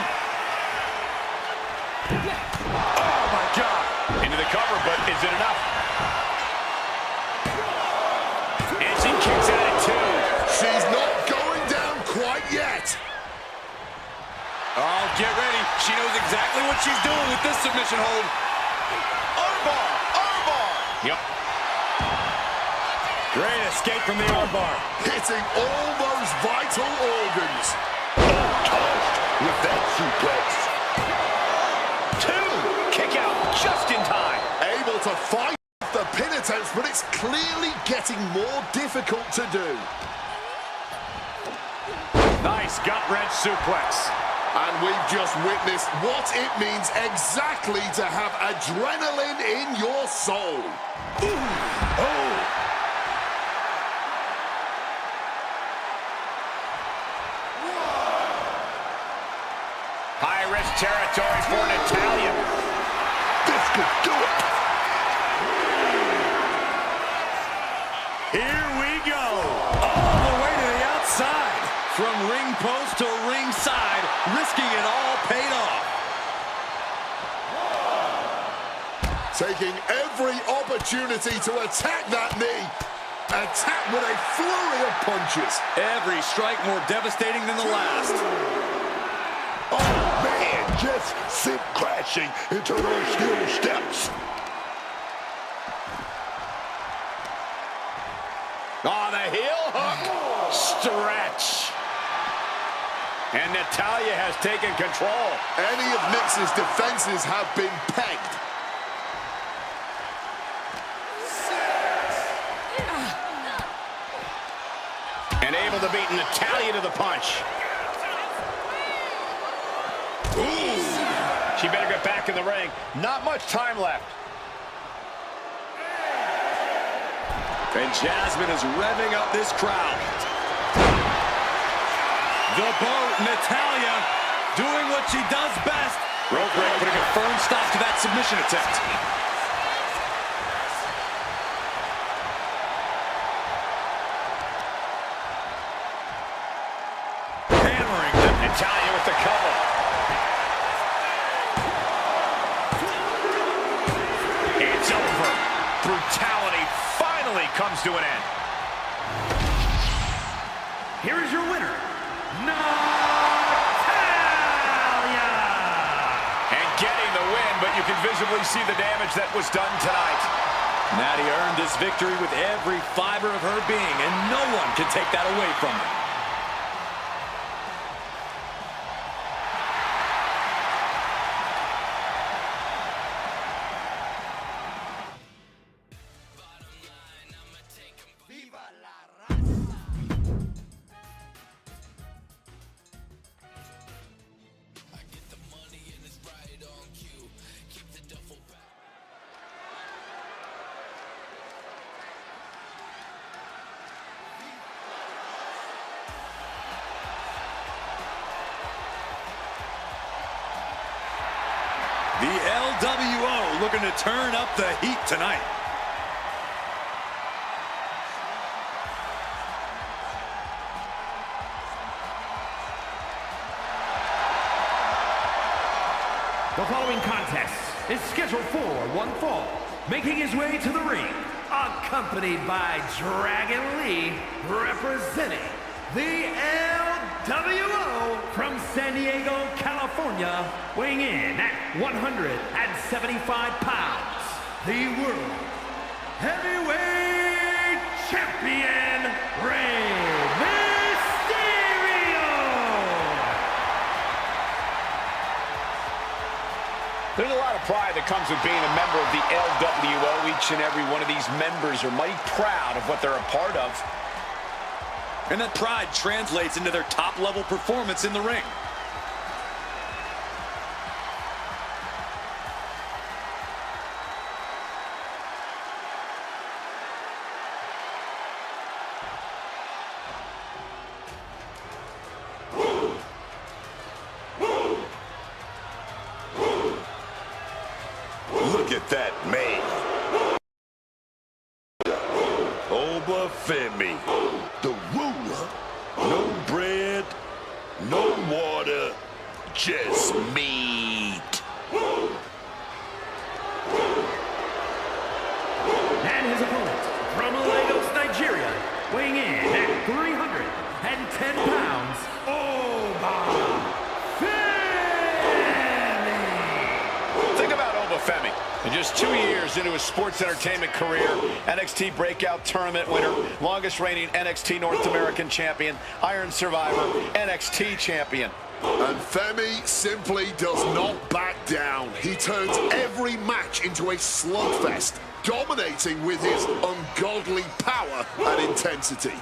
Oh my God! Into the cover, but is it enough? And she kicks at it too. She's not going down quite yet. Oh, get ready. She knows exactly what she's doing with this submission hold. Armbar! Armbar! Yep. Great escape from the armbar. Hitting all those vital organs. Tossed with that suplex. Two! Kick out just in time. Able to fight the pin attempts, but it's clearly getting more difficult to do. Nice gut-wrench suplex. And we've just witnessed what it means exactly to have adrenaline in your soul. Ooh. Oh. High-risk territory for Natalya. This could do it. Here we go. All the way to the outside. From ring post to ringside, risking it all paid off. Taking every opportunity to attack that knee. Attack with a flurry of punches. Every strike more devastating than the last. Oh, man, just sent crashing into those steel steps. Oh, the heel hook. Stretch. And Natalya has taken control. Any of Nix's defenses have been pegged. And able to beat Natalya to the punch. Ooh. She better get back in the ring. Not much time left. And Jasmine is revving up this crowd. The boat, Natalya, doing what she does best. Rope break putting a firm stop to that submission attempt. Hammering Natalya with the cover. It's over. Brutality finally comes to an end. Here is your winner, Natalya! And getting the win, but you can visibly see the damage that was done tonight. Natty earned this victory with every fiber of her being, and no one can take that away from her. looking to turn up the heat tonight. The following contest is scheduled for one fall. Making his way to the ring, accompanied by Dragon Lee, representing the LWO from San Diego, California, weighing in at 175 pounds, the World Heavyweight Champion, Mysterio! There's a lot of pride that comes with being a member of the LWO. Each and every one of these members are mighty proud of what they're a part of. And that pride translates into their top-level performance in the ring. Look at that man. Obafemi, the ruler. No bread, no water, just meat. And his opponent from Lagos, Nigeria, weighing in at 310 pounds, Obafemi. Think about Obafemi. In just 2 years into his sports entertainment career, NXT Breakout Tournament winner, longest reigning NXT North American champion, Iron Survivor, NXT champion. And Femi simply does not back down. He turns every match into a slugfest, dominating with his ungodly power and intensity.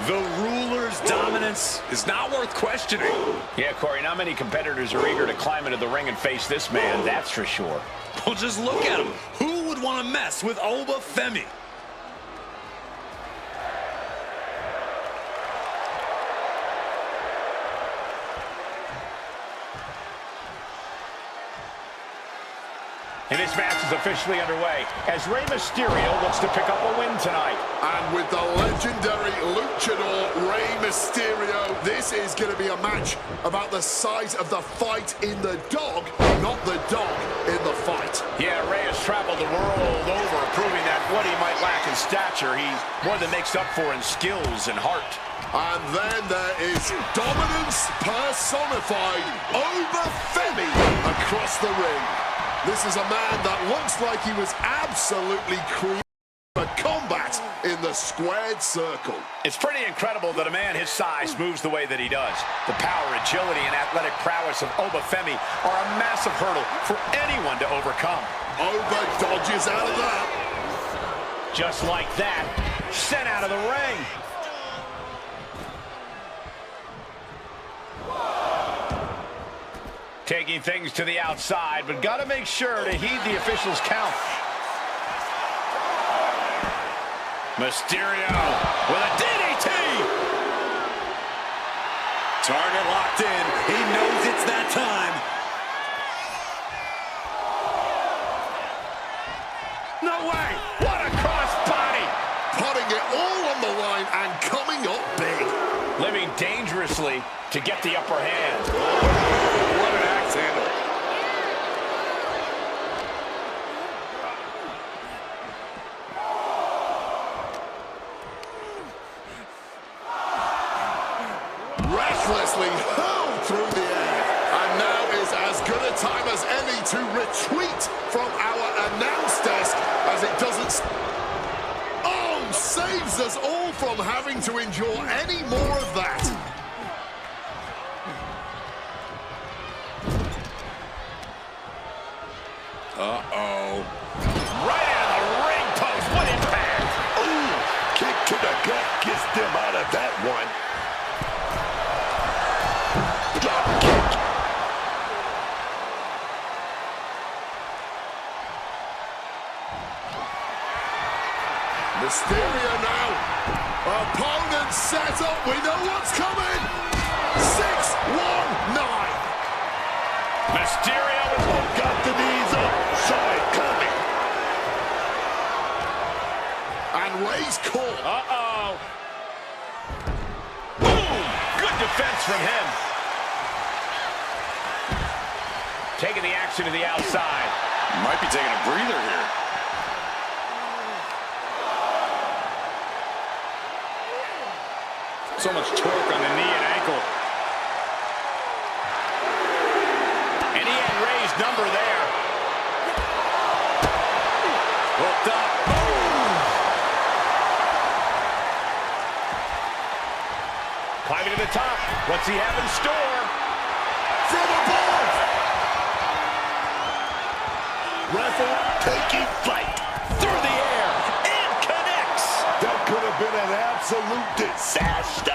The ruler's dominance is not worth questioning. Yeah, Corey, not many competitors are eager to climb into the ring and face this man, that's for sure. Well, just look at him. Who would want to mess with Obafemi? And this match is officially underway as Rey Mysterio looks to pick up a win tonight. And with the legendary luchador Rey Mysterio, this is going to be a match about the size of the fight in the dog, not the dog in the fight. Yeah, Rey has traveled the world over, proving that what he might lack in stature, he more than makes up for in skills and heart. And then there is dominance personified, Obafemi across the ring. This is a man that looks like he was absolutely created for combat in the squared circle. It's pretty incredible that a man his size moves the way that he does. The power, agility, and athletic prowess of Obafemi are a massive hurdle for anyone to overcome. Oba dodges out of that. Just like that, sent out of the ring. Taking things to the outside, but got to make sure to heed the officials' count. Mysterio with a DDT. Target locked in. He knows it's that time. No way. What a crossbody. Putting it all on the line and coming up big. Living dangerously to get the upper hand. What an axe handle. Recklessly hurled through the air. And now is as good a time as any to retreat from our announce desk as it doesn't... Oh, saves us all from having to endure any more of that. Uh-oh. Right out of the ring post. What impact. Ooh, kick to the gut gets them out of that one. Drop kick. Mysterio now. Opponent set up. We know what's coming. 6-1-9. Mysterio Got the knees up. Saw it coming. And Ray's caught. Uh-oh. Boom! Good defense from him. Taking the action to the outside. Might be taking a breather here. So much torque on the knee and ankle. And he had Ray's number there. Hooked up. Boom! Climbing to the top. What's he have in store? From above. Wrestle, taking flight. Through the air. And connects. That could have been an absolute disaster.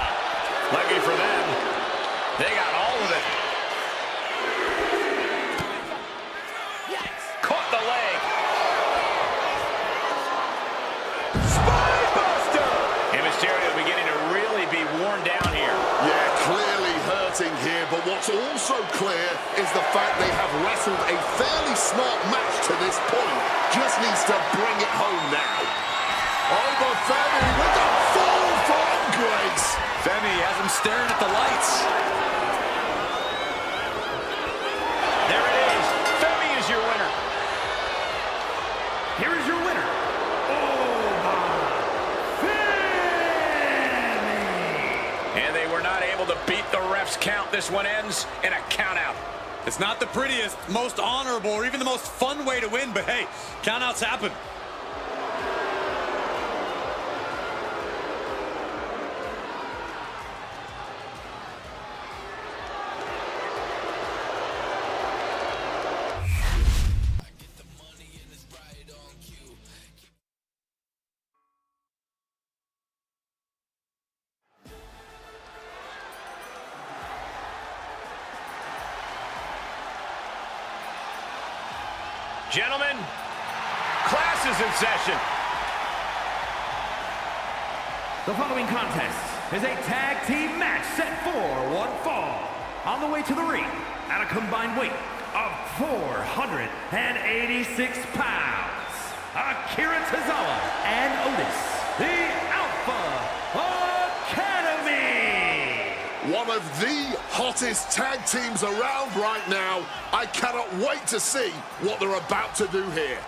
Lucky for them. They got all of it. Caught the leg. Spinebuster! And Mysterio beginning to really be worn down here. Yeah, clearly hurting here, but what's also clear is the fact they have wrestled a fairly smart match to this point. Just needs to bring it home now. Over Femi with the full front Grace. Femi has him staring at the lights. There it is. Femi is your winner. Here is your winner, And they were not able to beat the ref's count. This one ends in a count-out. It's not the prettiest, most honorable, or even the most fun way to win, but hey, countouts happen. Gentlemen, class is in session. The following contest is a tag team match set for one fall. On the way to the ring, at a combined weight of 486 pounds, Akira Tozawa and Otis, the Alpha Academy. One of the hottest tag teams around right now. I cannot wait to see what they're about to do here.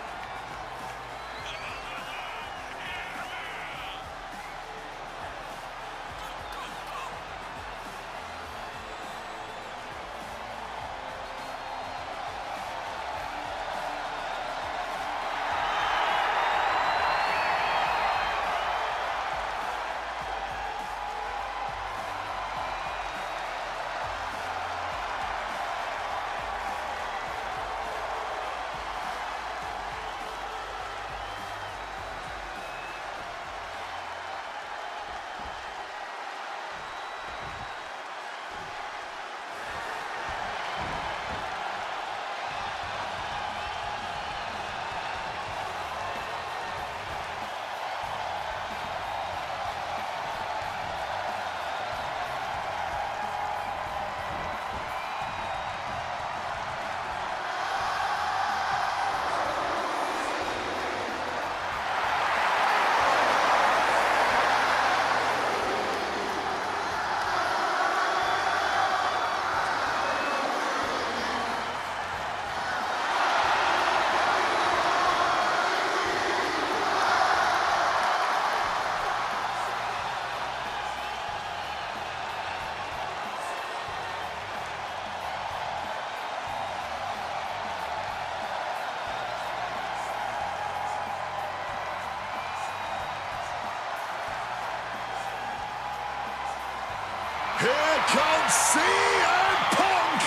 Here comes CM Punk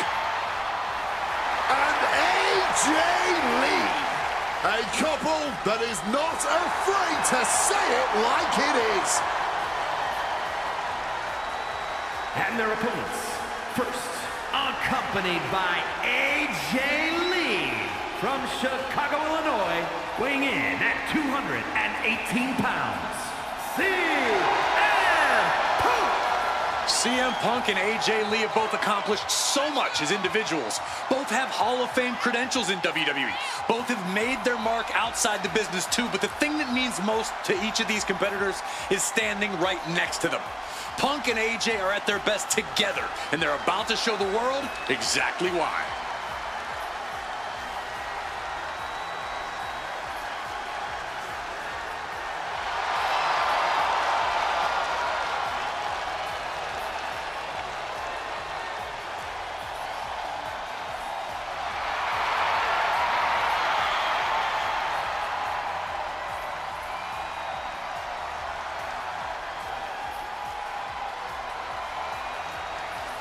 and AJ Lee. A couple that is not afraid to say it like it is. And their opponents, first, accompanied by AJ Lee from Chicago, Illinois, weighing in 218 pounds, CM Punk! CM Punk and AJ Lee have both accomplished so much as individuals. Both have Hall of Fame credentials in WWE. Both have made their mark outside the business too, but the thing that means most to each of these competitors is standing right next to them. Punk and AJ are at their best together, and they're about to show the world exactly why.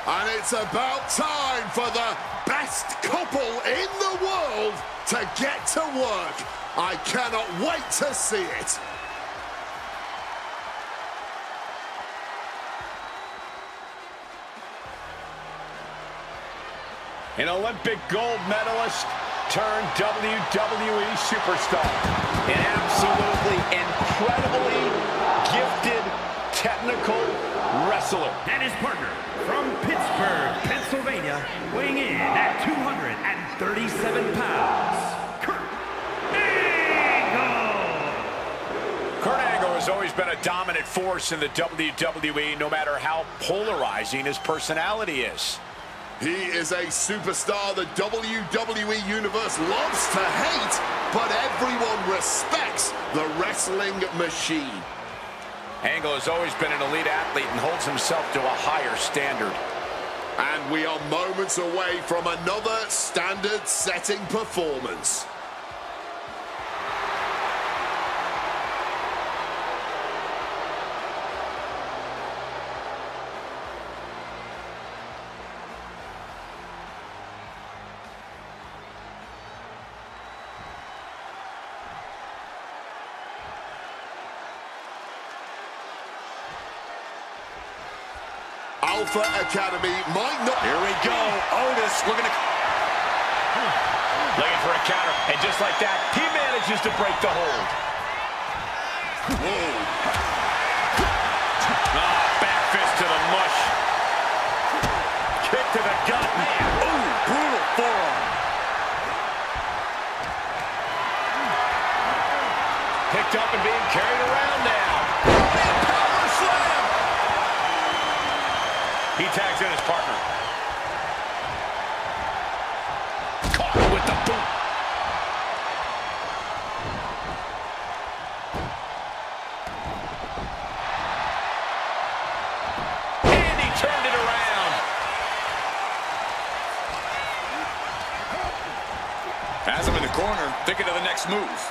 And it's about time for the best couple in the world to get to work. I cannot wait to see it. An Olympic gold medalist turned WWE superstar. An absolutely incredibly gifted technical wrestler. And his partner from Pittsburgh, Pennsylvania, weighing in at 237 pounds, Kurt Angle! Kurt Angle has always been a dominant force in the WWE, no matter how polarizing his personality is. He is a superstar the WWE Universe loves to hate, but everyone respects the wrestling machine. Angle has always been an elite athlete and holds himself to a higher standard. And we are moments away from another standard-setting performance. Alpha Academy might not... Here we go. Otis looking for a counter, and just like that, he manages to break the hold. Whoa. Back fist to the mush. kick to the gut. Ooh, brutal forearm. Picked up and being carried around now. Power slam! He tags in his partner. Caught with the boot. And he turned it around. Has him in the corner, thinking of the next move.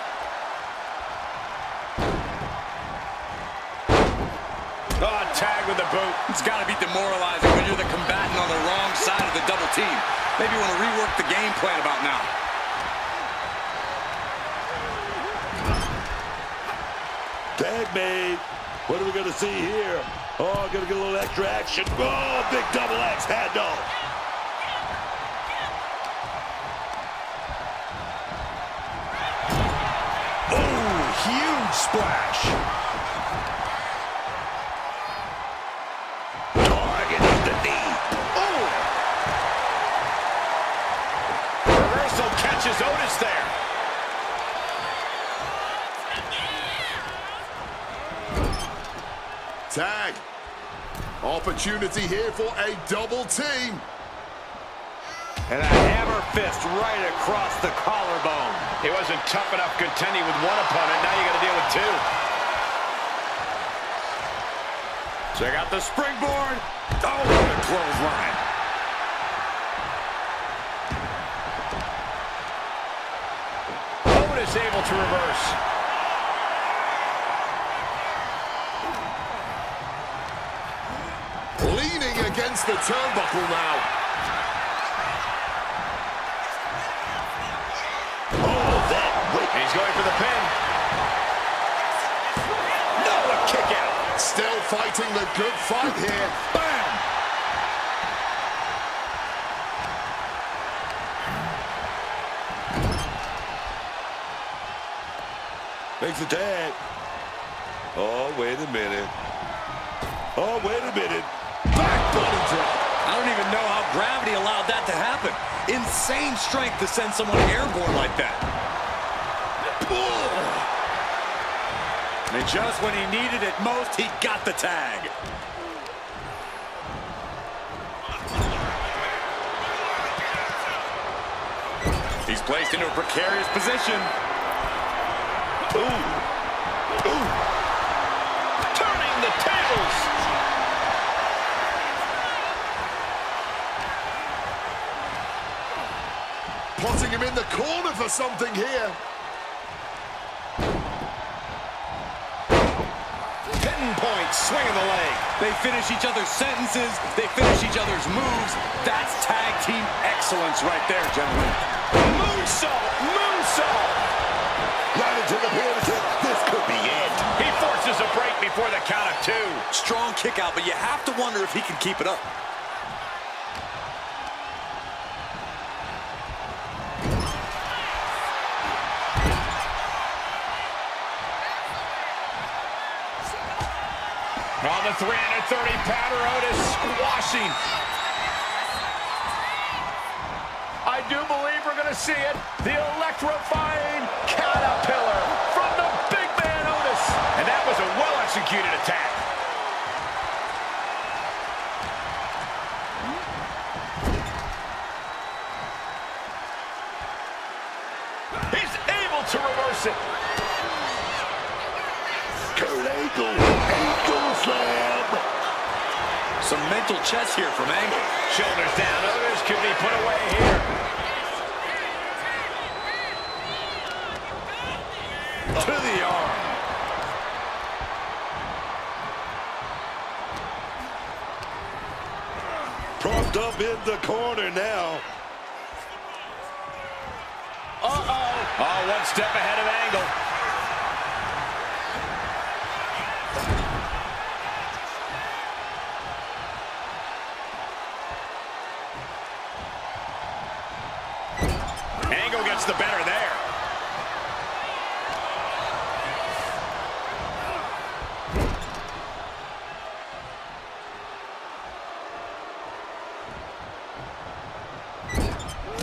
Tag with the boot. It's got to be demoralizing when you're the combatant on the wrong side of the double team. Maybe you want to rework the game plan about now. Tag made. What are we going to see here? Oh, going to get a little extra action. Oh, big double X handle. Oh, huge splash. Catches Otis there. Tag. Opportunity here for a double team. And a hammer fist right across the collarbone. He wasn't tough enough contending with one opponent. Now you got to deal with two. Check out the springboard. Oh, what a clothesline. Is able to reverse. Leaning against the turnbuckle now. Oh, that whip. He's going for the pin. No, a kick out. Still fighting the good fight here. Bam! Makes a tag. Oh, wait a minute. Oh, wait a minute. Back body drop. I don't even know how gravity allowed that to happen. Insane strength to send someone airborne like that. And just when he needed it most, he got the tag. He's placed into a precarious position. Ooh. Ooh. Turning the tables. Plotting him in the corner for something here. Pinpoint swing of the leg. They finish each other's sentences. They finish each other's moves. That's tag team excellence right there, gentlemen. Moonsault. Moonsault. Right into the pin. This could be it. He forces a break before the count of 2. Strong kick out, but you have to wonder if he can keep it up. On the 330-pounder, Otis squashing. I do believe we're going to see it. The electrifying caterpillar from the big man, Otis. And that was a well-executed attack. He's able to reverse it. Kurt Angle slam. Some mental chess here from Angle. Shoulders down. Otis could be put away here. To the arm. Propped up in the corner now. Uh-oh. Oh, one step ahead of Angle. Angle gets the better there.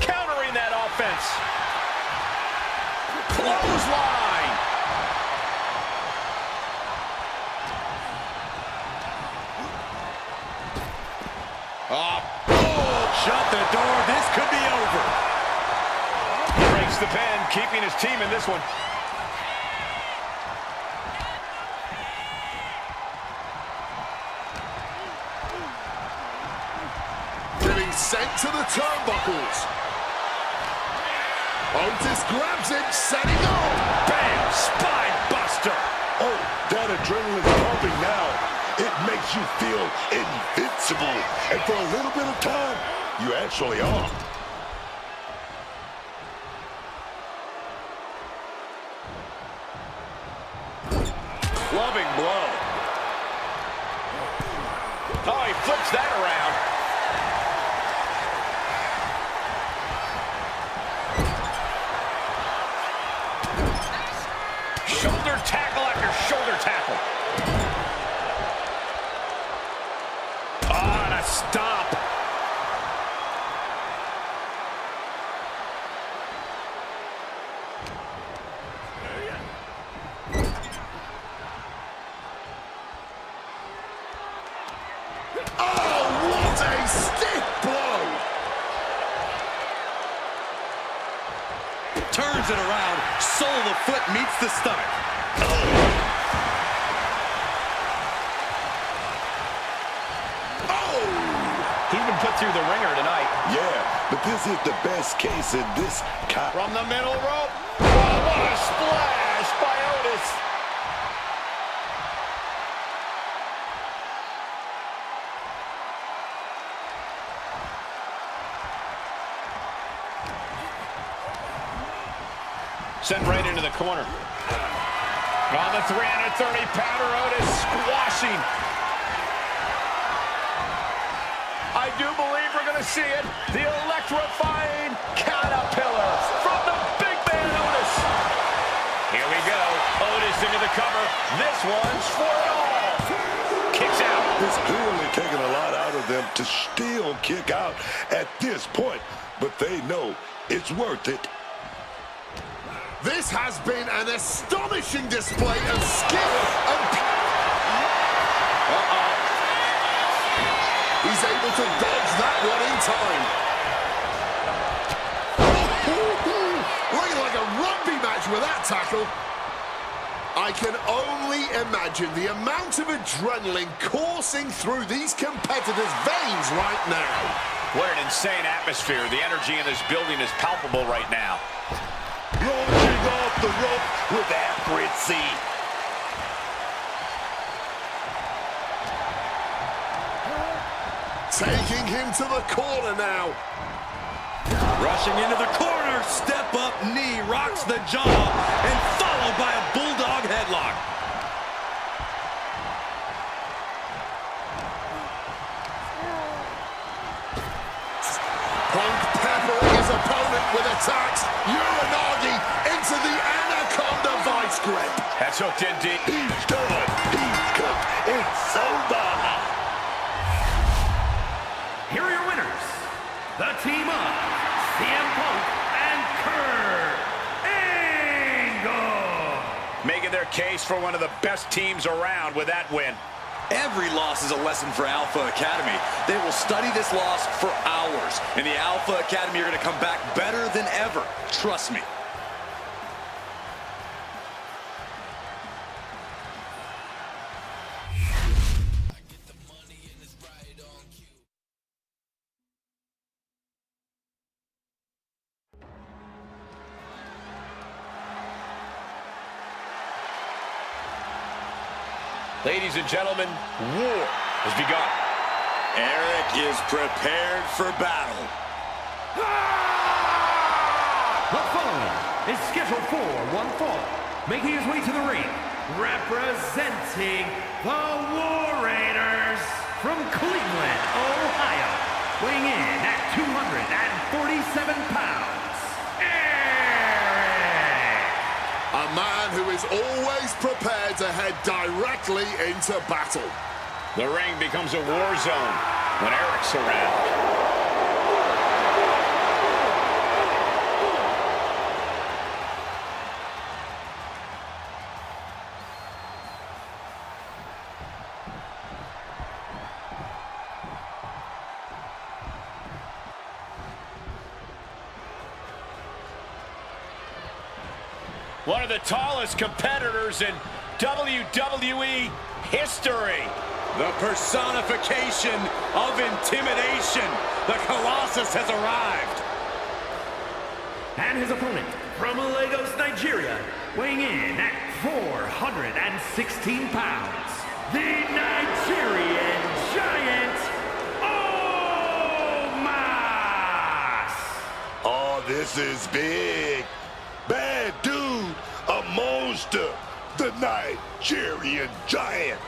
Countering that offense. Clothesline. Oh, shut the door. This could be over. Breaks the pin, keeping his team in this one. Getting sent to the turnbuckles. Otis grabs him, setting up. Bam! Spine buster. Oh, that adrenaline's pumping now. It makes you feel invincible. And for a little bit of time, you actually are. Clubbing blow. Oh, he flips that around. Shoulder tackle after shoulder tackle. Oh, and a stomp. Oh, what a stiff blow. Turns it around. Sole of the foot meets the stomach. He's been put through the ringer tonight. Yeah, but this is the best case in this kind. From the middle rope. Oh, what a splash by Otis. Sent right into the corner. On the 330-pounder, Otis squashing. I do believe we're going to see it. The electrifying caterpillar from the big man, Otis. Here we go. into the cover. This one's for it all. Kicks out. It's clearly taking a lot out of them to still kick out at this point, but they know it's worth it. This has been an astonishing display of skill and... He's able to dodge that one in time. Looking like a rugby match with that tackle. I can only imagine the amount of adrenaline coursing through these competitors' veins right now. What an insane atmosphere. The energy in this building is palpable right now. Launching off the rope with accuracy. Taking him to the corner now. Rushing into the corner, step up knee, rocks the jaw, and followed by a bulldog headlock. Punk peppering his opponent with attacks. Uranagi into the Anaconda vice grip. That's hooked in deep. He's done. He's cooked. It's over. Here are your winners, the team of CM Punk and Kurt Angle. Making their case for one of the best teams around with that win. Every loss is a lesson for Alpha Academy. They will study this loss for hours. And the Alpha Academy are going to come back better than ever. Trust me. Ladies and gentlemen, war has begun. Eric is prepared for battle. The following is scheduled for one fall, making his way to the ring, representing the War Raiders from Cleveland, Ohio, weighing in at 247 pounds, Eric. A man who is always prepared to head directly into battle. The ring becomes a war zone when Eric's around. One of the tallest competitors in WWE history. The personification of intimidation. The Colossus has arrived. And his opponent from Lagos, Nigeria, weighing in at 416 pounds, the Nigerian Giant, Omos. Oh, this is big. Bad dude, a monster, the Nigerian Giant,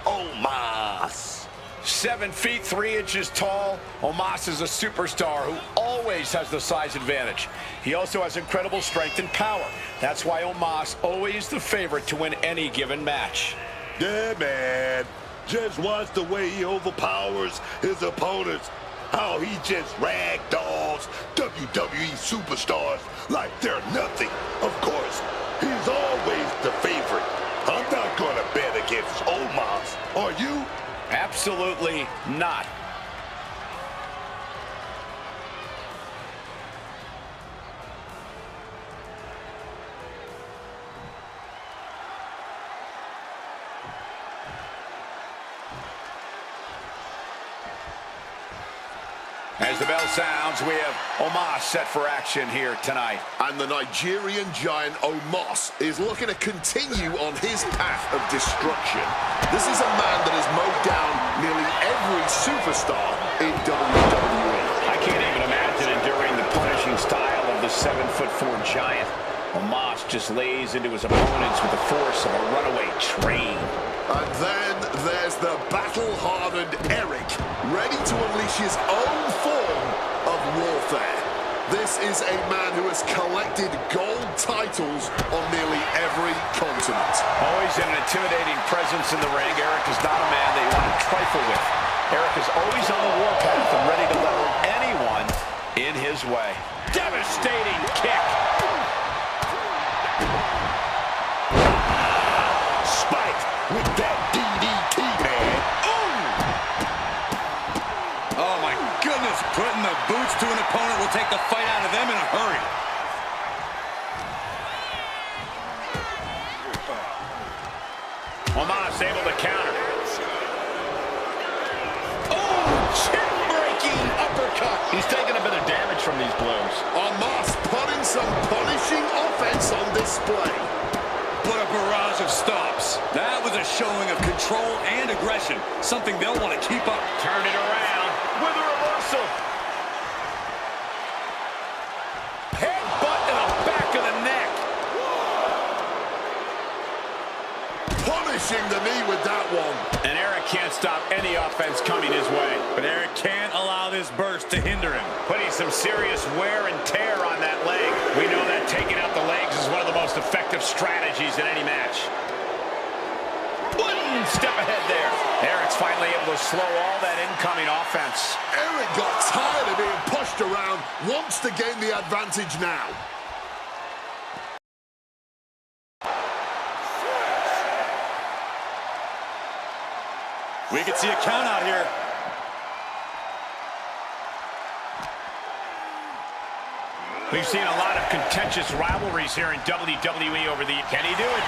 Omos. 7 feet 3 inches tall, Omos is a superstar who always has the size advantage. He also has incredible strength and power. That's why Omos always the favorite to win any given match. Yeah, man. Just watch the way he overpowers his opponents. How he just ragdolls WWE superstars like they're nothing. Of course, he's always the favorite. I'm not gonna bet against Omos. Are you? Absolutely not. As the bell sounds, we have Omos set for action here tonight. And the Nigerian Giant Omos is looking to continue on his path of destruction. This is a man that has mowed down nearly every superstar in WWE. I can't even imagine enduring the punishing style of the 7'4" giant. Omos just lays into his opponents with the force of a runaway train. And then there's the battle-hardened Eric, ready to unleash his own form of warfare. This is a man who has collected gold titles on nearly every continent. always an intimidating presence in the ring, Eric is not a man that you want to trifle with. Eric is always on the warpath and ready to level anyone in his way. Devastating kick. Spike with that DDT, man. Oh, my goodness. Putting the boots to an opponent will take the fight out of them in a hurry. Omos able to counter. Oh, chin-breaking uppercut. He's taking a bit of damage from these blows. Omos putting some punishing offense on display. What a barrage of stops. That was a showing of control and aggression, something they'll want to keep up. Turned it around with a reversal. Headbutt to the back of the neck. Punishing the knee with that one. And Eric can't stop any offense coming his way. But Eric can't allow this burst to hinder him. Putting some serious wear and tear on that leg. We know that taking out the legs is one of the most effective strategies in any match. One step ahead there. Eric's finally able to slow all that incoming offense. Eric got tired of being pushed around, wants to gain the advantage now. We could see a count out here. We've seen a lot of contentious rivalries here in WWE over the... Can he do it?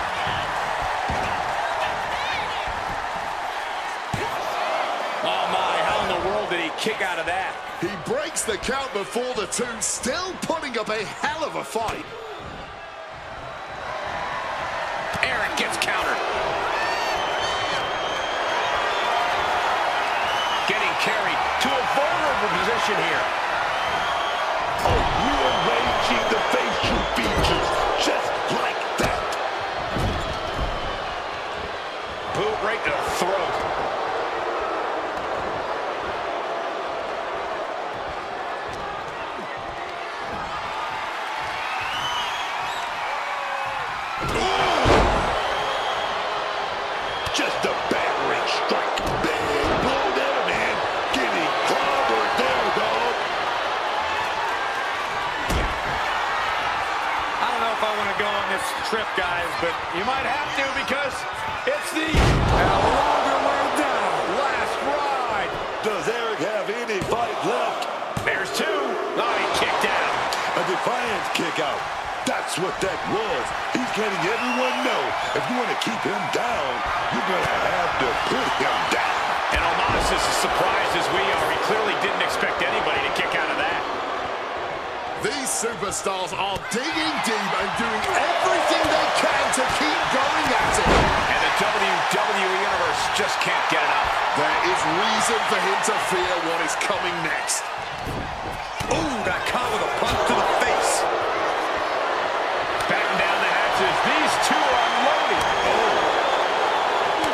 Oh my, how in the world did he kick out of that? He breaks the count before the two, still putting up a hell of a fight. Eric gets countered. Getting carried to a vulnerable position here. Oh, rearranging the facial features just like that. Boot right to the throat. Just a battering strike. Big blow there, man. Getting clobbered there, dog. I don't know if I want to go on this trip, guys, but you might have to because it's the longer way down. Last ride. Does Eric have any fight left? There's two. Oh, he kicked out. A defiance kick out. That's what that was. He's letting everyone know if you want to keep him down, you're going to have to put him down. And Omos is as surprised as we are. He clearly didn't expect anybody to kick out of that. These superstars are digging deep and doing everything they can to keep going at it. And the WWE Universe just can't get enough. There is reason for him to fear what is coming next. Ooh, got caught with a punch to the face. Batten down the hatches. These two are unloading.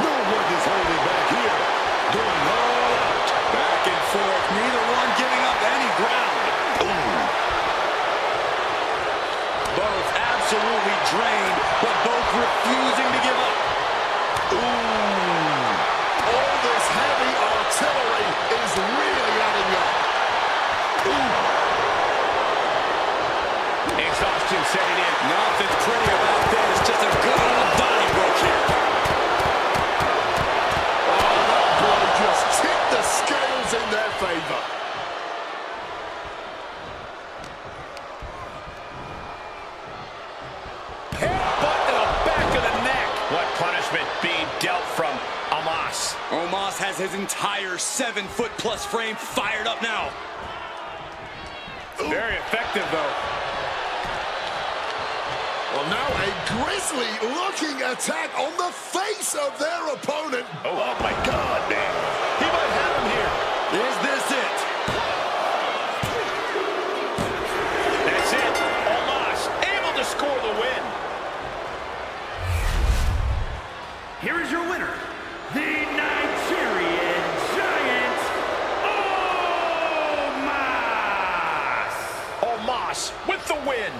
No one is holding back here. Going all out. Back and forth, neither one giving up any ground. Both absolutely drained, but both refusing to give up. All this heavy artillery is really adding up. Exhaustion setting in. Nothing pretty about this, just a good old Donnybrook here. Oh, that blow just tipped the scales in their favor. Headbutt to the back of the neck. What punishment being dealt from Omos. Omos has his entire 7-foot-plus frame fired up now. Very effective, though. Well, now a grisly-looking attack on the face of their opponent. Oh, my God, man. He might have him here. Is this it? That's it. Omos able to score the win. Here is your winner, the Nigerian Giant, Omos! Omos with the win.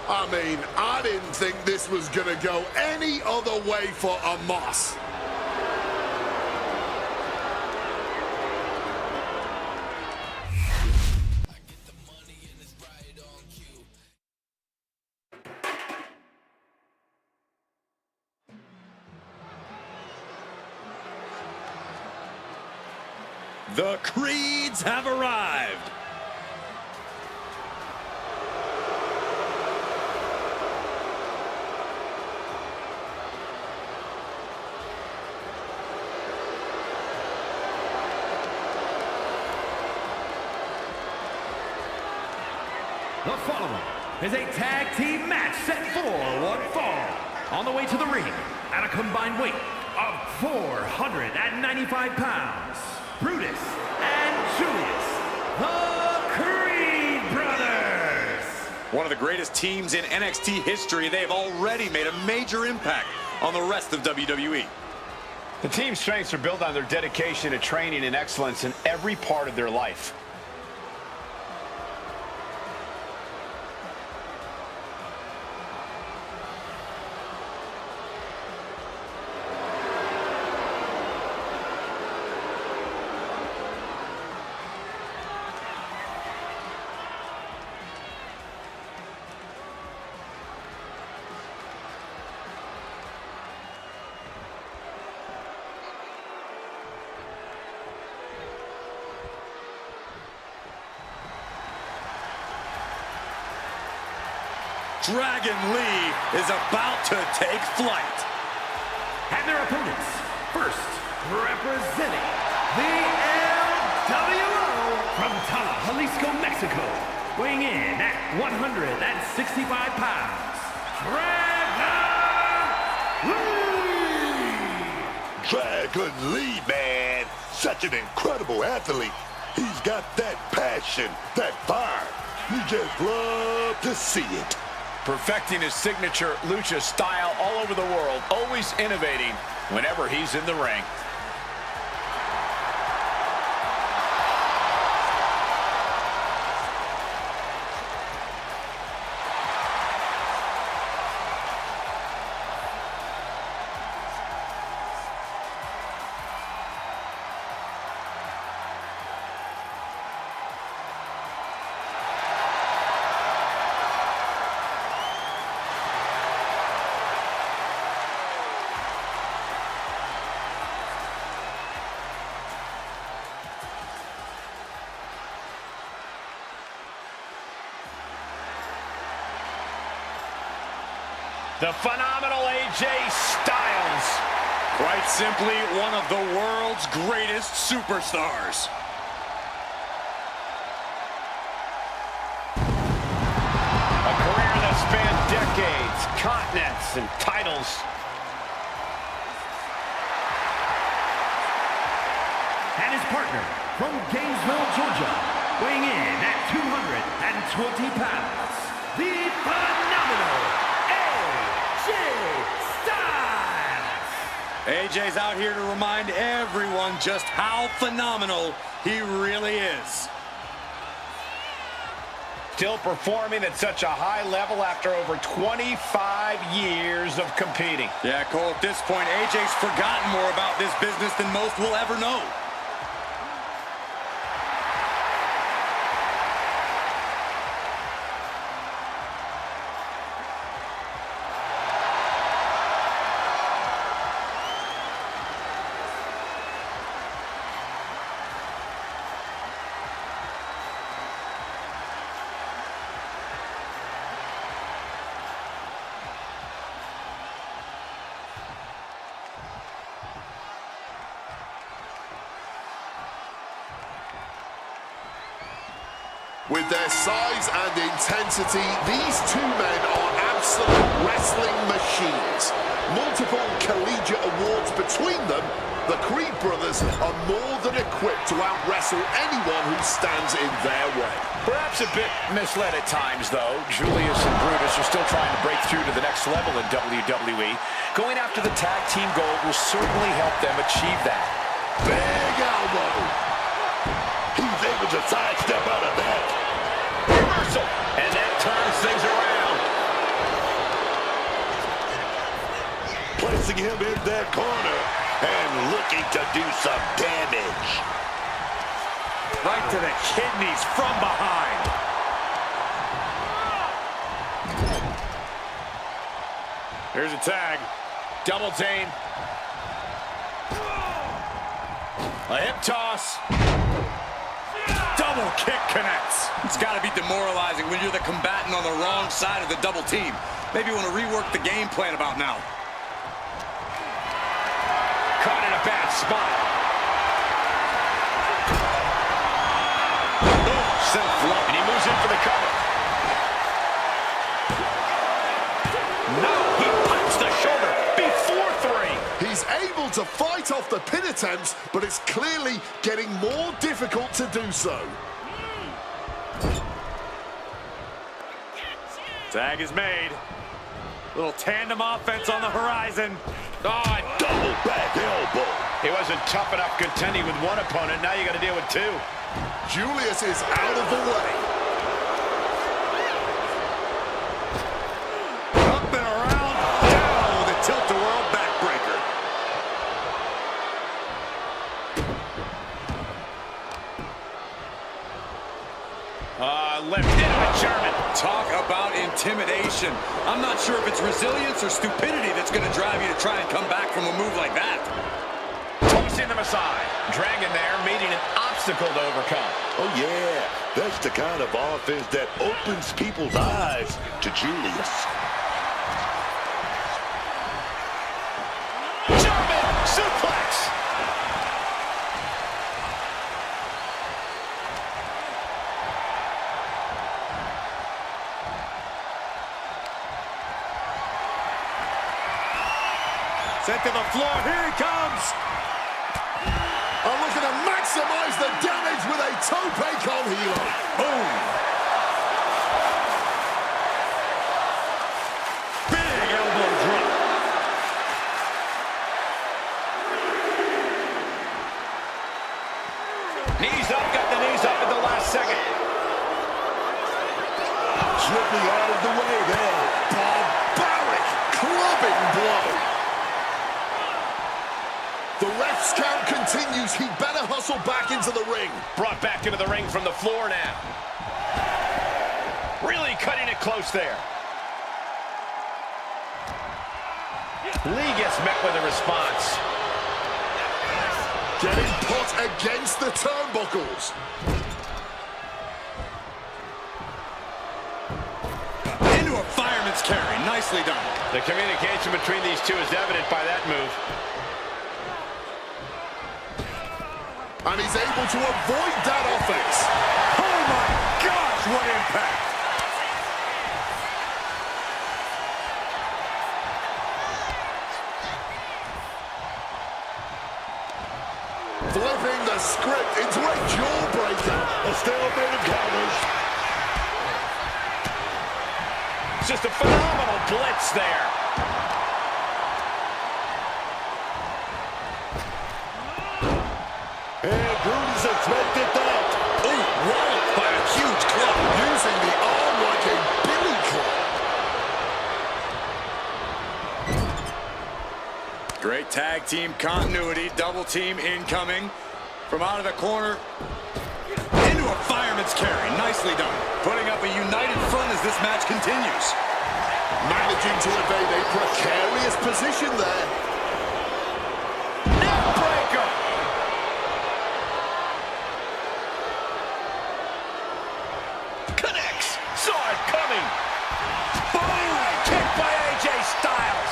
I mean, I didn't think this was going to go any other way for Omos. The Creeds have arrived. The following is a tag team match set for one fall. On the way to the ring at a combined weight of 495 pounds, Brutus and Julius, the Creed brothers. One of the greatest teams in NXT history. They've already made a major impact on the rest of WWE. The team's strengths are built on their dedication to training and excellence in every part of their life. Dragon Lee is about to take flight. And their opponents, first representing the LWO from Tala, Jalisco, Mexico, weighing in at 165 pounds, Dragon Dragon Lee! Lee, man. Such an incredible athlete. He's got that passion, that fire. You just love to see it. Perfecting his signature lucha style all over the world, always innovating whenever he's in the ring. The phenomenal AJ Styles. Quite simply, one of the world's greatest superstars. A career that spanned decades, continents, and titles. And his partner from Gainesville, Georgia, weighing in at 220 pounds, the phenomenal AJ's out here to remind everyone just how phenomenal he really is. Still performing at such a high level after over 25 years of competing. Yeah, Cole, at this point, AJ's forgotten more about this business than most will ever know. With their size and intensity, these two men are absolute wrestling machines. Multiple collegiate awards between them, the Creed brothers are more than equipped to out-wrestle anyone who stands in their way. Perhaps a bit misled at times, though. Julius and Brutus are still trying to break through to the next level in WWE. Going after the tag team gold will certainly help them achieve that. Big elbow. He's able to sidestep out of that. Reversal, and that turns things around. using him in that corner and looking to do some damage. Right to the kidneys from behind. Here's a tag. Double team. A hip toss. Double kick connects. It's got to be demoralizing when you're the combatant on the wrong side of the double team. Maybe you want to rework the game plan about now. Caught in a bad spot. And he moves in for the cover. No, he punches the shoulder before 3. He's able to fight off the pin attempts, but it's clearly getting more difficult to do so. Tag is made. Little tandem offense on the horizon. Oh, Double back elbow. he wasn't tough enough contending with one opponent. Now you got to deal with 2. Julius is out of the way. Up and around, down with a tilt-a-whirl backbreaker. Left into a German. Talk about intimidation. I'm not sure if it's resilience or stupidity that's going to drive you to try and come back from a move like that. Tossing them aside. Dragon there, meeting an obstacle to overcome. Oh, yeah. That's the kind of offense that opens people's eyes to Julius. German suplex. Sent to the floor. Here he comes. I'm looking to maximize the damage with a tope con hilo. Boom. Big elbow drop. Knees up, got the knees up at the last second. Slipping out of the way there. Barbaric clubbing blow. The ref's count continues. He better hustle back into the ring. Brought back into the ring from the floor now. Really cutting it close there. Lee gets met with a response. Getting put against the turnbuckles. Into a fireman's carry. Nicely done. The communication between these two is evident by that move. And he's able to avoid that offense. Oh my gosh, what impact! Flipping the script into a jawbreaker. A stalemate of counters. It's just a phenomenal blitz there. And Cruz expected that. Ooh, walloped by a huge club. Using the arm like a billy club. Great tag team continuity. Double team incoming. From out of the corner. Into a fireman's carry. Nicely done. Putting up a united front as this match continues. Managing to evade a precarious position there. Neckbreaker. Connects. Saw it coming. Boom! Kick by AJ Styles.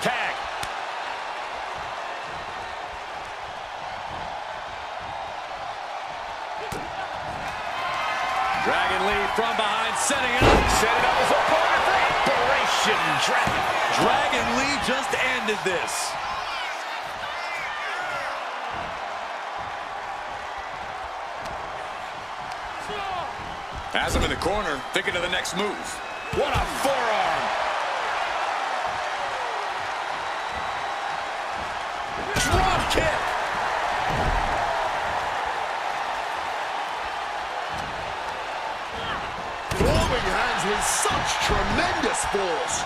Tag. Dragon Lee from behind, setting it up. Set it up as a opponent for Operation Dragon. Dragon Lee just ended this. Has him in the corner, thinking of the next move. What a forearm. Drop kick. Throwing hands with such tremendous force.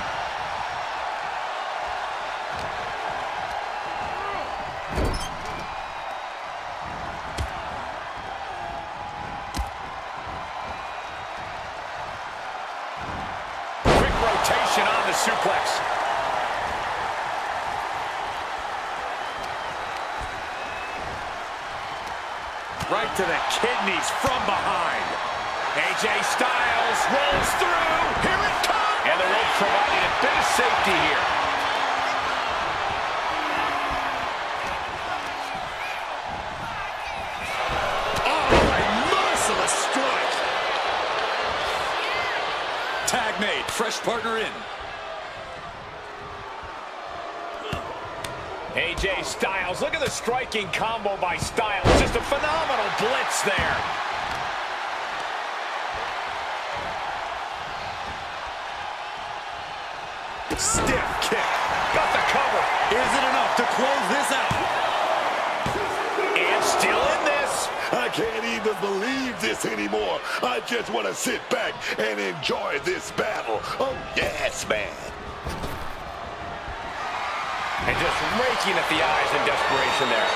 to the kidneys from behind. AJ Styles rolls through. Here it comes. And the rope providing a bit of safety here. Oh, a merciless strike. Tag made, fresh partner in. AJ Styles, look at the striking combo by Styles. Just a phenomenal blitz there. Stiff kick. Got the cover. Is it enough to close this out? And still in this. I can't even believe this anymore. I just want to sit back and enjoy this battle. Oh, yes, man. And just raking at the eyes in desperation there.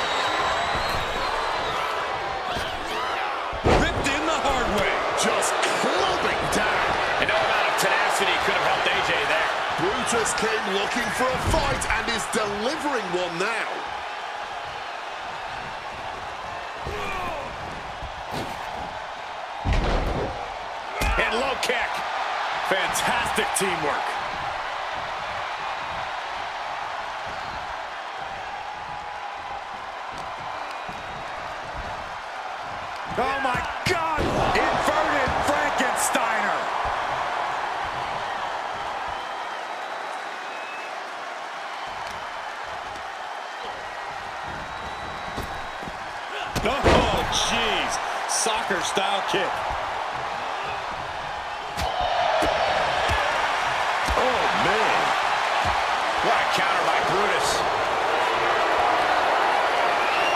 Ripped in the hard way. Just clubbing down. And no amount of tenacity could have helped AJ there. Brutus came looking for a fight and is delivering one now. And low kick. Fantastic teamwork. Oh my God! Inverted Frankensteiner! Oh, jeez. Soccer-style kick. Oh, man. What a counter by Brutus.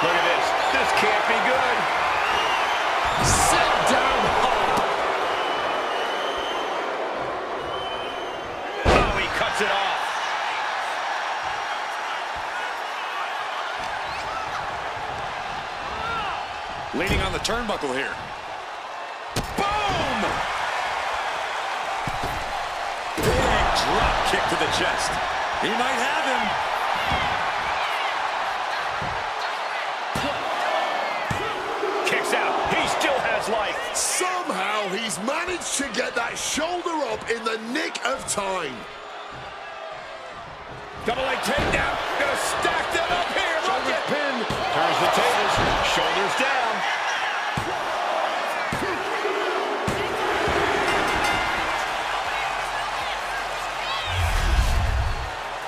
Look at this. This can't be good. Sit down hard. Oh, he cuts it off. Leaning on the turnbuckle here. Boom! Big drop kick to the chest. He might have him. Kicks out. He still has life. Somehow he's managed to get that shoulder up in the nick of time. Double leg takedown. Gonna stack that up here. Look at pin. Turns the tables. Shoulders down.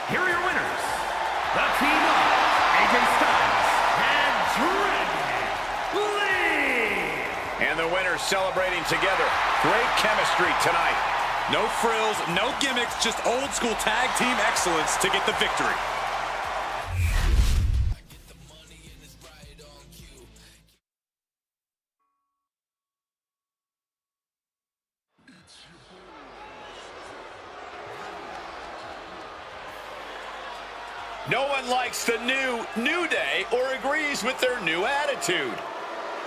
Here are your winners. The team of AJ Styles and Dragunov. And the winners celebrating together. Great chemistry tonight. No frills, no gimmicks, just old school tag team excellence to get the victory. No one likes the New Day or agrees with their new attitude.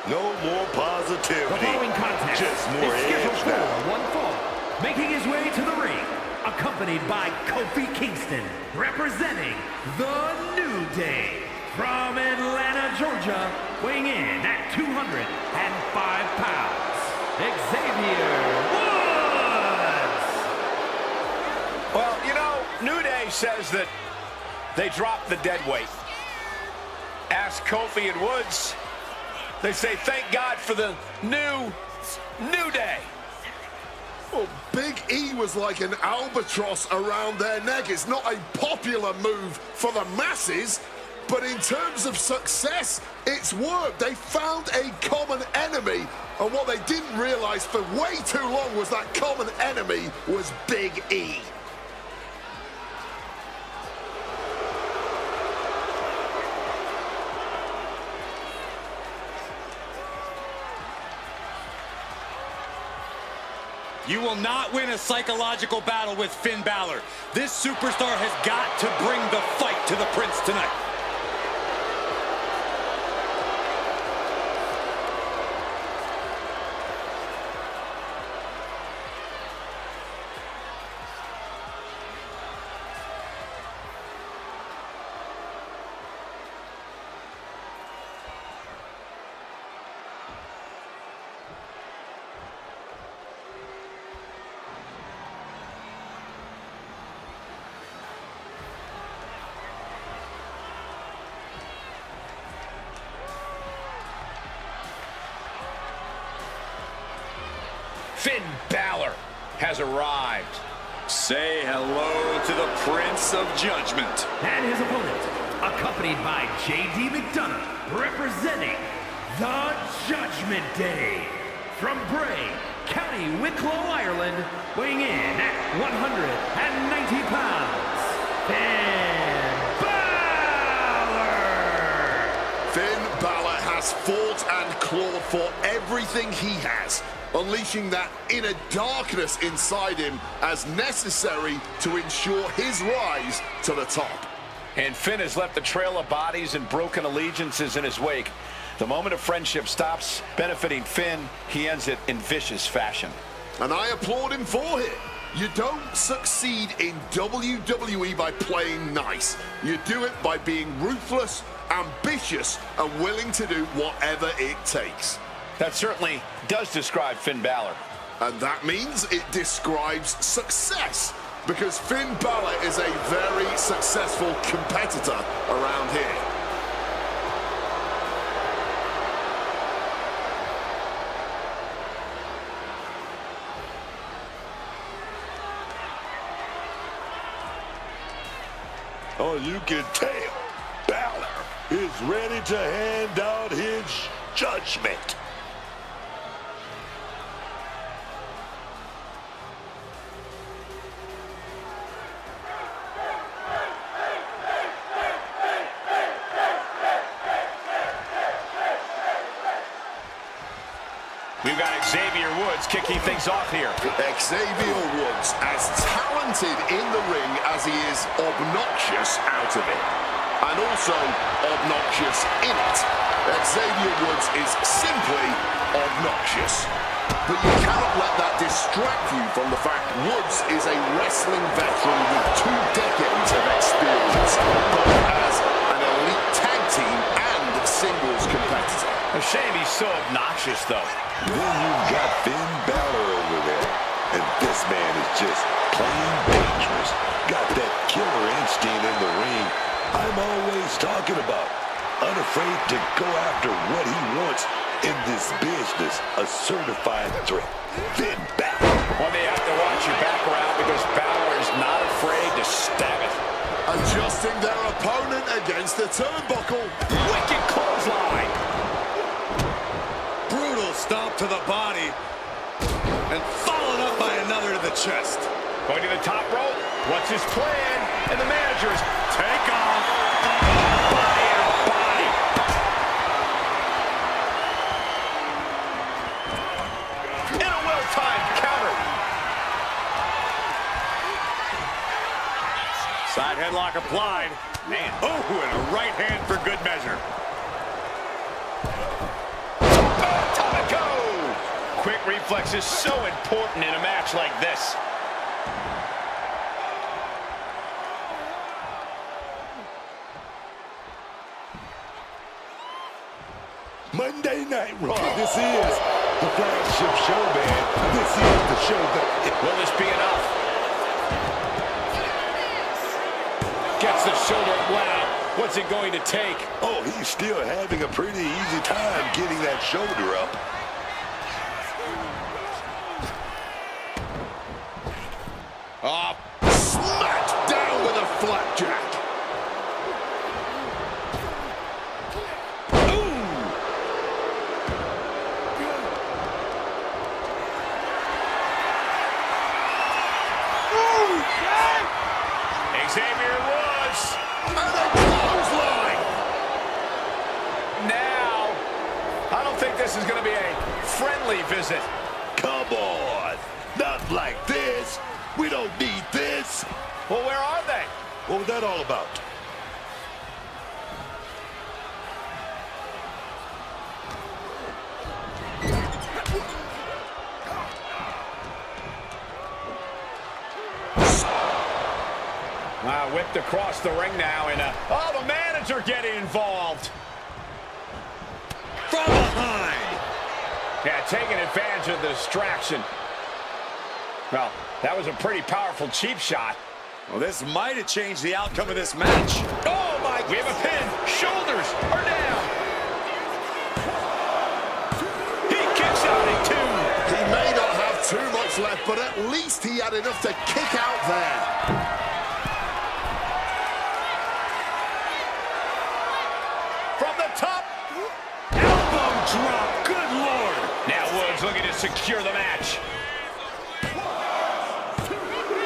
No more The positivity. following contest Just more is scheduled edge for now. one fall. Making his way to the ring, accompanied by Kofi Kingston, representing the New Day. From Atlanta, Georgia, weighing in at 205 pounds, Xavier Woods. Well, you know, New Day says that they dropped the dead weight. Ask Kofi and Woods. They say, thank God for the New Day. Well, Big E was like an albatross around their neck. It's not a popular move for the masses, but in terms of success, it's worked. They found a common enemy, and what they didn't realize for way too long was that common enemy was Big E. You will not win a psychological battle with Finn Balor. This superstar has got to bring the fight to the Prince tonight. Finn Balor has arrived. Say hello to the Prince of Judgment. And his opponent, accompanied by JD McDonagh, representing the Judgment Day. From Bray, County Wicklow, Ireland, weighing in at 190 pounds, Finn Balor! Finn Balor has fought and clawed for everything he has, unleashing that inner darkness inside him as necessary to ensure his rise to the top. And Finn has left the trail of bodies and broken allegiances in his wake. The moment of friendship stops benefiting Finn, he ends it in vicious fashion. And I applaud him for it. You don't succeed in WWE by playing nice. You do it by being ruthless, ambitious, and willing to do whatever it takes. That certainly does describe Finn Balor. And that means it describes success, because Finn Balor is a very successful competitor around here. Oh, you can tell Balor is ready to hand out his judgment. We've got Xavier Woods kicking things off here. Xavier Woods, as talented in the ring as he is obnoxious out of it, and also obnoxious in it. Xavier Woods is simply obnoxious. But you cannot let that distract you from the fact Woods is a wrestling veteran with 2 decades of experience, both as an elite tag team and singles competitor. A shame he's so obnoxious, though. Then you've got Finn Balor over there. And this man is just plain dangerous. Got that killer instinct in the ring I'm always talking about. Unafraid to go after what he wants in this business. A certified threat. Finn Balor. Well, they have to watch your back around because Balor is not afraid to stab it. Adjusting their opponent against the turnbuckle. Wicked clothesline. Brutal stomp to the body. And followed up by another to the chest. Going to the top rope. What's his plan? And the managers take off. Body and body. And a well-timed counter. Side headlock applied. Man. Oh, and a right hand for good measure. Quick reflex is so important in a match like this. Monday Night Raw. This is the flagship show, man. This is the show that... Will this be enough? Gets the shoulder wow. What's it going to take? Oh, he's still having a pretty easy time getting that shoulder up. Smacked down with a flapjack. Xavier Woods. And a clothesline. Now, I don't think this is going to be a friendly visit. Come on. Not like this. We don't need this. Well, where are they? What was that all about? Whipped across the ring now, and oh, the manager getting involved. From behind. Yeah, taking advantage of the distraction. Well, that was a pretty powerful cheap shot. Well, this might have changed the outcome of this match. Oh, my, we have a pin. Shoulders are down. He kicks out at 2. He may not have 2 minutes left, but at least he had enough to kick out there. From the top. Elbow drop. Good Lord. Now Woods looking to secure the match.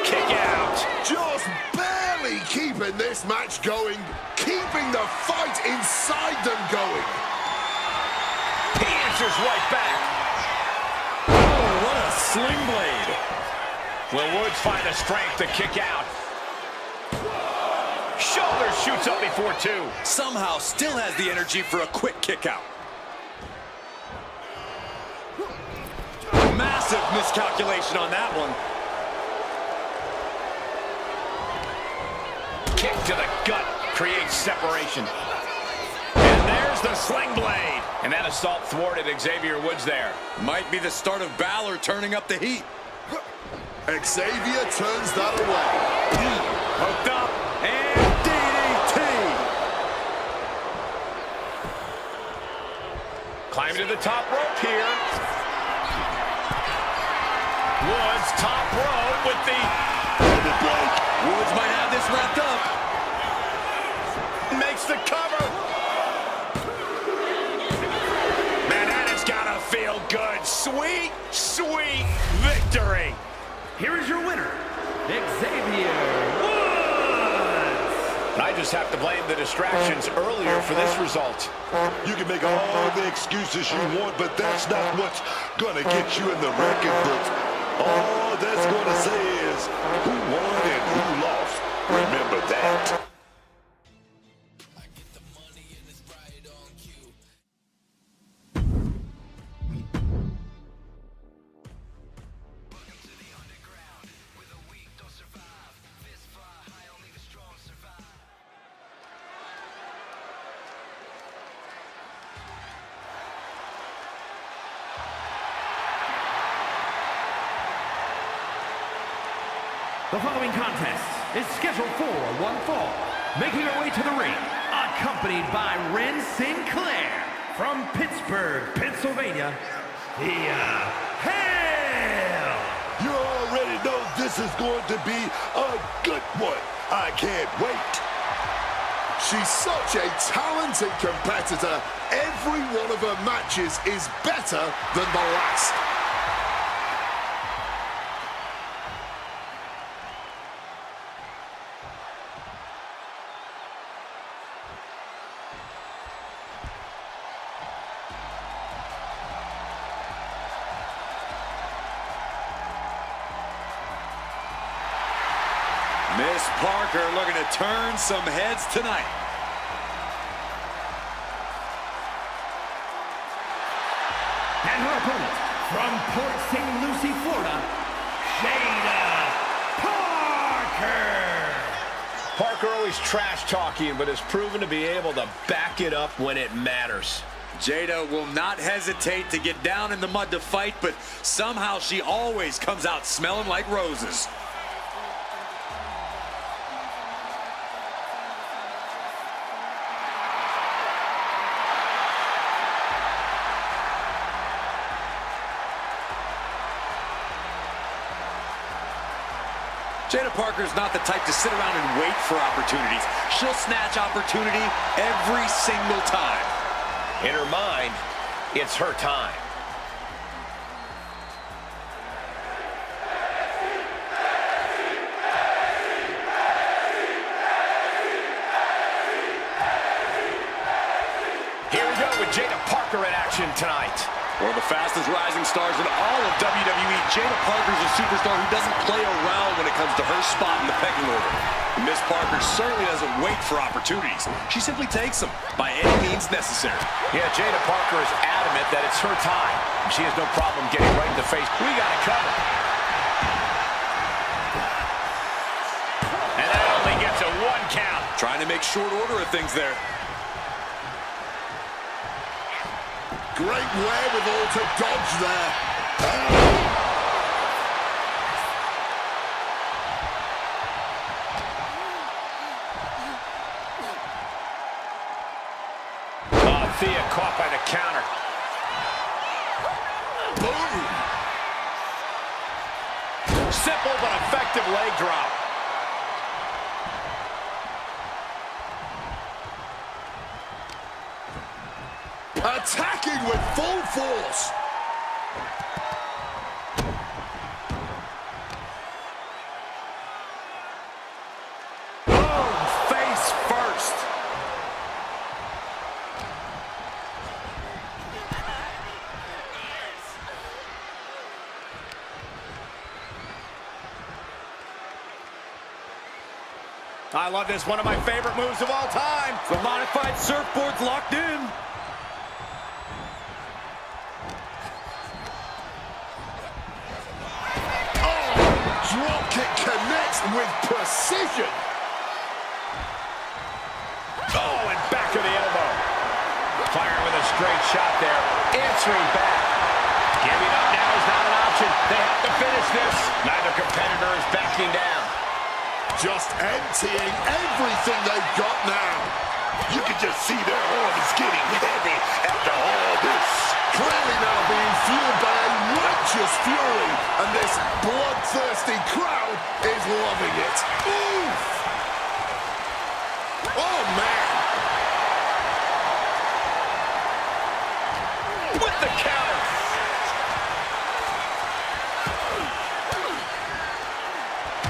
Kick out. Just barely keeping this match going, keeping the fight inside them going. He answers right back. Oh, what a sling blade. Will Woods find the strength to kick out? Shoulder shoots up before two. Somehow still has the energy for a quick kick out. Massive miscalculation on that one. Kick to the gut creates separation. And there's the sling blade. And that assault thwarted Xavier Woods there. Might be the start of Balor turning up the heat. Xavier turns that away. Hooked up and DDT. Climbing to the top rope here. Woods top rope with the break. Woods might have this wrapped up. Makes the cover. Man, that has gotta feel good. Sweet, sweet victory. Here is your winner, Xavier Woods. I just have to blame the distractions earlier for this result. You can make all the excuses you want, but that's not what's gonna get you in the record books. All that's gonna say is who won and who lost. Remember that. The following contest is scheduled for one fall. Making her way to the ring, accompanied by Ren Sinclair from Pittsburgh, Pennsylvania, Hail! You already know this is going to be a good one. I can't wait. She's such a talented competitor. Every one of her matches is better than the last. Miss Parker looking to turn some heads tonight. And her opponent, from Port St. Lucie, Florida, Jada Parker. Parker always trash talking, but has proven to be able to back it up when it matters. Jada will not hesitate to get down in the mud to fight, but somehow she always comes out smelling like roses. Jada Parker's not the type to sit around and wait for opportunities. She'll snatch opportunity every single time. In her mind, it's her time. Here we go with Jada Parker in action tonight. One of the fastest rising stars in all of WWE, Jada Parker's a superstar who doesn't play around when it comes to her spot in the pecking order. Miss Parker certainly doesn't wait for opportunities. She simply takes them by any means necessary. Yeah, Jada Parker is adamant that it's her time. She has no problem getting right in the face. We got it covered. And that only gets a 1 count. Trying to make short order of things there. Great wherewithal to dodge there. Thea caught by the counter. Boom. Simple but effective leg drop. Attacking with full force. Boom, face first. I love this, one of my favorite moves of all time. The modified surfboard's locked in. Drop kick connects with precision. Oh, and back of the elbow. Firing with a straight shot there. Answering back. Giving up now is not an option. They have to finish this. Neither competitor is backing down. Just emptying everything they've got now. You can just see their arms getting heavy after all this. Clearly now being fueled by a righteous fury, and this bloodthirsty crowd is loving it. Oof! Oh, man! With the counter.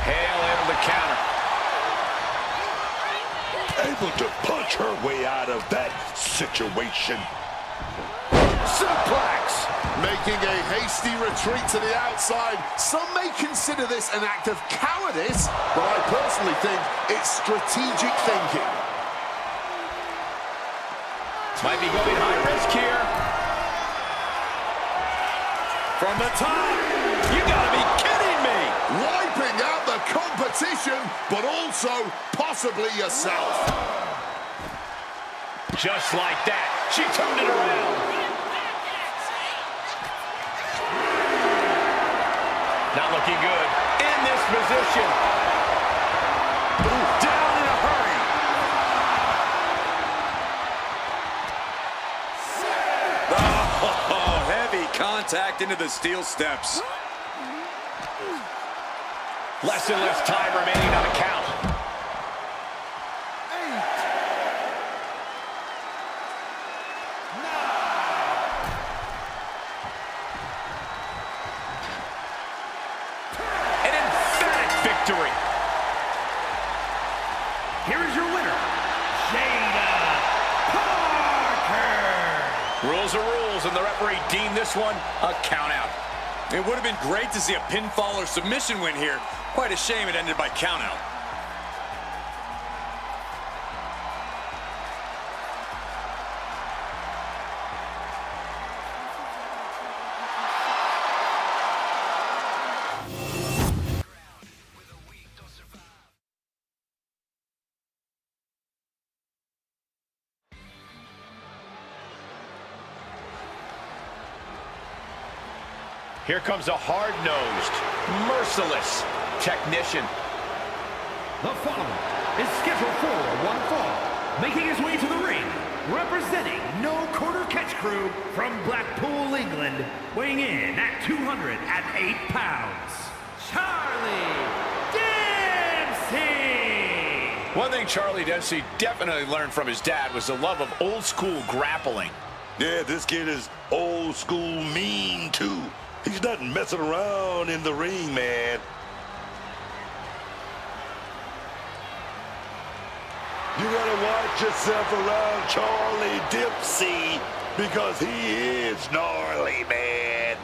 Hale able to counter. Able to punch her way out of that situation. Suplex! Making a hasty retreat to the outside. Some may consider this an act of cowardice, but I personally think it's strategic thinking. Might be going high risk here. From the top. You gotta be kidding me. Wiping out the competition, but also possibly yourself. Just like that. She turned it around. Not looking good in this position. Ooh, down in a hurry. Oh, heavy contact into the steel steps. Less and less time remaining on the count. Victory. Here is your winner, Jada Parker. Rules are rules, and the referee deemed this one a count out. It would have been great to see a pinfall or submission win here. Quite a shame it ended by count out. Here comes a hard-nosed, merciless technician. The following is scheduled for one fall, making his way to the ring, representing No Quarter Catch Crew from Blackpool, England, weighing in at 208 pounds, Charlie Dempsey! One thing Charlie Dempsey definitely learned from his dad was the love of old-school grappling. Yeah, this kid is old school mean, too. He's not messing around in the ring, man. You gotta watch yourself around Charlie Dempsey because he is gnarly, man.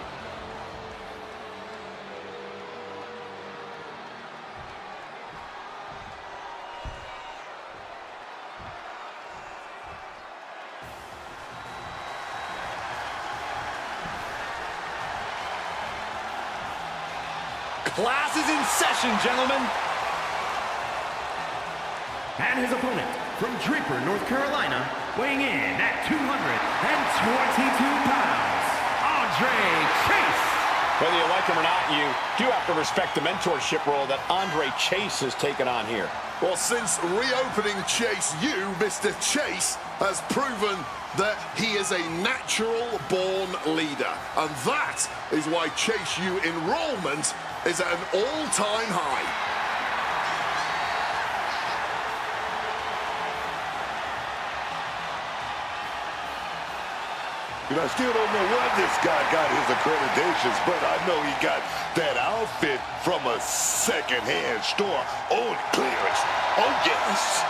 Class is in session, gentlemen. And his opponent, from Draper, North Carolina, weighing in at 222 pounds, Andre Chase. Whether you like him or not, you do have to respect the mentorship role that Andre Chase has taken on here. Well, since reopening Chase U, Mr. Chase has proven that he is a natural-born leader. And that is why Chase U enrollment is at an all-time high. And I still don't know where this guy got his accreditations, but I know he got that outfit from a second-hand store on clearance. Oh, yes.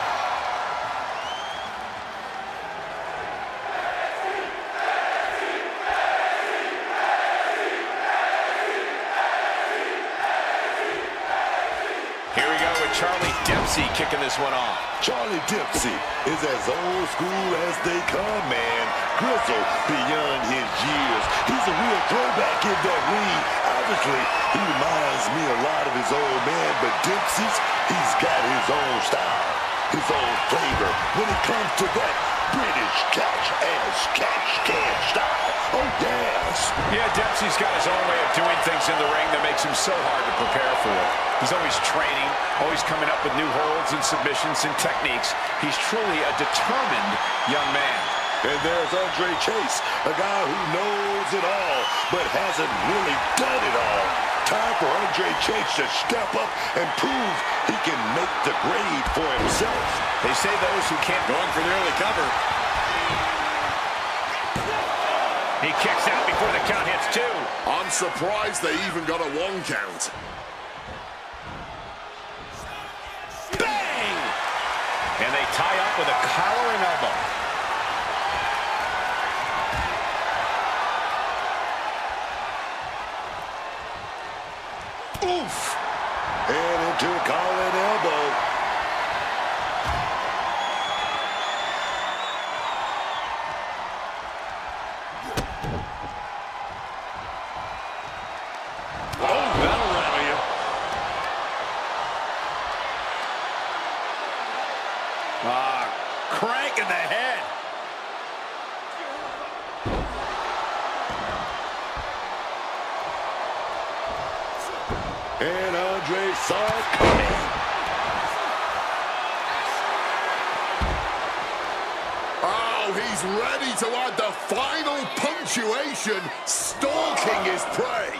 Here we go with Charlie Dempsey kicking this one off. Charlie Dempsey is as old school as they come, man. Grizzled beyond his years. He's a real throwback in that ring. Obviously, he reminds me a lot of his old man, but Dempsey's, he's got his own style, his own flavor when it comes to that British catch-ass catch-can style. Oh, yes. Yeah, Dempsey's got his own way of doing things in the ring that makes him so hard to prepare for. He's always training, always coming up with new holds and submissions and techniques. He's truly a determined young man. And there's Andre Chase, a guy who knows it all, but hasn't really done it all. Time for Andre Chase to step up and prove he can make the grade for himself. They say those who can't Going for the early cover. He kicks out before the count hits two. I'm surprised they even got a 1 count. Bang! And they tie up with a collar and elbow. Oof! And into a collar and elbow. Crank in the head. And Andre saw it coming. Oh, he's ready to add the final punctuation, stalking his prey.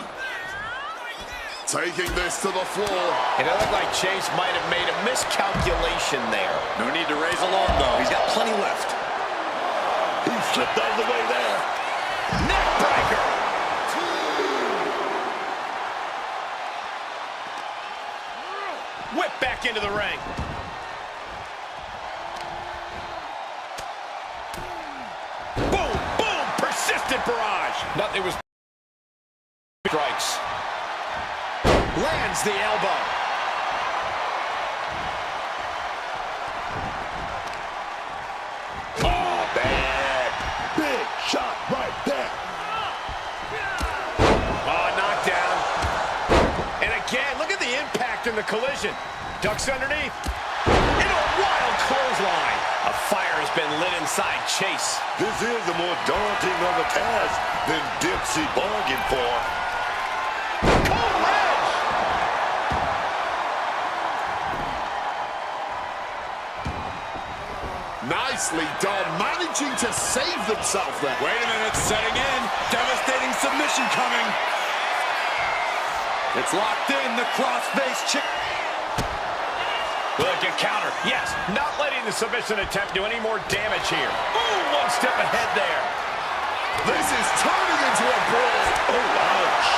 Taking this to the floor. And it looked like Chase might have made a miscalculation there. No need to raise alarm, though. He's got plenty left. He slipped out of the way there. Neckbreaker. Whip back into the ring. Boom, boom, persistent barrage. Nothing was strikes. Lands the elbow. Oh, bad. Big shot right there. Oh, knockdown. And again, look at the impact in the collision. Ducks underneath. Into a wild clothesline. A fire has been lit inside Chase. This is a more daunting of a task than Dempsey bargained for. Nicely done, managing to save themselves there. Wait a minute, setting in. Devastating submission coming. It's locked in, the cross-face chick. Look at counter. Yes, not letting the submission attempt do any more damage here. Ooh, one step ahead there. This is turning into a brawl. Oh, ouch.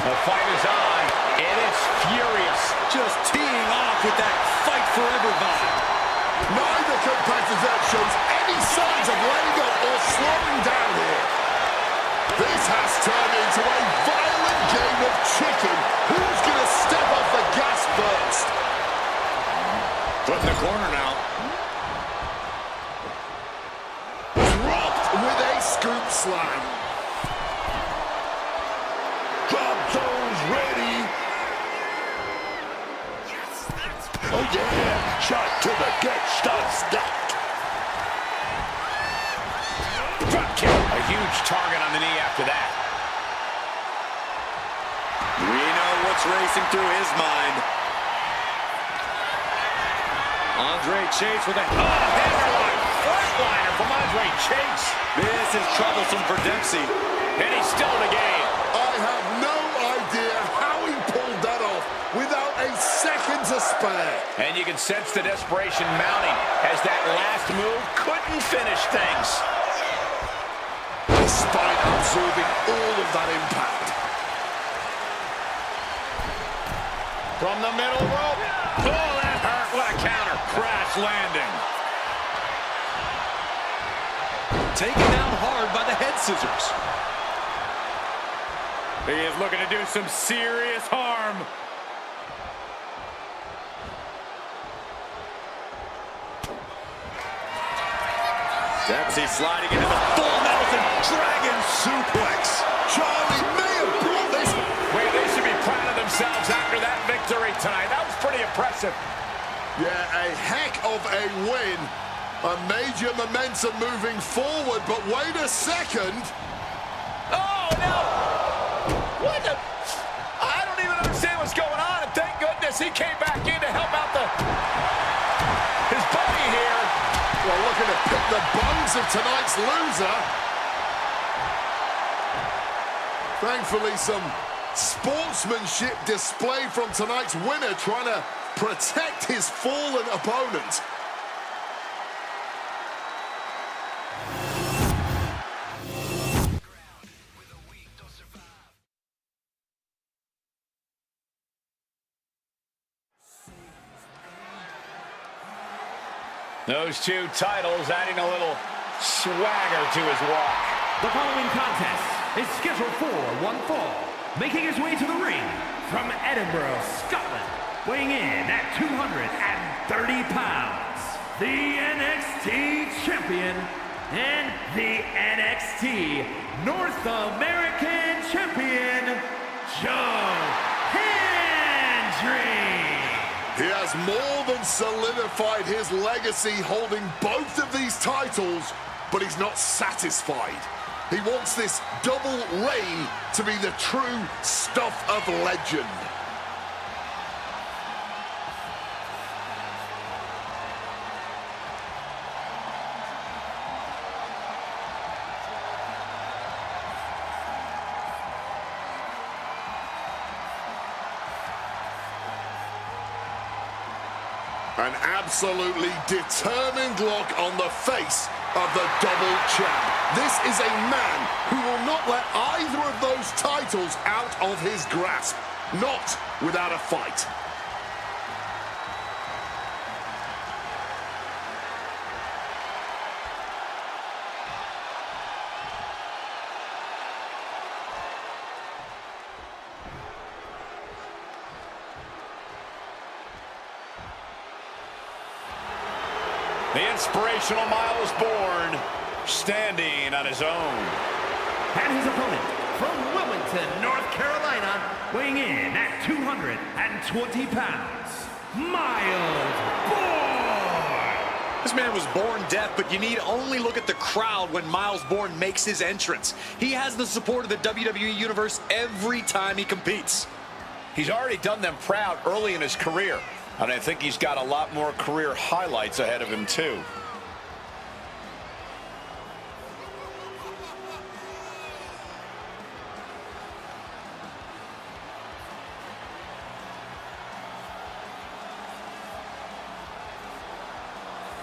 The fight is on, and it's furious. Just teeing off with that fight forever vibe. Neither competitor shows any signs of letting up or slowing down here. This has turned into a violent game of chicken. Who's going to step off the gas first? Foot in the corner now. Dropped with a scoop slam. Drop zones ready. Oh, yeah. Shot to the gut. Stop, stopped. Drop kick. A huge target on the knee after that. We know what's racing through his mind. Andre Chase with a Hammerlock. Flatliner from Andre Chase. This is troublesome for Dempsey. And he's still in the game. I have no idea seconds to spare. And you can sense the desperation mounting as that last move couldn't finish things. Despite absorbing all of that impact. From the middle rope. Oh, that hurt. What a counter. Crash landing. Taken down hard by the head scissors. He is looking to do some serious harm. Dempsey sliding into the full Nelson Dragon suplex. Charlie may have brought this. Wait, they should be proud of themselves after that victory tonight. That was pretty impressive. Yeah, a heck of a win. A major momentum moving forward, but wait a second. Oh, no! What the? I don't even understand what's going on, and thank goodness he came back in to help out his buddy here. Well, looking to pick the bones of tonight's loser. Thankfully, some sportsmanship displayed from tonight's winner, trying to protect his fallen opponent. Those two titles adding a little swagger to his walk. The following contest is scheduled for one fall. Making his way to the ring from Edinburgh, Scotland, weighing in at 230 pounds, the NXT Champion and the NXT North American Champion, Hendry. He has more than solidified his legacy holding both of these titles, but he's not satisfied. He wants this double reign to be the true stuff of legend. An absolutely determined look on the face of the double champ. This is a man who will not let either of those titles out of his grasp. Not without a fight. The inspirational Miles Bourne standing on his own. And his opponent from Wilmington, North Carolina, weighing in at 220 pounds, Miles Bourne. This man was born deaf, but you need only look at the crowd when Miles Bourne makes his entrance. He has the support of the WWE Universe every time he competes. He's already done them proud early in his career, and I think he's got a lot more career highlights ahead of him, too.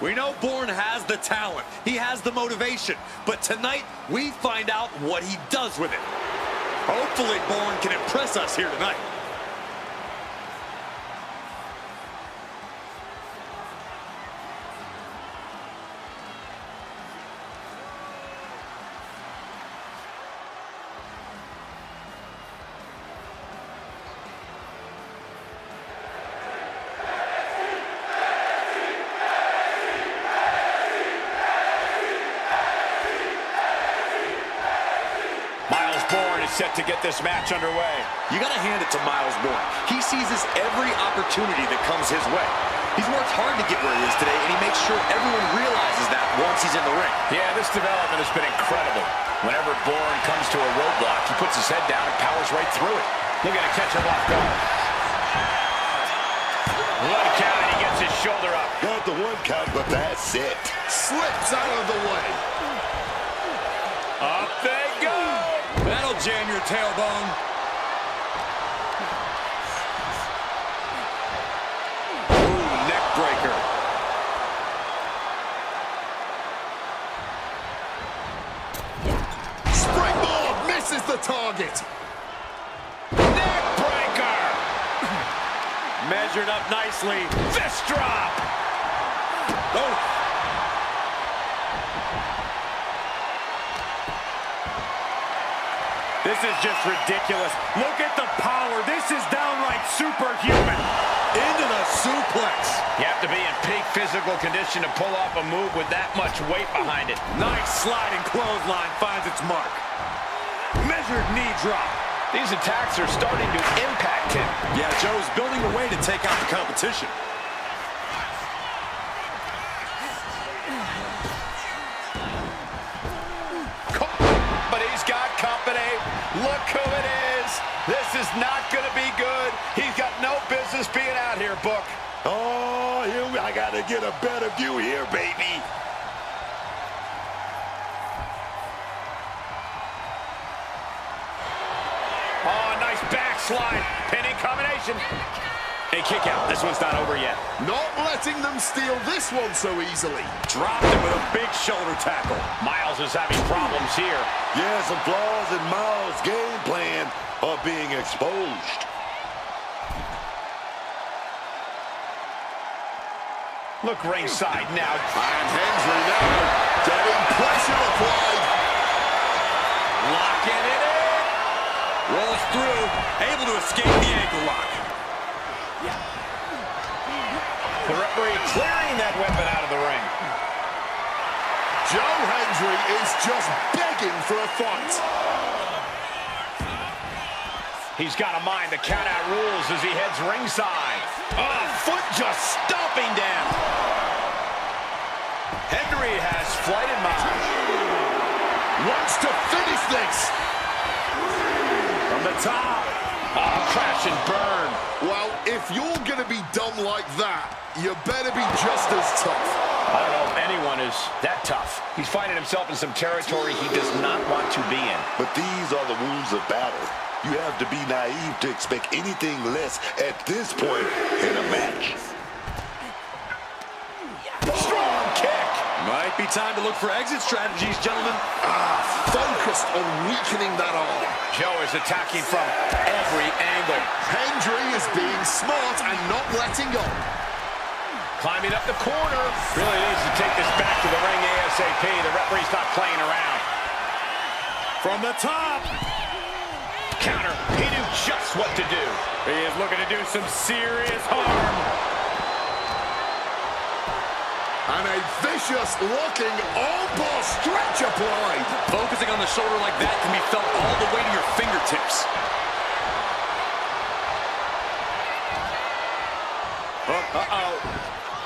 We know Bourne has the talent. He has the motivation. But tonight, we find out what he does with it. Hopefully, Bourne can impress us here tonight. Set to get this match underway. You gotta hand it to Miles Bourne. He seizes every opportunity that comes his way. He's worked hard to get where he is today, and he makes sure everyone realizes that once he's in the ring. Yeah, this development has been incredible. Whenever Bourne comes to a roadblock, he puts his head down and powers right through it. Look at him catch him off guard. One count, and he gets his shoulder up. Got the one count, but that's it. Slips out of the way. Up they go. That'll jam your tailbone. Neckbreaker. Springboard misses the target. Neckbreaker. Measured up nicely. Fist drop. Oh. This is just ridiculous. Look at the power. This is downright superhuman. Into the suplex. You have to be in peak physical condition to pull off a move with that much weight behind it. Nice sliding clothesline finds its mark. Measured knee drop. These attacks are starting to impact him. Yeah, Joe's building a way to take out the competition. But he's got company. Look who it is. This is not going to be good. He's got no business being out here, Book. Oh, I got to get a better view here, baby. Oh, nice backslide. Pinning combination. A kick out. This one's not over yet. Not letting them steal this one so easily. Dropped him with a big shoulder tackle. Miles is having problems here. Yeah, some flaws in Miles' game plan are being exposed. Look ringside now. And Hendry now getting pressure applied. Locking it in. Rolls through, able to escape the ankle lock. The referee clearing that weapon out of the ring. Joe Hendry is just begging for a fight. He's got to mind the count-out rules as he heads ringside. Oh, foot just stomping down. Hendry has flight in mind. Wants to finish this. From the top. Oh, crash and burn. Well, if you're going to be done like that, you better be just as tough. I don't know if anyone is that tough. He's finding himself in some territory he does not want to be in. But these are the rules of battle. You have to be naive to expect anything less at this point in a match. Strong kick. Might be time to look for exit strategies, gentlemen. Focused on weakening that arm. Joe is attacking from every angle. Hendry is being smart and not letting go. Climbing up the corner. Really needs to take this back to the ring ASAP. The referee's not playing around. From the top. Counter. He knew just what to do. He is looking to do some serious harm. And a vicious-looking armbar stretch applied. Focusing on the shoulder like that can be felt all the way to your fingertips. Uh-oh.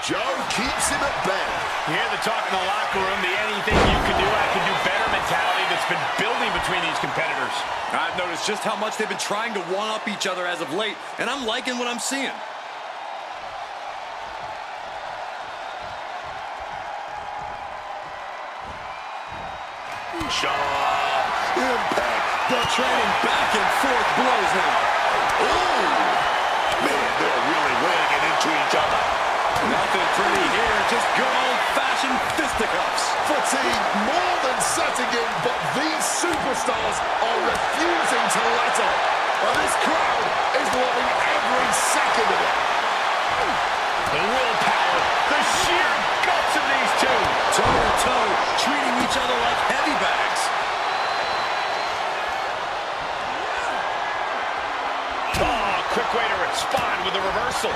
Joe keeps him at bay. You hear the talk in the locker room, the anything you can do, I can do better mentality that's been building between these competitors. I've noticed just how much they've been trying to one-up each other as of late, and I'm liking what I'm seeing. Impact. They're trading back and forth blows now. Ooh. Man, they're really weighing it into each other. Nothing pretty here, just good old-fashioned fisticuffs. Fatigue more than setting in, but these superstars are refusing to let up. And this crowd is loving every second of it. The willpower, the sheer guts of these two. Toe-to-toe, treating each other like heavy bags. Oh, quick way to respond with a reversal.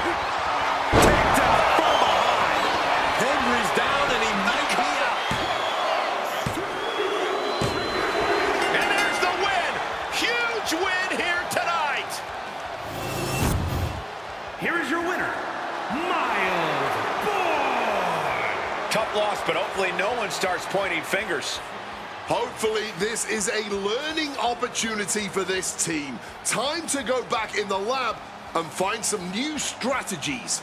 Takedown from behind. Hendry's down and he might be out. And there's the win. Huge win here tonight. Here is your winner, Miles Bourne. Tough loss, but hopefully no one starts pointing fingers. Hopefully, this is a learning opportunity for this team. Time to go back in the lab and find some new strategies.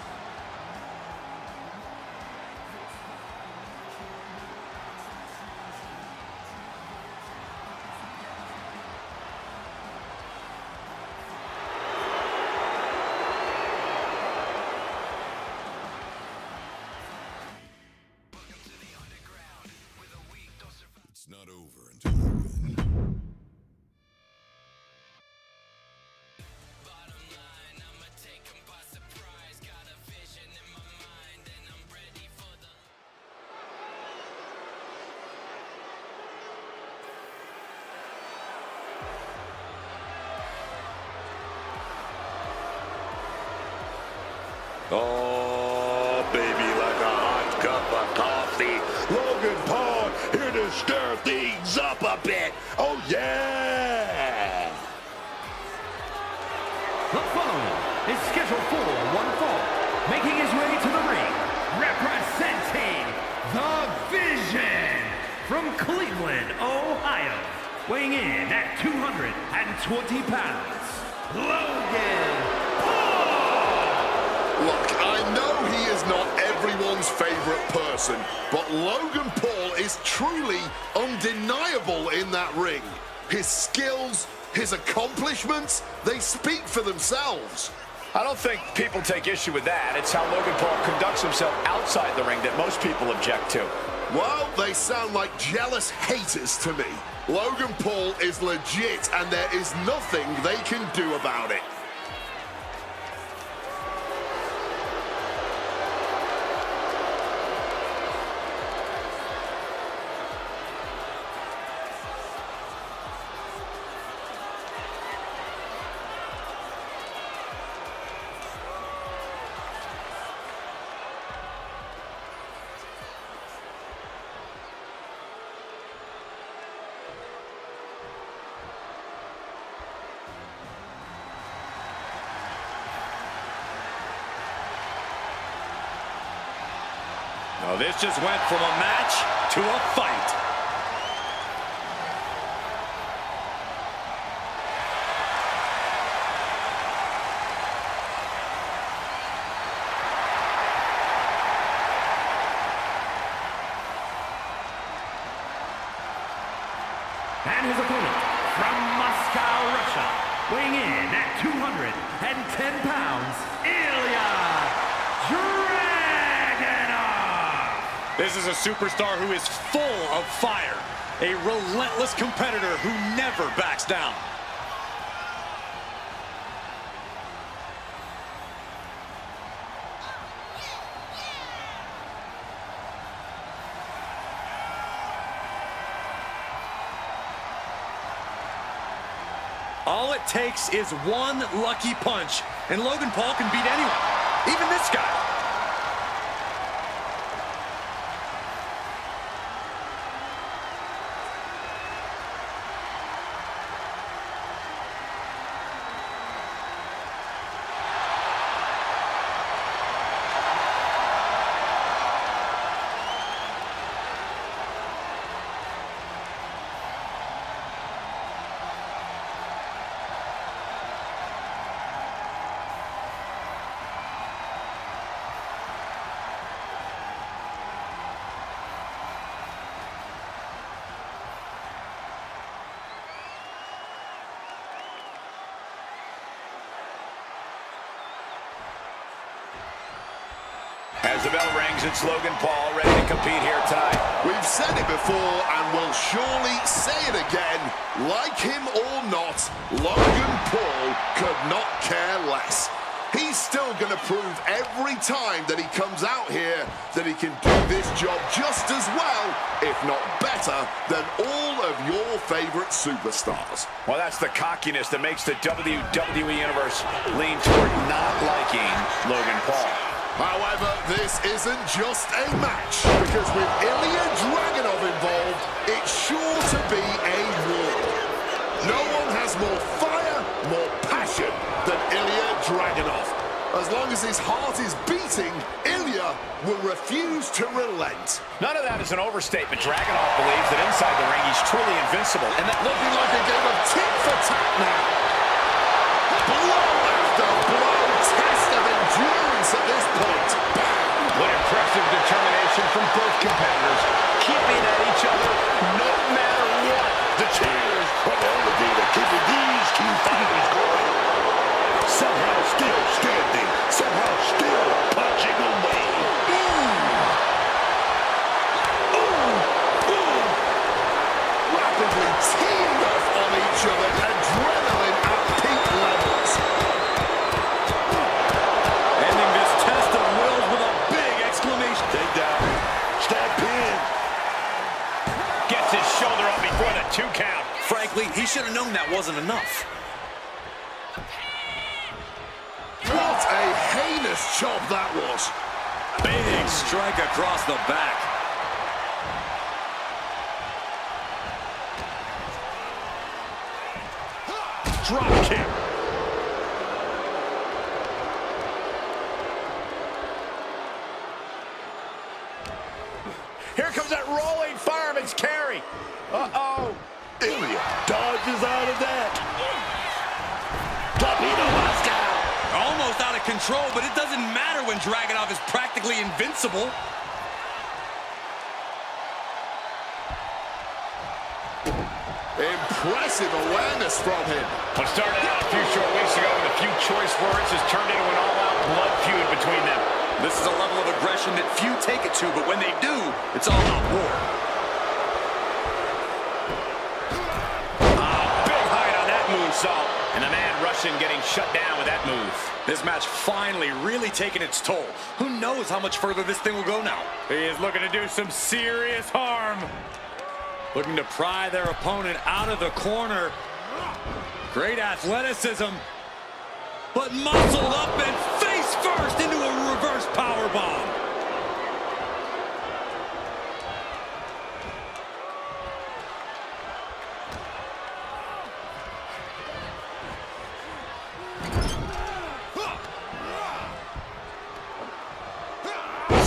Oh, baby, like a hot cup of coffee. Logan Paul here to stir things up a bit. Oh, yeah. The following is scheduled for one fall, making his way to the ring, representing the Vision from Cleveland, Ohio, weighing in at 220 pounds, Logan Paul. Look, I know he is not everyone's favorite person, but Logan Paul is truly undeniable in that ring. His skills, his accomplishments, they speak for themselves. I don't think people take issue with that. It's how Logan Paul conducts himself outside the ring that most people object to. Well, they sound like jealous haters to me. Logan Paul is legit, and there is nothing they can do about it. Now this just went from a match to a fight. And his opponent from Moscow, Russia, weighing in at 210 pounds, Ilia. This is a superstar who is full of fire, a relentless competitor who never backs down. All it takes is one lucky punch, and Logan Paul can beat anyone, even this guy. As the bell rings, it's Logan Paul ready to compete here tonight. We've said it before and will surely say it again. Like him or not, Logan Paul could not care less. He's still going to prove every time that he comes out here that he can do this job just as well, if not better, than all of your favorite superstars. Well, that's the cockiness that makes the WWE Universe lean toward not liking Logan Paul. However, this isn't just a match, because with Ilia Dragunov involved, it's sure to be a war. No one has more fire, more passion than Ilia Dragunov. As long as his heart is beating, Ilia will refuse to relent. None of that is an overstatement. Dragunov believes that inside the ring he's truly invincible. And that looking like a game of tit for tat now. Blow after blow, test of endurance at this point. What impressive determination from both competitors, keeping at each other no matter what. The cheers are only to keeping these two fighters going. Somehow still standing, somehow still punching away. Rapid Paxley, he should have known that wasn't enough. What a heinous chop that was. Big strike across the back. Drop kick. Here comes that rolling fireman's carry. Uh-oh. Ilia dodges out of that. Torpedo Moscow. Almost out of control, but it doesn't matter when Dragunov is practically invincible. Impressive awareness from him. What started out a few short weeks ago with a few choice words has turned into an all-out blood feud between them. This is a level of aggression that few take it to, but when they do, it's all out war. Big height on that moonsault. And the man Russian getting shut down with that move. This match finally really taking its toll. Who knows how much further this thing will go now? He is looking to do some serious harm. Looking to pry their opponent out of the corner. Great athleticism. But muscled up and face first into a reverse powerbomb.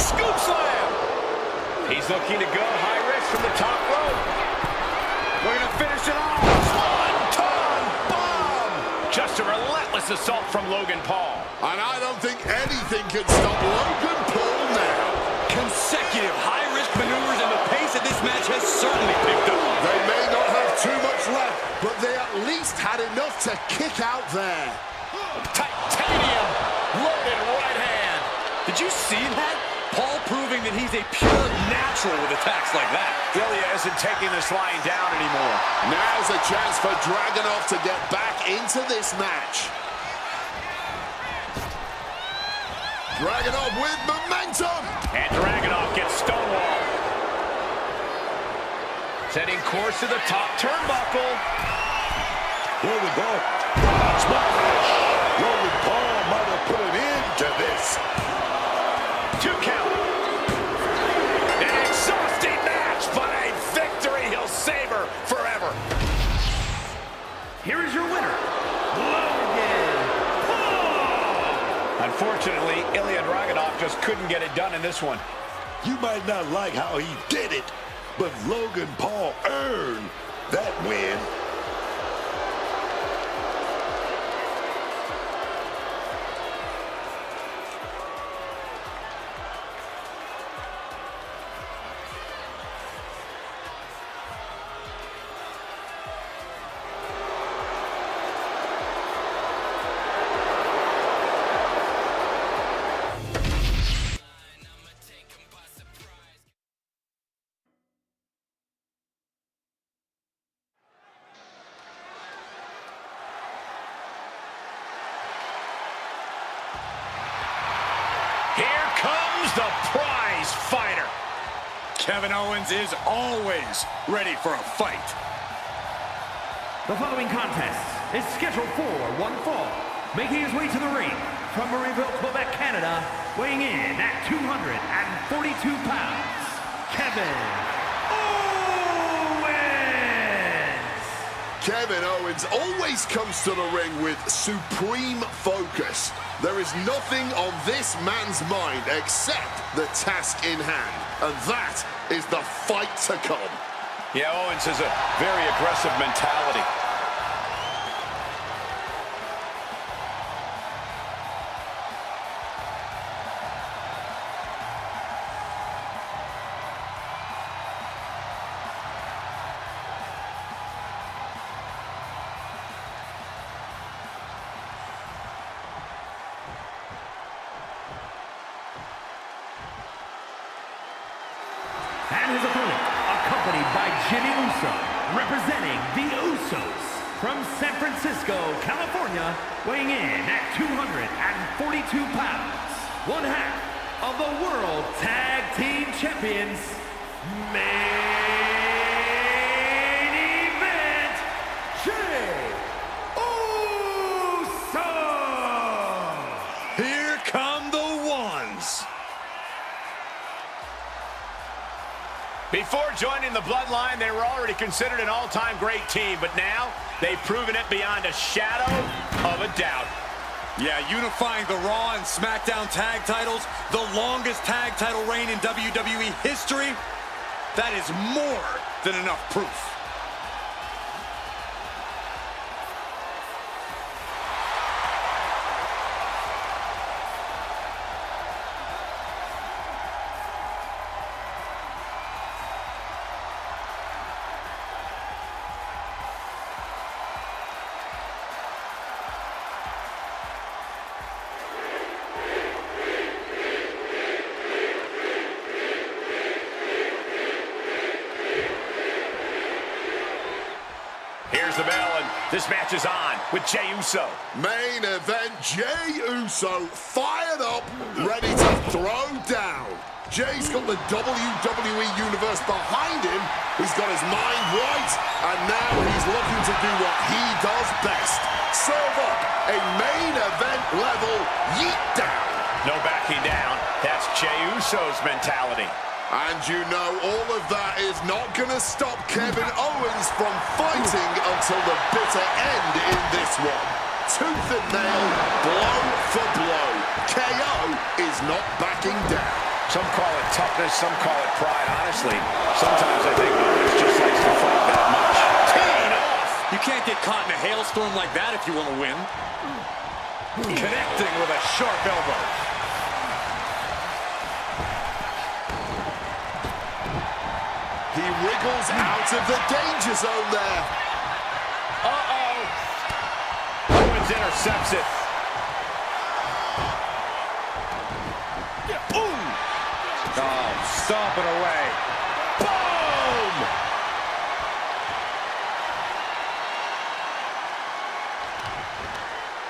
Scoop slam. He's looking to go high risk from the top rope. Looking to finish it off. Swanton bomb. Just a relentless assault from Logan Paul. And I don't think anything can stop Logan Paul now. Consecutive high-risk maneuvers, and the pace of this match has certainly picked up. They may not have too much left, but they at least had enough to kick out there. Titanium loaded right hand. Did you see that? Paul proving that he's a pure natural with attacks like that. Ilia isn't taking this lying down anymore. Now's a chance for Dragunov to get back into this match. Dragunov with momentum. And Dragunov gets stonewalled. Setting course to the top turnbuckle. Here we go. Smash! Logan Paul might have put an end to this. 2 count. An exhausting match, but a victory he'll savor forever. Here is your winner, Logan Paul. Unfortunately, Ilia Dragunov just couldn't get it done in this one. You might not like how he did it, but Logan Paul earned that win. Here comes the prize fighter. Kevin Owens is always ready for a fight. The following contest is scheduled for one fall. Making his way to the ring from Marieville, Quebec, Canada, weighing in at 242 pounds, Kevin Owens! Kevin Owens always comes to the ring with supreme focus. There is nothing on this man's mind except the task in hand, and that is the fight to come. Yeah, Owens has a very aggressive mentality. And his opponent, accompanied by Jimmy Uso, representing the Usos from San Francisco, California, weighing in at 242 pounds, one half of the World Tag Team Champions, main event, Before joining the Bloodline, they were already considered an all-time great team, but now they've proven it beyond a shadow of a doubt. Yeah, unifying the Raw and SmackDown tag titles, the longest tag title reign in WWE history, that is more than enough proof. Here's the bell, and this match is on with Jey Uso. Main event, Jey Uso fired up, ready to throw down. Jey's got the WWE Universe behind him. He's got his mind right, and now he's looking to do what he does best. Serve up a main event level yeet down. No backing down. That's Jey Uso's mentality. And you know all of that is not going to stop Kevin Owens from fighting until the bitter end in this one. Tooth and nail, blow for blow. KO is not backing down. Some call it toughness, some call it pride. Honestly, sometimes I think Owens just likes to fight that much. Teeing off! You can't get caught in a hailstorm like that if you want to win. Connecting with a sharp elbow. He wriggles out of the danger zone there. Uh-oh. Owens intercepts it. Boom! Oh, stomping away. Boom!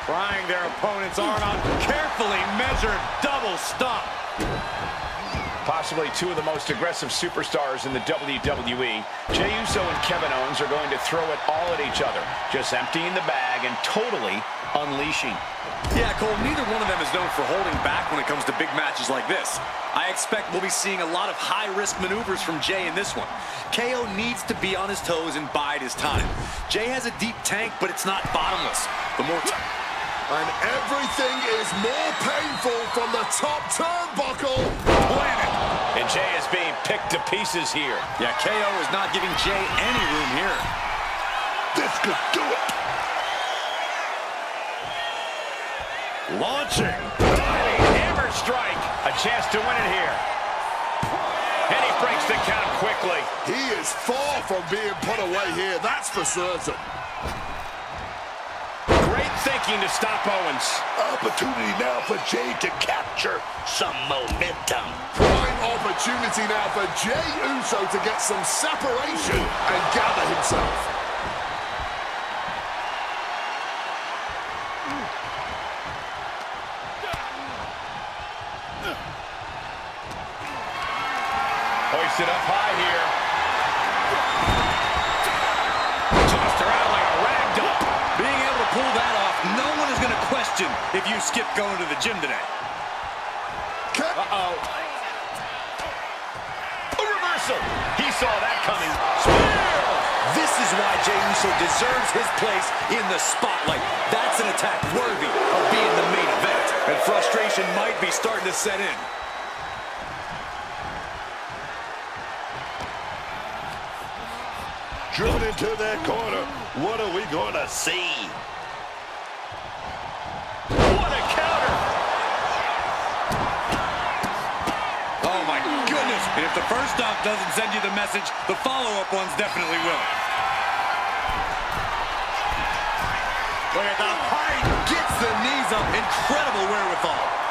Prying their opponent's arm out. Carefully measured double stomp. Possibly two of the most aggressive superstars in the WWE. Jey Uso and Kevin Owens are going to throw it all at each other, just emptying the bag and totally unleashing. Yeah, Cole, neither one of them is known for holding back when it comes to big matches like this. I expect we'll be seeing a lot of high-risk maneuvers from Jey in this one. KO needs to be on his toes and bide his time. Jey has a deep tank, but it's not bottomless. The more And everything is more painful from the top turnbuckle. Planet. And Jey is being picked to pieces here. Yeah, KO is not giving Jey any room here. This could do it. Launching. Diving hammer strike. A chance to win it here. And he breaks the count quickly. He is far from being put away here, that's for certain. Great thinking to stop Owens. Opportunity now for Jey to capture some momentum. Prime opportunity now for Jey Uso to get some separation and gather himself. Hoisted up high here. Tossed around like a rag doll. Being able to pull that off, no one is going to question if you skip going to the gym today. Uh-oh. A reversal. He saw that coming. Spear! This is why Jey Uso deserves his place in the spotlight. That's an attack worthy of being the main event. And frustration might be starting to set in. Driven into that corner. What are we going to see? What a counter! Oh, my goodness. And if the first stop doesn't send you the message, the follow-up ones definitely will. Look at the height. Gets the knees up. Incredible wherewithal.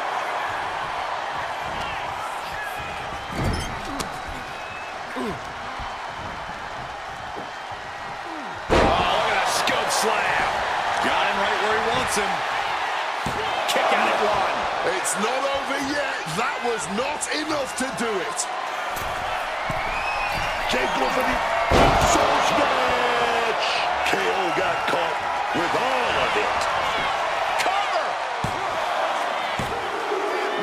Slam. Got him right where he wants him. Kick out at one. It's not over yet. That was not enough to do it. Jey goes for the soul smash. KO got caught with all of it. Cover.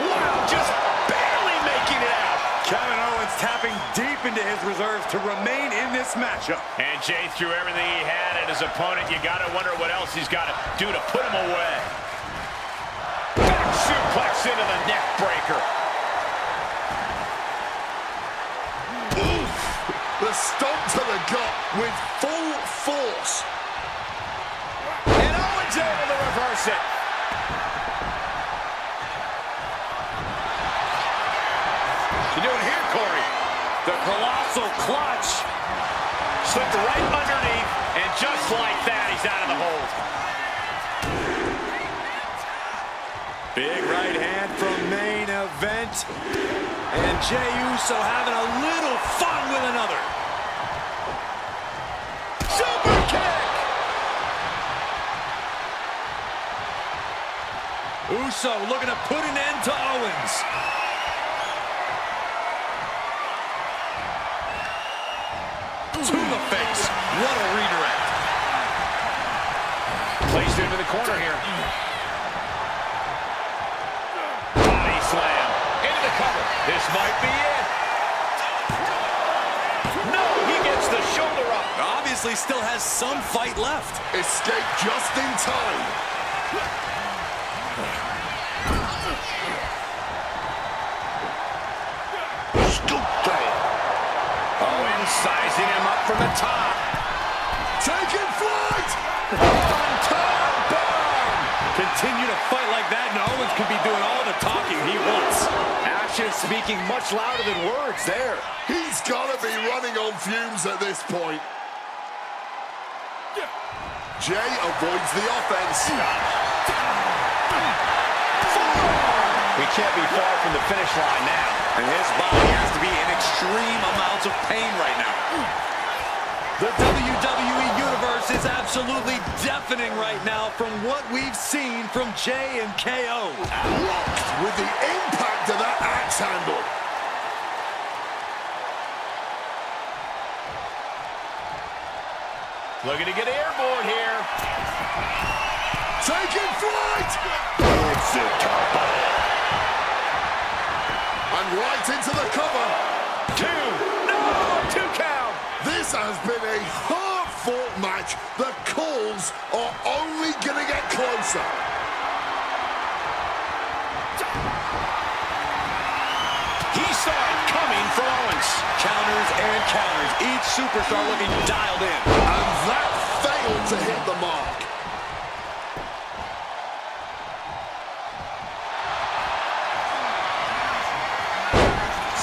Wow, just barely making it out. Kevin Owens tapping deep into his reserves to remain in this matchup. And Jay threw everything he had at his opponent. You got to wonder what else he's got to do to put him away. Back suplex into the neck breaker. Oof! The stomp to the gut with full force. And Owens able to reverse it. What you doing here, Corey? The colossal clutch. Slipped right underneath, and just like that, he's out of the hold. Big right hand from main event. And Jey Uso having a little fun with another. Super kick! Uso looking to put an end to Owens. To the face. What a redirect. Placed into the corner here. Body slam. Into the cover. This might be it. No, he gets the shoulder up. Obviously still has some fight left. Escape just in time. Scoop down. Owens sizing him up from the top. Taking flight! On top, Bourne! Continue to fight like that, and Owens could be doing all the talking he wants. Action speaking much louder than words there. He's got to be running on fumes at this point. Jey avoids the offense. We can't be far from the finish line now. And his body has to be in extreme amounts of pain right now. The WWE Universe is absolutely deafening right now from what we've seen from Jey and KO. Rocked with the impact of that axe handle. Looking to get airborne here. Taking flight! Exit combo. And right into the cover. Two count. This has been a hard-fought match. The calls are only going to get closer. He saw it coming from Owens. Counters and counters. Each superstar looking dialed in. And that failed to hit the mark.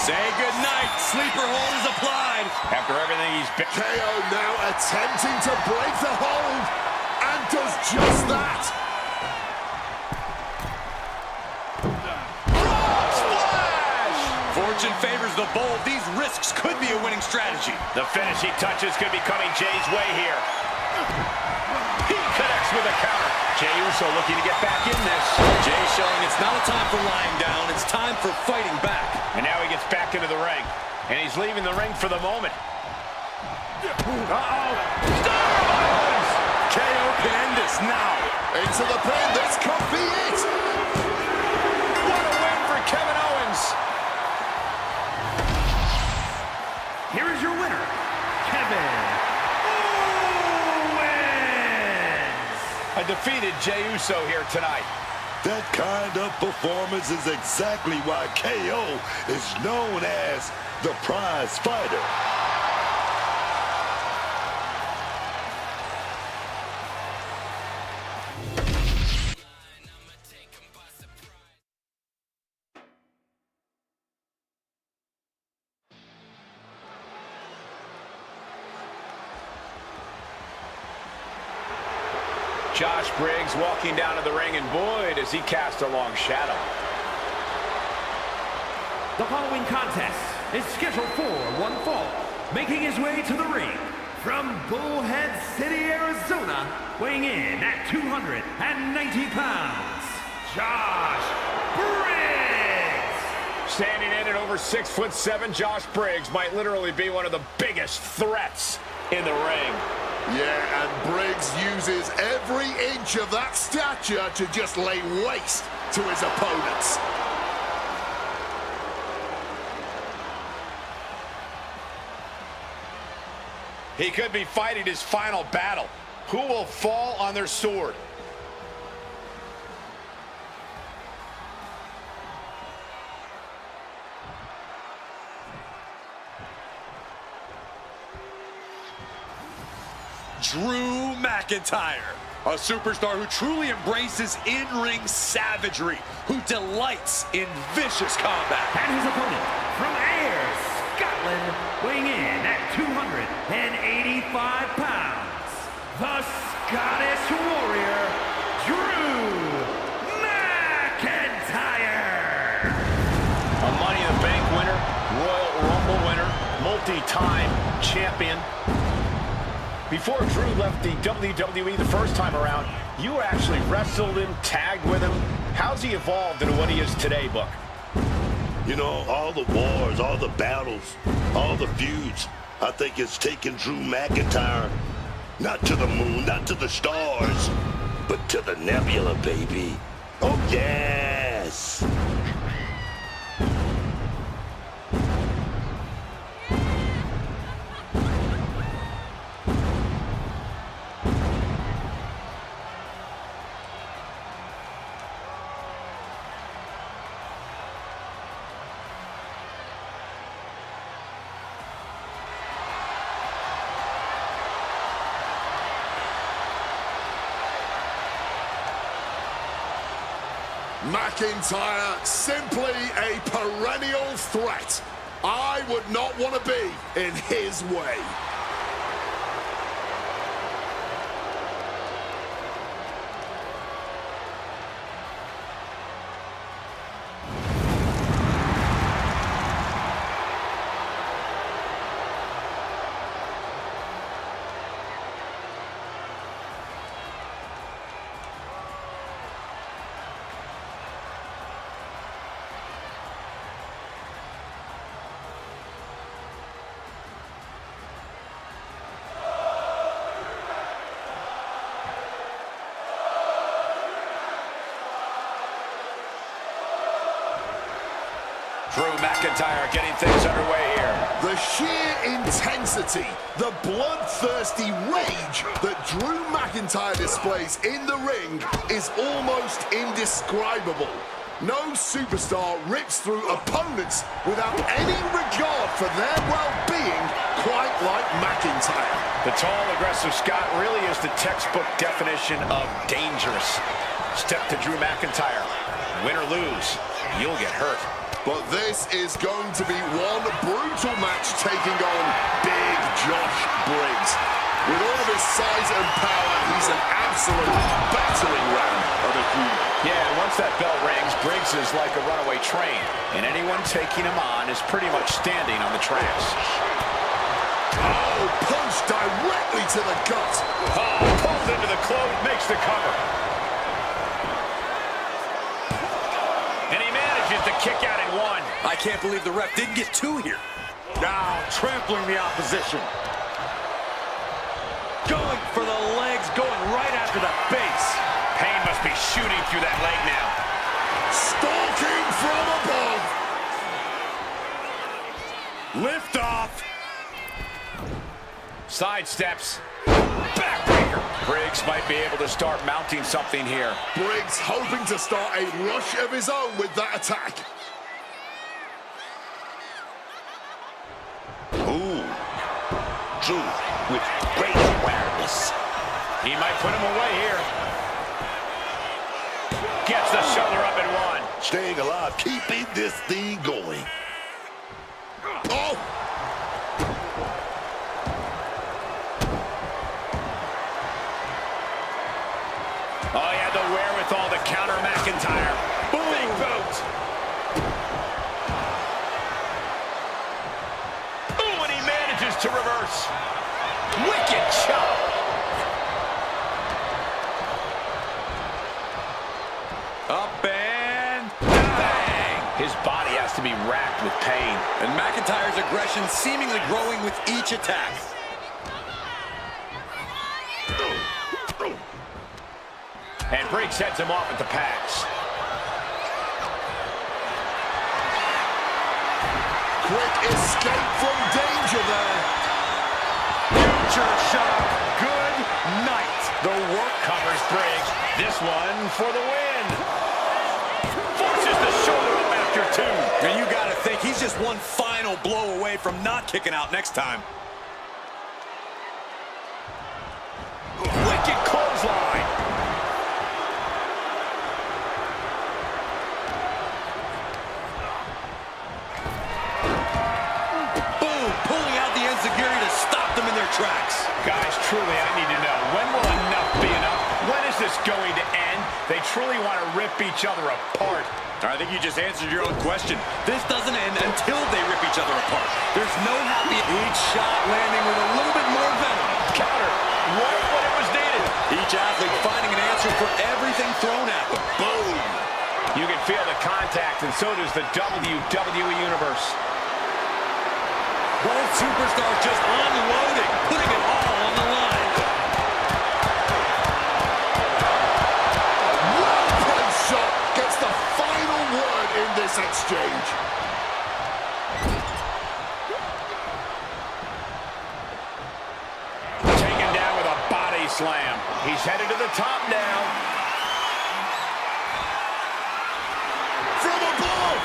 Say goodnight. Sleeper hold is applied. After everything he's been... KO now attempting to break the hold. And does just that. Fortune favors the bold. These risks could be a winning strategy. The finishing touches could be coming Jay's way here. He connects with a counter. Jey Uso looking to get back in this. Jey showing it's not a time for lying down. It's time for fighting back. And now he gets back into the ring. And he's leaving the ring for the moment. Uh-oh. KO can end this now. Into the pin. This could be it. What a win for Kevin Owens. Here is your winner, Kevin Owens. A defeated Jey Uso here tonight. That kind of performance is exactly why KO is known as the prize fighter. Josh Briggs walking down to the ring, and boy, does he cast a long shadow. The following contest is scheduled for one fall. Making his way to the ring from Bullhead City, Arizona, weighing in at 290 pounds, Josh Briggs. Standing in at over 6'7", Josh Briggs might literally be one of the biggest threats in the ring. Yeah, and Briggs uses every inch of that stature to just lay waste to his opponents. He could be fighting his final battle. Who will fall on their sword? Drew McIntyre, a superstar who truly embraces in-ring savagery, who delights in vicious combat. And his opponent, from Ayr, Scotland, weighing in at 285 pounds, the Scottish Warrior, Drew McIntyre. A Money in the Bank winner, Royal Rumble winner, multi-time champion. Before Drew left the WWE the first time around, you actually wrestled him, tagged with him. How's he evolved into what he is today, Book? You know, all the wars, all the battles, all the feuds, I think it's taken Drew McIntyre not to the moon, not to the stars, but to the nebula, baby. Oh, yes! McIntyre, simply a perennial threat. I would not want to be in his way. Drew McIntyre getting things underway here. The sheer intensity, the bloodthirsty rage that Drew McIntyre displays in the ring is almost indescribable. No superstar rips through opponents without any regard for their well-being quite like McIntyre. The tall, aggressive Scot really is the textbook definition of dangerous. Step to Drew McIntyre. Win or lose, you'll get hurt. But this is going to be one brutal match taking on Big Josh Briggs. With all of his size and power, he's an absolute battering ram of a human. Yeah, and once that bell rings, Briggs is like a runaway train, and anyone taking him on is pretty much standing on the tracks. Oh, punch directly to the gut. Oh, pulled into the clothes, makes the cover. And he manages to kick out in one. I can't believe the ref didn't get two here. Now trampling the opposition. Going for the legs, going right after the base. Pain must be shooting through that leg now. Stalking from above. Lift off. Side steps. Backbreaker. Briggs might be able to start mounting something here. Briggs hoping to start a rush of his own with that attack. Ooh. Drew with great awareness. He might put him away here. Gets the shoulder up in one. Staying alive, keeping this thing going. Oh! Oh, he had the wherewithal to counter McIntyre. Boom! Big boot. Ooh, and he manages to reverse. Wicked chop. Up and bang! His body has to be racked with pain. And McIntyre's aggression seemingly growing with each attack. And Briggs heads him off at the pass. Quick escape from danger there. future shock. Good night. The work covers Briggs. This one for the win. Forces the shoulder up after two. And you got to think he's just one final blow away from not kicking out next time. Wicked clothesline. Boom, pulling out the enziguri to stop them in their tracks. Guys, truly, I need to know, when will enough be enough? When is this going to end? They truly want to rip each other apart. I think you just answered your own question. This doesn't end until they rip each other apart. There's no happy. Each shot landing with a little bit more venom. Counter, right when it was needed. Each athlete finding an answer for everything thrown at them. Boom. You can feel the contact, and so does the WWE Universe. Both superstars just unloading, putting it all on the line. Well-placed shot gets the final word in this exchange. Taken down with a body slam. He's headed to the top now. From above.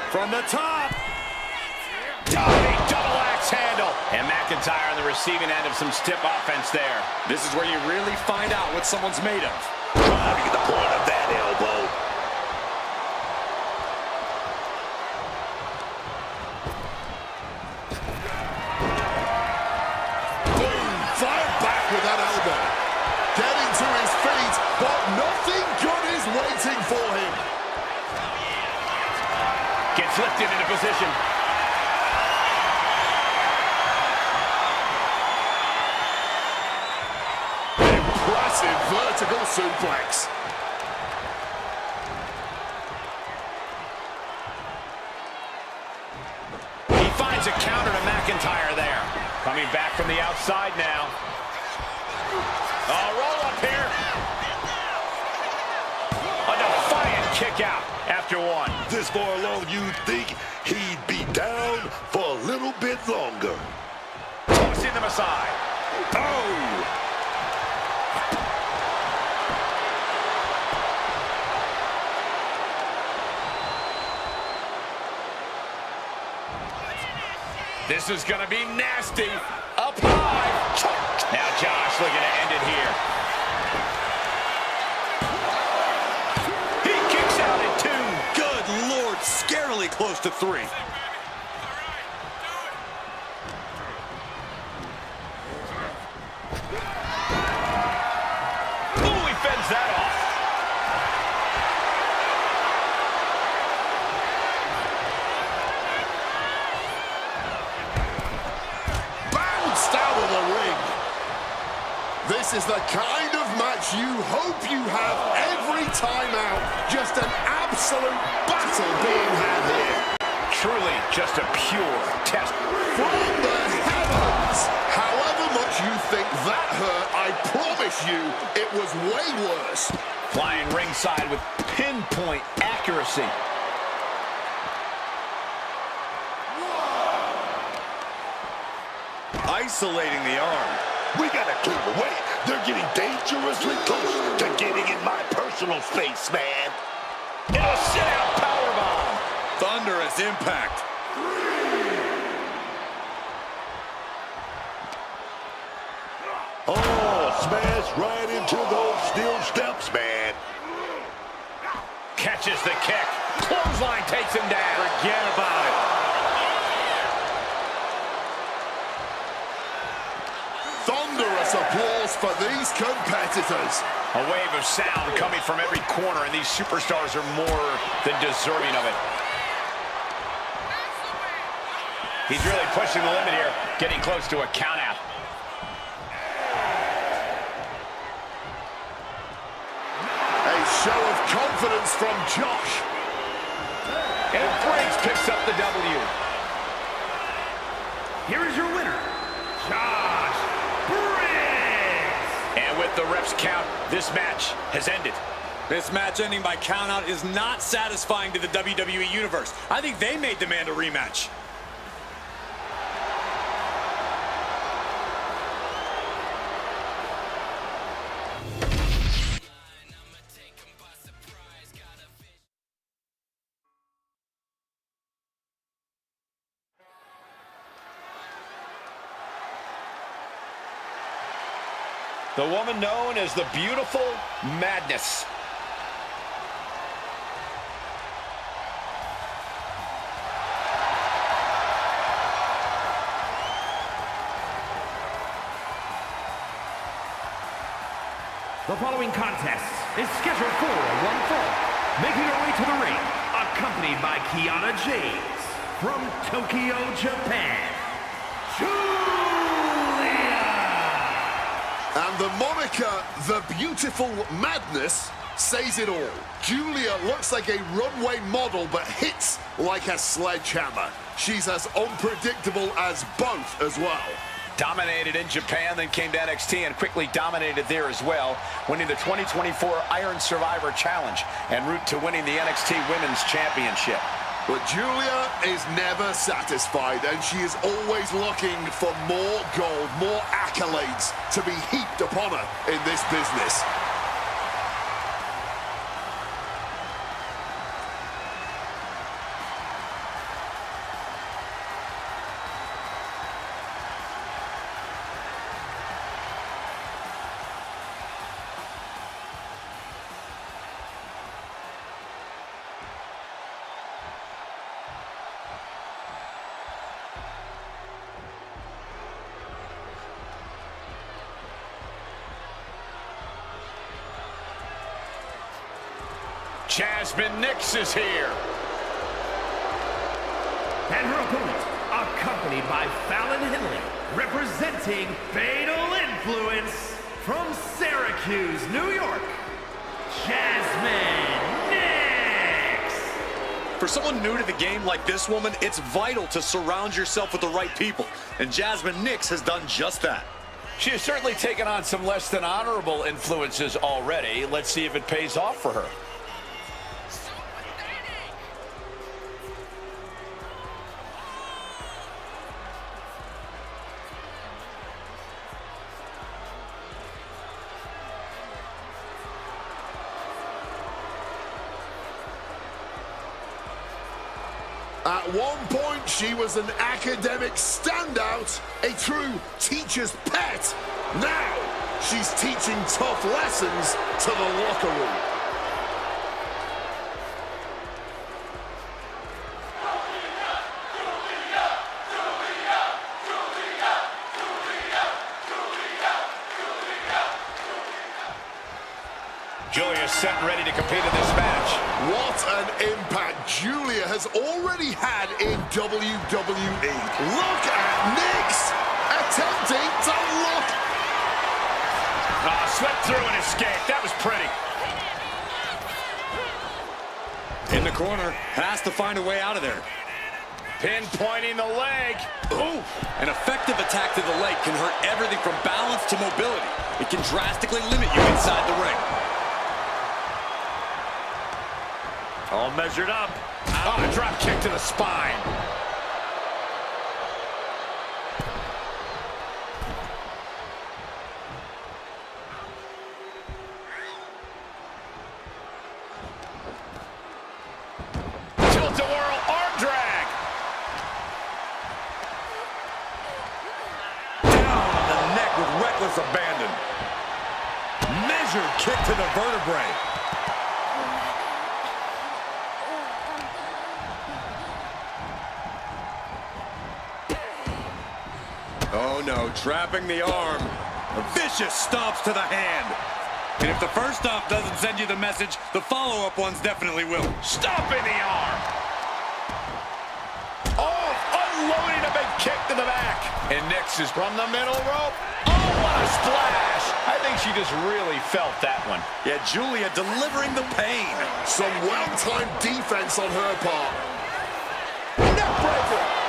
From the top. Big double axe handle. And McIntyre on the receiving end of some stiff offense there. This is where you really find out what someone's made of. Driving the point of that elbow. Boom. Fired back with that elbow. Getting to his feet, but nothing good is waiting for him. Gets lifted into position. Impressive vertical suplex. He finds a counter to McIntyre there. Coming back from the outside now. Roll up here. A defiant kick out after one. This far along, you'd think he'd be down for a little bit longer. Tossing them aside. Oh! This is going to be nasty. Up high. Now Josh looking to end it here. He kicks out at 2. Good Lord, scarily close to 3. Ooh, he fends that off. Bounced out of the ring. This is the kind of match you hope you have every time out. Just an absolute battle being had here. Truly just a pure test. From the heavens. However much you think that hurt, I promise you it was way worse. Flying ringside with pinpoint accuracy. Isolating the arm. We gotta clear the way. They're getting dangerously close to getting in my personal space, man. And a sit-out powerbomb. Thunderous impact. Oh, smash right into those steel steps, man. Catches the kick. Clothesline takes him down. Forget about it. Thunderous applause for these competitors. A wave of sound coming from every corner, and these superstars are more than deserving of it. He's really pushing the limit here, getting close to a countout. A show of confidence from Josh. And Briggs picks up the W. Here is your winner, Josh Briggs. And with the ref's count, this match has ended. This match ending by countout is not satisfying to the WWE Universe. I think they may demand a rematch. The woman known as the Beautiful Madness. The following contest is scheduled for one fall. Making her way to the ring, accompanied by Keani from Tokyo, Japan, Julia. And the moniker, the Beautiful Madness, says it all. Julia looks like a runway model, but hits like a sledgehammer. She's as unpredictable as both as well. Dominated in Japan, then came to NXT and quickly dominated there as well, winning the 2024 Iron Survivor Challenge en route to winning the NXT Women's Championship. But Julia is never satisfied, and she is always looking for more gold, more accolades to be heaped upon her in this business. Jasmine Nix is here. And her opponent, accompanied by Fallon Henley, representing Fatal Influence from Syracuse, New York, Jasmine Nix. For someone new to the game like this woman, it's vital to surround yourself with the right people. And Jasmine Nix has done just that. She has certainly taken on some less than honorable influences already. Let's see if it pays off for her. At one point, she was an academic standout, a true teacher's pet. Now, she's teaching tough lessons to the locker room. Julia's set and ready to compete in this match. What an impact Julia has already had in WWE. Look at Nix attempting to look. Swept through and escaped. That was pretty. In the corner, has to find a way out of there. Pinpointing the leg. Ooh. An effective attack to the leg can hurt everything from balance to mobility. It can drastically limit you inside the ring. All measured up. Oh, a drop kick to the spine. Tilt-a-whirl arm drag. Down on the neck with reckless abandon. Measured kick to the vertebrae. Oh no, trapping the arm. Vicious stomps to the hand. And if the first stomp doesn't send you the message, the follow-up ones definitely will. Stomping the arm. Oh, unloading a big kick to the back. And Nix is from the middle rope. Oh, what a splash. I think she just really felt that one. Yeah, Julia delivering the pain. Some well-timed defense on her part. Neckbreaker.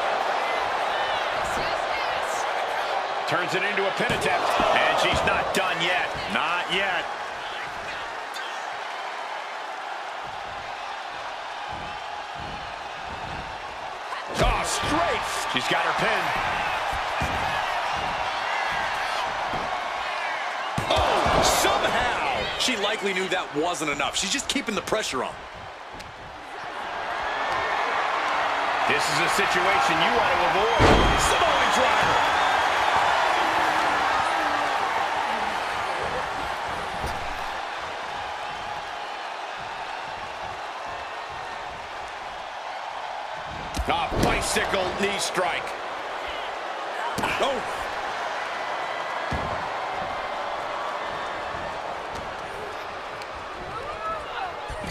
Turns it into a pin attempt, and she's not done yet. Not yet. Oh, straight. She's got her pin. Oh, somehow. She likely knew that wasn't enough. She's just keeping the pressure on. This is a situation you want to avoid. Samoan driver. A bicycle knee strike. Oh.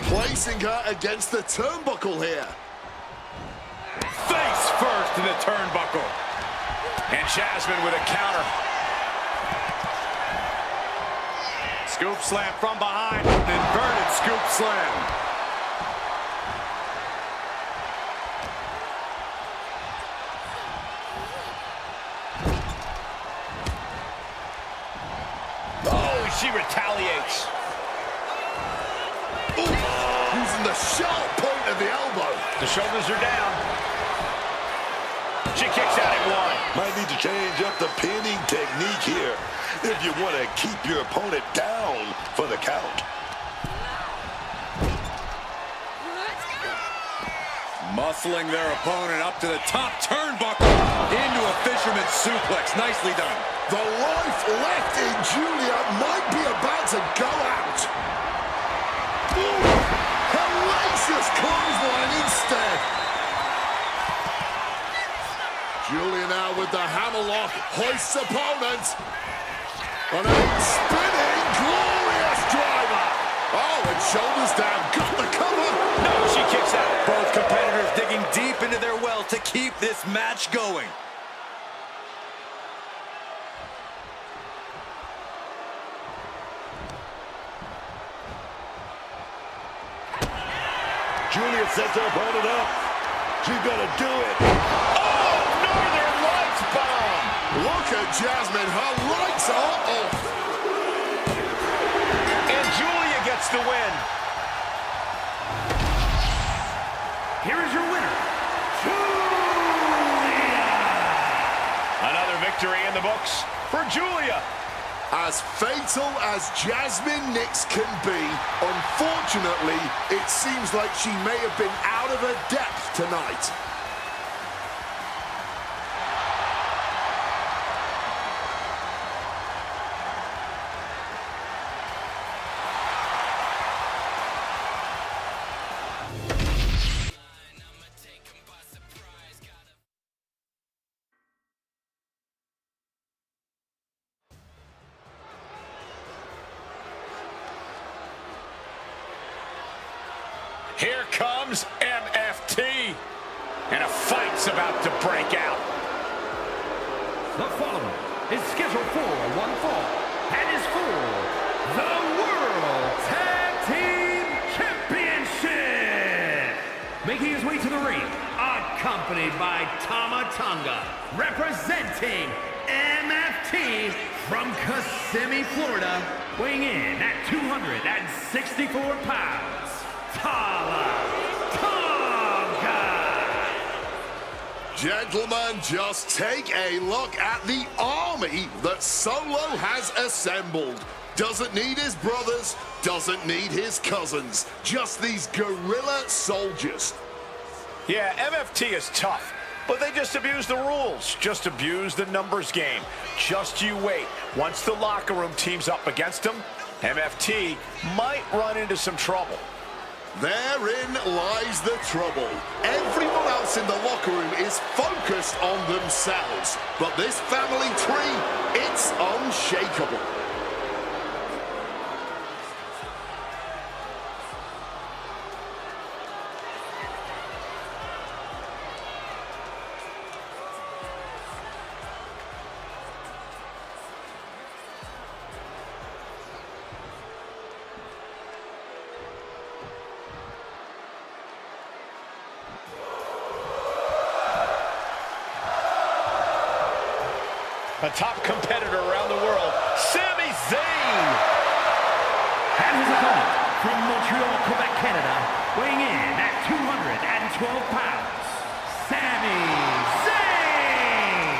Placing her against the turnbuckle here. Face first to the turnbuckle. And Jasmine with a counter. Scoop slam from behind. Inverted scoop slam. Oh, she retaliates. Ooh, using the sharp point of the elbow. The shoulders are down. She kicks out at one. Might need to change up the pinning technique here if you want to keep your opponent down for the count. Muscling their opponent up to the top turnbuckle into a fisherman's suplex. Nicely done. The life left in Julia might be about to go out. Ooh, hellacious clothesline instead. Julia now with the hammerlock, hoists opponent. On a spinning, glorious driver. Oh, and shoulders down, got the cover. No, she kicks out. Both competitors digging deep into their well to keep this match going. Julia sets her opponent up. She's gonna do it. Oh, Northern Lights bomb. Look at Jasmine, her lights are off. And Julia gets the win. Here is your winner, Julia. Another victory in the books for Julia. As fatal as Jasmine Nix can be, unfortunately, it seems like she may have been out of her depth tonight. Here comes MFT. And a fight's about to break out. The following is scheduled for one fall and is for the World Tag Team Championship. Making his way to the ring, accompanied by Tama Tonga, representing MFT from Kissimmee, Florida, weighing in at 264 pounds. Gentlemen, just take a look at the army that Solo has assembled. Doesn't need his brothers, doesn't need his cousins. Just these guerrilla soldiers. Yeah, MFT is tough, but they just abuse the rules. Just abuse the numbers game. Just you wait. Once the locker room teams up against them, MFT might run into some trouble. Therein lies the trouble. Everyone else in the locker room is focused on themselves. But this family tree, it's unshakable. A top competitor around the world, Sami Zayn. And his opponent from Montreal, Quebec, Canada, weighing in at 212 pounds, Sami Zayn.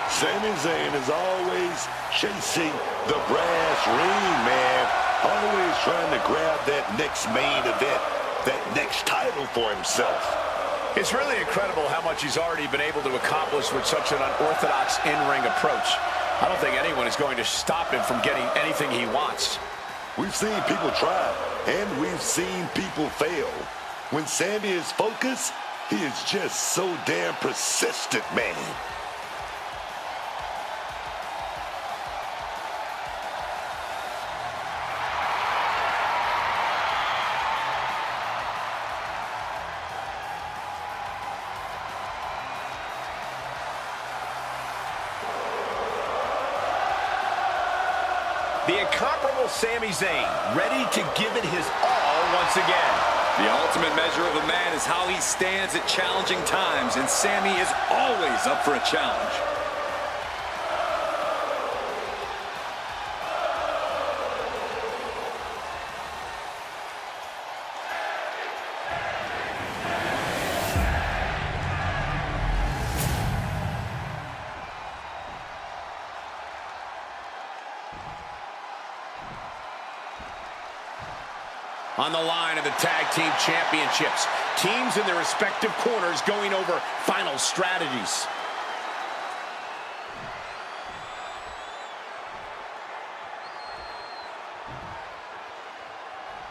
Sami Zayn is always chasing the brass ring, man. Always trying to grab that next main event, that next title for himself. It's really incredible how much he's already been able to accomplish with such an unorthodox in-ring approach. I don't think anyone is going to stop him from getting anything he wants. We've seen people try, and we've seen people fail. When Sami is focused, He is just so damn persistent, man. The incomparable Sami Zayn, ready to give it his all once again. The ultimate measure of a man is how he stands at challenging times, and Sami is always up for a challenge. On the line of the Tag Team Championships, teams in their respective corners going over final strategies.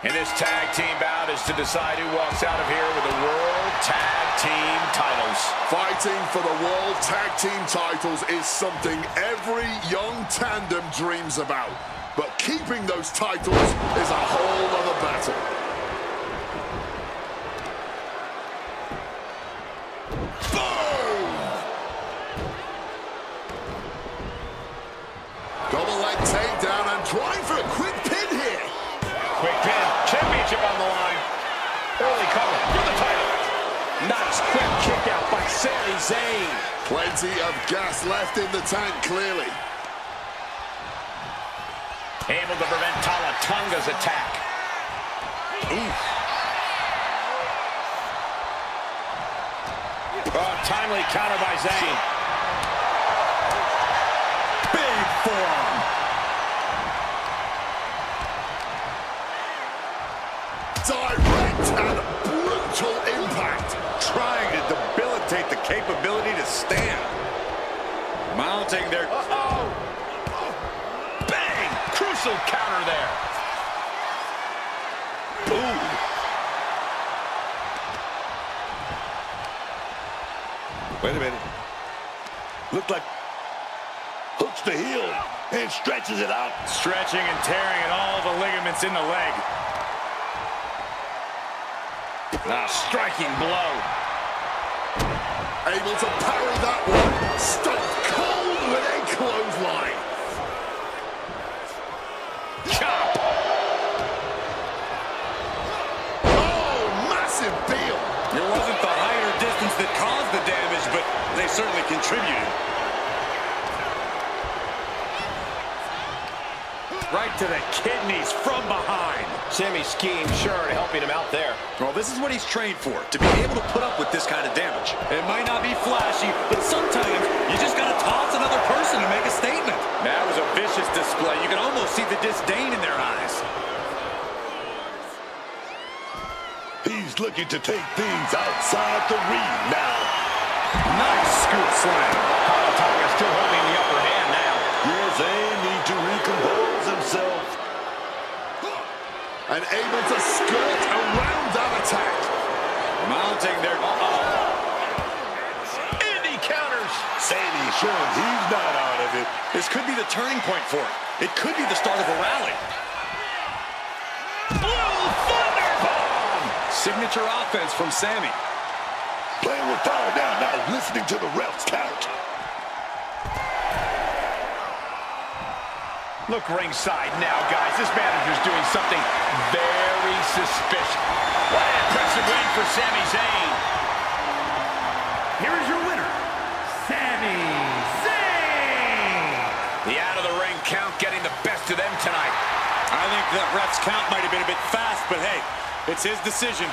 And this tag team bout is to decide who walks out of here with the World Tag Team titles. Fighting for the World Tag Team titles is something every young tandem dreams about. But keeping those titles is a whole other battle. Boom! Double leg takedown and trying for a quick pin here. Quick pin, championship on the line. Early cover for the title. Nice quick kick out by Sami Zayn. Plenty of gas left in the tank, clearly. Able to prevent Talatonga's attack. Oof. Oh, timely counter by Zayn. Big forearm. Direct and brutal impact. Trying to debilitate the capability to stand. Mounting their... Uh-oh. Bang! Crucial counter there. Ooh. Wait a minute. Looked like hooks the heel and stretches it out. Stretching and tearing at all the ligaments in the leg. A striking blow. Able to parry that one. Stopped cold with a clothesline. Chop. Oh, massive deal. It wasn't the height or distance that caused the damage, but they certainly contributed. Right to the kidneys from behind. Sami schemed, sure, helping him out there. Well, this is what he's trained for, to be able to put up with this kind of damage. It might not be flashy, but sometimes you just got to toss another person to make a statement. That was a vicious display. You can almost see the disdain in their eyes. He's looking to take things outside the ring now. Nice scoop slam. Talatonga still holding the upper hand now. Yes, they need to recompose himself. And able to skirt around that attack. Mounting their... Indy counters. Sami showing he's not out of it. This could be the turning point for him. It could be the start of a rally. Blue Thunderbomb. Signature offense from Sami. Playing with fire now, not listening to the ref's count. Look ringside now, guys. This manager's doing something very suspicious. What an impressive win for Sami Zayn. Here is your winner, Sami Zayn. The out-of-the-ring count getting the best of them tonight. I think that ref's count might have been a bit fast, but hey, it's his decision.